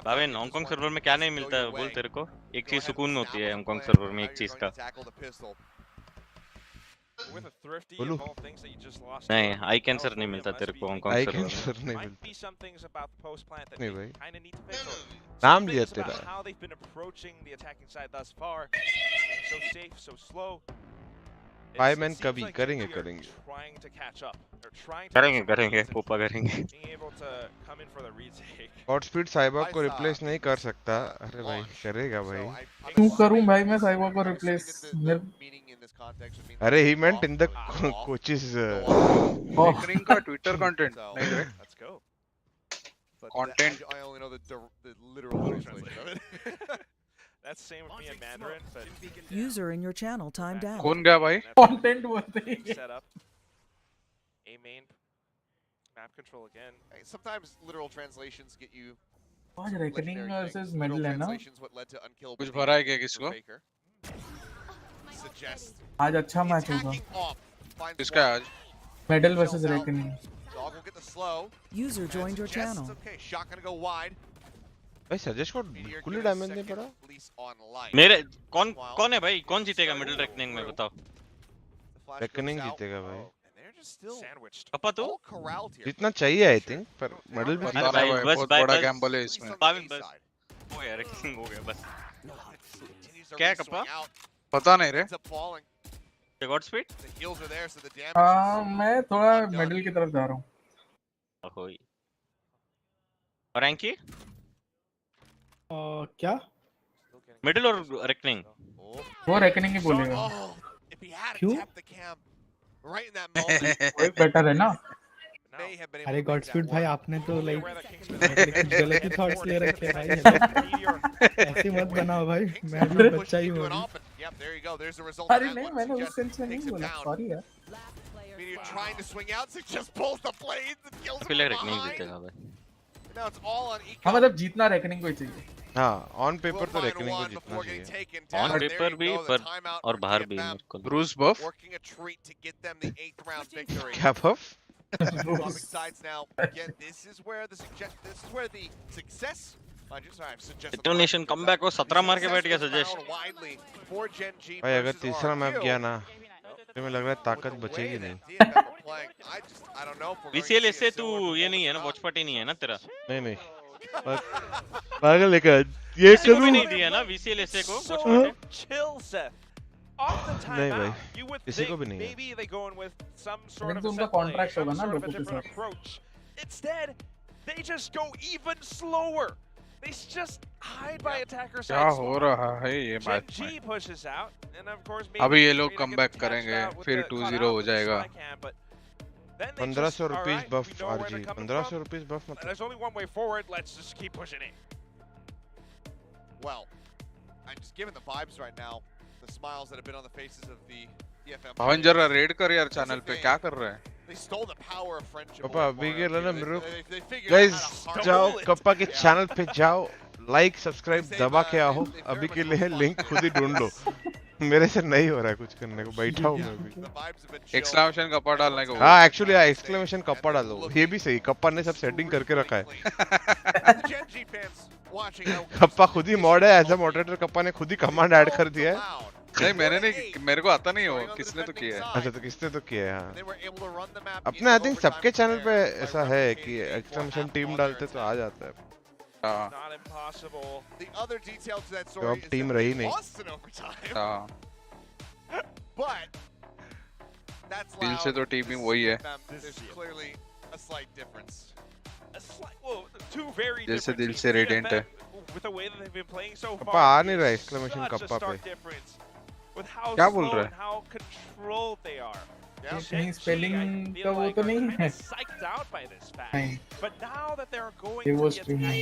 Bhavin Hong Kong server में क्या नहीं मिलता है बोल तेरे को. एक चीज सुकून में होती है हांगकांग सर्वर में, एक चीज का. नहीं आई कैंसर नहीं मिलता तेरे को हांगकांग सर्वर में. नहीं भाई नाम लिया तेरा. भाई मैन कभी करेंगे पोपा करेंगे. हॉट स्पीड साइबा को रिप्लेस नहीं कर सकता. अरे भाई करेगा भाई. क्यों करूं भाई मैं साइबा को रिप्लेस? अरे ही मेंट इन द कोचेस रेकरिंग का ट्विटर कंटेंट नहीं रे. Content. I only know the literal translation of it. That's the same with me in Mandarin, but user in your channel timed out. कौन गया भाई? Content बोलते हैं. Set up. A main map control again. Sometimes literal translations get you. आज reckoning versus medal है ना? कुछ भरा है क्या किसको? आज अच्छा मैच होगा. किसका आज? Medal versus reckoning. Dog will get the slow. User joined your channel. Okay, shot gonna go wide. भाई सजेस्ट को बिल्कुल ही डैमेज नहीं पड़ा. मेरे कौन है भाई? कौन जीतेगा मिडिल रेकनिंग में बताओ? रेकनिंग जीतेगा भाई. पापा तो जितना चाहिए आई थिंक पर मेडल भी बता रहा है बहुत बड़ा गैम्बल है इसमें. हो गया रेकनिंग हो गया बस. क्या है कप्पा? पता नहीं रे. God speed. मैं थोड़ा मेडल की तरफ जा रहा हूँ. और रैंकी? क्या? मिडिल और रेकनिंग? वो रेकनिंग ही बोलेगा. क्यों? वही बेटर है ना. अरे गॉड स्पीड भाई आपने तो लाइक गलत ही थॉट्स ले रखे हैं भाई. ऐसे मत बनाओ भाई. मैं भी बच्चा ही हूँ. अरे नहीं मैंने उस सेंस में नहीं बोला. सॉरी यार. You're trying to swing out, so just pulls the blades and kills him. Reckoning जीतेगा भाई. Now it's all on Eco. हाँ मतलब जीतना रेकनिंग को ही चाहिए. हाँ ऑन पेपर तो रेकनिंग को जीतना चाहिए. ऑन पेपर भी पर और बाहर भी. ब्रूस बफ. क्या बफ? डेटोनेशन कमबैक को 17 मार के बैठ गया सजेस्ट. भाई अगर तीसरा मैप गया ना तो मुझे लग रहा है ताकत बचेगी नहीं. VCL से तू ये नहीं है ना वॉचपार्टी नहीं है ना तेरा? नहीं पागल लेकर ये करूं नहीं दिया ना VCL से को नहीं भाई किसी को भी नहीं है. उनका कॉन्ट्रैक्ट होगा ना लोगों के साथ. Instead, they just go even slower. They just hide by attacker side. क्या हो रहा है ये मैच में? pushes out, and of course अभी ये लोग कमबैक करेंगे फिर 2-0 हो जाएगा. 1500 रुपीस बफ आरजी. 1500 रुपीस बफ मतलब. There's only one way forward. Let's just keep pushing it. Well, I'm just giving the vibes right now. The smiles that have been on the faces of the DFM. Bhavin जरा red कर यार channel पे. क्या कर रहे हैं? They stole the power of friendship. पापा अभी के लेना मेरे गाइस जाओ कप्पा के चैनल पे जाओ लाइक सब्सक्राइब दबा के आओ, अभी के लिए लिंक खुद ही ढूंढ लो। मेरे से नहीं हो रहा है कुछ करने को, बैठा हूँ मैं भी। एक्सक्लेमेशन कप्पा डालने को। हाँ एक्चुअली एक्सक्लेमेशन कप्पा डालो, ये भी सही, कप्पा ने सब सेटिंग करके रखा है। कप्पा खुद ही मॉड है, एज अ मॉडरेटर कप्पा ने खुद ही कमांड ऐड कर दिया है। नहीं मैंने नहीं, मेरे को आता नहीं हो, किसने तो किया है। अच्छा तो किसने तो किया है, हाँ। अपने आई थिंक सबके चैनल पे ऐसा है कि एक्सक्लेमेशन टीम डालते तो आ जाता है। तो अब टीम रही नहीं। दिल से तो टीम ही वही है। दिल से रेडिएंट है। कप्पा आ नहीं रहा एक्सक्लेमेशन कप्पा पे। क्या बोल रहा है? कहीं स्पेलिंग का वो तो नहीं है? नहीं। ये वो स्ट्रीम है।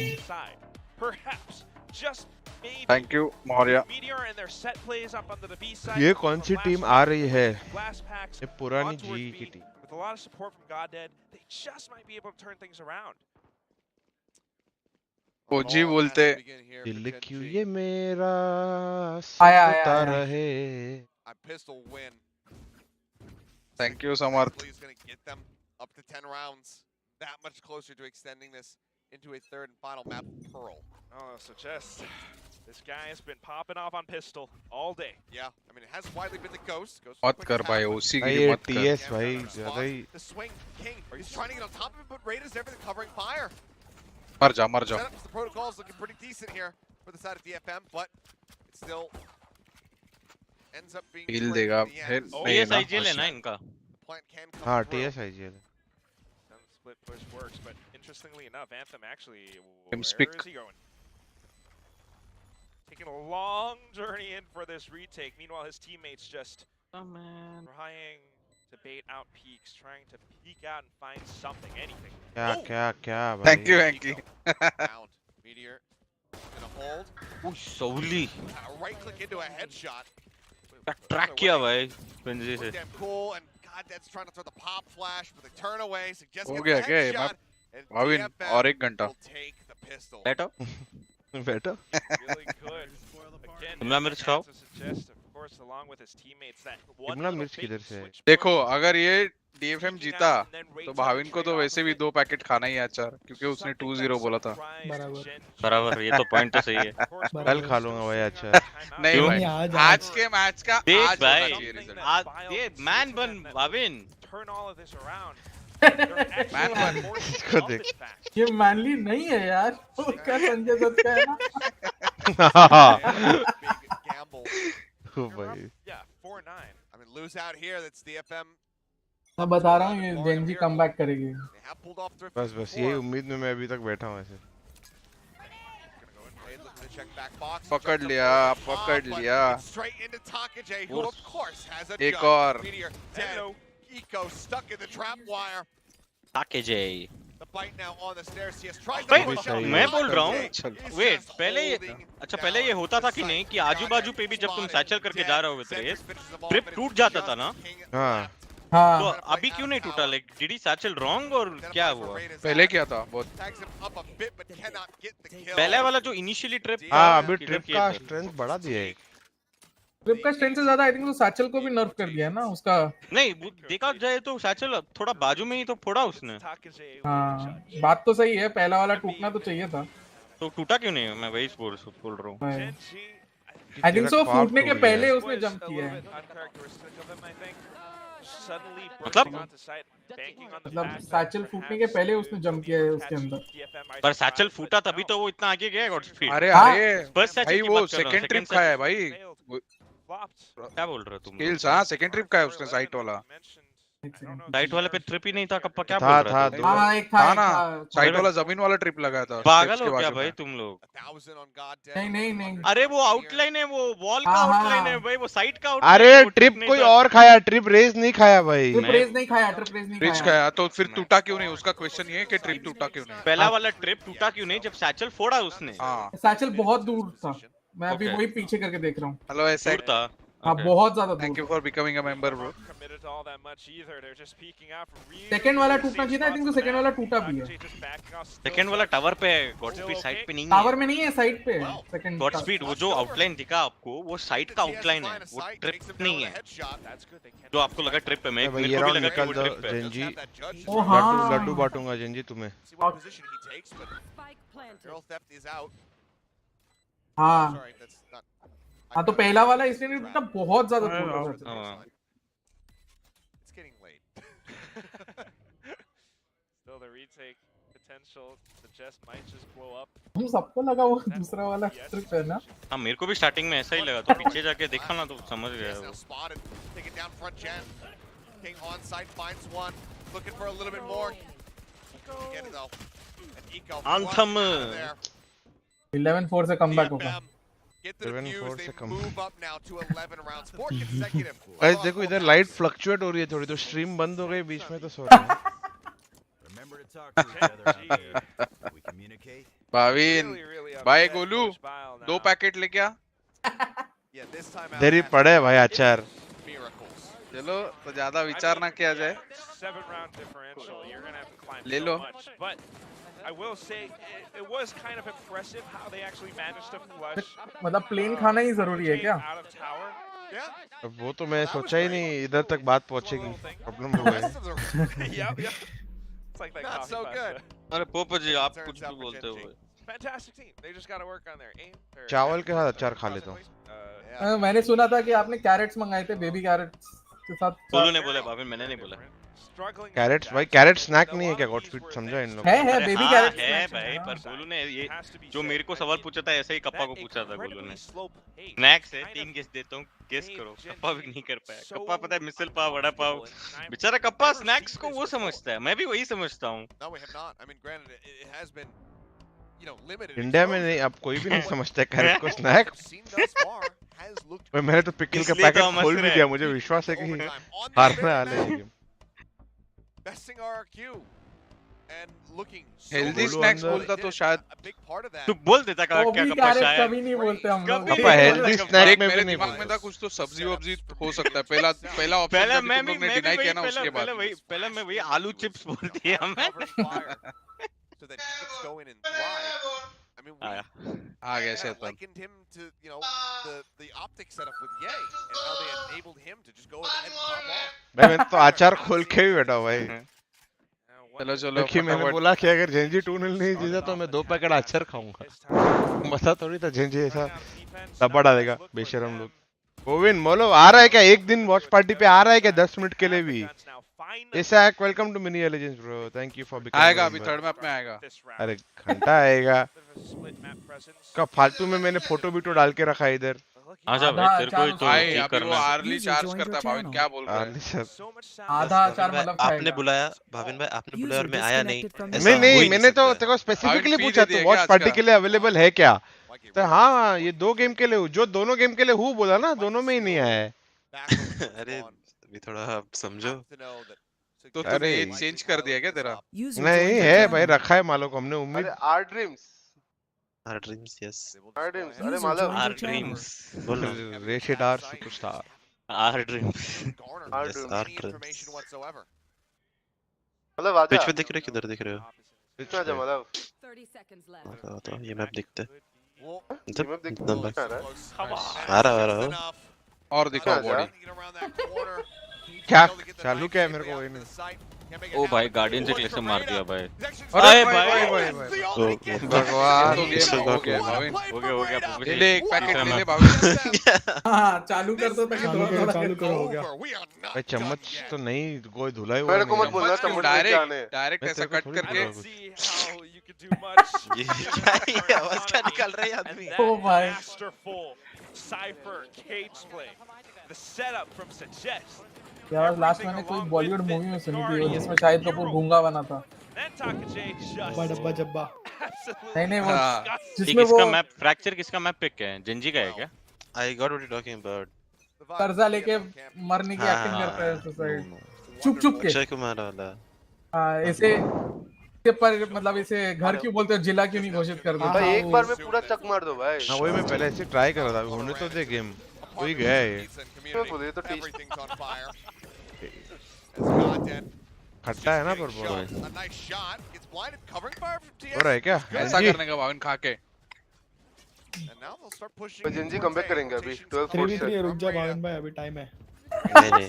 Thank you Maurya. ये कौन सी टीम आ रही है? ये पुरानी जी की टीम। ओजी बोलते दिल क्यों ये मेरा आया रहे। Thank you Samarth. Up to 10 rounds, that much closer to extending this into a third and final map, Pearl. Oh, so just this guy has been popping off on pistol all day. Yeah, I mean it has widely been the ghost. मत कर भाई, ओसी की मत कर। TS भाई ज्यादा ही। The swing king. He's trying to get on top of it, but Raiders everything covering fire. मर जा मर जा। The protocol's looking pretty decent here for the side of DFM, but it still ends up being. Heal देगा। TS IGL है ना इनका? हाँ TS IGL। Split push works, but interestingly enough, Anthem actually, where is he going? Taking a long journey in for this retake. Meanwhile, his teammates just trying to bait out peaks, trying to peek out and find something, anything. क्या भाई? Thank you, Hanky. Meteor gonna hold. Oh, Sauli. Right click into a headshot. Track किया भाई, पंजे से. Damn cool, and Goddead's trying to throw the pop flash with a turn-away, suggesting हो गया क्या ये मैप? भाविन और एक घंटा। बैठो। बैठो। Really good. Again, शिमला मिर्च खाओ। of course, along with his teammates, that one Shimla मिर्च किधर से है? देखो अगर ये DFM जीता तो भाविन को तो वैसे भी 2 पैकेट खाना ही है अचार, क्योंकि उसने 2-0 बोला था। बराबर, ये तो पॉइंट तो सही है। कल खा लूंगा भाई अचार। नहीं भाई, आज के मैच का आज होना चाहिए रिजल्ट। आज ये मैन बन Bhavin. turn all of this around. Man बन। इसको देख। ये मैनली नहीं है यार, उसका संजय दत्त का है ना। ओ भाई। Yeah, 4-9. I mean, lose out here. That's DFM. मैं बता रहा हूँ ये जेंजी कमबैक करेगी। बस यही उम्मीद में मैं अभी तक बैठा हूँ ऐसे। पकड़ लिया। एक और। Takeje. भाई मैं बोल रहा हूँ, वेट पहले ये, अच्छा पहले ये होता था कि नहीं कि आजू बाजू पे भी जब तुम सैचल करके जा रहे हो विद रेस, ट्रिप टूट जाता था ना? हाँ। तो अभी क्यों नहीं टूटा? Like did he satchel wrong और क्या हुआ? पहले क्या था बहुत? पहले वाला जो इनिशियली ट्रिप। हाँ अभी ट्रिप का स्ट्रेंथ बढ़ा दिया है। ट्रिप का स्ट्रेंथ से ज्यादा आई थिंक तो सैचल को भी नर्फ कर दिया है ना उसका। नहीं देखा जाए तो सैचल थोड़ा बाजू में ही तो फोड़ा उसने। हाँ बात तो सही है, पहला वाला टूटना तो चाहिए था। तो टूटा क्यों नहीं? मैं वही बोल रहा हूँ। आई थिंक सो फूटने के पहले उसने जंप किया है। मतलब सैचल फूटने के पहले उसने जंप किया है उसके अंदर। पर सैचल फूटा तभी तो वो इतना आगे गया गॉड स्पीड। अरे भाई वो सेकंड ट्रिप खाया है भाई। क्या बोल रहे हो तुम? स्किल्स हाँ सेकंड ट्रिप खाया उसने साइट वाला। साइट वाले पे ट्रिप ही नहीं था कप्पा, क्या बोल रहा था? हाँ एक था ना, साइट वाला जमीन वाला ट्रिप लगाया था। पागल हो क्या भाई तुम लोग? नहीं अरे वो आउटलाइन है, वो वॉल का आउटलाइन है भाई, वो साइट का आउटलाइन। अरे ट्रिप कोई और खाया, ट्रिप रेस नहीं खाया भाई। ट्रिप रेस नहीं खाया। तो फिर टूटा क्यों नहीं? उसका क्वेश्चन ये है कि ट्रिप टूटा क्यों नहीं? पहला वाला ट्रिप टूटा क्यों नहीं जब सैचल फोड़ा उसने? हाँ सैचल बहुत दूर था, मैं अभी वही पीछे करके देख रहा हूँ। हेलो ऐसे था। हाँ बहुत ज्यादा Thank you for becoming a member, bro. Second वाला टूटना चाहिए था, आई थिंक तो सेकंड वाला टूटा भी है। सेकंड वाला टावर पे है, गॉड स्पीड साइड पे नहीं है। टावर में नहीं है, साइड पे है सेकंड। गॉड स्पीड वो जो आउटलाइन दिखा आपको, वो साइड का आउटलाइन है, वो ट्रिप नहीं है। जो आपको लगा ट्रिप पे, मेरे को भी लगा कि वो ट्रिप पे। जेंजी ओ हाँ, लड्डू बांटूंगा जेंजी तुम्हें। हाँ हाँ, तो पहला वाला इसलिए नहीं टूटा, बहुत ज्यादा टूटा। हम सबको लगा वो दूसरा वाला ट्रिप है ना। हाँ मेरे को भी स्टार्टिंग में ऐसा ही लगा, तो पीछे जाके देखा ना तो समझ गया वो। Anthem 11-4 से कमबैक होगा। 11-4 से कम। गाइस देखो इधर लाइट फ्लक्चुएट हो रही है थोड़ी, तो स्ट्रीम बंद हो गई बीच में, तो सॉरी। भाविन भाई गोलू 2 पैकेट लेके आ। देरी पड़े भाई अचार। चलो तो ज्यादा विचार ना किया जाए, ले लो। I will say it was kind of impressive how they actually managed to flush. मतलब प्लेन खाना ही जरूरी है क्या? अब वो तो मैं सोचा ही नहीं इधर तक बात पहुंचेगी, प्रॉब्लम हो गई। It's like that not so good. अरे पोपो जी आप कुछ भी बोलते हो। Fantastic team. They just got to work on their aim. चावल के साथ अचार खा लेता हूँ। मैंने सुना था कि आपने कैरेट्स मंगाए थे, बेबी कैरेट्स के साथ। गोलू ने बोला, भाभी मैंने नहीं बोला। कैरेट्स भाई, कैरेट स्नैक नहीं है क्या? गॉड स्पीड समझा इन लोग है बेबी कैरेट है भाई, पर गोलू ने ये जो मेरे को सवाल पूछा था ऐसे ही कप्पा को पूछा था गोलू ने। स्नैक्स है, 3 गेस देता हूँ, गेस करो। कप्पा भी नहीं कर पाया। कप्पा पता है मिसल पाव, वड़ा पाव, बेचारा कप्पा स्नैक्स को वो समझता है, मैं भी वही समझता हूँ। इंडिया में नहीं, अब कोई भी नहीं समझता कैरेट को स्नैक। मैंने तो पिकल का पैकेट खोल भी दिया, मुझे विश्वास है कि हारने वाले हैं। Besting RRQ and looking healthy snacks बोलता तो शायद तू बोल देता क्या कप्पा शायद। कभी नहीं बोलते हम लोग। कप्पा हेल्दी स्नैक में मेरे भी नहीं दिमाग में था कुछ तो सब्जी वब्जी हो सकता है। पहला ऑप्शन मैं तुम लोग ने डिनाई किया ना, उसके बाद पहले मैं वही आलू चिप्स बोल दिया मैं। so that he gets going and thrive. I mean, आ गया शैतान। likened him to, you know, the optic setup with Ye and how they enabled him to just go ahead and pop off. मैं तो अचार खोल के ही बैठा भाई। चलो देखिए मैंने बोला कि अगर जेंजी 2-0 नहीं जीता तो मैं 2 पैकेट अचार खाऊंगा। मजा थोड़ी था जेंजी ऐसा दबा डालेगा बेशरम लोग। गोविंद मोलो आ रहा है क्या? एक दिन वॉच पार्टी पे आ रहा है क्या? 10 मिनट के लिए भी? Isaac, welcome to Mini Legends bro. Thank you for becoming आएगा अभी थर्ड मैप में आएगा। अरे घंटा आएगा। कब फालतू में मैंने फोटो वीटो डाल के रखा है इधर। आजा भाई तेरे को तो भाई अभी वो आर्ली चार्ज करता है। भाविन क्या बोल रहा है? आधा चार मतलब आपने बुलाया भाविन भाई, आपने बुलाया और मैं आया नहीं। नहीं मैंने तो तेरे को स्पेसिफिकली पूछा तू वॉच पार्टी के लिए अवेलेबल है क्या? तो हाँ ये 2 गेम के लिए हूँ, जो दोनों गेम के लिए हूँ बोला ना, दोनों में ही नहीं आया है। अरे अभी थोड़ा समझो। तो तूने ये चेंज कर दिया क्या तेरा? नहीं है भाई, रखा है मालो को हमने। उम्मीद our dreams yes our dreams. अरे मालो आर ड्रीम्स बोलो। Rated our superstar our dreams मतलब आजा। पिच पे दिख रहे हो, किधर दिख रहे हो? पिच में आजा मतलब। तो ये मैप दिखते ये मैप दिखता है। आ रहा और दिखाओ बॉडी क्या चालू क्या है मेरे को वही नहीं। ओ भाई गार्डियन से क्लेक्शन मार दिया भाई। अरे भाई भगवान तो गेम हो गया भाविन। हो गया ले एक पैकेट ले ले भाविन। हाँ चालू कर दो ताकि थोड़ा चालू करो हो गया। भाई चम्मच तो नहीं, कोई धुलाई हुआ मेरे को मत बोलना चम्मच डायरेक्ट ऐसा कट करके। ये क्या ये आवाज क्या निकाल रहा है आदमी? ओ भाई Cypher cage play. The setup from Suggest. यार लास्ट मैंने कोई बॉलीवुड मूवी में सुनी थी जिसमें शाहिद कपूर गूंगा बना था। डब्बा जब्बा। नहीं वो जिसमें वो मैप फ्रैक्चर किसका मैप पिक है? जेंजी का है क्या? I got what you talking about. कर्जा लेके मरने की एक्टिंग करता है सुसाइड चुप के। अक्षय कुमार वाला। हाँ ऐसे पर मतलब इसे घर क्यों बोलते हो, जिला क्यों नहीं घोषित कर दो? भाई एक बार में पूरा चक मार दो भाई। हाँ वही मैं पहले ऐसे ट्राई कर रहा था, होने तो दे गेम। कोई गया है Everything's on fire. As Goddamn खट्टा है ना पर a nice shot. Gets blinded, covering fire from TS. हो रहा है क्या ऐसा करने का भाविन खा के And now they'll start pushing. Gen Z comeback करेंगे अभी 12 3v3 रुक जा भाविन भाई अभी टाइम है नहीं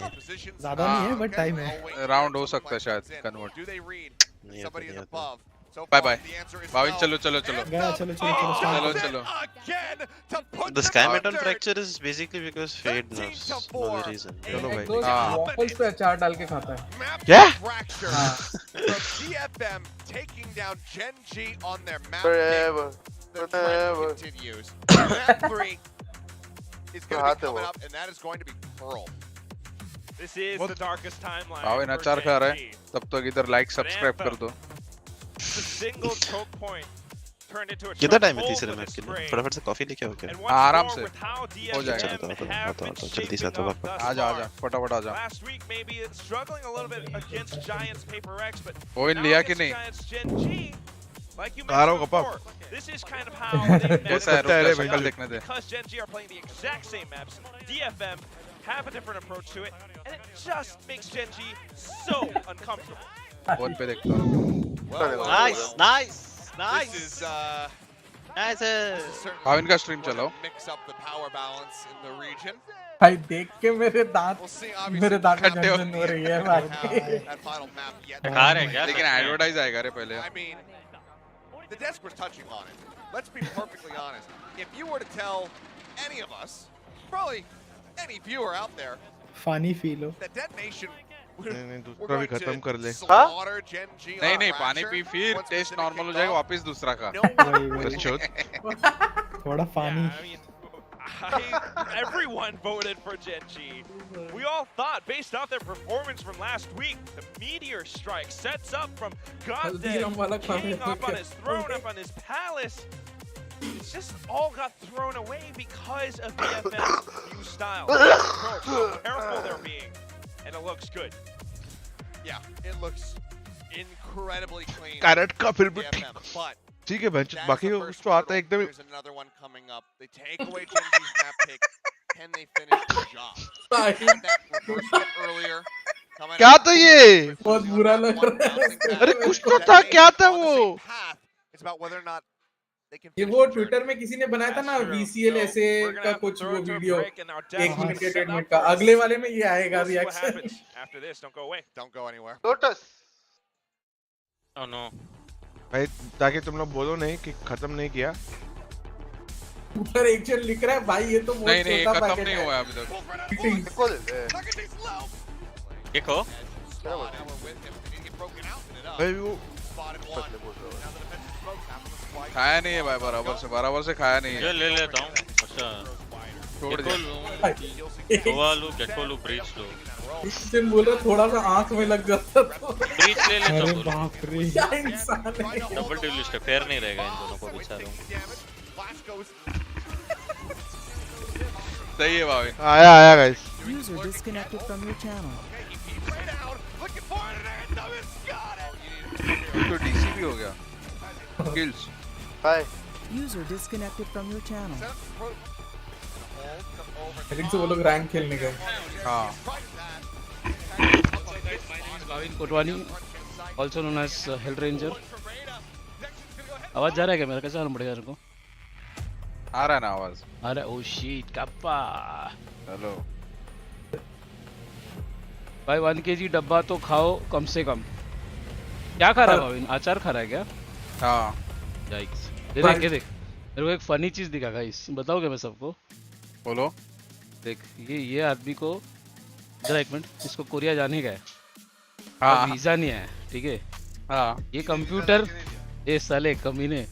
ज्यादा नहीं है बट टाइम है राउंड हो सकता है शायद कन्वर्ट Do they read नहीं somebody is आता above? So by far, by the answer is भाविन no. चलो चलो चलो गया चलो चलो चलो Again to put The them sky metal under. fracture is basically because fade 13 nerfs. to No 4. other reason. चलो भाई waffles पे अचार डाल के खाता है Map क्या? fracture from DFM taking down GENG on their map. Forever. The trend continues. Map 3 is going to be coming up, and that is going to be Pearl. This is the darkest timeline. Bhavin for अचार खा रहा है GENG. तब तक इधर like subscribe कर दो The single choke point turned into a कितना टाइम है chokehold तीसरे with मैच a के लिए spray. फटाफट से कॉफी लेके आओ क्या And once आराम more से with how हो DFM जाएगा have been जल्दी से shaping आता up thus आजा far. आजा फटाफट आजा Last week maybe struggling a little bit against Giants Paper X, but Owen now लिया कि against नहीं? Giants GENG, like you आ रहा हूँ mentioned कपा before, this is kind of how they कैसा है पता है रे रुक भाई। शक्ल देखने दे because GENG are playing the exact same maps. DFM have a different approach to it, and it just makes GENG so uncomfortable. Phone पे देखता हूँ Nice, nice, nice. This is Nice. certainly Bhavin का स्ट्रीम चलाओ mix up the power balance in the region. भाई देख के मेरे दांत We'll see मेरे दांत में खट्टे हो झंझन हो रही है भाई that final map yet. खा रहे हैं क्या लेकिन एडवर्टाइज आएगा रे पहले I mean, the desk was touching on it. Let's be perfectly honest. If you were to tell any of us, probably any viewer out there, funny feel हो that detonation नहीं दूसरा भी खत्म कर ले slaughter GENG नहीं on नहीं पानी Fracture पी फिर once टेस्ट Pacific नॉर्मल हो kicked जाएगा off. वापस दूसरा का No one बच्चों थोड़ा funny Everyone voted for GENG. We all thought, based off their performance from last week, the meteor strike sets up from Haldiram वाला Goddamn खाने king को up on his throne, up on his palace. It's just all got thrown away because of DFM's new style. Their approach, how careful they're being, and it looks good. Yeah, it looks incredibly clean. कैरेट का फिर भी DFM, but ठीक है bench that's बाकी the first उसको आता है hurdle. एकदम There's another one coming up. They take away GENG's map pick. Can they finish the job? Had that reverse hit earlier. Coming क्या out. था ये बहुत बुरा लग रहा है अरे कुछ तो था क्या था वो It's about whether or not they can ये finish वो the ट्विटर journey. में किसी ने बनाया था ना That's true. VCL So, ऐसे we're gonna का have to कुछ throw वो it to a video break, and our 1 desk minute के is set 1.5 मिनट up का for us. अगले वाले में ये आएगा We'll see what reaction happens after this. Don't go away. Don't go anywhere. Lotus Oh no. भाई ताकि तुम लोग बोलो नहीं कि खत्म नहीं किया ऊपर एक जन लिख रहा है भाई ये तो बहुत नहीं नहीं छोटा खत्म पैकेट नहीं है हुआ अभी तक देखो ले ले देखो Now we're with him. He didn't get broken out in it up. भाई वो Spotted one. Now the defensive smoke happened to spike. खाया नहीं है भाई बराबर से खाया नहीं ये है ले लेता हूँ अच्छा छोड़ गेको दिया लूँ गोवा लूँ गेको लूँ ब्रीच लूँ इस दिन बोला थोड़ा सा आंख में लग जाता तो ब्रीच ले लेता अरे हूँ बाप रे क्या इंसान है डबल ड्यू लिस्ट है फेयर नहीं रहेगा इन दोनों को बेचारों Flash goes. सही है भाविन आया guys User disconnected from your channel. He peeks way down. Looking for it. And Nubbin's got it. तो डीसी भी हो गया kills by User disconnected from your channel. I think से वो लोग रैंक खेलने गए हाँ Bhavin Kotwani also known as HellrangeR. आवाज जा रहा है क्या मेरा कैसा आना पड़ेगा इनको आ रहा है ना आवाज अरे ओ शिट कप्पा हेलो भाई 1 kg डब्बा तो खाओ कम से कम क्या खा रहा है भाविन अचार खा रहा है क्या हाँ याइक्स ये देख मेरे को एक फनी चीज दिखा गाइस बताओगे मैं सबको बोलो देख ये आदमी को जरा एक मिनट इसको कोरिया जाने का है हाँ वीजा नहीं है ठीक है हाँ ये कंप्यूटर ये साले कमीने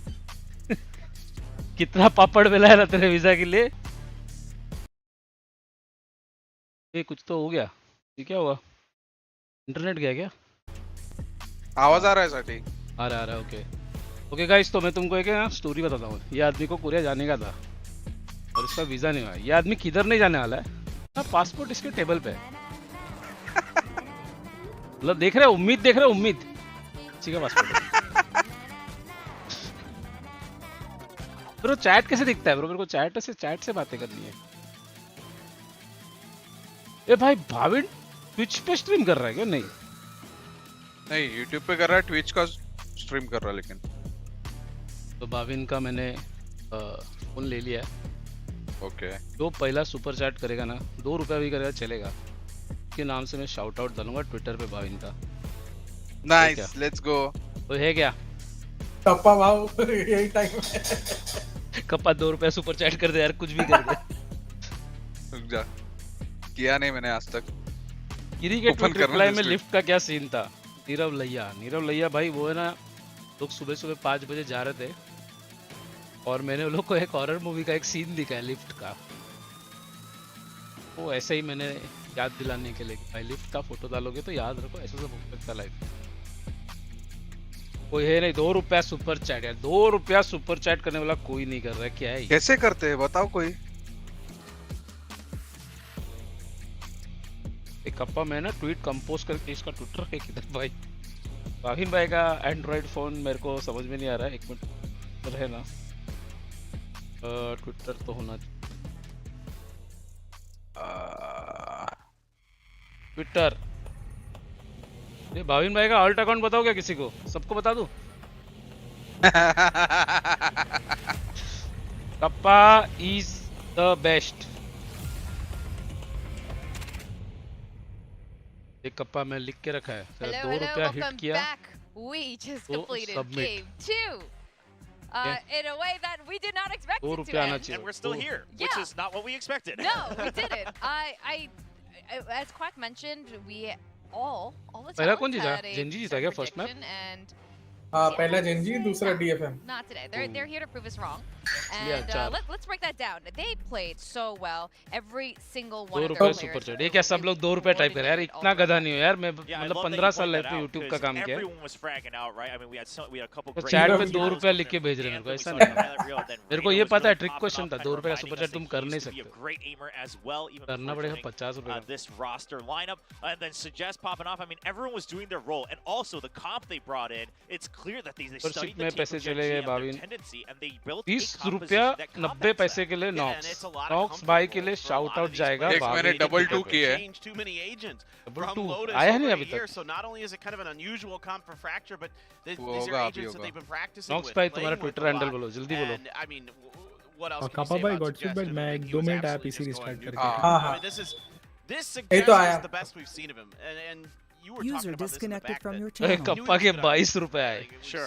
कितना पापड़ बेला है ना तेरे वीजा के लिए ये कुछ तो हो गया ये क्या हुआ इंटरनेट गया क्या आवाज आ रहा है साठी आ रहा है ओके गाइस तो मैं तुमको एक स्टोरी बताता हूँ ये आदमी को कोरिया जाने का था और इसका वीजा नहीं हुआ ये आदमी किधर नहीं जाने वाला है पासपोर्ट इसके टेबल पे है मतलब देख रहे उम्मीद ठीक है पासपोर्ट ब्रो चैट कैसे दिखता है ब्रो मेरे को चैट से बातें करनी है ए भाई भाविन ट्विच पे स्ट्रीम कर रहा है क्या? नहीं यूट्यूब पे कर रहा है, ट्विच का स्ट्रीम कर रहा है लेकिन। तो भाविन का मैंने फोन ले लिया है। ओके। जो पहला सुपर चैट करेगा ना, 2 रुपया भी करेगा चलेगा, के नाम से मैं शाउट आउट डालूंगा ट्विटर पे भाविन का। Nice, let's go. तो है क्या कप्पा भाव यही टाइम है। कप्पा 2 रुपया सुपर चैट कर दे यार, कुछ भी कर दे। रुक जा, किया नहीं मैंने आज तक। गिरी के रिप्लाई में लिफ्ट का क्या सीन था? नीरव लैया भाई वो है ना, लोग सुबह सुबह 5 बजे जा रहे थे और मैंने उन लोग को एक हॉरर मूवी का एक सीन दिखाया लिफ्ट का। वो ऐसे ही मैंने याद दिलाने के लिए कि भाई लिफ्ट का फोटो डालोगे तो याद रखो, ऐसा सब हो सकता लाइफ। कोई है नहीं 2 रुपया सुपर चैट यार, 2 रुपया सुपर चैट करने वाला कोई नहीं कर रहा है। क्या है कैसे करते हैं बताओ कोई। एक कप्पा मैं ना ट्वीट कंपोज करके इसका ट्विटर है किधर भाई? भाविन भाई का एंड्रॉइड फोन मेरे को समझ में नहीं आ रहा है, 1 मिनट है ना। ट्विटर तो होना ट्विटर। ये भाविन भाई का ऑल्ट अकाउंट बताओ क्या किसी को? सबको बता दूं? Kappa is the best. एक कप्पा में लिख के रखा है, 2 रुपया हिट किया We just तो completed submit। game 2 in a way that we did not expect 2 it to रुपया आना end. चाहिए। And we're still here, which is not what we expected. No, we didn't. As Quack mentioned, we all the पहला time कौन जीता? had a Gen Z जीता क्या first match? prediction and हाँ पहला जेंजी, दूसरा DFM। not today. They're here to prove us wrong. Yeah, And let's break that down. They played so well. Every single one 2 of रुपया their super players. Chat. ये क्या सब लोग 2 रुपया type कर यार? इतना गधा नहीं हो यार मैं, मतलब 15 साल लाइफ पे YouTube का काम किया। Everyone was fragging out, right? I mean, we had a couple तो great चैट पे videos 2 रुपया लिख के भेज रहे हैं मेरे को, ऐसा नहीं। मेरे को ये पता है ट्रिक क्वेश्चन था, 2 रुपया का सुपर चैट तुम कर नहीं सकते, करना पड़ेगा 50 रुपये का। This roster lineup and then Suggest popping off. I mean, everyone was doing their role, and also the comp they brought in. It's clear that they studied the team पैसे चले गए their 22 tendency, and they built 30 रुपया 90 पैसे के लिए Knox भाई के लिए शाउट आउट जाएगा। एक मैंने डबल 2 किया है। डबल 2 आया नहीं अभी तक। So not only is it kind of an unusual comp for Fracture, but these होगा, are अभी agents that होगा। they've been practicing नॉक्स with, भाई playing तुम्हारा with Twitter a handle lot. बोलो, जल्दी बोलो। And I mean, what else और can you कापा say भाई about गॉडफिट Suggest? भाई मैं I mean, 1 he 2 was minute आया absolutely PC just restart going करके। nuts. I mean, this Suggest is the best we've seen of him, and you were User talking about this in the disconnected back from that your अरे channel. Kappa के 22 रुपए आए। Sure.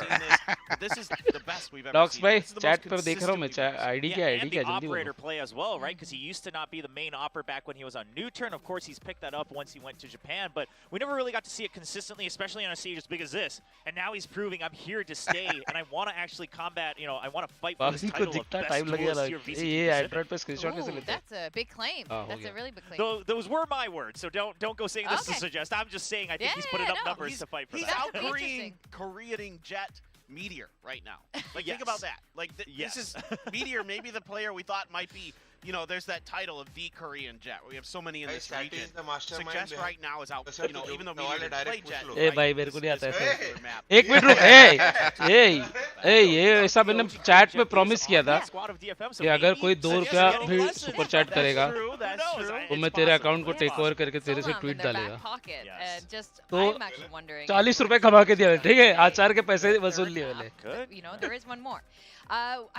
This is the best we've ever डॉक्स seen. भाई This is the most chat पर देख रहा हूँ मैं, consistent we've आईडी Yeah, क्या and आईडी the क्या जल्दी operator बोलो। play as well, right? Because he used to not be the main operator back when he was on New Turn. Of course, he's picked that up once he went to Japan, but we never really got to see it consistently, especially on a stage as big as this. And now he's proving I'm here to stay, and I want to actually combat, you know, I want to fight for this बाकी को title of दिखता best time लगेगा duelist here like VCT ये Pacific. Android पे screenshot कैसे Ooh, लेते हैं? that's a big claim. हो That's गया। a really big claim. Those were my words, so don't go saying this Okay. to Suggest. I'm just saying I think he's Yeah, putting up no, numbers to fight for He's that. That could be out-Koreaning interesting. Koreaning Jet Meteor right now. Like, Yes. think about that. Like, Yes. this is Meteor, maybe the player we thought might be, you know, there's that title of the Korean Jet. We have so many in this Sati region. is the mastermind Suggest behind- right now is out, Sir, you know, even though no, Meteor didn't play direct Jet. push A right, भाई मेरे को this- नहीं आता this ऐसे। particular map. 1 minute रुक, ये ऐसा मैंने चैट में प्रॉमिस किया था Squad of DFM, so कि अगर maybe कोई 2 Suggest रुपया is getting भी lessened. सुपर चैट That's करेगा true, that's true. तो मैं It's तेरे possible. अकाउंट को It's टेक ओवर possible. करके तेरे से Somehow tweet in their back डालेगा। pocket, Yes. and just तो I'm actually wondering. 40 रुपए कमा के दिया, ठीक है? आचार के पैसे वसूल लिए मैंने। Good. You know, there is one more.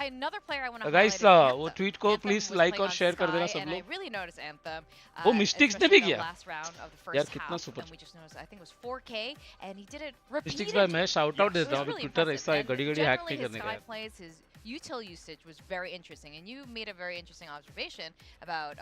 Another player I want to Guys, highlight is वो Anthem. ट्वीट को Anthem please was like playing और on शेयर कर देना Sky, सब and I लोग। really noticed Anthem. वो मिस्टिक्स ने भी especially the किया। last round of the यार first कितना half, super and we just noticed, I think it was 4K, and he did it mystics भाई repeatedly. मैं शाउट आउट It देता was हूँ, अभी really ट्विटर impressive. ऐसा है And घड़ी-घड़ी हैक generally नहीं his करने Sky का है। plays, his util usage was very interesting, and you made a very interesting observation about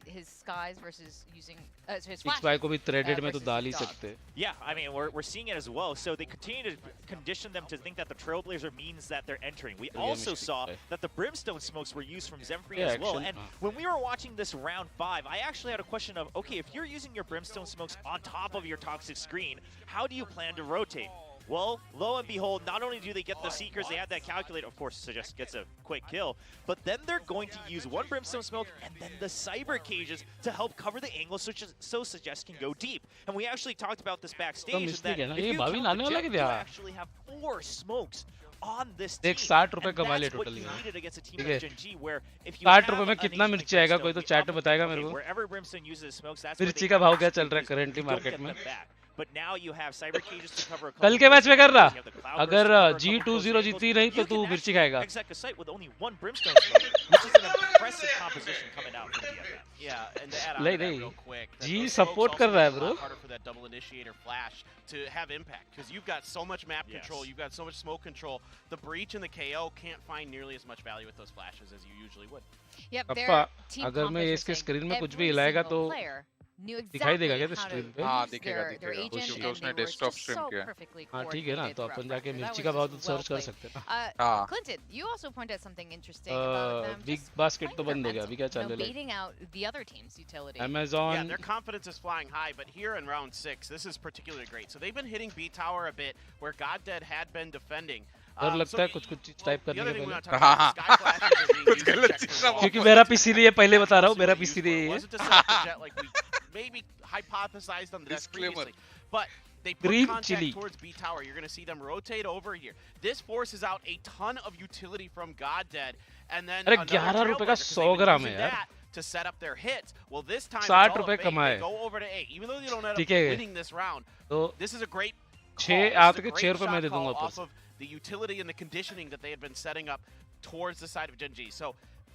his skies versus using his six flashes. भाई को भी थ्रेडेड में तो versus डाल ही his dogs. सकते। Yeah, I mean, we're seeing it as well. So they continue to condition them to think that the Trailblazer means that they're entering. We Yeah, also Mystic, saw right. that the Brimstone smokes were used from Zemfree Yeah, as well. actually, And when we were watching this round 5, I actually had a question of, okay, if you're using your Brimstone smokes on top of your toxic screen, how do you plan to rotate? Well, lo and behold, not only do they get the Seekers, they have that calculator. Of course, Suggest gets a quick kill, but then they're going to use one Brimstone smoke and then the Cyber Cages to help cover the angle so Suggest can go deep. And we actually talked about this backstage. Mystic That है ना, if ये you Bhavin count आने the वाला Jet, क्या? you actually have 4 smokes on this देख team. 60 रुपए And कमा ले that's what totally you needed against a team ठीक like है GENG, where if you 60 have रुपए में a कितना nation like मिर्ची आएगा कोई Brimstone, तो we चैट often बताएगा think, मेरे okay, को wherever Brimstone uses his smokes, that's where they मिर्ची का have भाव to क्या scoop चल रहा है because currently you don't market get में them back. But now you have cyber cages to cover a couple कल के मैच में कर रहा you have the cloud अगर burst to cover a couple G20 close जीती angles. नहीं तो You तू can मिर्ची actually खाएगा exec a site with only one Brimstone smoke, which is an impressive composition coming out from DFM. Yeah, and to add on नहीं to that नहीं real quick, that जी those smokes support also कर रहा है make it a bro lot harder for that double initiator flash to have impact because you've got so much map control, you've got so much smoke control. The breach and the KO can't find nearly as much value with those flashes as you usually would. Yep, Appa their team अगर मैं comp is इसके saying screen में कुछ भी every हिलाएगा single तो player knew दिखाई देगा exactly क्या how to स्क्रीन पे use their agent, क्योंकि and उसने they were desktop just stream so किया perfectly हाँ ठीक है ना coordinated तो throughout अपन जाके Fracture. That मिर्ची was का भाव तो just well सर्च कर played. सकते हैं ना हाँ Clinton, you also pointed out something interesting about them big just basket तो playing बंद हो गया their अभी क्या mental, चल रहा है baiting out the other team's utility. Yeah, Amazon their confidence is flying high, but here in round 6, this is particularly great. So they've been hitting B tower a bit, where GodDead had been defending. डर लगता है कुछ कुछ चीज type The करने other के thing we पहले want to talk about is sky flashes are being used to check for walls. क्योंकि मेरा पीसी नहीं है पहले बता रहा हूँ मेरा पीसी नहीं It है wasn't to set up the jet like we maybe hypothesized on the desk previously, but they put Green contact chili. towards B tower. You're going to see them rotate over here. This forces out a ton of utility from GodDead, and then अरे another 11 रुपए का Trailblazer, 'cause 100 they've been ग्राम है using यार that to set up their hits. Well, this time 60 it's all रुपए a fake. कमाए They go over to A, even though they don't end ठीक up है winning this round. तो This is a great 6 call. आते This is के a 6 great रुपए मैं shot दे दूंगा call ऊपर off of the utility and the conditioning that they had been setting up towards the side of GENG. So,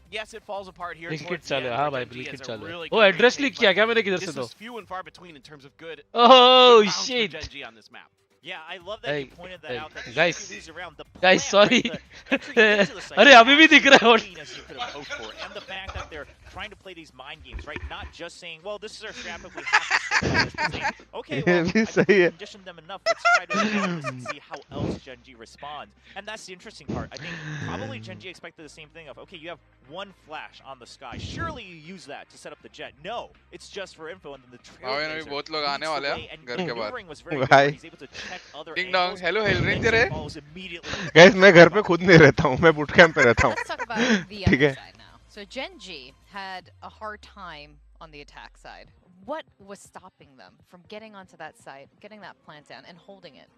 yes, it falls apart here click towards the चालू end. है हाँ where भाई GENG click has a चालू है really वो good address retake, leak किया but क्या मैंने किधर से this तो was few and far between in terms of good Oh rounds for shit GENG on this map. Yeah, I love that Hey, you pointed that hey, out. That even guys, if you lose a round, the guys, plan, sorry. right, the entry into the site अरे is अभी भी दिख रहा है as clean as you could have hoped for, and the fact that they're trying to play these mind games, right? Not just saying, "Well, this is our strat, but we have to stick on this." But saying, "Okay, well, भी I सही think we है conditioned them enough. Let's try to develop this and see how else GENG responds." And that's the interesting part. I think probably GENG expected the same thing of, "Okay, you have one flash on the sky. Surely you use that to set up the jet." No, it's just for info, and then the Bhavin अभी Trailblazer बहुत लोग आने leads वाले the हैं way, and घर के बाद maneuvering was very good. भाई where He's able to check other ding dong angles. Hello हेलरेंजर है Follows immediately. गाइस मैं घर पे खुद नहीं रहता हूँ मैं बूट कैंप पे रहता हूँ Let's talk about the ठीक other है side now. So GENG had a hard time on the attack side. What was stopping them from getting onto that site, getting that plant down, and holding it?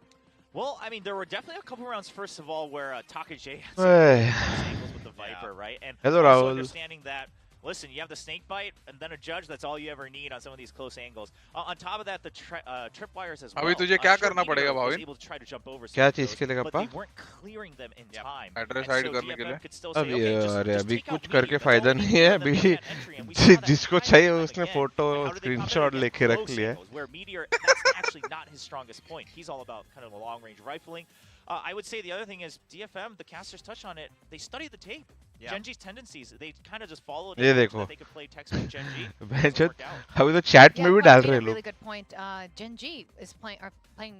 Well, I mean, there were definitely a couple rounds, first of all, where TakaJ had Hey. some close angles with the Viper, right? And Hello, also Rahul. understanding that, listen, you have the snake bite and then a judge, that's all you ever need on some of these close angles. On top of that, the tripwires as well. अभी तुझे क्या Sure, करना Meteor पड़ेगा was Bhavin able to try to jump over some क्या of चीज those, के लिए but गप्पा they weren't clearing them in time. Address And hide so करने के DFM लिए could still say, अभी okay, अरे just अभी take out कुछ करके Meteor. That's all फायदा we नहीं need है other than अभी that entry, and we saw that जिसको time and चाहिए time उसने again. Photo Like, how do they come in screenshot against लेके रख close लिया angles, where Meteor, that's actually not his strongest point. He's all about kind of a long-range rifling. I would say the other thing is DFM, the casters touch on it, they study the tape. Yeah. GENG's tendencies, they kind of just followed ये it so देखो that they could play textbook GENG. बहनचोद अभी तो chat में भी डाल रहे हैं Really लोग good point. GENG is playing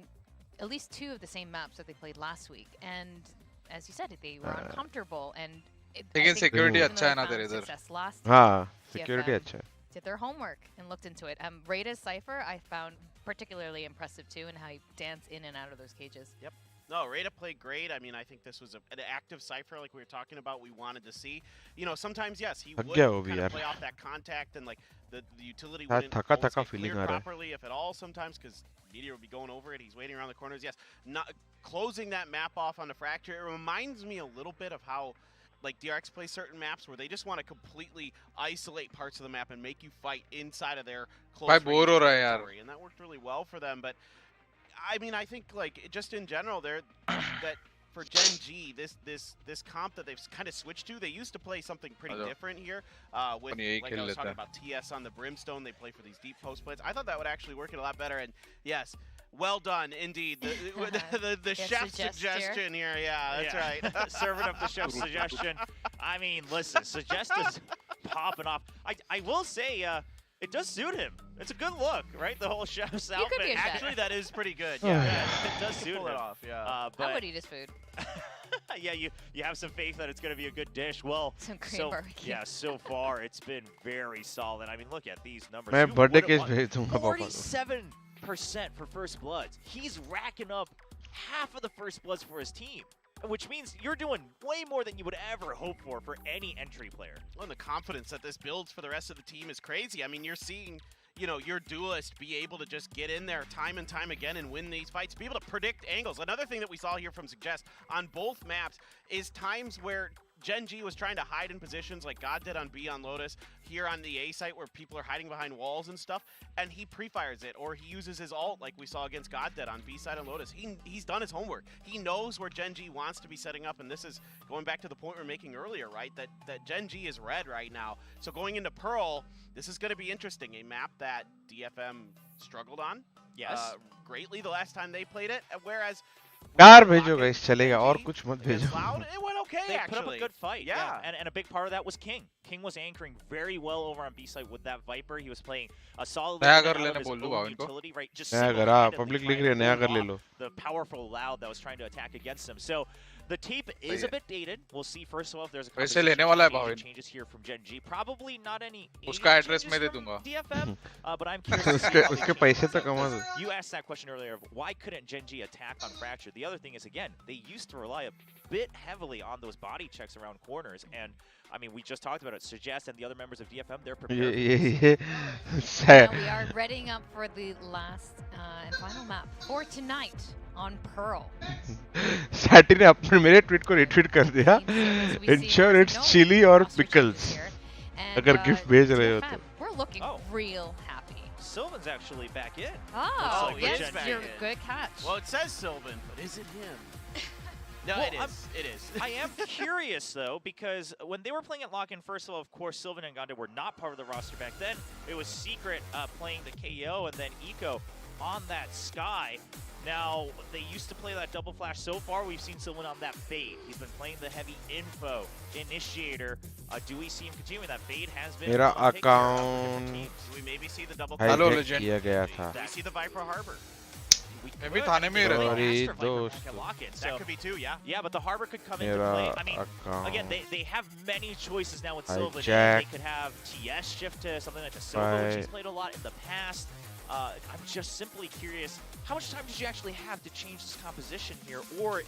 at least 2 of the same maps that they played last week, and as you said, they were uncomfortable. And लेकिन security अच्छा है ना तेरे इधर हाँ सिक्योरिटी अच्छा है did their homework and looked into it. Rada's Cypher I found particularly impressive too, and how he danced in and out of those cages. Yep. No, Rada played great. I mean, I think this was an active Cypher like we were talking about. We wanted to see. You know, sometimes, yes, he would kind of play off that contact and, like, the utility wouldn't always get cleared properly, if at all, sometimes, because Meteor would be going over it. He's waiting around the corners. Yes, not closing that map off on the Fracture. It reminds me a little bit of how, like, DRX plays certain maps where they just want to completely isolate parts of the map and make you fight inside of their close range territory. And that worked really well for them. But I mean, I think, like, just in general, that for GENG, this comp that they've kind of switched to, they used to play something pretty different here. With, like I was talking about TS on the Brimstone, they play for these deep post plays. I thought that would actually work it a lot better. And yes, well done indeed. The chef's suggestion here. Yeah, that's right. Serving up the chef's suggestion. I mean, listen, Suggest is popping off. I will say, it does suit him. It's a good look, right? The whole chef's outfit. Could be a chef. Actually, that is pretty good. Yeah, it does suit pull him. it off. Yeah. I would eat his food. Yeah, you have some faith that it's going to be a good dish. Well, some cream barbecue. Yeah, so far it's been very solid. I mean, look at these numbers. मैं birthday case भेज दूंगा पापा को 47% for first bloods. He's racking up half of the first bloods for his team, which means you're doing way more than you would ever hope for any entry player. Well, and the confidence that this builds for the rest of the team is crazy. I mean, you're seeing, you know, your duelist be able to just get in there time and time again and win these fights, be able to predict angles. Another thing that we saw here from Suggest on both maps is times where GENG was trying to hide in positions like God did on B on Lotus, here on the A site where people are hiding behind walls and stuff, and he pre-fires it, or he uses his ult like we saw against God did on B side on Lotus. He's done his homework. He knows where GENG wants to be setting up, and this is going back to the point we were making earlier, right? That GENG is red right now. So going into Pearl, this is going to be interesting. A map that DFM struggled on greatly the last time they played it, whereas car भेजो guys चलेगा और कुछ मत भेजो. It went okay, they actually. put up a good fight, yeah. And a big part of that was King. King was anchoring very well over on B side with that Viper. He was playing a solid utility, right? Just public लिख रही है नया कर ले लो. The powerful Loud that was trying to attack against him. So the tape is a bit dated. We'll see first of all if there's a couple changes here from GENG. Probably not any उसका address मैं दे दूंगा. DFM, but I'm curious. उसके पैसे तो कमा दो. You asked that question earlier of why couldn't GENG attack on Fracture? The other thing is, again, they used to rely a bit heavily on those body checks around corners, and I mean, we just talked about it. Suggest and the other members of DFM, they're prepared. Now we are readying up for the last and final map for tonight on Pearl. Sati ने अपने मेरे tweet को retweet कर दिया. Ensure it's chili or pickles. अगर gift भेज रहे हो तो. We're looking real happy. Sylvan's actually back in. Oh, yes, you're good catch. Well, it says Sylvan, but is it him? No, well, it is. I am curious, though, because when they were playing at Lock-In, first of all, of course, Sylvan and Gonda were not part of the roster back then. It was Secret playing the KO and then Eco on that Sky. Now, they used to play that double flash. So far, we've seen Sylvan on that Fade. He's been playing the heavy info initiator. Do we see him continuing that? Fade has been. मेरा account. Do we maybe see the double Hello, Legend. किया गया था. Do we see the Viper Harbor? Maybe थाने में Sorry, दोस्त. That could be too, yeah. Yeah, but the Harbor could come into play. I mean, again, they have many choices now with Sylvan. They could have TS shift to something like the Silva, which he's played a lot in the past. I'm just simply curious, how much time did you actually have to change this composition here? Or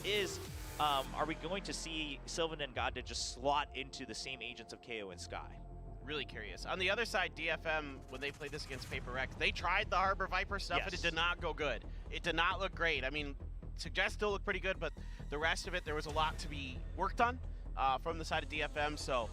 are we going to see Sylvan and Godda just slot into the same agents of KO and Sky? Really curious. On the other side, DFM, when they played this against PaperX, they tried the Harbor Viper stuff, and it did not go good. It did not look great. I mean, Suggest still looked pretty good, but the rest of it, there was a lot to be worked on from the side of DFM, so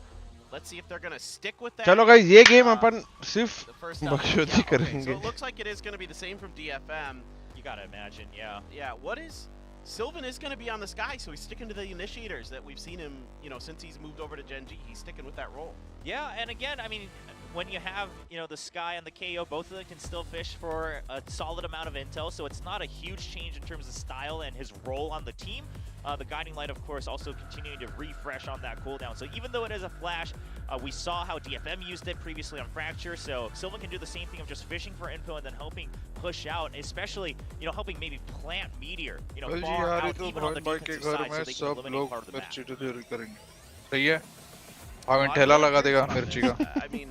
let's see if they're going to stick with that. चलो guys, ये game अपन सिर्फ बखशोदी करेंगे. So it looks like it is going to be the same from DFM. You got to imagine, yeah. Yeah, what is... Sylvan is going to be on the Sky, so he's sticking to the initiators that we've seen him, you know, since he's moved over to GENG. He's sticking with that role. Yeah, and again, I mean, when you have, you know, the Sky and the KO, both of them can still fish for a solid amount of intel, so it's not a huge change in terms of style and his role on the team. The Guiding Light, of course, also continuing to refresh on that cooldown. So even though it is a flash, we saw how DFM used it previously on Fracture, so Sylvan can do the same thing of just fishing for info and then hoping push out, especially, you know, helping maybe plant Meteor, you know, far out, even on the defensive side, so they can eliminate part of the map. सही है. Bhavin ठेला लगा देगा मिर्ची का. I mean,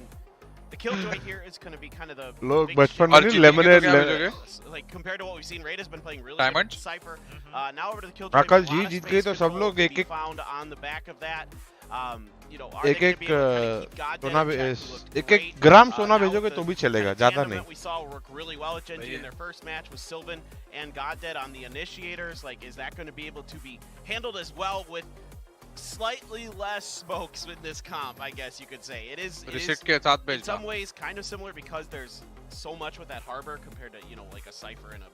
the Killjoy here is going to be kind of the लोग बचपन में lemonade like compared to what we've seen. Raid has been playing really Diamond? good. Cypher. Now over to the Killjoy. आकाश जी जीत गए तो सब लोग एक found on the back of that. You know, एक ग्राम सोना भेजोगे तो भी चलेगा, ज़्यादा नहीं. We saw work really well with GENG in their first match with Sylvan and Goddead on the initiators. Like, is that going to be able to be handled as well with slightly less smokes with this comp? I guess you could say it is in some ways kind of similar because there's so much with that Harbor compared to, you know, like a Cypher and a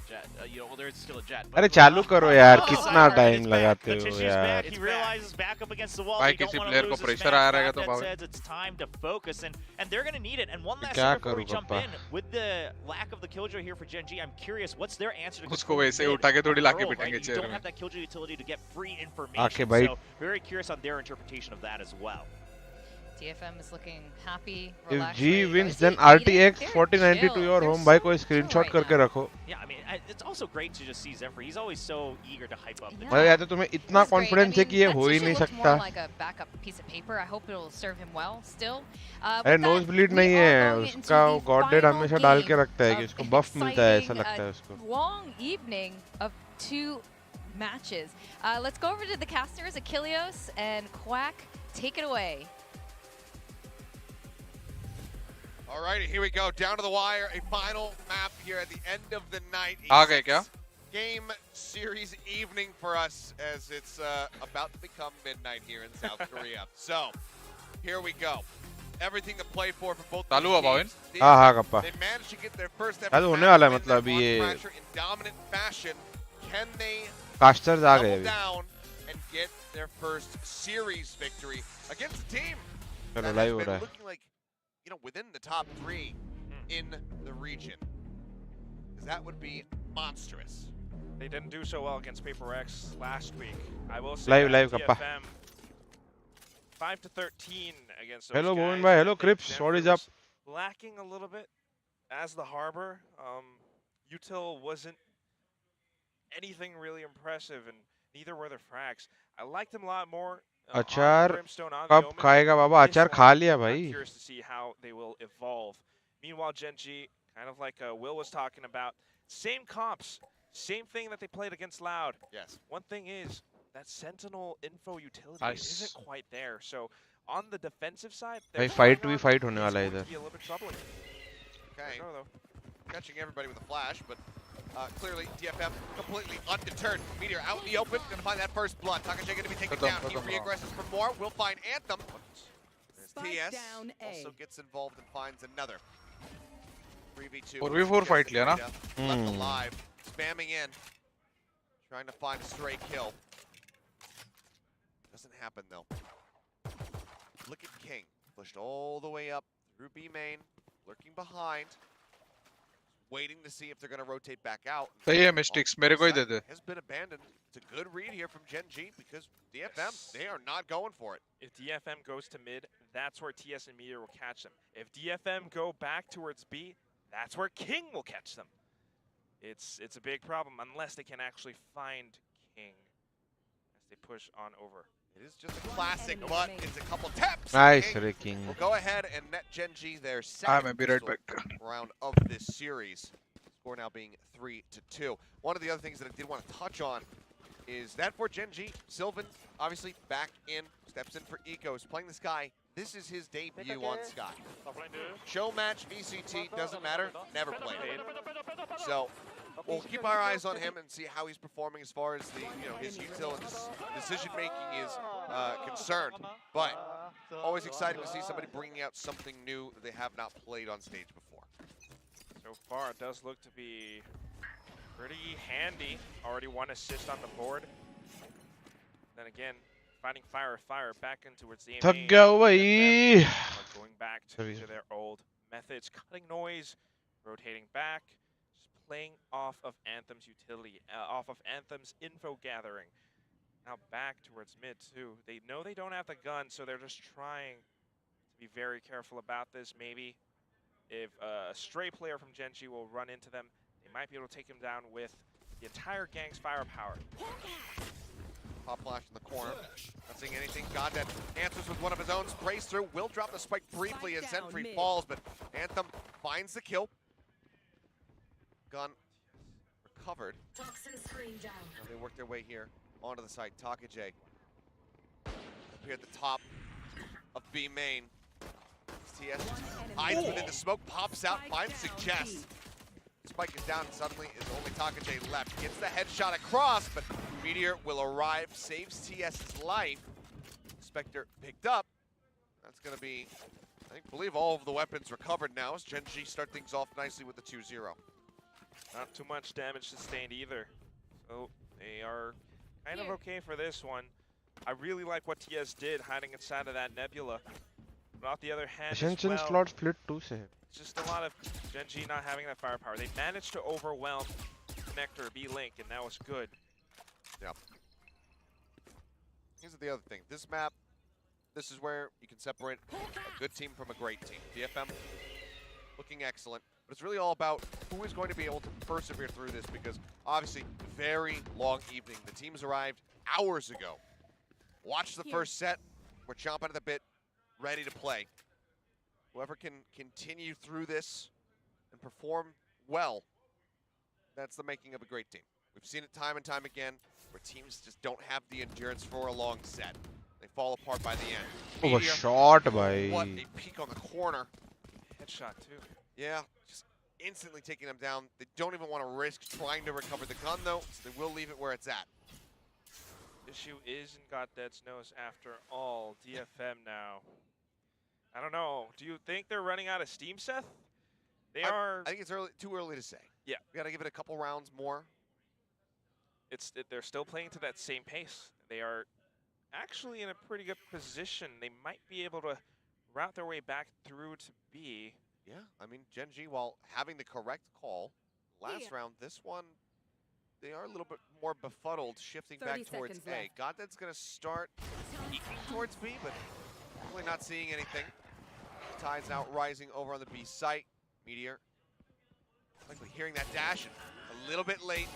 jet. You know, well, there's still a jet. अरे चालू करो यार, कितना time लगाते हो यार. He realizes back up against the wall. भाई किसी प्लेयर को प्रेशर आ रहेगा तो भाई. It's time to focus and they're going to need it. And one last thing before we jump in, with the lack of the Killjoy here for GENG, I'm curious what's their answer to उसको वैसे उठा के थोड़ी लाके बिठाएंगे चेहरे में. You don't have that Killjoy utility to get free information. So very curious on their interpretation of that as well. DFM is looking happy. If G wins, then RTX 4090 to your home. भाई कोई screenshot करके रखो. Yeah, I mean, it's also great to just see Zephyr. He's always so eager to hype up. भाई या तो तुम्हें इतना confidence है कि ये हो ही नहीं सकता. Like a backup piece of paper. I hope it'll serve him well still. अरे nosebleed नहीं है, उसका Goddead हमेशा डाल के रखता है कि उसको buff मिलता है, ऐसा लगता है उसको. Long evening of 2 matches. Let's go over to the casters, 𝘍𝐿𝐿𝐼 and Quack. Take it away. Alrighty, here we go. Down to the wire. A final map here at the end of the night. Okay, kya? Game series evening for us as it's about to become midnight here in South Korea. So, here we go. Everything to play for both चालू हुआ भाविन? हाँ kappa They managed to get their first ever यार होने match वाला है win मतलब on ये pressure in dominant fashion. Can they casters आ गए double अभी down and get their first series victory against a team चलो that लाइव has हो रहा been है looking like, you know, within the top 3 in the region? Because that would be monstrous. They didn't do so well against PaperX last week. I will say Live, that kappa. DFM 5-13 against those Hello guys. Bhavin bhai, hello I think Crips, Denver what is up? was lacking a little bit as the harbor. Util wasn't anything really impressive, and neither were the frags. I liked them a lot more. अचार Brimstone on the कब Omen. खाएगा बाबा This अचार one, खा लिया I'm भाई curious to see how they will evolve. Meanwhile, GENG, kind of like Will was talking about, same comps, same thing that they played against Loud. Yes. One thing is that Sentinel info utility Nice. isn't quite there. So on the defensive side, भाई they're fight trying भी on fight होने is वाला है going to इधर be a little bit troubling. Okay. No, though. Catching everybody with a flash, but clearly DFM completely undeterred. Meteor out in the open, gonna find that first blood. 𝘼𝐿𝐼𝐿 going to be taken down. He reaggresses for more. We'll find Anthem. There's TS. Also gets involved and finds another. 3v2. 4v4 fight लिया ना? Left alive. Spamming in. Trying to find a stray kill. Doesn't happen though. Look at King. Pushed all the way up through B main. Lurking behind. Waiting to see if they're going to rotate back out. सही है mistakes मेरे को ही दे दे. Has been abandoned. It's a good read here from GENG because DFM, they are not going for it. If DFM goes to mid, that's where TS and Meteor will catch them. If DFM go back towards B, that's where King will catch them. It's a big problem unless they can actually find King as they push on over. It is just a classic, but it's a couple taps. Nice, King. We'll go ahead and net GENG their I second may be right back. round of this series. Score now being 3-2. One of the other things that I did want to touch on is that for GENG, Sylvan obviously back in, steps in for Eco, is playing this guy. This is his debut on Sky. Show match, VCT, doesn't matter, never played it. So we'll keep our eyes on him and see how he's performing as far as the his util and decision making is concerned. But always exciting to see somebody bringing out something new that they have not played on stage before. So far, it does look to be pretty handy. Already 1 assist on the board. Then again, finding fire back in towards the थक गया हूँ भाई. Going back to their old methods, cutting noise, rotating back, just playing off of Anthem's utility, off of Anthem's info gathering. Now back towards mid too. They know they don't have the gun, so they're just trying to be very careful about this. Maybe if a stray player from GENG will run into them, they might be able to take him down with the entire gang's firepower. Pop flash in the corner. Not seeing anything. Goddead answers with one of his own. Sprays through. Will drop the spike briefly as Zenfree falls, but Anthem finds the kill. Gun recovered. Now they work their way here onto the site. 𝘼𝐿𝐼𝐿 up here at the top of B main. TS hides within the smoke, pops out, finds Suggest. Spike is down, and suddenly is only 𝘼𝐿𝐼𝐿 left. Gets the headshot across, but Meteor will arrive, saves TS's life. Spectre picked up. That's going to be, I believe all of the weapons recovered now as GENG start things off nicely with the 2-0. Not too much damage sustained either. So they are kind of okay for this one. I really like what TS did, hiding inside of that nebula. But on the other hand, Ascension slot split 2 से है. just a lot of GENG not having that firepower. They managed to overwhelm Connector, B-Link, and that was good. Yep. Here's the other thing. This map, this is where you can separate a good team from a great team. DFM looking excellent, but it's really all about who is going to be able to persevere through this because obviously very long evening. The teams arrived hours ago. Watch the first set. We're chomping at the bit, ready to play. Whoever can continue through this and perform well, that's the making of a great team. We've seen it time and time again where teams just don't have the endurance for a long set. They fall apart by the end. Oh, shot, bhai. What a peek on the corner. good shot too. Yeah, just instantly taking them down. They don't even want to risk trying to recover the gun though, so they will leave it where it's at. Issue is in Goddead's nose after all. DFM now. I don't know. Do you think they're running out of steam, Seth? They are. I think it's too early to say. Yeah. We got to give it a couple rounds more. They're still playing to that same pace. They are actually in a pretty good position. They might be able to route their way back through to B. Yeah, I mean, GENG, while having the correct call last round, this one, they are a little bit more befuddled, shifting back towards A. Goddead's going to start peeking towards B, but really not seeing anything. Tide's now rising over on the B site. Meteor, likely hearing that dash and a little bit late.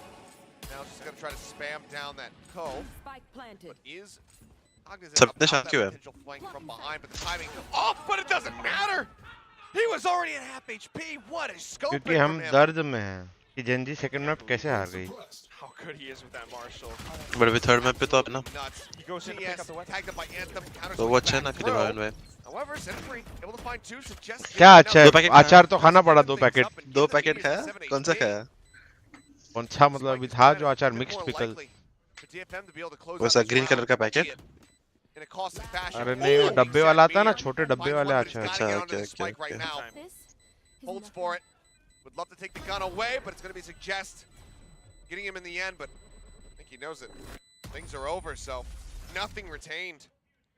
Now just going to try to spam down that cove. But is cognizant of that potential flank from behind, but the timing off, but it doesn't matter! He was already at half HP. What a scope! क्योंकि हम दर्द में हैं कि Gen Z second map कैसे हार गई. How good he is with that Marshall. But with third map पे तो अपना. He goes in to pick up the weapon. तो वो अच्छा है ना कि डिवाइन में. However, Zenfree able to find two suggests. क्या अच्छा है? अचार तो खाना पड़ा 2 पैकेट. 2 पैकेट खाया? कौन सा खाया? कौन सा मतलब अभी था जो अचार मिक्स्ड पिकल. वैसा ग्रीन कलर का पैकेट. अरे नहीं वो डब्बे वाला आता है ना छोटे डब्बे वाले अचार. अच्छा okay. Holds for it. Would love to take the gun away, but it's going to be suggest getting him in the end. But I think he knows it. Things are over, so nothing retained.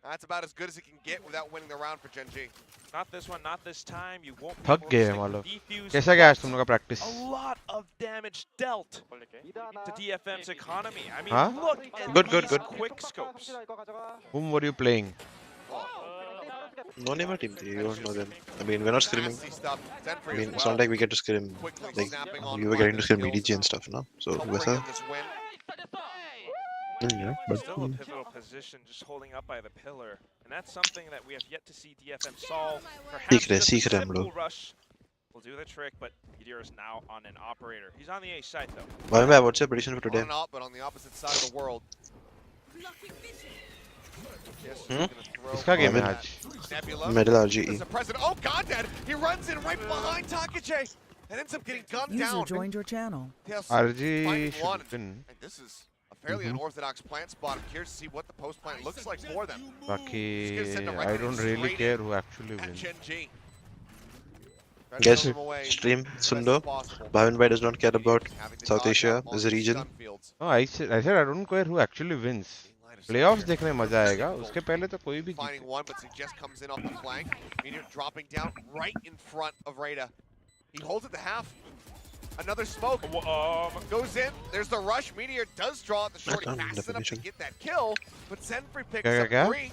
That's about as good as it can get without winning the round for GENG. Not this one, not this time. You won't be थक able गए to हैं मालूम. defuse. कैसा गया आज तुम लोग का practice? A lot of damage dealt to DFM's economy. I mean, Huh? look at Good. these quick scopes. Whom were you playing? No name our team. You don't know them. I mean, we're not screaming. I mean, it's not like we get to scream. Like you were getting to scream EDG and stuff, no? So वैसा. Yeah, but Still a pivotal position, just holding up by the pillar, and that's something that we have yet to see DFM solve. Perhaps just a simple rush will do the trick, but Meteor is now on an operator. He's on the A side though. Bhavin, what's your prediction for today? But on the opposite side of the world. इसका game है आज. Middle RGE. Oh, Goddead! He runs in right behind 𝐼𝐽𝐿𝐻𝐿 and ends up getting gunned down. User joined your channel. RG should win. This is a fairly unorthodox plant spot. I'm curious to see what the post plant looks like for them. बाकी I don't really care who actually wins. Guys, stream Sundo. Bhavin Bhai does not care about South Asia as a region. No, I said I don't care who actually wins. Playoffs देखने में मजा आएगा. उसके पहले तो कोई भी जीते. Finding one, but Suggest comes in off the flank. Meteor dropping down right in front of 𝐼𝐽𝐿𝐻𝐿. He holds it to half. Another smoke goes in. There's the rush. Meteor does draw out the shorty fast enough to get that kill, but Zenfree picks up 3.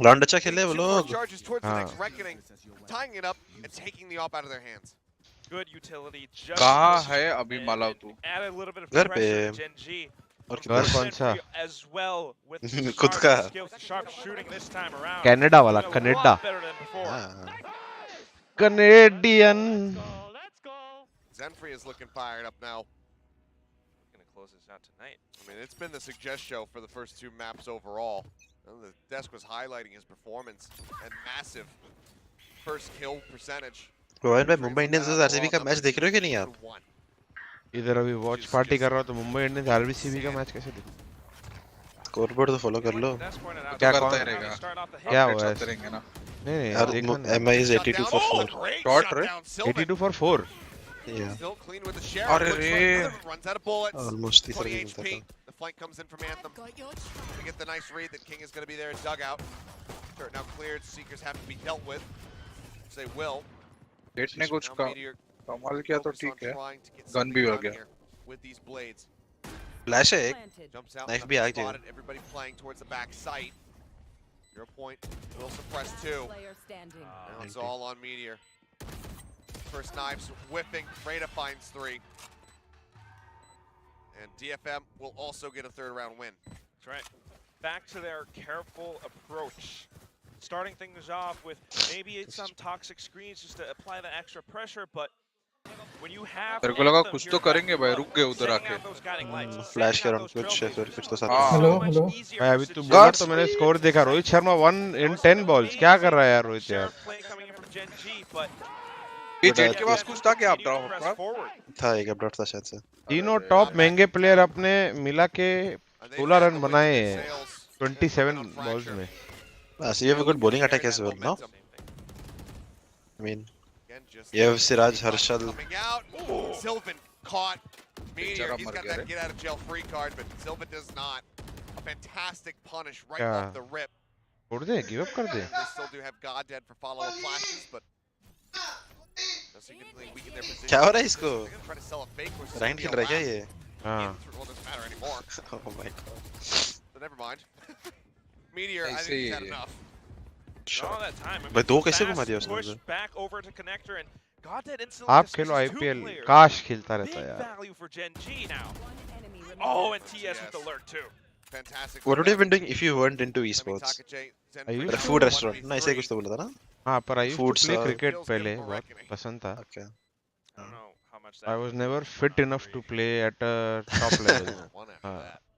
Round अच्छा खेले वो लोग. Charges towards the next reckoning, tying it up and taking the op out of their hands. Good utility. Just कहाँ है अभी मालाव तू? add a little bit of घर pressure पे. to GENG. घर कौन सा? As well with खुद का. sharp shooting this time around. Canada वाला Canada. Canadian. Zenfree is looking fired up now. Gonna close this out tonight. I mean, it's been the Suggest show for the first 2 maps overall. And the desk was highlighting his performance and massive first kill percentage. Bhavin Bhai, Mumbai Indians versus RCB का match देख रहे हो कि नहीं आप? इधर अभी watch party कर रहा हूँ तो मुंबई इंडियंस आरबीसीबी का मैच कैसे देखूं? स्कोरबोर्ड तो फॉलो कर लो. क्या करता रहेगा? क्या हुआ है? नहीं MI is 82 for 4. Short रे? 82 for 4. Yeah. Still clean with the share. Runs out of bullets. Almost 20 HP. The flank comes in from Anthem. We get the nice read that King is going to be there in dugout. Turret now cleared. Seekers have to be dealt with. They will. Gate ने कुछ कमाल किया तो ठीक है. Gun भी हो गया. With these blades. Flash है. Knife भी आ गया. Everybody playing towards the back site. 0 point. Will suppress 2. Now it's all on Meteor. First knives whipping. 𝐼𝐽𝐿𝐻𝐿 finds 3. And DFM will also get a 3rd round win. That's right. Back to their careful approach. Starting things off with maybe some toxic screens just to apply the extra pressure, but when you have तेरे को लगा कुछ तो करेंगे भाई, रुक गए उधर आके. फ्लैश कर रहा हूँ कुछ तो साथ. Hello hello. भाई अभी तू बोला तो मैंने स्कोर देखा. Rohit Sharma 1 in 10 balls. क्या कर रहा है यार रोहित यार? Gen G, but ये जेट के पास कुछ था क्या आप ड्रॉप था एक अपड्रॉप था शायद से तीनों टॉप महंगे प्लेयर अपने मिला के 16 रन बनाए हैं 27 बॉल्स में so you have a good bowling attack as well no I mean you have Siraj Harshal Sylvan caught Meteor. He's got that get out of jail free card, but Sylvan does not. A fantastic punish right off the rip. छोड़ दे, give up कर दे. They still do have God Dead for follow-up flashes, but क्या हो रहा है इसको? Rank खेल रहा है क्या ये? हाँ. Well, doesn't matter anymore. Oh my god. So never mind. Meteor, I think he's had enough. All that time. भाई दो कैसे घुमा दिया उसने? Push back over to connector and God Dead instantly. आप खेलो IPL. काश खेलता रहता यार. Value for Gen G now. Oh, and TS with the lurk too. Fantastic. What would you have been doing if you weren't into esports? A food restaurant. ना ऐसे कुछ तो बोला था ना? हाँ, पर I used to play cricket पहले, बहुत पसंद था. Okay. I don't know how much I was never fit enough to play at a top level.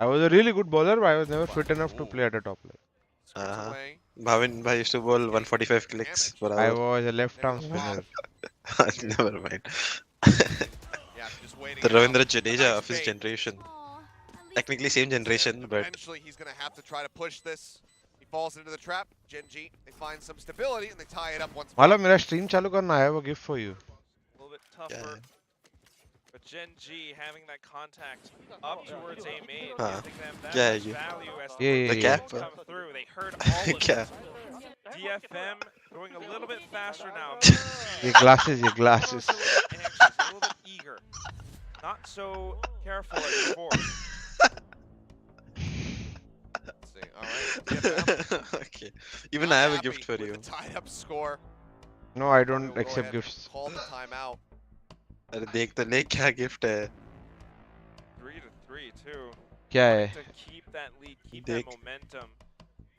I was a really good bowler, but I was never fit enough to play at a top level. Bhavin bhai used to bowl 145 clicks per hour. I was a left-arm spinner. Never mind. The Ravindra Jadeja of his generation. Technically same generation, but eventually he's going to have to try to push this. He falls into the trap. Gen G, they find some stability and they tie it up once more. मालूम मेरा stream चालू करना है, I have a gift for you. A little bit tougher. But Gen G having that contact up towards A main, giving them that much value as the gap come through. They heard all of it. DFM going a little bit faster now. ये glasses. A little bit eager. Not so careful as before. Okay. Even I have a gift for you. Tied up score. No, I don't accept gifts. Call the timeout. अरे देख तो ले क्या gift है? 3-3 too. क्या है? To keep that lead, keep that momentum.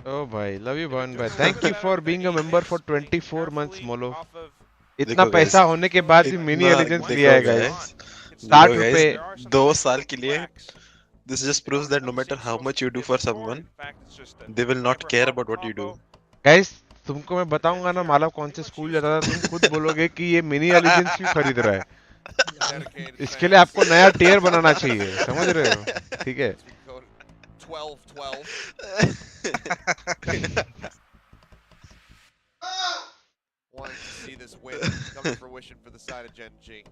Oh भाई, love you Bhavin भाई. Thank you for being a member for 24 months, Molo. इतना पैसा होने के बाद भी मिनी एलिजेंस लिया है guys. 60 रुपए 2 साल के लिए. This just proves that no matter how much you do for someone, they will not care about what you do. Guys, तुमको मैं बताऊंगा ना मालव कौन से स्कूल जाता था, तुम खुद बोलोगे कि ये मिनी एलिजेंस क्यों खरीद रहा है. इसके लिए आपको नया टियर बनाना चाहिए, समझ रहे हो? ठीक है. 12-12. Wanting to see this win come to fruition for the side of Gen G.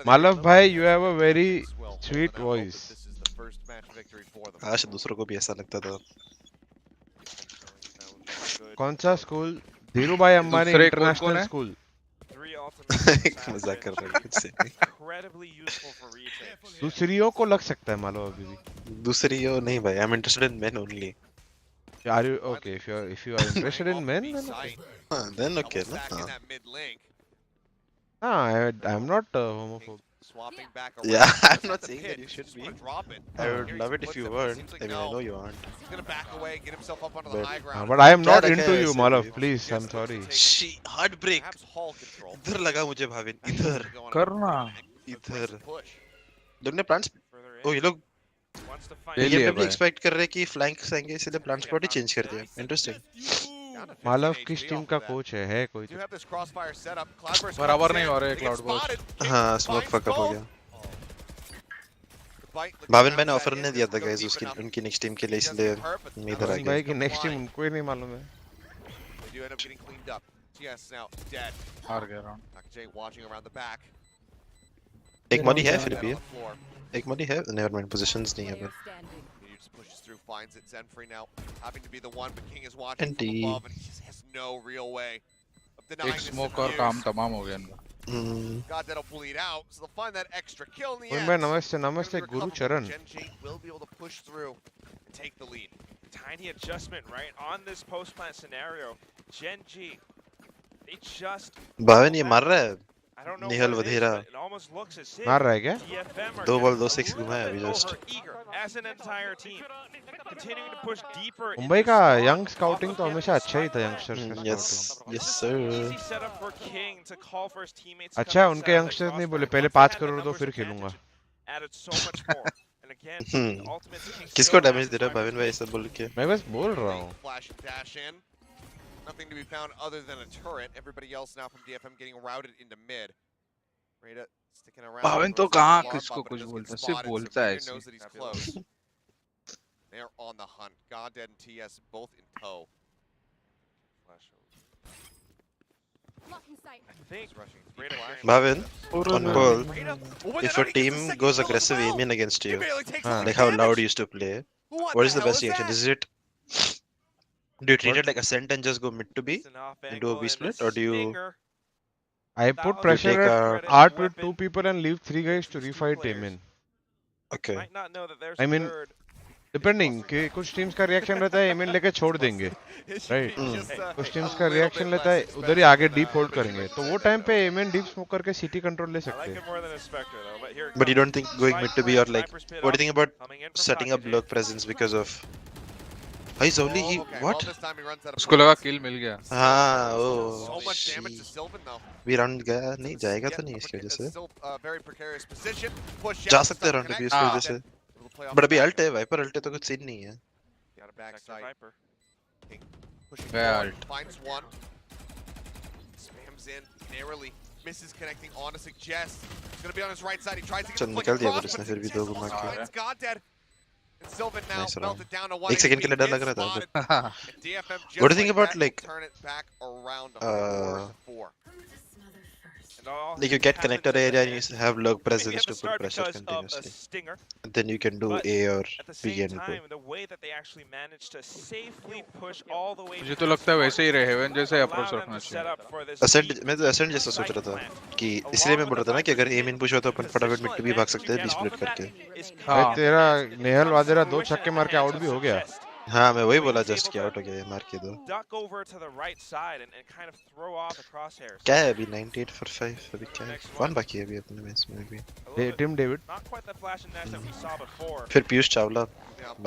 Malav भाई, you have a very sweet voice. काश दूसरों को भी ऐसा लगता था. कौन सा school? Dhirubhai Ambani international school. मजाक कर रहा हूँ खुद से. दूसरियों को लग सकता है मालव अभी भी. दूसरियों नहीं भाई. I'm interested in men only. Are you okay? If you are interested in men, then okay. I'm not homophobe. Yeah, I'm not saying that you should be. I would love it if you weren't. I mean, I know you aren't. He's gonna back away, get himself up onto the high ground. But I am not into you, Malav. Please, I'm sorry. She heartbreak. इधर लगा मुझे भाविन. इधर. करना. इधर. लोग ने plants. ओ ये लोग. ये लोग expect कर रहे हैं कि flanks आएंगे इसलिए plant spot ही change कर दिया. Interesting. मालव किस टीम का कोच है कोई? बराबर नहीं हो रहे क्लाउड बॉस. हाँ, स्मोक फक अप हो गया. भाविन भाई ने ऑफर नहीं दिया था गाइस उसकी उनकी नेक्स्ट टीम के लिए, इसलिए मैं इधर आ गया. भाई की नेक्स्ट टीम उनको ही नहीं मालूम है. हार गया राउंड. एक मनी है फिर भी. एक मनी है. नेवर माइंड, पोजीशंस नहीं है. Through, finds it. Zenfree now having to be the one, but King is watching from above, and he just has no real way of denying एक this. Smoke और काम तमाम हो गया इनका. God, that'll bleed out, so they'll find that extra kill in the end. नमस्ते गुरु चरण. Gen G will be able to push through and take the lead. Tiny adjustment, right, on this post-plant scenario. Gen G, they just. Bhavin ये मार रहा है. निहल वधेरा मार रहा है क्या? 2 बॉल 2 6 घुमाया अभी जस्ट. मुंबई का यंग स्काउटिंग तो हमेशा अच्छा ही था. यंगस्टर्स का यस सर. अच्छा, उनके यंगस्टर्स नहीं बोले पहले 5 करोड़ दो फिर खेलूंगा. किसको डैमेज दे रहा है भाविन भाई ऐसा बोल के? मैं बस बोल रहा हूँ. Nothing to be found other than a turret. Everybody else now from DFM getting routed into mid. Rada sticking around. Bhavin तो कहाँ किसको कुछ बोलता है, सिर्फ बोलता है knows that he's close. They're on the hunt. Goddead and TS both in tow. Bhavin, on Pearl, if your team goes aggressive aiming against you, like how Loud used to play, what is the best reaction? Is it, do you treat it like Ascent and just go mid to B into a B split, or do you? I put pressure at Art with 2 people and leave 3 guys to refight Amen. Okay. I mean, depending कि कुछ teams का reaction रहता है MN लेके छोड़ देंगे, right? कुछ teams का रिएक्शन रहता है उधर ही आगे डीप होल्ड करेंगे, तो वो टाइम पे एमएन डीप स्मोक करके सिटी कंट्रोल ले सकते हैं. But you don't think going mid to B or like, what do you think about setting up lurk presence because of? 𝐼𝐍𝐿𝐒, he what? उसको लगा kill मिल गया. हाँ, oh. We run गया नहीं जाएगा तो नहीं इसकी वजह से. जा सकते हैं round to B इसकी वजह से. But अभी ult है, Viper ult है तो कुछ सीन नहीं है. गया ult. Finds one. Spams in narrowly. Misses connecting on to suggest. He's going to be on his right side. He tries to get चल निकल दिया पर इसने फिर भी 2 घुमा के. Goddead. And Sylvan now melted down to 1. 1 second के लिए डर लग रहा था. What do you think about like like you get connector area and you have lurk presence to put pressure continuously, and then you can do A or B and go. मुझे तो लगता है वैसे ही रहे हेवन जैसे approach रखना चाहिए. Ascent मैं तो Ascent जैसा सोच रहा था कि इसलिए मैं बोल रहा था ना कि अगर A main push हो तो अपन फटाफट mid to B भाग सकते हैं B split करके. भाई तेरा नेहल वादेरा 2 छक्के मार के आउट भी हो गया. हाँ मैं वही बोला जस्ट कि आउट हो गया मार के 2. क्या है अभी 98 for 5 अभी क्या है? कौन बाकी है अभी अपने मैच में अभी? Tim David. फिर पीयूष चावला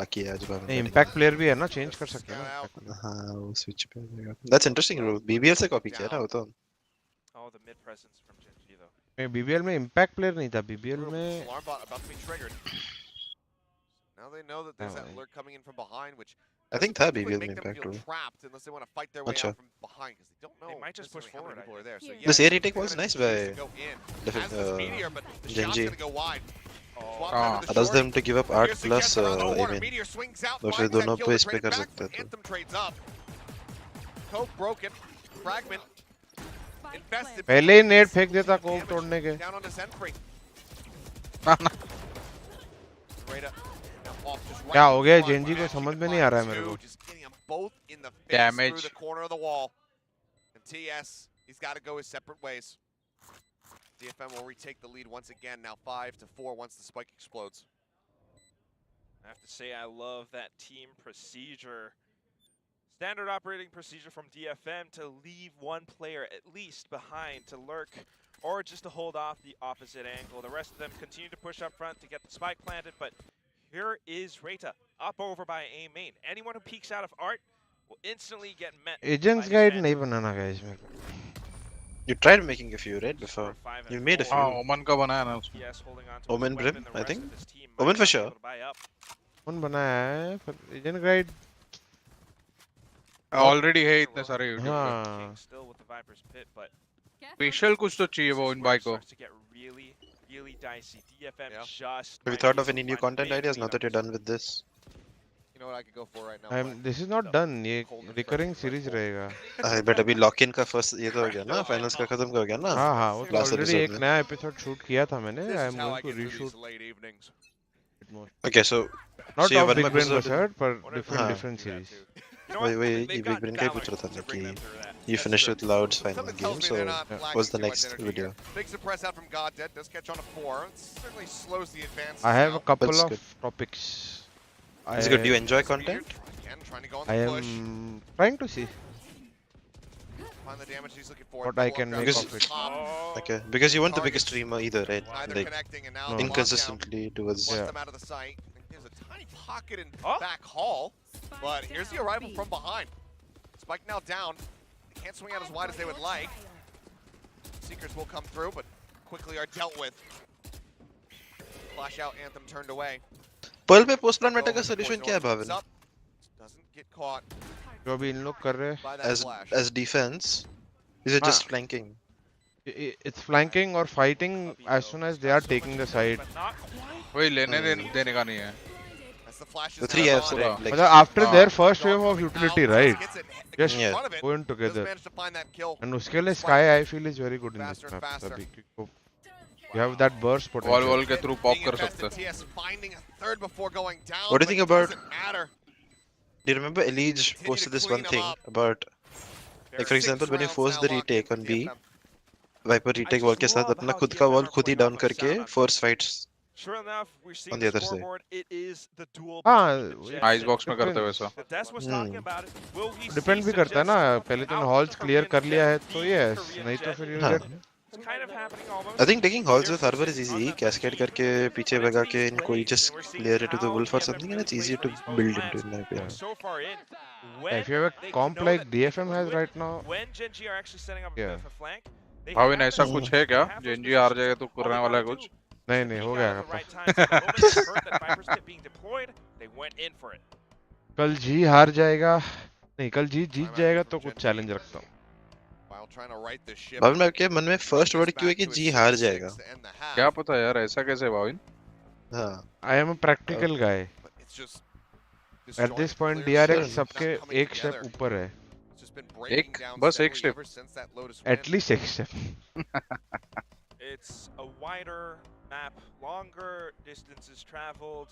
बाकी है आज बार. नहीं इंपैक्ट प्लेयर भी है ना, चेंज कर सकते हैं ना. हाँ वो स्विच पे आ जाएगा. That's interesting bro. BBL से कॉपी किया ना वो तो. मैं BBL में इंपैक्ट प्लेयर नहीं था, BBL में Now they know that there's that alert coming in from behind, which I think था BBL में impact role. Trapped unless they want to fight their way out from behind because they don't know. They might just push forward. People are there. So This air retake was nice by GENG. Allows them to give up art plus Amen. तो फिर दोनों पे इस पे कर सकते हैं. Anthem trades up. Coke broken. Fragment. Invested. पहले ही नेट फेंक देता कोक तोड़ने के. Down on the Zenfree. क्या हो गया जेंजी को समझ में नहीं आ रहा है मेरे को. Damage. And TS, he's got to go his separate ways. DFM will retake the lead once again, now 5-4 once the spike explodes. I have to say I love that team procedure. Standard operating procedure from DFM to leave one player at least behind to lurk or just to hold off the opposite angle. The rest of them continue to push up front to get the spike planted, but here is Rata up over by A main. Anyone who peeks out of art will instantly get met. Agents guide नहीं बनाना guys मेरे को. You tried making a few right before. You made a few. हाँ ओमन का बनाया ना उसमें. Omen Brim I think. Omen for sure. कौन बनाया है? पर agent guide ऑलरेडी है इतने सारे यूट्यूब पे. हाँ. स्पेशल कुछ तो चाहिए वो इन बाई को. Really dicey. DFM just. Have you thought of any new content ideas now that you're done with this? You know what I could go for right now. This is not done. ये recurring series रहेगा. But अभी lock in का first ये तो हो गया ना, finals का खत्म हो गया ना. हाँ हाँ वो तो already एक नया एपिसोड शूट किया था मैंने. I am going to reshoot. Okay so. Not of Big Brain Buzzard पर different series. वही ये Big Brain का ही पूछ रहा था मैं कि you finished with Loud's final game, so what's the next video? Big suppress out from Goddead, does catch on a 4. It certainly slows the advance. I have a couple of topics. Is it good? Do you enjoy content? I am trying to see Find the damage he's looking for. what I can make of it. Okay, because you weren't the biggest streamer either, right? Like inconsistently towards. Them out of the sight. There's a tiny pocket in back hall, but here's the arrival from behind. Spike now down. They can't swing out as wide as they would like. Seekers will come through, but quickly are dealt with. Flash out, Anthem turned away. Pearl पे post plan meta का solution क्या है Bhavin? Doesn't get caught. जो अभी इन लोग कर रहे हैं as defense, is it just flanking? It's flanking or fighting as soon as they are taking the side. वही लेने देने का नहीं है. The 3 Fs like after their first wave of utility, right? Just go in together. And उसके लिए Sky I feel is very good in this map. अभी you have that burst potential. Wall के through pop कर सकते हैं. What do you think about? Do you remember 𝐼𝐽𝐿𝐻 posted this one thing about, like for example, when you force the retake on B, Viper retake wall के साथ अपना खुद का wall खुद ही down करके force fights on the other side. हाँ, Icebox में करते वैसा. Depend भी करता है ना. पहले तुमने halls clear कर लिया है तो yes, नहीं तो फिर you get. I think taking halls with Arbor is easy. Cascade करके पीछे भगा के इनको you just clear it to the wolf or something, and it's easier to build into in my opinion. If you have a comp like DFM has right now, yeah. Bhavin ऐसा कुछ है क्या? GENG हार जाएगा तो करने वाला है कुछ? नहीं हो गया कल जी हार जाएगा नहीं कल जी जीत जाएगा तो कुछ चैलेंज रखता हूँ. भाविन मैं के मन में फर्स्ट वर्ड क्यों है कि जी हार जाएगा? क्या पता यार ऐसा कैसे भाविन? हाँ. I am a practical guy. At this point DRX सबके एक स्टेप ऊपर है. बस एक स्टेप. At least एक step. It's a wider map, longer distances traveled,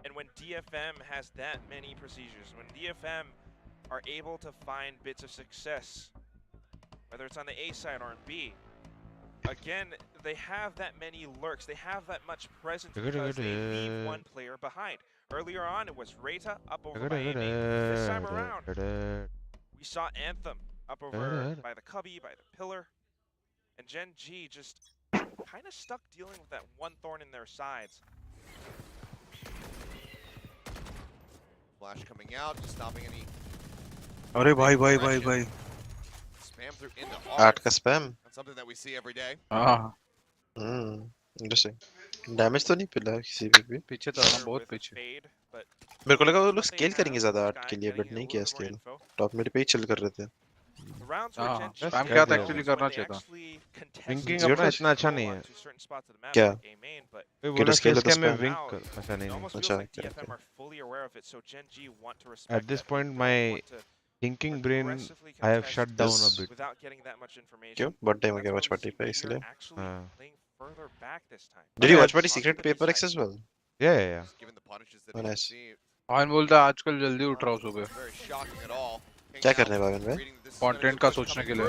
and when DFM has that many procedures, when DFM are able to find bits of success, whether it's on the A side or on B, again, they have that many lurks, they have that much presence because they leave one player behind. Earlier on, it was Reyta up over by Amy. This time around, we saw Anthem up over by the Cubby, by the Pillar, and GENG just kind of stuck dealing with that one thorn in their sides. Flash coming out, just stopping any. अरे भाई Spam through into 8 का spam. That's something that we see every day. हाँ. Interesting. Damage तो नहीं पिला किसी भी. पीछे तो हम बहुत पीछे. मेरे को लगा वो लोग स्केल करेंगे ज़्यादा 8 के लिए, but नहीं किया स्केल. टॉप मिड पे ही चिल कर रहे थे. हाँ. स्पैम क्या था एक्चुअली करना चाहिए था. विंकिंग अपना इतना अच्छा नहीं है. क्या? बोला स्केल में विंक अच्छा नहीं. अच्छा. At this point my thinking brain I have shut down a bit. क्यों? बहुत टाइम हो गया Watchparty पे इसलिए. Did you Watchparty secret paper X as well? Yeah. Oh, nice. Bhavin बोलता है आजकल जल्दी उठ रहा हूँ सुबह. क्या करने भाविन भाई? कंटेंट का सोचने के लिए.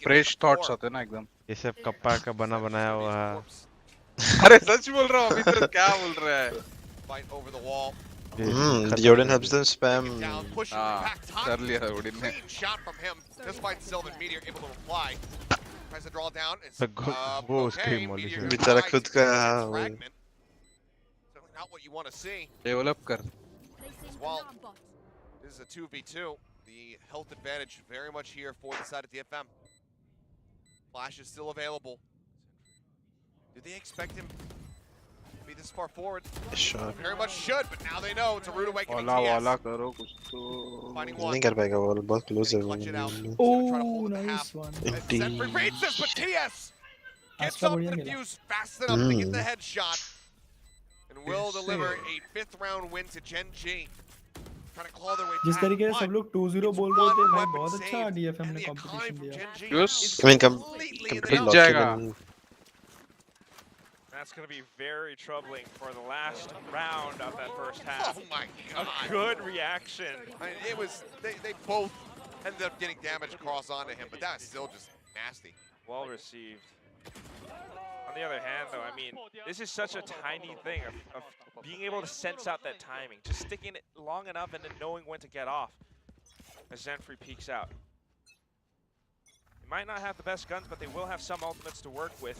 फ्रेश थॉट्स आते हैं ना एकदम. ये सब कप्पा का बनाया हुआ है. अरे सच बोल रहा हूँ अभी तो क्या बोल रहा है? Jordan helps them spam. कर लिया Jordan ने. वो उसके मॉली से. बेचारा खुद का. डेवलप कर. Well, this is a 2v2. The health advantage very much here for the side of DFM. Flash is still available. Do they expect him to be this far forward? Sure. Very much should, but now they know it's a rude awakening. वाला करो कुछ तो. नहीं कर पाएगा वो बहुत close है वो. Oh, nice one. Sentry reads this, but TS gets up the defuse fast enough to get the headshot. And will deliver a 5th round win to GENG. जिस तरीके से सब लोग 2-0 बोल रहे थे भाई बहुत अच्छा DFM ने कंपटीशन दिया. I mean complete जाएगा. That's going to be very troubling for the last round of that first half. Oh my god. A good reaction. I mean, it was they both ended up getting damage across onto him, but that's still just nasty. Well received. On the other hand, though, I mean, this is such a tiny thing of being able to sense out that timing, just sticking it long enough and then knowing when to get off as Zenfree peeks out. They might not have the best guns, but they will have some ultimates to work with.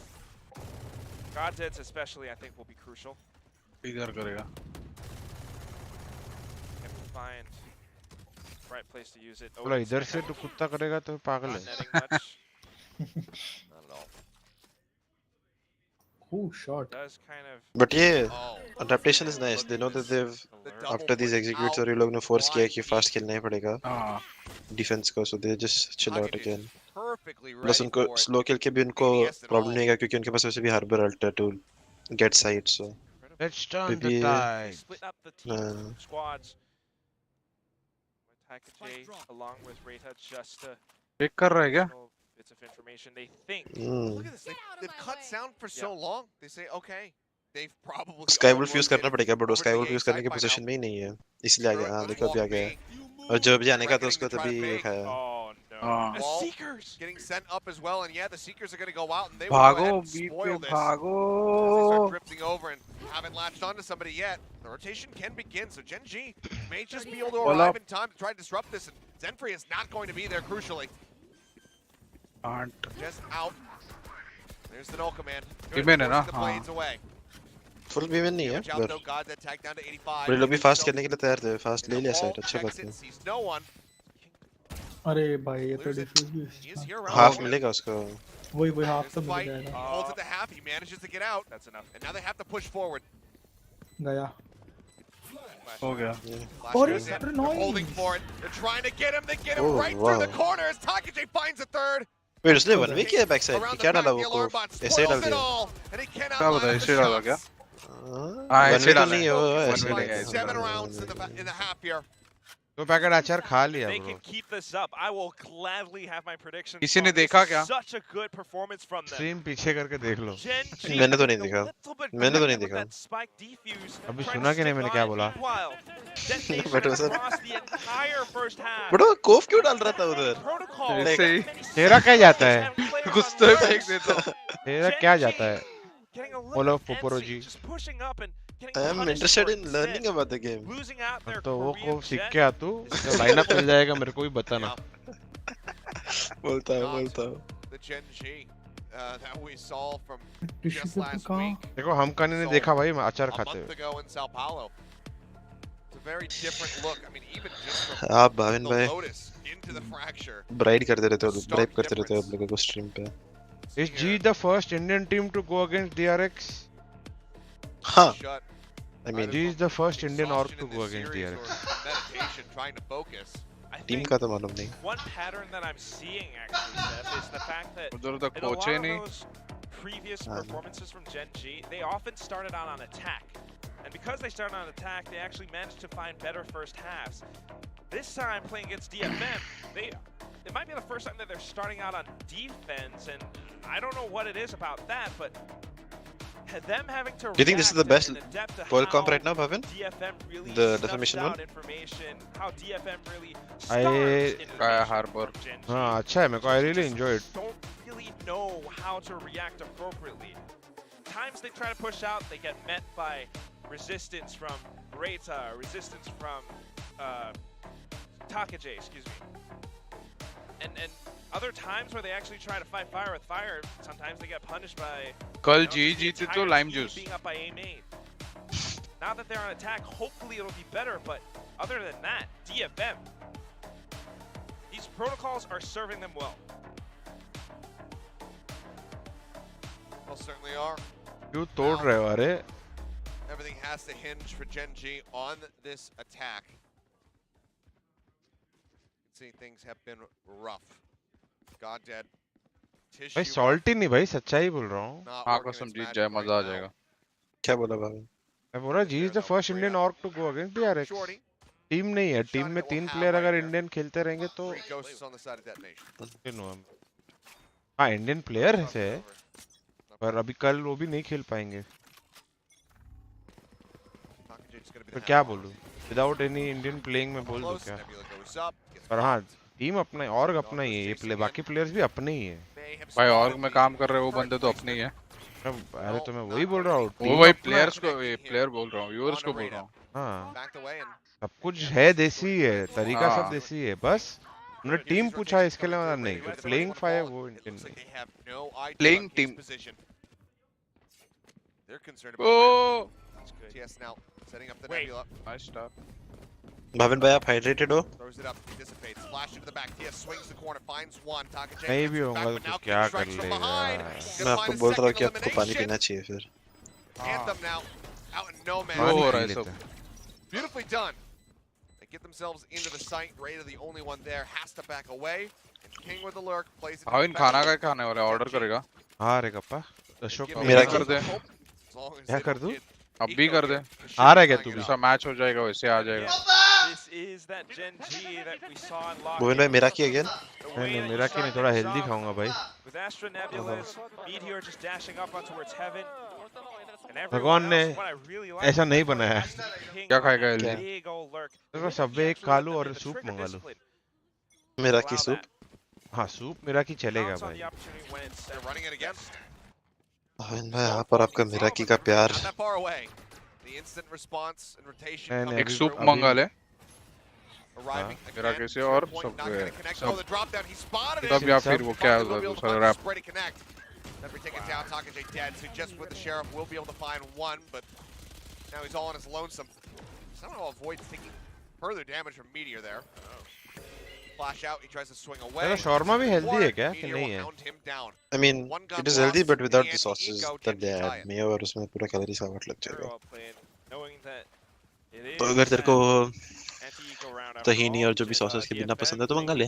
Godheads especially, I think, will be crucial. इधर करेगा. Have to find the right place to use it. बोला इधर से तो कुत्ता करेगा तो पागल है. Not at all. Ooh, shot. Does kind of. But yeah, adaptation is nice. They know that they've after these executes और ये लोग ने force किया कि fast खेलना ही पड़ेगा defense को, so they just chill out again. Plus उनको slow खेल के भी उनको problem नहीं है क्योंकि उनके पास वैसे भी harbor ult है to get side, so. Let's turn the tide. Split up the team squads. Takajay along with Reta just to. Pick कर रहा है क्या? Bits of information they think. Look at this. They've cut sound for so long. They say, okay, they've probably. Skywolf use करना पड़ेगा, but वो Skywolf use करने की position में ही नहीं है, इसलिए आ गया. हाँ, देखो अभी आ गया. और जब भी आने का तो उसको तभी दिखाया. The Seekers getting sent up as well, and yeah, the Seekers are going to go out and they will भागो, go ahead and spoil this. They भागो. start drifting over and haven't latched onto somebody yet. The rotation can begin, so GENG may just be able to arrive in time to try to disrupt this, and Zenfree is not going to be there crucially. Just out. There's the null command. Women है ना? The blades away. Full women नहीं है, But but that tag down to 85. ये लोग भी fast खेलने के लिए तैयार थे, fast ले लिया side, अच्छा बात है. Sees no one. अरे भाई ये तो डिफ्यूज भी Half मिलेगा उसको. वही half तो मिल जाएगा. Holds it to half. He manages to get out. That's enough. And now they have to push forward. गया. हो गया. They're holding for it. They're trying to get him. They get him right through the corner as Takajay finds a third. Wait, उसने one way किया back side. क्या डाला वो को? ऐसे डाल दिया. क्या बता ऐसे डाला क्या? हाँ ऐसे डाला नहीं है वो ऐसे. 7 rounds in the half here. तो पैकेट अचार खा लिया They bro. can keep this up. I will gladly have my predictions. किसी ने देखा क्या? Such a good performance from them. Stream पीछे करके देख लो. मैंने तो नहीं देखा. मैंने तो नहीं देखा. अभी सुना कि नहीं मैंने क्या बोला? But वो कोफ क्यों डाल रहा था उधर? ऐसे ही. तेरा क्या जाता है? कुछ तो फेंक देता. तेरा क्या जाता है? बोलो पोपोरो जी. I am interested in learning about the game. तो वो को सीख के आ तू. जब लाइनअप मिल जाएगा मेरे को भी बताना. बोलता है. The GENG that we saw from just last week. देखो हम कहीं नहीं देखा भाई अचार खाते हुए. A month ago in Sao Paulo. It's a very different look. I mean, even just from आप भाविन भाई Lotus into the fracture. Bride करते रहते हो, ब्राइड करते रहते हो आप लोगों को स्ट्रीम पे. Is G the first Indian team to go against DRX? हाँ. I mean, G is the first Indian org to go against DRX. Meditation, trying to focus. Team का तो मालूम नहीं. One pattern that I'm seeing actually, Seth, is the fact that उधर तक in a lot पहुंचे of नहीं. those previous performances from GENG, they often started out on attack. And because they started on attack, they actually managed to find better first halves. This time, playing against DFM, it might be the first time that they're starting out on defense, and I don't know what it is about that, but them having to. Do you think this is the best World Comp right now, Bhavin? DFM really the defamation one? How DFM really starts Harbor. हाँ अच्छा है मेरे को. I really enjoy it. Don't really know how to react appropriately. Times they try to push out, they get met by resistance from Reta, resistance from Takajay, excuse me. And other times where they actually try to fight fire with fire, sometimes they get punished by कल जी जीते तो lime juice. being up by A-main. Now that they're on attack, hopefully it'll be better, but other than that, DFM, these protocols are serving them well. Well, certainly are. क्यों तोड़ रहे हो अरे? Everything has to hinge for GENG on this attack. See, things have been rough. God dead. भाई salty नहीं भाई, सच्चाई बोल रहा हूँ. हाँ कसम जीत जाए मजा आ जाएगा. क्या बोला भाभी? मैं बोला G is the first Indian org to go against DRX. Team नहीं है. टीम में 3 प्लेयर अगर इंडियन खेलते रहेंगे तो. हाँ इंडियन प्लेयर है पर अभी कल वो भी नहीं खेल पाएंगे. तो क्या बोलूं? Without any Indian playing मैं बोल दूं क्या? पर हाँ टीम अपना है, ऑर्ग अपना ही है. ये बाकी प्लेयर्स भी अपने ही है. भाई ऑर्ग में काम कर रहे वो बंदे तो अपने ही है. अरे तो मैं वही बोल रहा हूँ. वो भाई प्लेयर्स को प्लेयर बोल रहा हूँ, व्यूअर्स को बोल रहा हूँ. हाँ सब कुछ है देसी है, तरीका सब देसी है. बस उन्होंने टीम पूछा इसके लिए नहीं. प्लेइंग फायर वो इंडियन नहीं. Playing team. They're concerned about TS now setting up the nebula. Nice start. Bhavin bhai, आप hydrated हो? Throws it up, he dissipates. Flash into the back. TS swings the corner, finds one. नहीं भी होगा तो क्या कर लेगा? मैं आपको बोल रहा हूँ कि आपको पानी पीना चाहिए फिर. Anthem now out in no man. Beautifully done. They get themselves into the site. Raider, the only one there, has to back away. And King with the lurk plays it. Bhavin खाना का खाने वाले order करेगा. हाँ रे kappa. Ashok मेरा कर दे. क्या कर दूँ? अब भी कर दे. आ रहा है क्या तू भी? दूसरा मैच हो जाएगा वैसे आ जाएगा. This is that Gen G that we saw in lock. Bhavin bhai, Miraki again? नहीं Miraki नहीं थोड़ा healthy खाऊंगा भाई. With Astra Nebulas, Meteor just dashing up on towards heaven. भगवान ने ऐसा नहीं बनाया. क्या खाएगा हेल्दी? तो सब एक खा लूं और सूप मंगा लूं. Miraki soup? हाँ सूप Miraki चलेगा भाई. Bhavin bhai, यहाँ पर आपका Miraki का प्यार. एक सूप मंगा ले. मेरा कैसे और सब तब या फिर वो क्या होगा दूसरा rap. Never taken down. 𝐼𝐍𝐿𝐒 dead. So just with the sheriff, will be able to find one, but now he's all on his lonesome. Somehow avoids taking further damage from Meteor there. Flash out. He tries to swing away. तेरा shawarma भी healthy है क्या कि नहीं है? I mean, it is healthy, but without the sauces that they add, mayo और उसमें पूरा calories count लग जाएगा. तो अगर तेरे को तहीनी और जो भी सॉसेस के बिना पसंद है तो मंगा ले.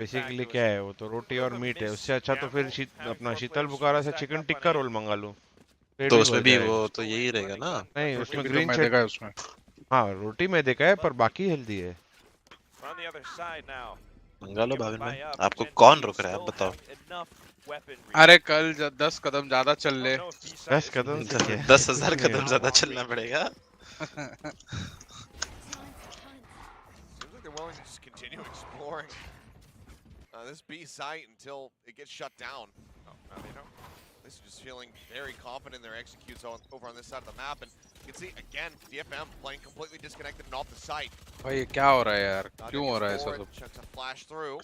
बेसिकली क्या है वो तो रोटी और मीट है. उससे अच्छा तो फिर अपना शीतल बुखारा से चिकन टिक्का रोल मंगा लो. तो उसमें भी वो तो यही रहेगा ना. नहीं उसमें ग्रीन चटनी है उसमें. हाँ रोटी में देखा है पर बाकी हेल्दी है. मंगा लो भाविन भाई. आपको कौन रोक रहा है आप बताओ. अरे कल 10 कदम ज्यादा चल ले. 10 कदम 10,000 कदम ज्यादा चलना पड़ेगा. They're willing to just continue exploring this B site until it gets shut down. Oh, now they don't. This is just feeling very confident in their executes over on this side of the map, and you can see again DFM playing completely disconnected and off the site. भाई क्या हो रहा है यार? क्यों हो रहा है ऐसा सब? Chucks a flash through.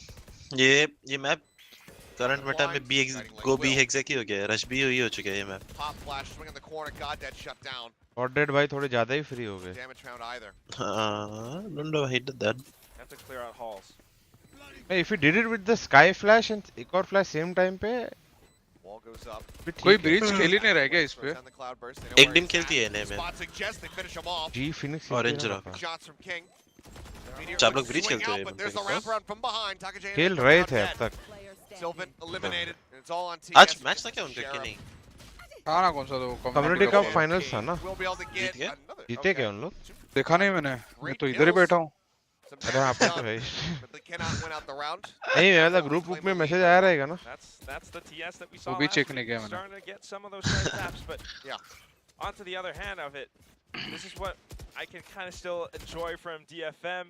ये मैप करंट मेटा में गो बी हेक्सा की हो गया है. रश भी हुई हो चुका है ये map. Pop flash swing in the corner. God dead shut down. और डेड भाई थोड़े ज्यादा ही फ्री हो गए. Damage found either. Don't know how he did that. Have to clear out halls. Hey, if he did it with the sky flash and एक और flash same time पे Wall goes up. कोई breach खेल ही नहीं रह गया इस पे. एक टीम खेलती है इन्हें में. G Phoenix Orange रहा. Shots from King. चार लोग ब्रीच खेलते हैं. खेल रहे थे अब तक. Sylvan eliminated. It's all on TS. आज मैच था क्या उनका कि नहीं? हाँ ना कौन सा तो कम्युनिटी कप फाइनल्स था ना. जीते क्या उन लोग? देखा नहीं मैंने. मैं तो इधर ही बैठा हूँ. अरे हाँ पे तो है. नहीं मेरा ग्रुप में मैसेज आया रहेगा ना. वो भी चेक नहीं किया मैंने. Onto the other hand of it, this is what I can kind of still enjoy from DFM.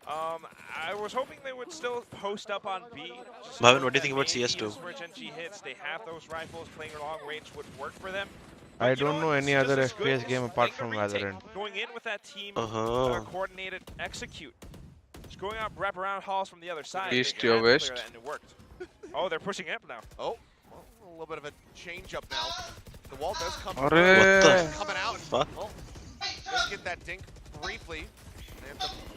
I was hoping they would still post up on B. Bhavin, what do you think about CS2? Where Gen G hits, they have those rifles. Playing long range would work for them. I don't know any other FPS game apart from Valorant. Going in with that team, coordinated execute. Just going up, wrap around halls from the other side. East to west. And it worked. Oh, they're pushing up now. Oh, well, a little bit of a change up now. The wall does come coming out. Well, does get that dink briefly.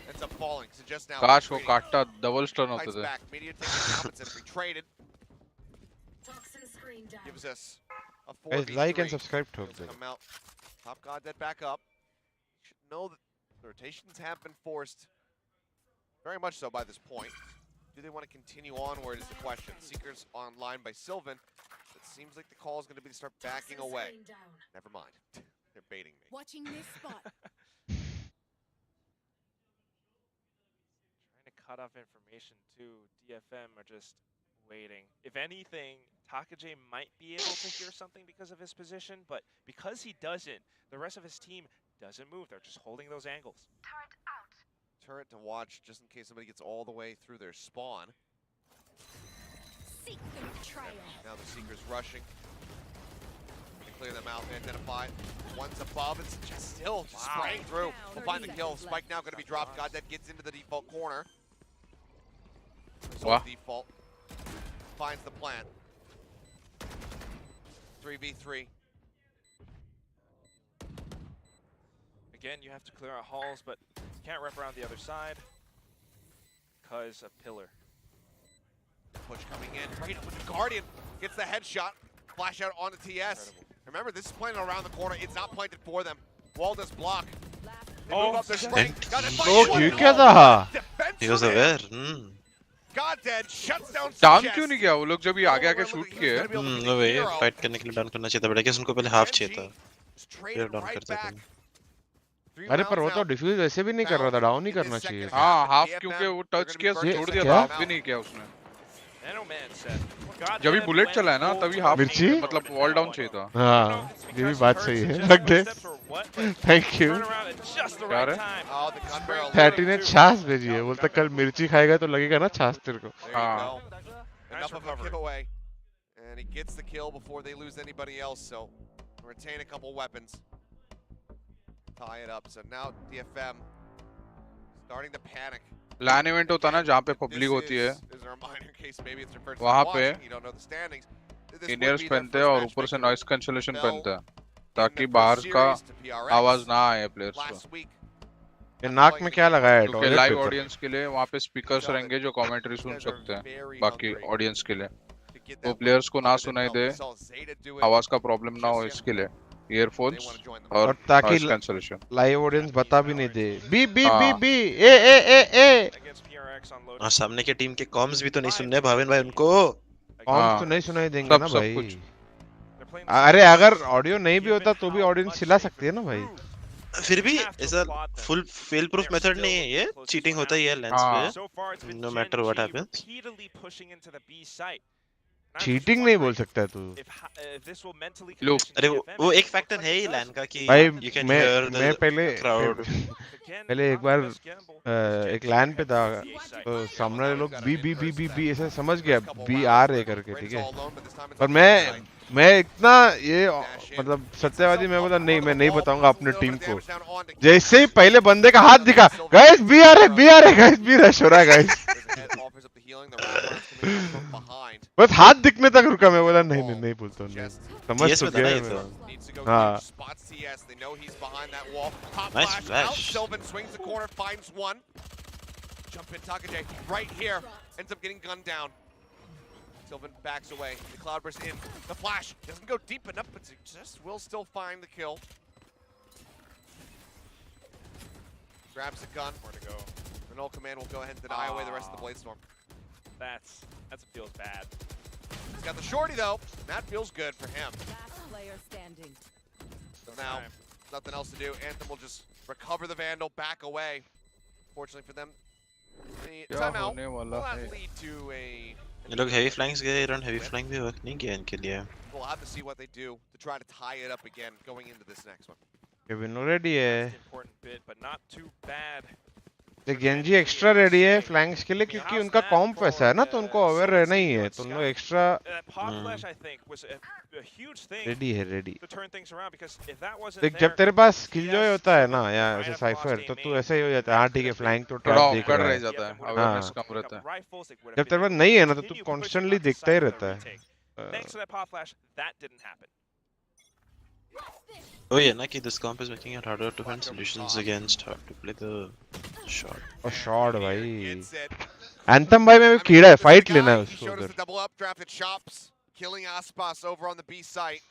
Ends up falling. So just now. काश वो काटता double stun होते थे. Meteor taking down, but since we traded, gives us a 4v3. Guys, like and subscribe to it. Come out. Top God dead back up. Should know that the rotations have been forced very much so by this point. Do they want to continue onward is the question. Seekers online by Sylvan. It seems like the call is going to be to start backing away. Never mind. They're baiting me. Watching this spot. Trying to cut off information too. DFM are just waiting. If anything, 𝐼𝐍𝐿𝐒 might be able to hear something because of his position, but because he doesn't, the rest of his team doesn't move. They're just holding those angles. Turret out. Turret to watch just in case somebody gets all the way through their spawn. Seek the betrayal. Now the Seeker's rushing. Clear them out, identify. One's above, it's just still spraying through. We'll find the kill. Spike now going to be dropped. God that gets into the default corner. So default finds the plant. 3v3. Again, you have to clear out halls, but Can't wrap around the other side because of Pillar. Push coming in, right with the Guardian, gets the headshot, flash out onto TS. Remember, this is playing around the corner, it's not planted for them. Wall does block. They move up their spring. He was aware. Down क्यों नहीं किया वो लोग जब ये आगे आके shoot किए? नो वे, फाइट करने के लिए डाउन करना चाहिए था, बट आई गेस उनको पहले हाफ चाहिए था, फिर डाउन करते थे। अरे पर वो तो डिफ्यूज वैसे भी नहीं कर रहा था, डाउन ही करना चाहिए। हाँ, हाफ क्योंकि वो टच किया छोड़ दिया था, हाफ भी नहीं किया उसने। जब भी बुलेट चला है ना तभी हाफ मतलब वॉल डाउन चाहिए था। हाँ, ये भी बात सही है। रख दे। Thank you. यार 30 ने छाछ भेजी है, बोलता कल मिर्ची खाएगा तो लगेगा ना छाछ तेरे को। हाँ। Enough of a giveaway, and he gets the kill before they lose anybody else. So retain a couple weapons, tie it up. So now DFM starting to panic. LAN event होता ना जहाँ पे पब्लिक होती है, वहाँ पे inners पहनते हैं और ऊपर से नॉइस कैंसलेशन पहनते हैं ताकि बाहर का आवाज ना आए प्लेयर्स को। ये नाक में क्या लगाया है? क्योंकि लाइव ऑडियंस के लिए वहाँ पे स्पीकर्स रहेंगे जो कमेंट्री सुन सकते हैं बाकी ऑडियंस के लिए। वो प्लेयर्स को ना सुनाई दे, आवाज का प्रॉब्लम ना हो, इसके लिए ईयरफोन्स और ताकि कैंसलेशन लाइव ऑडियंस बता भी नहीं दे। बी बी बी बी ए ए ए ए। और सामने के टीम के कॉम्स भी तो नहीं सुन रहे भाविन भाई, उनको कॉम्स तो नहीं सुनाई देंगे ना भाई। अरे अगर ऑडियो नहीं भी होता तो भी ऑडियंस चिल्ला सकती है ना भाई। फिर भी ऐसा फुल फेल प्रूफ मेथड नहीं है, ये चीटिंग होता ही है लेंस पे, no matter what happens. Cheating नहीं बोल सकता है तू। अरे वो एक फैक्टर है ही लैन का कि भाई you can मैं hear the crowd। पहले एक बार एक लैन पे था तो सामने लोग B B B B B ऐसे समझ गया बी आर ए करके, ठीक है। पर मैं इतना ये मतलब सत्यवादी, मैं बोला नहीं, मैं नहीं बताऊंगा अपने टीम को। जैसे ही पहले बंदे का हाथ दिखा, guys B or A guys, B rush हो रहा है गाइस। बस हाथ दिखने तक रुका, मैं बोला नहीं नहीं नहीं बोलता हूँ, समझ तो गया मैं। हाँ nice flash. Sylvan swings the corner, finds one. Jump in, Takajay right here, ends up getting gunned down. Sylvan backs away. The Cloudburst in. The flash doesn't go deep enough, but just will still find the kill. Grabs the gun. Where to go? Renal Command will go ahead and deny away the rest of the Blade Storm. That feels bad. He's got the shorty though. That feels good for him. So now, nothing else to do. Anthem will just recover the Vandal, back away. Fortunately for them, the timeout will not lead to a... ये लोग heavy flanks गए, run heavy flank भी work नहीं किया इनके लिए। We'll have to see what they do to try to tie it up again going into this next one. Kevin ready है। Important bit, but not too bad. Genji extra ready है flanks के लिए क्योंकि उनका कॉम्प वैसा है ना, तो उनको अवेयर रहना ही है, तो उन लोग एक्स्ट्रा रेडी है, रेडी। देख जब तेरे पास किल जॉय होता है ना या ऐसे साइफर, तो तू ऐसे ही हो जाता है, हाँ ठीक है फ्लैंक तो ट्रैप देख रहा है, अवेयरनेस कम रहता है। जब तेरे पास नहीं है ना तो तू कॉन्स्टेंटली देखता ही रहता है। Oh yeah, ना कि this comp is making it harder to find solutions against how to play the shot. और शॉट भाई, एंथम भाई में भी कीड़ा है, फाइट लेना है उसको उधर। Killing Aspas over on the B site.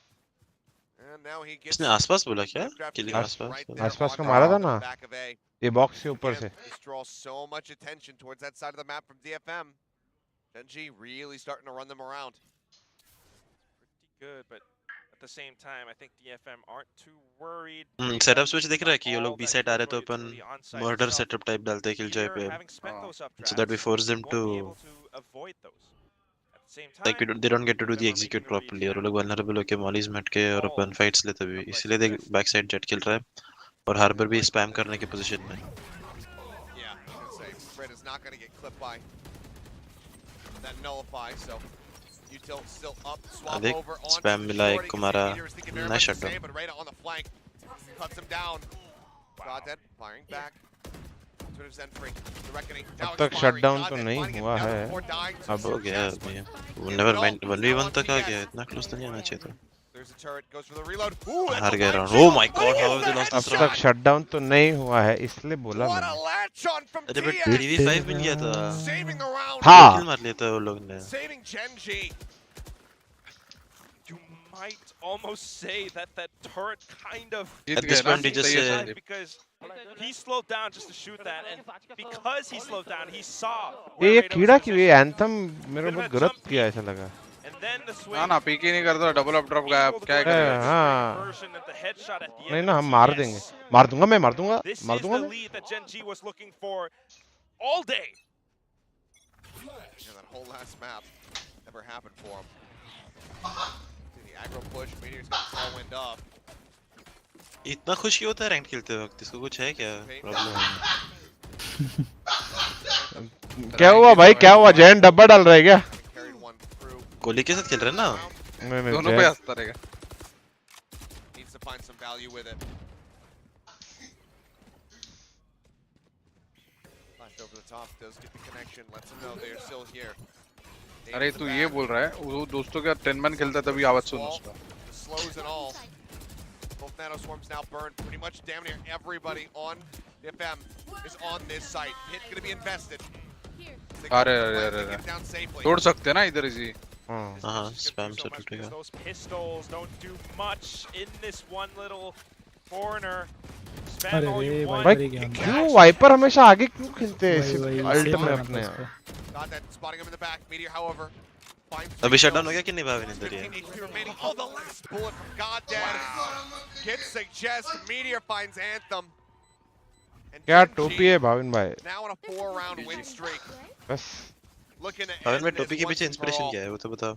And now he gets... इसने आसपास बोला क्या? Killing आसपास को मारा था ना, ये बॉक्स के ऊपर से। Draws so much attention towards that side of the map from DFM. GENG really starting to run them around. Pretty good, but at the same time, I think DFM aren't too worried. Setup switch दिख रहा है कि ये लोग B side आ रहे तो अपन murder setup type डालते हैं किलजॉय पे, so that we force them to like they don't get to do the execute properly, और वो लोग vulnerable होके मॉलीज मट के और अपन फाइट्स लेते भी, इसलिए देख बैक साइड जेट किल रहा है और हार्बर भी स्पैम करने की पोजीशन में। देख स्पैम मिला एक को मारा, ना शटडाउन। अब तक शटडाउन तो नहीं हुआ है, अब हो गया। नेवर माइंड 1v1 तक आ गया, इतना क्लोज तो नहीं आना चाहिए था। There's a turret, goes for the reload. Ooh, हार गए round. Oh my god, how have they lost अब this तक round? शटडाउन तो नहीं हुआ है इसलिए बोला What a मैंने latch on from अरे but TS. DV5 मिल गया था. Saving the round. हाँ. किल मार लिया था वो लोग ने. Saving GENG. You might almost say that that turret kind of At this point, he just because he slowed down just to shoot that, and because he slowed down, he saw. ये कीड़ा क्यों ये anthem मेरे बहुत गलत किया ऐसा लगा. And then the swing. ना पीके नहीं करता डबल अप ड्रॉप गायब क्या करेगा. हाँ. नहीं ना हम मार देंगे. मार दूंगा मैं. This is the lead that GENG was looking for all day. Yeah, that whole last map never happened for him. See the aggro push, Meteor's got the tailwind up. इतना खुश क्यों होता है रैंक खेलते वक्त? इसको कुछ है क्या प्रॉब्लम? क्या हुआ भाई? क्या हुआ? जैन डब्बा डाल रहा है क्या? कोहली के साथ खेल रहे हैं ना? नहीं दोनों पे हंसता रहेगा. Needs to find some value with it. Flash over the top, does get the connection, lets them know they're still here. अरे तू ये बोल रहा है वो दोस्तों के 10 मैन खेलता तभी आवाज सुन उसका. Slows and all. Both nano swarms now burned. Pretty much damn near everybody on DFM is on this site. Hit gonna be invested. अरे तोड़ सकते हैं ना इधर इजी. हाँ स्पैम से टूटेगा. Those pistols don't do much in this one little corner. अरे रे भाई क्यों वाइपर हमेशा आगे क्यों खेलते हैं इसी अल्ट में अपने? Got that, spotting him in the back. Meteor, however, अभी शटडाउन हो गया कि नहीं भाविन इधर ही? Oh, the last bullet from Goddad. Gets suggest Meteor finds Anthem. क्या टोपी है भाविन भाई? Now on a 4-round win streak. बस. Looking at भाविन में टोपी के पीछे इंस्पिरेशन क्या है वो तो बताओ.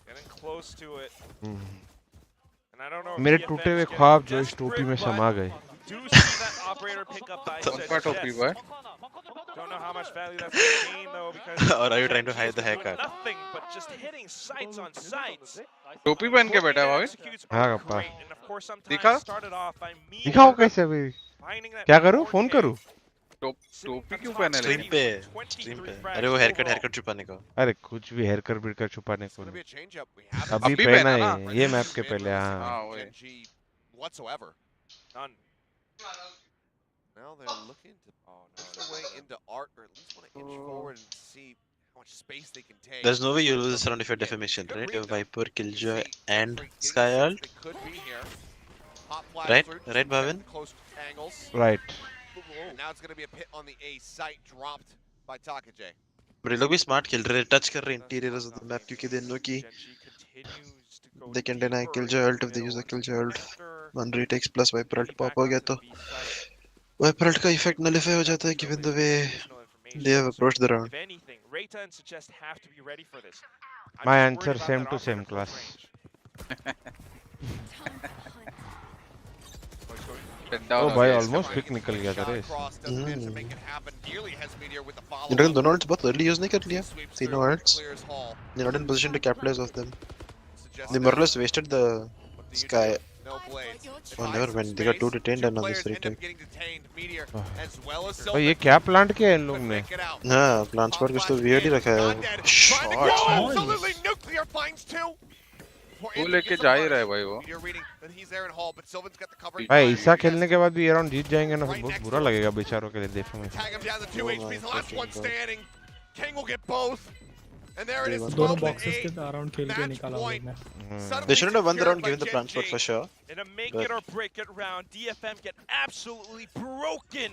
Getting close to it. And I don't know. मेरे टूटे हुए ख्वाब जो इस टोपी में समा गए. Do see that operator pick up by टोपी भाई. Don't know how much value that's going to gain though because. Or are you trying to hide the haircut? Nothing but just hitting sights on sights. टोपी पहन के बैठा है भाविन. हाँ kappa. दिखा? दिखाओ कैसे भाई? क्या करूँ? फोन करूँ? टोपी क्यों पहने? स्ट्रीम पे. अरे वो हेयरकट छुपाने का. अरे कुछ भी हेयरकट छुपाने को. अभी पहना है ये मैप के पहले. हाँ. Whatsoever. None. Now they're looking to push their way into art, or at least want to inch forward and see how much space they can take. There's no way you lose this round if you're defamation, right? You're Viper, Killjoy, and 𝐼𝐽𝐿𝐒. Right, Bhavin? Right. Now it's going to be a pit on the A site dropped by 𝐼𝐽𝐿𝐒. But ये लोग भी smart खेल रहे हैं, touch कर रहे हैं interiors of the map क्योंकि they know कि they can deny 𝐼𝐽𝐿𝐒 if they use the 𝐼𝐽𝐿𝐒. One retakes plus Viper ult pop हो गया तो Viper ult का effect nullify हो जाता है given the way they have approached the round. My answer same to same class. ओ भाई almost pick निकल गया था रे. इन्होंने दोनों ults बहुत early use नहीं कर लिया. तीनों ults. They're not in position to capitalize of them. They more or less wasted the sky. Oh never mind. They got 2 detained and on this retake. भाई ये क्या प्लांट किया इन लोग ने? हाँ प्लांट्स पर कुछ तो weird ही रखा है. वो लेके जा ही रहा है भाई वो. भाई ऐसा खेलने के बाद भी ये राउंड जीत जाएंगे ना बहुत बुरा लगेगा बेचारों के लिए देखने में. दोनों बॉक्सेस के अराउंड खेल के निकाला उन्होंने. They shouldn't have won the round given the plant spot for sure. In a make it or break it round, DFM get absolutely broken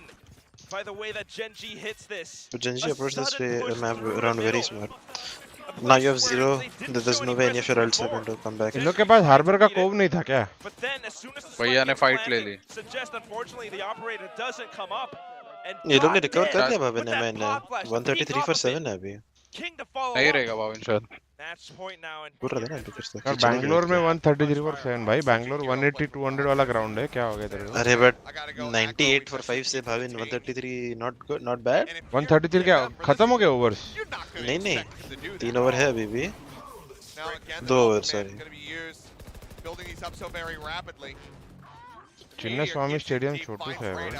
by the way that GENG hits this. But GENG approached this map round very smart. Now you have 0. There's no way any of your ults are going to come back. इन लोग के पास harbour का CoV नहीं था क्या? भैया ने fight ले ली. ये लोग ने रिकवर कर लिया भाविन ने. मैंने 133 for 7 है अभी. नहीं रहेगा भाविन शायद. पूरा देना अभी कुछ तक. यार बैंगलोर में 133 for 7 भाई. बैंगलोर 180 200 वाला ग्राउंड है. क्या हो गया तेरे को? अरे बट 98 for 5 से Bhavin 133 not good, not bad. 133 क्या खत्म हो गया ओवर्स? नहीं नहीं 3 ओवर है अभी भी. 2 ओवर सॉरी. चिन्ना स्वामी स्टेडियम छोटू है भाई.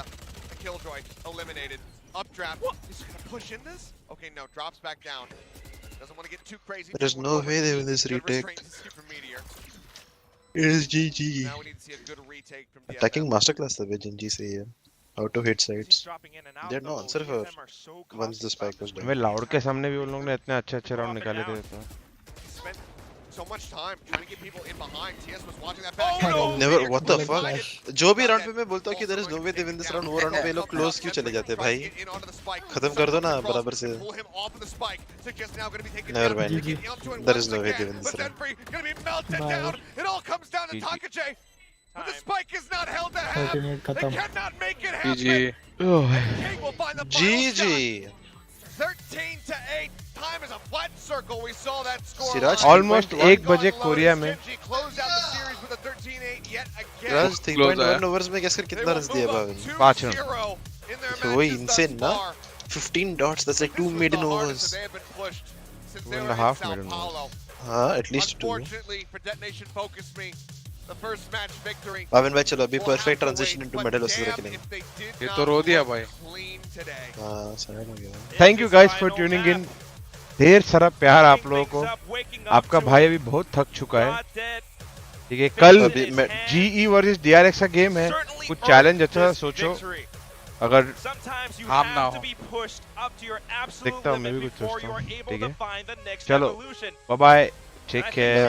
Killjoy eliminated. Updraft. Is he gonna push in this? Okay, no. Drops back down. Doesn't want to get too crazy. There's no way they win this retake. is GG. Now we need to see a good retake from DFM. Attacking masterclass था बे GENG से ये. How to hit sides. They had no answer for once the spike was done. मैं loud के सामने भी उन लोगों ने इतने अच्छे राउंड निकाले थे तो. So much time trying to get people in behind. TS was watching that back. Never. What the fuck? जो भी राउंड पे मैं बोलता हूँ कि there is no way they win this round, वो राउंड पे लोग close क्यों चले जाते हैं भाई? खत्म कर दो ना बराबर से. Never mind. There is no way they win this round. It all comes down to 𝐼𝐽𝐿𝐒. But the spike is not held to half. They cannot make it happen. GG. 13-8. Time is a flat circle. We saw that score. Almost 1 बजे Korea में. Closed out the series with a 13-8 yet again. Raj 3.1 overs में guess कर कितना run दिया Bhavin? 5 run. वही insane ना? 15 dots. That's like 2 maiden overs. 2.5 maiden overs. हाँ, at least 2. Unfortunately for Detonation Focus Me, the first match victory. Bhavin भाई चलो अभी perfect transition into medal versus reckoning. ये तो रो दिया भाई. हाँ, sad हो गया. Thank you guys for tuning in. ढेर सारा प्यार आप लोगों को. आपका भाई अभी बहुत थक चुका है. ठीक है, कल GE वर्सेस DRX का गेम है. कुछ चैलेंज अच्छा सोचो. अगर हम ना हो देखता हूँ मैं भी कुछ सोचता हूँ. ठीक है, चलो बाय बाय, टेक केयर.